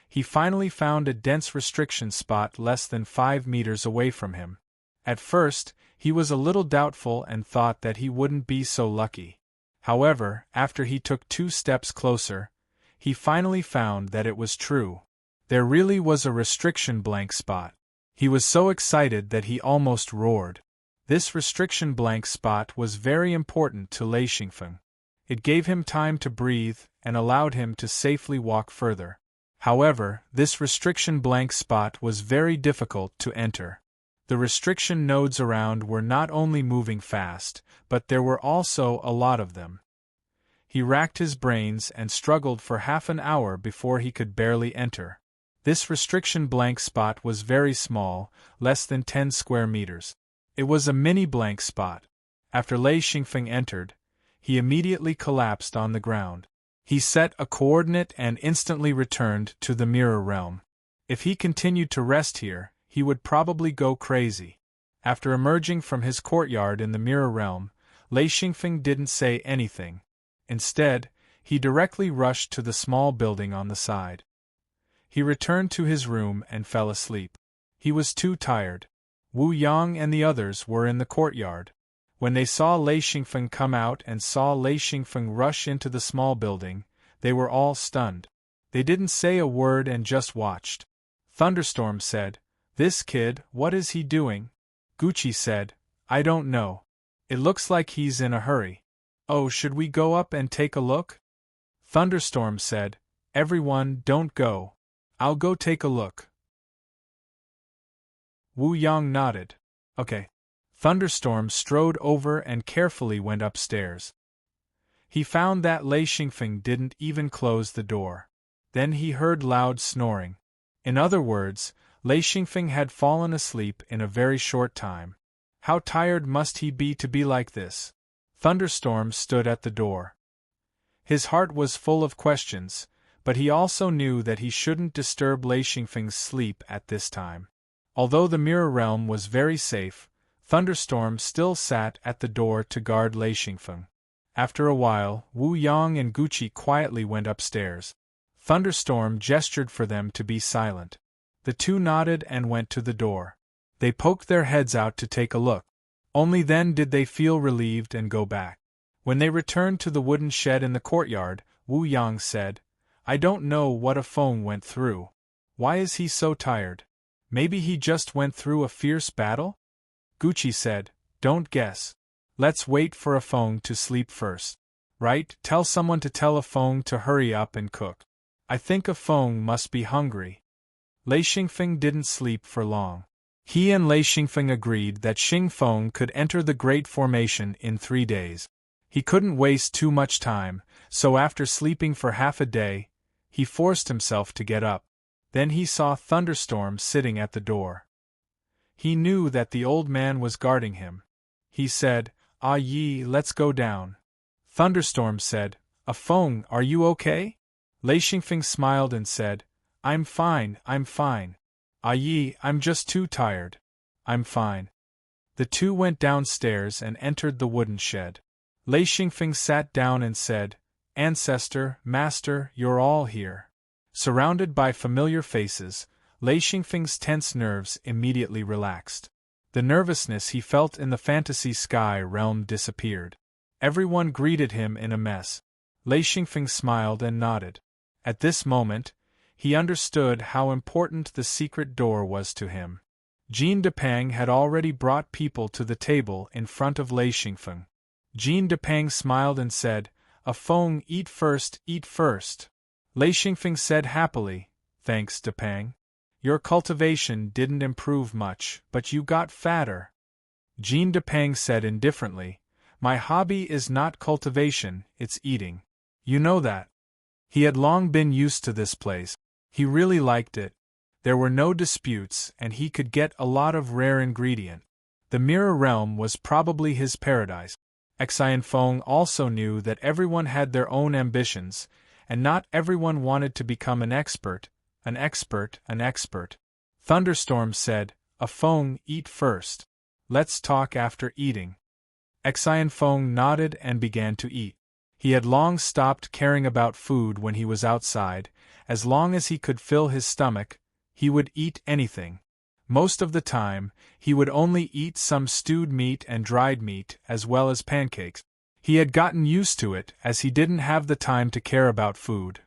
he finally found a dense restriction spot less than 5 meters away from him. At first, he was a little doubtful and thought that he wouldn't be so lucky. However, after he took 2 steps closer, he finally found that it was true. There really was a restriction blank spot. He was so excited that he almost roared. This restriction blank spot was very important to Lei Xingfeng. It gave him time to breathe and allowed him to safely walk further. However, this restriction blank spot was very difficult to enter. The restriction nodes around were not only moving fast, but there were also a lot of them. He racked his brains and struggled for half an hour before he could barely enter. This restriction blank spot was very small, less than 10 square meters. It was a mini blank spot. After Lei Xingfeng entered, he immediately collapsed on the ground. He set a coordinate and instantly returned to the mirror realm. If he continued to rest here, he would probably go crazy. After emerging from his courtyard in the mirror realm, Lei Xingfeng didn't say anything. Instead, he directly rushed to the small building on the side. He returned to his room and fell asleep. He was too tired. Wu Yang and the others were in the courtyard. When they saw Lei Xingfeng come out and saw Lei Xingfeng rush into the small building, they were all stunned. They didn't say a word and just watched. Thunderstorm said, "This kid, what is he doing?" Gucci said, "I don't know. It looks like he's in a hurry. Oh, should we go up and take a look?" Thunderstorm said, "Everyone, don't go. I'll go take a look." Wu Yang nodded. Okay. Thunderstorm strode over and carefully went upstairs. He found that Lei Xingfeng didn't even close the door. Then he heard loud snoring. In other words, Lei Xingfeng had fallen asleep in a very short time. How tired must he be to be like this? Thunderstorm stood at the door. His heart was full of questions, but he also knew that he shouldn't disturb Lei Xingfeng's sleep at this time. Although the mirror realm was very safe, Thunderstorm still sat at the door to guard Lei Xingfeng. After a while, Wu Yang and Gucci quietly went upstairs. Thunderstorm gestured for them to be silent. The two nodded and went to the door. They poked their heads out to take a look. Only then did they feel relieved and go back. When they returned to the wooden shed in the courtyard, Wu Yang said, "I don't know what a Feng went through. Why is he so tired? Maybe he just went through a fierce battle?" Gucci said, "Don't guess. Let's wait for a Feng to sleep first. Right? Tell someone to tell a Feng to hurry up and cook. I think a Feng must be hungry." Lei Xingfeng didn't sleep for long. He and Lei Xingfeng agreed that Xing Feng could enter the Great Formation in 3 days. He couldn't waste too much time, so after sleeping for half a day, he forced himself to get up. Then he saw Thunderstorm sitting at the door. He knew that the old man was guarding him. He said, "Ah Yi, let's go down." Thunderstorm said, "A Feng, are you okay?" Lei Xingfeng smiled and said, I'm fine. Ah Yi, I'm just too tired. I'm fine." The two went downstairs and entered the wooden shed. Lei Xingfeng sat down and said, "Ancestor, Master, you're all here." Surrounded by familiar faces, Lei Xingfeng's tense nerves immediately relaxed. The nervousness he felt in the fantasy sky realm disappeared. Everyone greeted him in a mess. Lei Xingfeng smiled and nodded. At this moment, he understood how important the secret door was to him. Jean Depang had already brought people to the table in front of Lei Xingfeng. Jean Depang smiled and said, "A Feng, eat first, eat first." Lei Xingfeng said happily, Thanks, Depang. Your cultivation didn't improve much, but you got fatter. Jean Depang said indifferently, My hobby is not cultivation, it's eating. You know that. He had long been used to this place. He really liked it. There were no disputes, and he could get a lot of rare ingredient. The Mirror Realm was probably his paradise. Xianfeng also knew that everyone had their own ambitions, and not everyone wanted to become an expert. Thunderstorm said, Feng, eat first. Let's talk after eating. Xianfeng nodded and began to eat. He had long stopped caring about food when he was outside. As long as he could fill his stomach, he would eat anything. Most of the time, he would only eat some stewed meat and dried meat, as well as pancakes. He had gotten used to it, as he didn't have the time to care about food.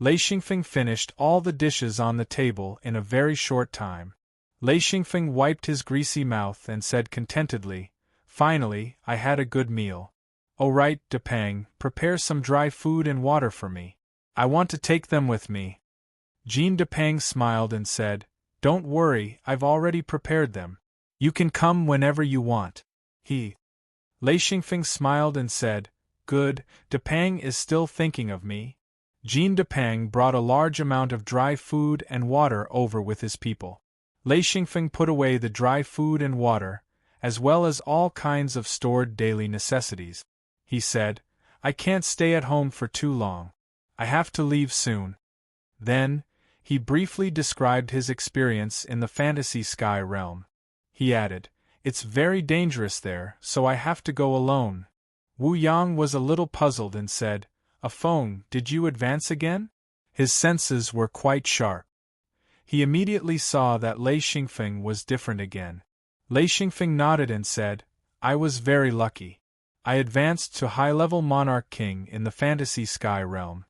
Lei Xingfeng finished all the dishes on the table in a very short time. Lei Xingfeng wiped his greasy mouth and said contentedly, Finally, I had a good meal. Oh right, Depang, prepare some dry food and water for me. I want to take them with me. Jean Depang smiled and said, Don't worry, I've already prepared them. You can come whenever you want. Lei Xingfeng smiled and said, Good, Depang is still thinking of me. Jean Depang brought a large amount of dry food and water over with his people. Lei Xingfeng put away the dry food and water, as well as all kinds of stored daily necessities. He said, I can't stay at home for too long. I have to leave soon. Then, he briefly described his experience in the fantasy sky realm. He added, It's very dangerous there, so I have to go alone. Wu Yang was a little puzzled and said, Feng, did you advance again? His senses were quite sharp. He immediately saw that Lei Xingfeng was different again. Lei Xingfeng nodded and said, I was very lucky. I advanced to high-level Monarch King in the fantasy sky realm.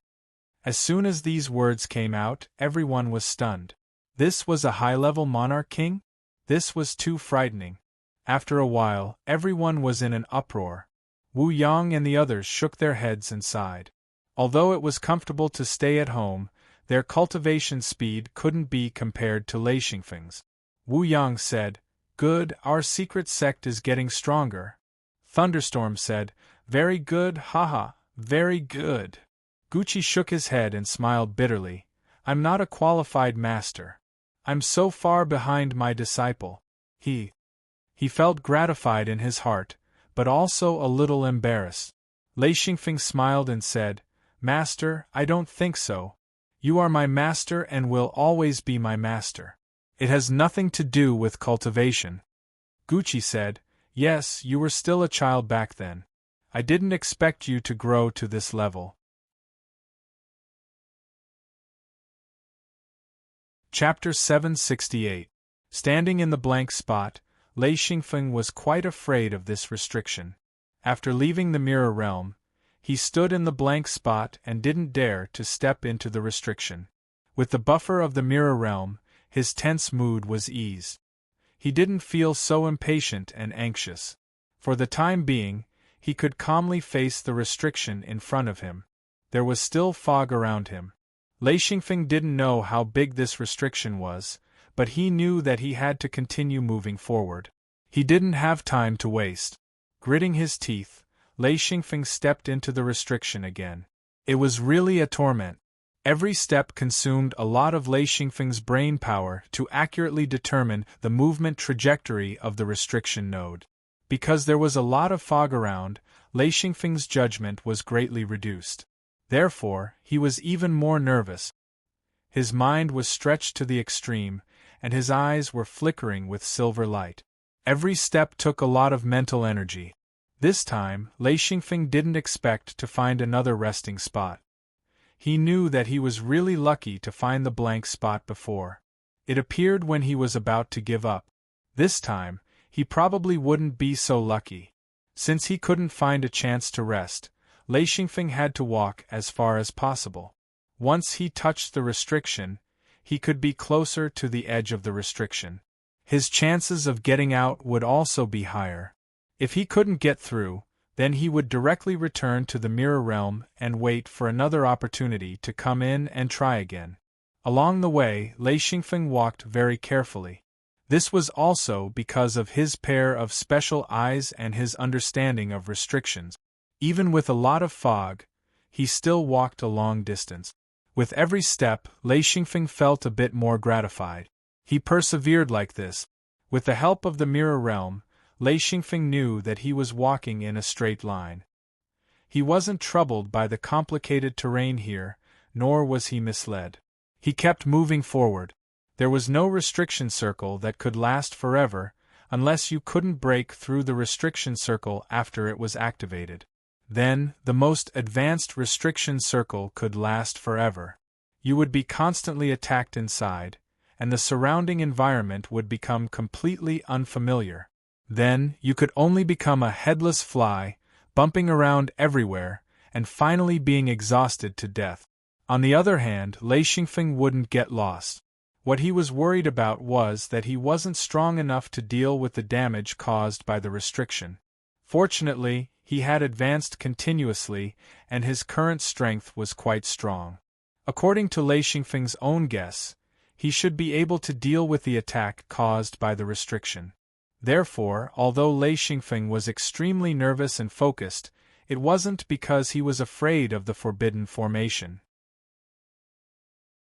As soon as these words came out, everyone was stunned. This was a high-level Monarch King? This was too frightening. After a while, everyone was in an uproar. Wu Yang and the others shook their heads and sighed. Although it was comfortable to stay at home, their cultivation speed couldn't be compared to Lei Xingfeng's. Wu Yang said, Good, our secret sect is getting stronger. Thunderstorm said, Very good, haha, very good. Gucci shook his head and smiled bitterly. I'm not a qualified master. I'm so far behind my disciple. He felt gratified in his heart, but also a little embarrassed. Lei Xingfeng smiled and said, Master, I don't think so. You are my master and will always be my master. It has nothing to do with cultivation. Gucci said, Yes, you were still a child back then. I didn't expect you to grow to this level. Chapter 768. Standing in the blank spot, Lei Xingfeng was quite afraid of this restriction. After leaving the Mirror Realm, he stood in the blank spot and didn't dare to step into the restriction. With the buffer of the Mirror Realm, his tense mood was eased. He didn't feel so impatient and anxious. For the time being, he could calmly face the restriction in front of him. There was still fog around him. Lei Xingfeng didn't know how big this restriction was, but he knew that he had to continue moving forward. He didn't have time to waste. Gritting his teeth, Lei Xingfeng stepped into the restriction again. It was really a torment. Every step consumed a lot of Lei Xingfeng's brain power to accurately determine the movement trajectory of the restriction node. Because there was a lot of fog around, Lei Xingfeng's judgment was greatly reduced. Therefore, he was even more nervous. His mind was stretched to the extreme, and his eyes were flickering with silver light. Every step took a lot of mental energy. This time, Lei Xingfeng didn't expect to find another resting spot. He knew that he was really lucky to find the blank spot before. It appeared when he was about to give up. This time, he probably wouldn't be so lucky. Since he couldn't find a chance to rest, Lei Xingfeng had to walk as far as possible. Once he touched the restriction, he could be closer to the edge of the restriction. His chances of getting out would also be higher. If he couldn't get through, Then he would directly return to the mirror realm and wait for another opportunity to come in and try again. Along the way, Lei Xingfeng walked very carefully. This was also because of his pair of special eyes and his understanding of restrictions. Even with a lot of fog, he still walked a long distance. With every step, Lei Xingfeng felt a bit more gratified. He persevered like this. With the help of the mirror realm, Lei Xingfeng knew that he was walking in a straight line. He wasn't troubled by the complicated terrain here, nor was he misled. He kept moving forward. There was no restriction circle that could last forever, unless you couldn't break through the restriction circle after it was activated. Then, the most advanced restriction circle could last forever. You would be constantly attacked inside, and the surrounding environment would become completely unfamiliar. Then, you could only become a headless fly, bumping around everywhere, and finally being exhausted to death. On the other hand, Lei Xingfeng wouldn't get lost. What he was worried about was that he wasn't strong enough to deal with the damage caused by the restriction. Fortunately, he had advanced continuously, and his current strength was quite strong. According to Lei Xingfeng's own guess, he should be able to deal with the attack caused by the restriction. Therefore, although Lei Xingfeng was extremely nervous and focused, it wasn't because he was afraid of the forbidden formation.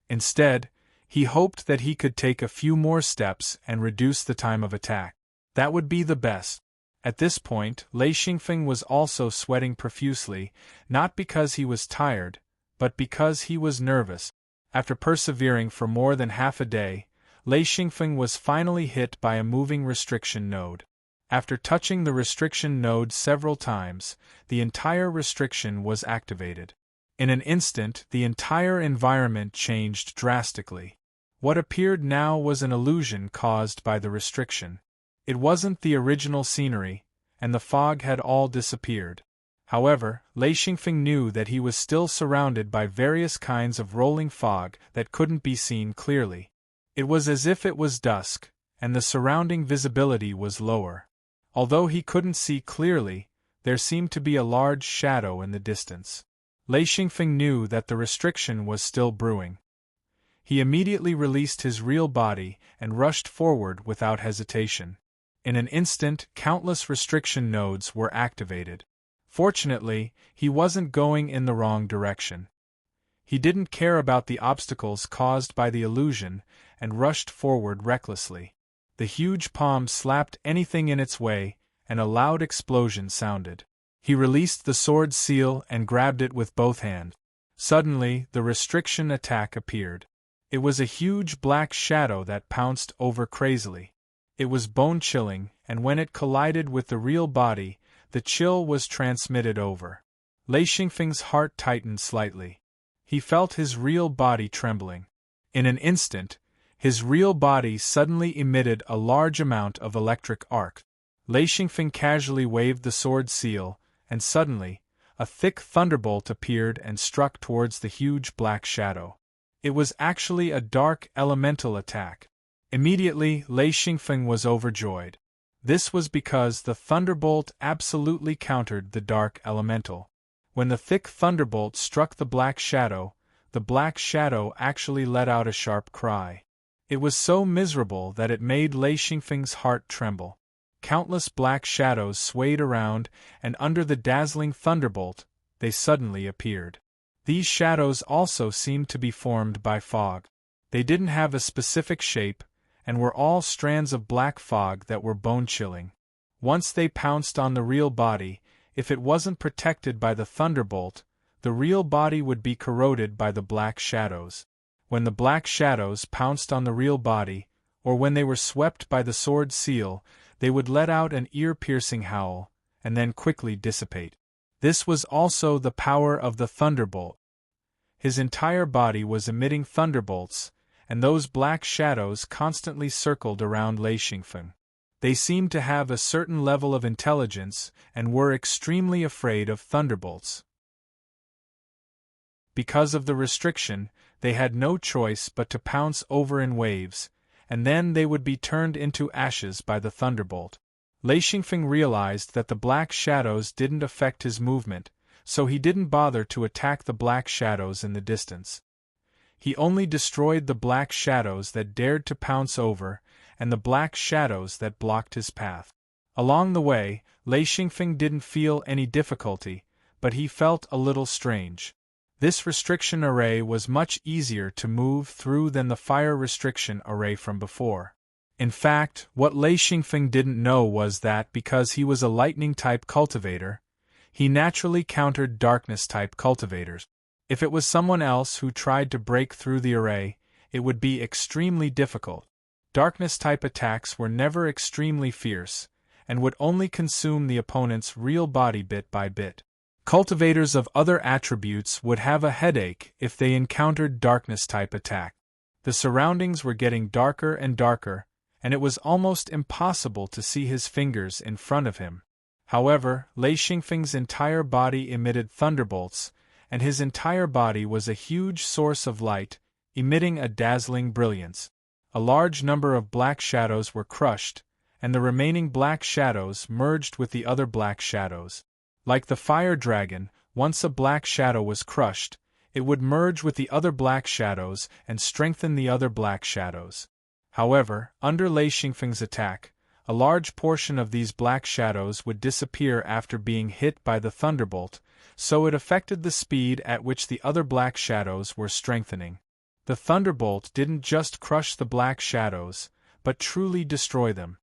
Instead, he hoped that he could take a few more steps and reduce the time of attack. That would be the best. At this point, Lei Xingfeng was also sweating profusely, not because he was tired, but because he was nervous. After persevering for more than half a day, Lei Xingfeng was finally hit by a moving restriction node. After touching the restriction node several times, the entire restriction was activated. In an instant, the entire environment changed drastically. What appeared now was an illusion caused by the restriction. It wasn't the original scenery, and the fog had all disappeared. However, Lei Xingfeng knew that he was still surrounded by various kinds of rolling fog that couldn't be seen clearly. It was as if it was dusk, and the surrounding visibility was lower. Although he couldn't see clearly, there seemed to be a large shadow in the distance. Lei Xingfeng knew that the restriction was still brewing. He immediately released his real body and rushed forward without hesitation. In an instant, countless restriction nodes were activated. Fortunately, he wasn't going in the wrong direction. He didn't care about the obstacles caused by the illusion and rushed forward recklessly. The huge palm slapped anything in its way, and a loud explosion sounded. He released the sword seal and grabbed it with both hands. Suddenly, the restriction attack appeared. It was a huge black shadow that pounced over crazily. It was bone-chilling, and when it collided with the real body, the chill was transmitted over. Lei Xingfeng's heart tightened slightly. He felt his real body trembling. In an instant, his real body suddenly emitted a large amount of electric arc. Lei Xingfeng casually waved the sword seal, and suddenly, a thick thunderbolt appeared and struck towards the huge black shadow. It was actually a dark elemental attack. Immediately, Lei Xingfeng was overjoyed. This was because the thunderbolt absolutely countered the dark elemental. When the thick thunderbolt struck the black shadow actually let out a sharp cry. It was so miserable that it made Lei Xingfeng's heart tremble. Countless black shadows swayed around, and under the dazzling thunderbolt, they suddenly appeared. These shadows also seemed to be formed by fog. They didn't have a specific shape, and were all strands of black fog that were bone-chilling. Once they pounced on the real body, if it wasn't protected by the thunderbolt, the real body would be corroded by the black shadows. When the black shadows pounced on the real body, or when they were swept by the sword seal, they would let out an ear-piercing howl, and then quickly dissipate. This was also the power of the thunderbolt. His entire body was emitting thunderbolts, and those black shadows constantly circled around Lei Xingfeng. They seemed to have a certain level of intelligence and were extremely afraid of thunderbolts. Because of the restriction, they had no choice but to pounce over in waves, and then they would be turned into ashes by the thunderbolt. Lei Xingfeng realized that the black shadows didn't affect his movement, so he didn't bother to attack the black shadows in the distance. He only destroyed the black shadows that dared to pounce over, and the black shadows that blocked his path. Along the way, Lei Xingfeng didn't feel any difficulty, but he felt a little strange. This restriction array was much easier to move through than the fire restriction array from before. In fact, what Lei Xingfeng didn't know was that because he was a lightning-type cultivator, he naturally countered darkness-type cultivators. If it was someone else who tried to break through the array, it would be extremely difficult. Darkness-type attacks were never extremely fierce, and would only consume the opponent's real body bit by bit. Cultivators of other attributes would have a headache if they encountered darkness-type attack. The surroundings were getting darker and darker, and it was almost impossible to see his fingers in front of him. However, Lei Xingfeng's entire body emitted thunderbolts, and his entire body was a huge source of light, emitting a dazzling brilliance. A large number of black shadows were crushed, and the remaining black shadows merged with the other black shadows. Like the fire dragon, once a black shadow was crushed, it would merge with the other black shadows and strengthen the other black shadows. However, under Lei Xingfeng's attack, a large portion of these black shadows would disappear after being hit by the thunderbolt, so it affected the speed at which the other black shadows were strengthening. The thunderbolt didn't just crush the black shadows, but truly destroy them.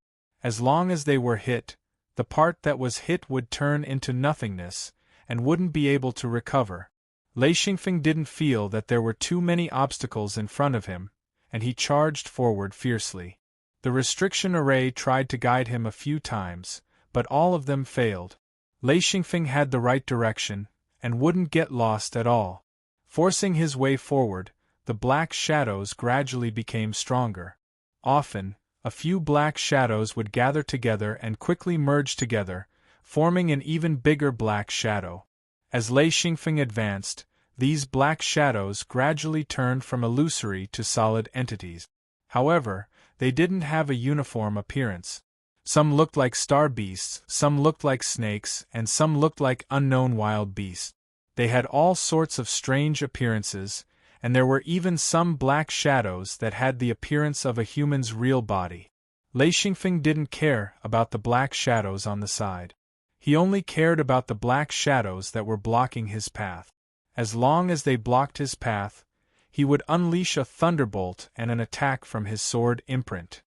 As long as they were hit, the part that was hit would turn into nothingness, and wouldn't be able to recover. Lei Xingfeng didn't feel that there were too many obstacles in front of him, and he charged forward fiercely. The restriction array tried to guide him a few times, but all of them failed. Lei Xingfeng had the right direction, and wouldn't get lost at all. Forcing his way forward, the black shadows gradually became stronger. Often, a few black shadows would gather together and quickly merge together, forming an even bigger black shadow. As Lei Xingfeng advanced, these black shadows gradually turned from illusory to solid entities. However, they didn't have a uniform appearance. Some looked like star beasts, some looked like snakes, and some looked like unknown wild beasts. They had all sorts of strange appearances, and there were even some black shadows that had the appearance of a human's real body. Lei Xingfeng didn't care about the black shadows on the side. He only cared about the black shadows that were blocking his path. As long as they blocked his path, he would unleash a thunderbolt and an attack from his sword imprint.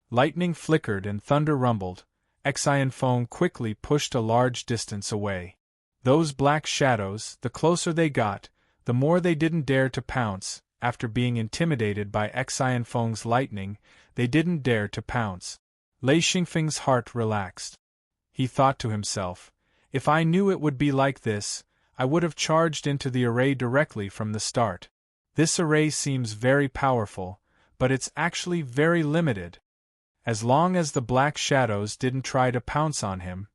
Lightning flickered and thunder rumbled. Exhilarating quickly pushed a large distance away. Those black shadows, the closer they got, the more they didn't dare to pounce. After being intimidated by Exhilarating's lightning, they didn't dare to pounce. Lei Xingfeng's heart relaxed. He thought to himself, if I knew it would be like this, I would have charged into the array directly from the start. This array seems very powerful, but it's actually very limited. As long as the black shadows didn't try to pounce on him,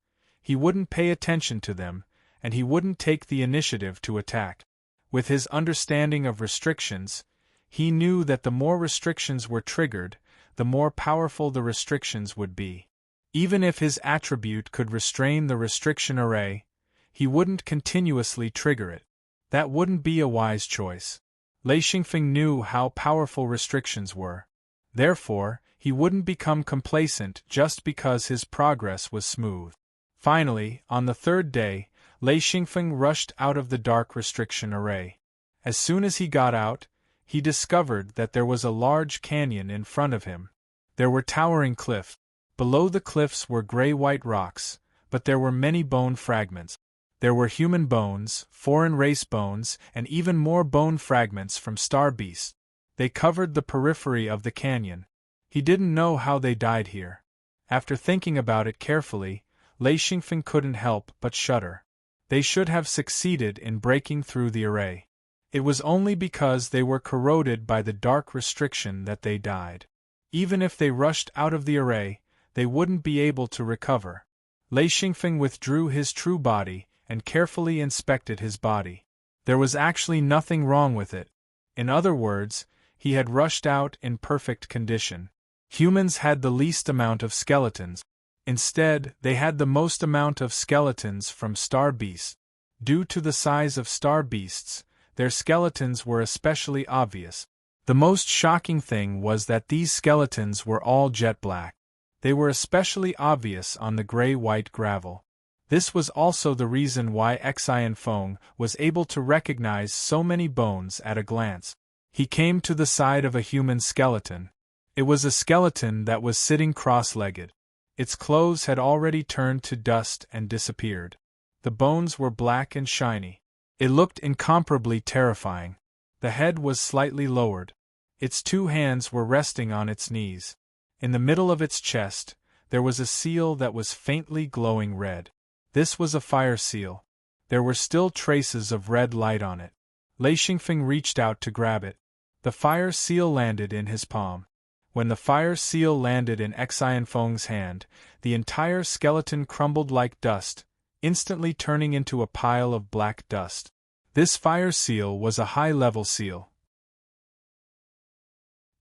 he wouldn't pay attention to them, and he wouldn't take the initiative to attack. With his understanding of restrictions, he knew that the more restrictions were triggered, the more powerful the restrictions would be. Even if his attribute could restrain the restriction array, he wouldn't continuously trigger it. That wouldn't be a wise choice. Lei Xingfeng knew how powerful restrictions were. Therefore, he wouldn't become complacent just because his progress was smooth. Finally, on the third day, Lei Xingfeng rushed out of the dark restriction array. As soon as he got out, he discovered that there was a large canyon in front of him. There were towering cliffs. Below the cliffs were gray-white rocks, but there were many bone fragments. There were human bones, foreign race bones, and even more bone fragments from star beasts. They covered the periphery of the canyon. He didn't know how they died here. After thinking about it carefully, Lei Xingfeng couldn't help but shudder. They should have succeeded in breaking through the array. It was only because they were corroded by the dark restriction that they died. Even if they rushed out of the array, they wouldn't be able to recover. Lei Xingfeng withdrew his true body and carefully inspected his body. There was actually nothing wrong with it. In other words, he had rushed out in perfect condition. Humans had the least amount of skeletons. Instead, they had the most amount of skeletons from star beasts. Due to the size of star beasts, their skeletons were especially obvious. The most shocking thing was that these skeletons were all jet black. They were especially obvious on the gray-white gravel. This was also the reason why Xianfeng was able to recognize so many bones at a glance. He came to the side of a human skeleton. It was a skeleton that was sitting cross-legged. Its clothes had already turned to dust and disappeared. The bones were black and shiny. It looked incomparably terrifying. The head was slightly lowered. Its two hands were resting on its knees. In the middle of its chest, there was a seal that was faintly glowing red. This was a fire seal. There were still traces of red light on it. Lei Xingfeng reached out to grab it. The fire seal landed in his palm. When the fire seal landed in Xianfeng's hand, the entire skeleton crumbled like dust, instantly turning into a pile of black dust. This fire seal was a high-level seal.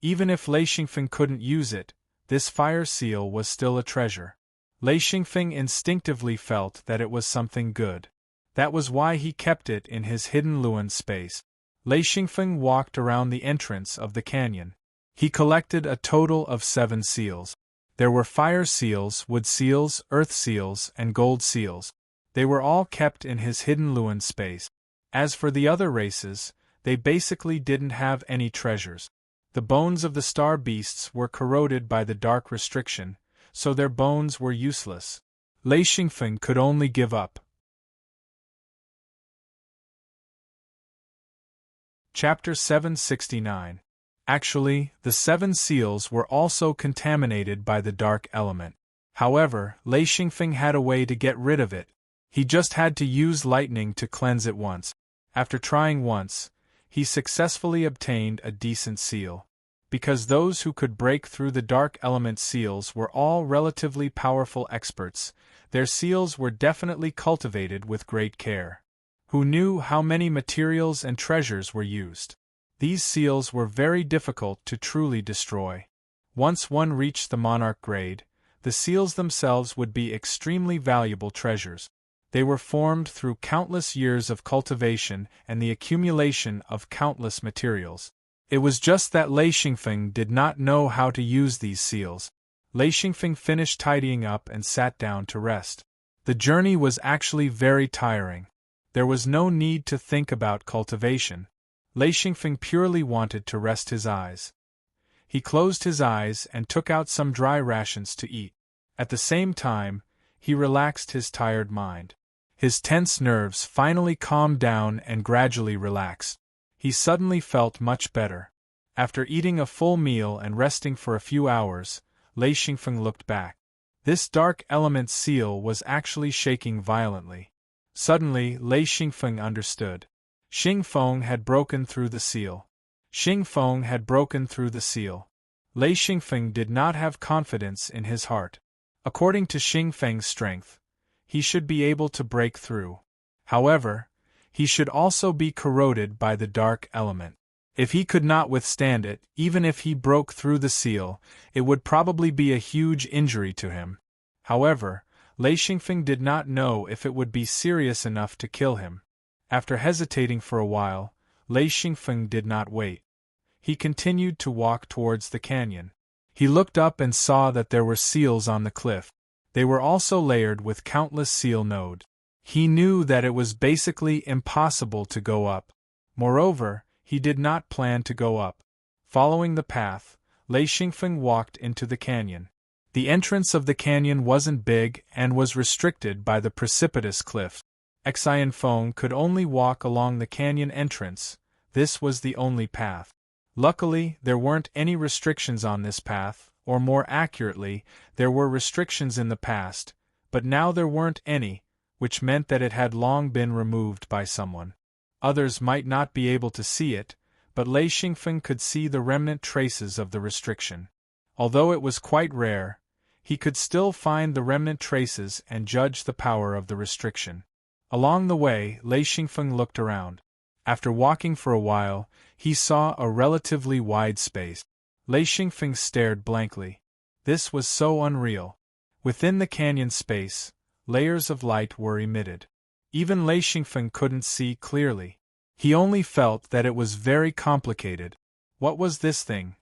Even if Lei Xingfeng couldn't use it, this fire seal was still a treasure. Lei Xingfeng instinctively felt that it was something good. That was why he kept it in his hidden Luan space. Lei Xingfeng walked around the entrance of the canyon. He collected a total of 7 seals. There were fire seals, wood seals, earth seals, and gold seals. They were all kept in his hidden Luan space. As for the other races, they basically didn't have any treasures. The bones of the star beasts were corroded by the dark restriction, so their bones were useless. Lei Xingfeng could only give up. Chapter 769. Actually, the 7 seals were also contaminated by the dark element. However, Lei Xingfeng had a way to get rid of it. He just had to use lightning to cleanse it once. After trying once, he successfully obtained a decent seal. Because those who could break through the dark element seals were all relatively powerful experts, their seals were definitely cultivated with great care. Who knew how many materials and treasures were used? These seals were very difficult to truly destroy. Once one reached the monarch grade, the seals themselves would be extremely valuable treasures. They were formed through countless years of cultivation and the accumulation of countless materials. It was just that Lei Xingfeng did not know how to use these seals. Lei Xingfeng finished tidying up and sat down to rest. The journey was actually very tiring. There was no need to think about cultivation. Lei Xingfeng purely wanted to rest his eyes. He closed his eyes and took out some dry rations to eat. At the same time, he relaxed his tired mind. His tense nerves finally calmed down and gradually relaxed. He suddenly felt much better. After eating a full meal and resting for a few hours, Lei Xingfeng looked back. This dark element seal was actually shaking violently. Suddenly, Lei Xingfeng understood. Xingfeng had broken through the seal. Xingfeng had broken through the seal. Lei Xingfeng did not have confidence in his heart. According to Xingfeng's strength, he should be able to break through. However, he should also be corroded by the dark element. If he could not withstand it, even if he broke through the seal, it would probably be a huge injury to him. However, Lei Xingfeng did not know if it would be serious enough to kill him. After hesitating for a while, Lei Xingfeng did not wait. He continued to walk towards the canyon. He looked up and saw that there were seals on the cliff. They were also layered with countless seal nodes. He knew that it was basically impossible to go up. Moreover, he did not plan to go up. Following the path, Lei Xingfeng walked into the canyon. The entrance of the canyon wasn't big and was restricted by the precipitous cliff. Xianfeng could only walk along the canyon entrance. This was the only path. Luckily, there weren't any restrictions on this path, or more accurately, there were restrictions in the past, but now there weren't any, which meant that it had long been removed by someone. Others might not be able to see it, but Lei Xingfeng could see the remnant traces of the restriction. Although it was quite rare, he could still find the remnant traces and judge the power of the restriction. Along the way, Lei Xingfeng looked around. After walking for a while, he saw a relatively wide space. Lei Xingfeng stared blankly. This was so unreal. Within the canyon space, layers of light were emitted. Even Lei Xingfeng couldn't see clearly. He only felt that it was very complicated. What was this thing?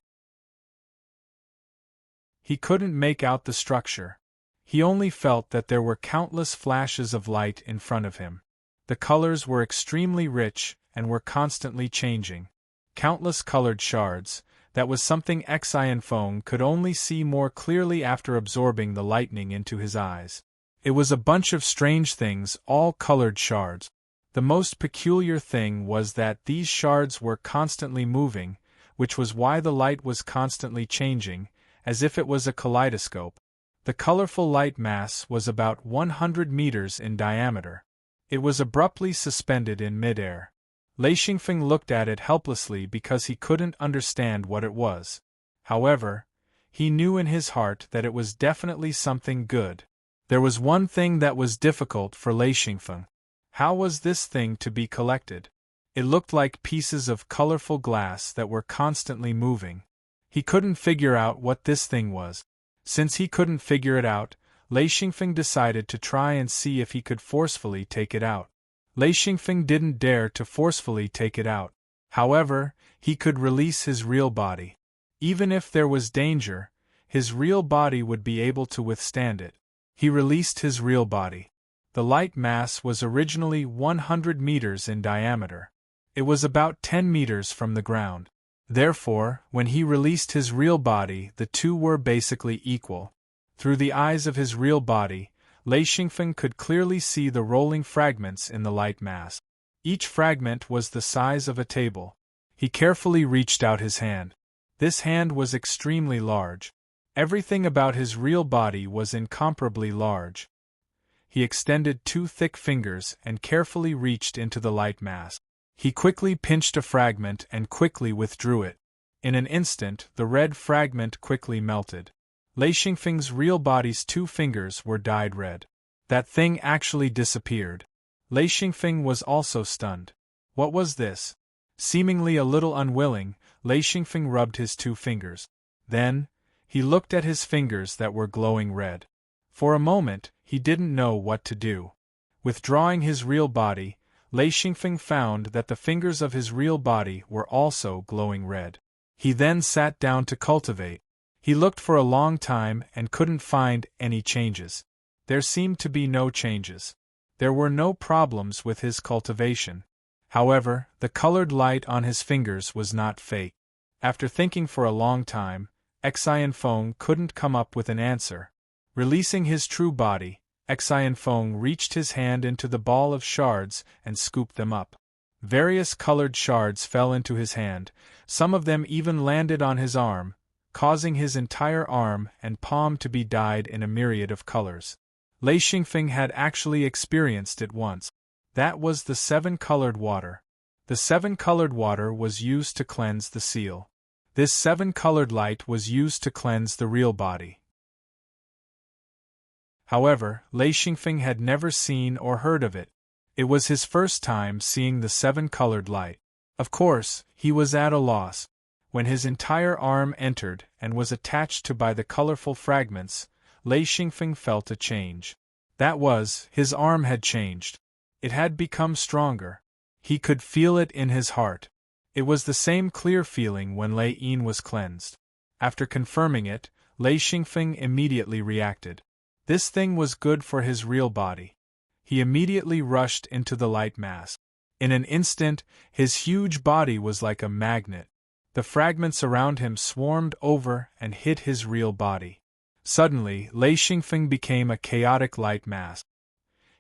He couldn't make out the structure. He only felt that there were countless flashes of light in front of him. The colors were extremely rich and were constantly changing. Countless colored shards, that was something Exhilarating could only see more clearly after absorbing the lightning into his eyes. It was a bunch of strange things, all colored shards. The most peculiar thing was that these shards were constantly moving, which was why the light was constantly changing, as if it was a kaleidoscope. The colorful light mass was about 100 meters in diameter. It was abruptly suspended in midair. Lei Xingfeng looked at it helplessly because he couldn't understand what it was. However, he knew in his heart that it was definitely something good. There was one thing that was difficult for Lei Xingfeng. How was this thing to be collected? It looked like pieces of colorful glass that were constantly moving. He couldn't figure out what this thing was. Since he couldn't figure it out, Lei Xingfeng decided to try and see if he could forcefully take it out. Lei Xingfeng didn't dare to forcefully take it out. However, he could release his real body. Even if there was danger, his real body would be able to withstand it. He released his real body. The light mass was originally 100 meters in diameter. It was about 10 meters from the ground. Therefore, when he released his real body, the two were basically equal. Through the eyes of his real body, Lei Xingfeng could clearly see the rolling fragments in the light mass. Each fragment was the size of a table. He carefully reached out his hand. This hand was extremely large. Everything about his real body was incomparably large. He extended two thick fingers and carefully reached into the light mass. He quickly pinched a fragment and quickly withdrew it. In an instant, the red fragment quickly melted. Lei Xingfeng's real body's two fingers were dyed red. That thing actually disappeared. Lei Xingfeng was also stunned. What was this? Seemingly a little unwilling, Lei Xingfeng rubbed his two fingers. Then, he looked at his fingers that were glowing red. For a moment, he didn't know what to do. Withdrawing his real body, Lei Xingfeng found that the fingers of his real body were also glowing red. He then sat down to cultivate. He looked for a long time and couldn't find any changes. There seemed to be no changes. There were no problems with his cultivation. However, the colored light on his fingers was not fake. After thinking for a long time, Exhilarating couldn't come up with an answer. Releasing his true body, Exhilarating reached his hand into the ball of shards and scooped them up. Various colored shards fell into his hand, some of them even landed on his arm, causing his entire arm and palm to be dyed in a myriad of colors. Lei Xingfeng had actually experienced it once. That was the 7-colored water. The 7-colored water was used to cleanse the seal. This 7-colored light was used to cleanse the real body. However, Lei Xingfeng had never seen or heard of it. It was his first time seeing the 7-colored light. Of course, he was at a loss. When his entire arm entered and was attached to by the colorful fragments, Lei Xingfeng felt a change. That was, his arm had changed. It had become stronger. He could feel it in his heart. It was the same clear feeling when Lei Yin was cleansed. After confirming it, Lei Xingfeng immediately reacted. This thing was good for his real body. He immediately rushed into the light mass. In an instant, his huge body was like a magnet. The fragments around him swarmed over and hit his real body. Suddenly, Lei Xingfeng became a chaotic light mass.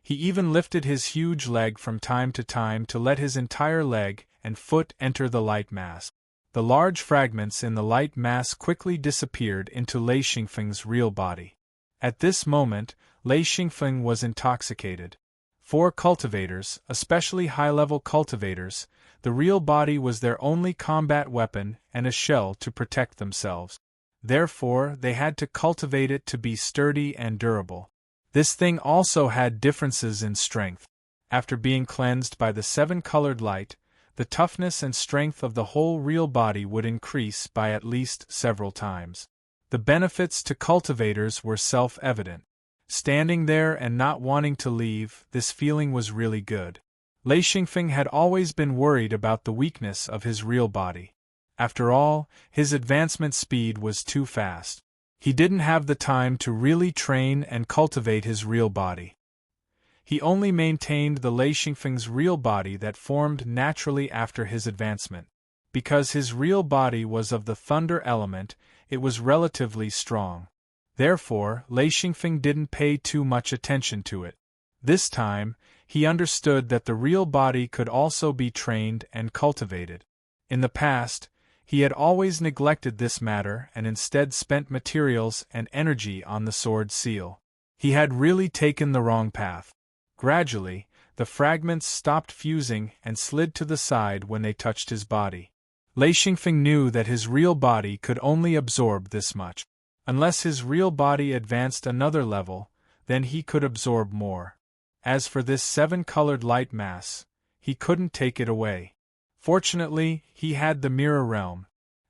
He even lifted his huge leg from time to let his entire leg and foot enter the light mass. The large fragments in the light mass quickly disappeared into Lei Xingfeng's real body. At this moment, Lei Xingfeng was intoxicated. For cultivators, especially high-level cultivators, the real body was their only combat weapon and a shell to protect themselves. Therefore, they had to cultivate it to be sturdy and durable. This thing also had differences in strength. After being cleansed by the 7-colored light, the toughness and strength of the whole real body would increase by at least several times. The benefits to cultivators were self-evident. Standing there and not wanting to leave, this feeling was really good. Lei Xingfeng had always been worried about the weakness of his real body. After all, his advancement speed was too fast. He didn't have the time to really train and cultivate his real body. He only maintained the Lei Xingfeng's real body that formed naturally after his advancement. Because his real body was of the thunder element, it was relatively strong. Therefore, Lei Xingfeng didn't pay too much attention to it. This time, he understood that the real body could also be trained and cultivated. In the past, he had always neglected this matter and instead spent materials and energy on the sword seal. He had really taken the wrong path. Gradually, the fragments stopped fusing and slid to the side when they touched his body. Lei Xingfeng knew that his real body could only absorb this much. Unless his real body advanced another level, then he could absorb more. As for this seven-colored light mass, he couldn't take it away. Fortunately, he had the mirror realm.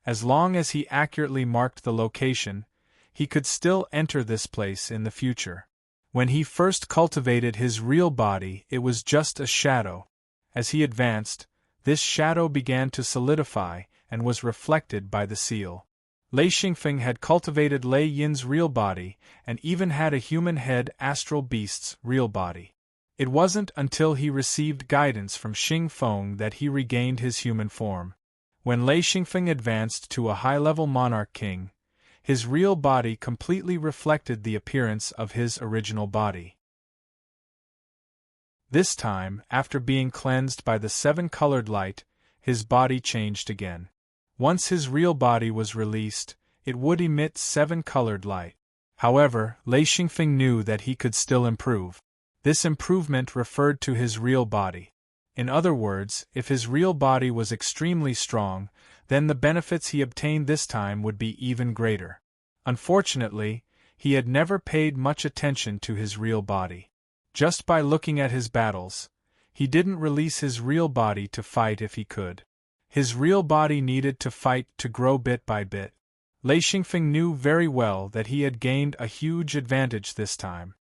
As long as he accurately marked the location, he could still enter this place in the future. When he first cultivated his real body, it was just a shadow. As he advanced, this shadow began to solidify and was reflected by the seal. Lei Xingfeng had cultivated Lei Yin's real body and even had a human head astral beast's real body. It wasn't until he received guidance from Xing Feng that he regained his human form. When Lei Xingfeng advanced to a high-level monarch king, his real body completely reflected the appearance of his original body. This time, after being cleansed by the seven-colored light, his body changed again. Once his real body was released, it would emit seven-colored light. However, Lei Xingfeng knew that he could still improve. This improvement referred to his real body. In other words, if his real body was extremely strong, then the benefits he obtained this time would be even greater. Unfortunately, he had never paid much attention to his real body. Just by looking at his battles, he didn't release his real body to fight if he could. His real body needed to fight to grow bit by bit. Lei Xingfeng knew very well that he had gained a huge advantage this time.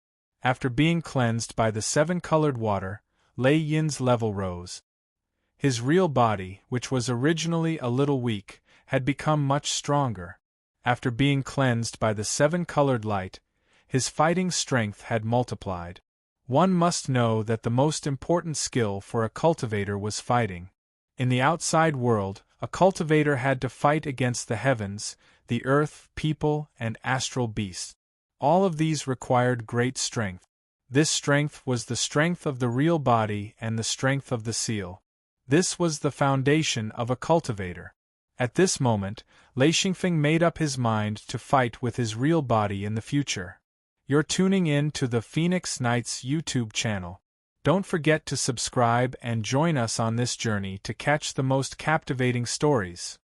After being cleansed by the seven-colored water, Lei Yin's level rose. His real body, which was originally a little weak, had become much stronger. After being cleansed by the seven-colored light, his fighting strength had multiplied. One must know that the most important skill for a cultivator was fighting. In the outside world, a cultivator had to fight against the heavens, the earth, people, and astral beasts. All of these required great strength. This strength was the strength of the real body and the strength of the seal. This was the foundation of a cultivator. At this moment, Lei Xingfeng made up his mind to fight with his real body in the future. You're tuning in to the Phoenix Knights YouTube channel. Don't forget to subscribe and join us on this journey to catch the most captivating stories.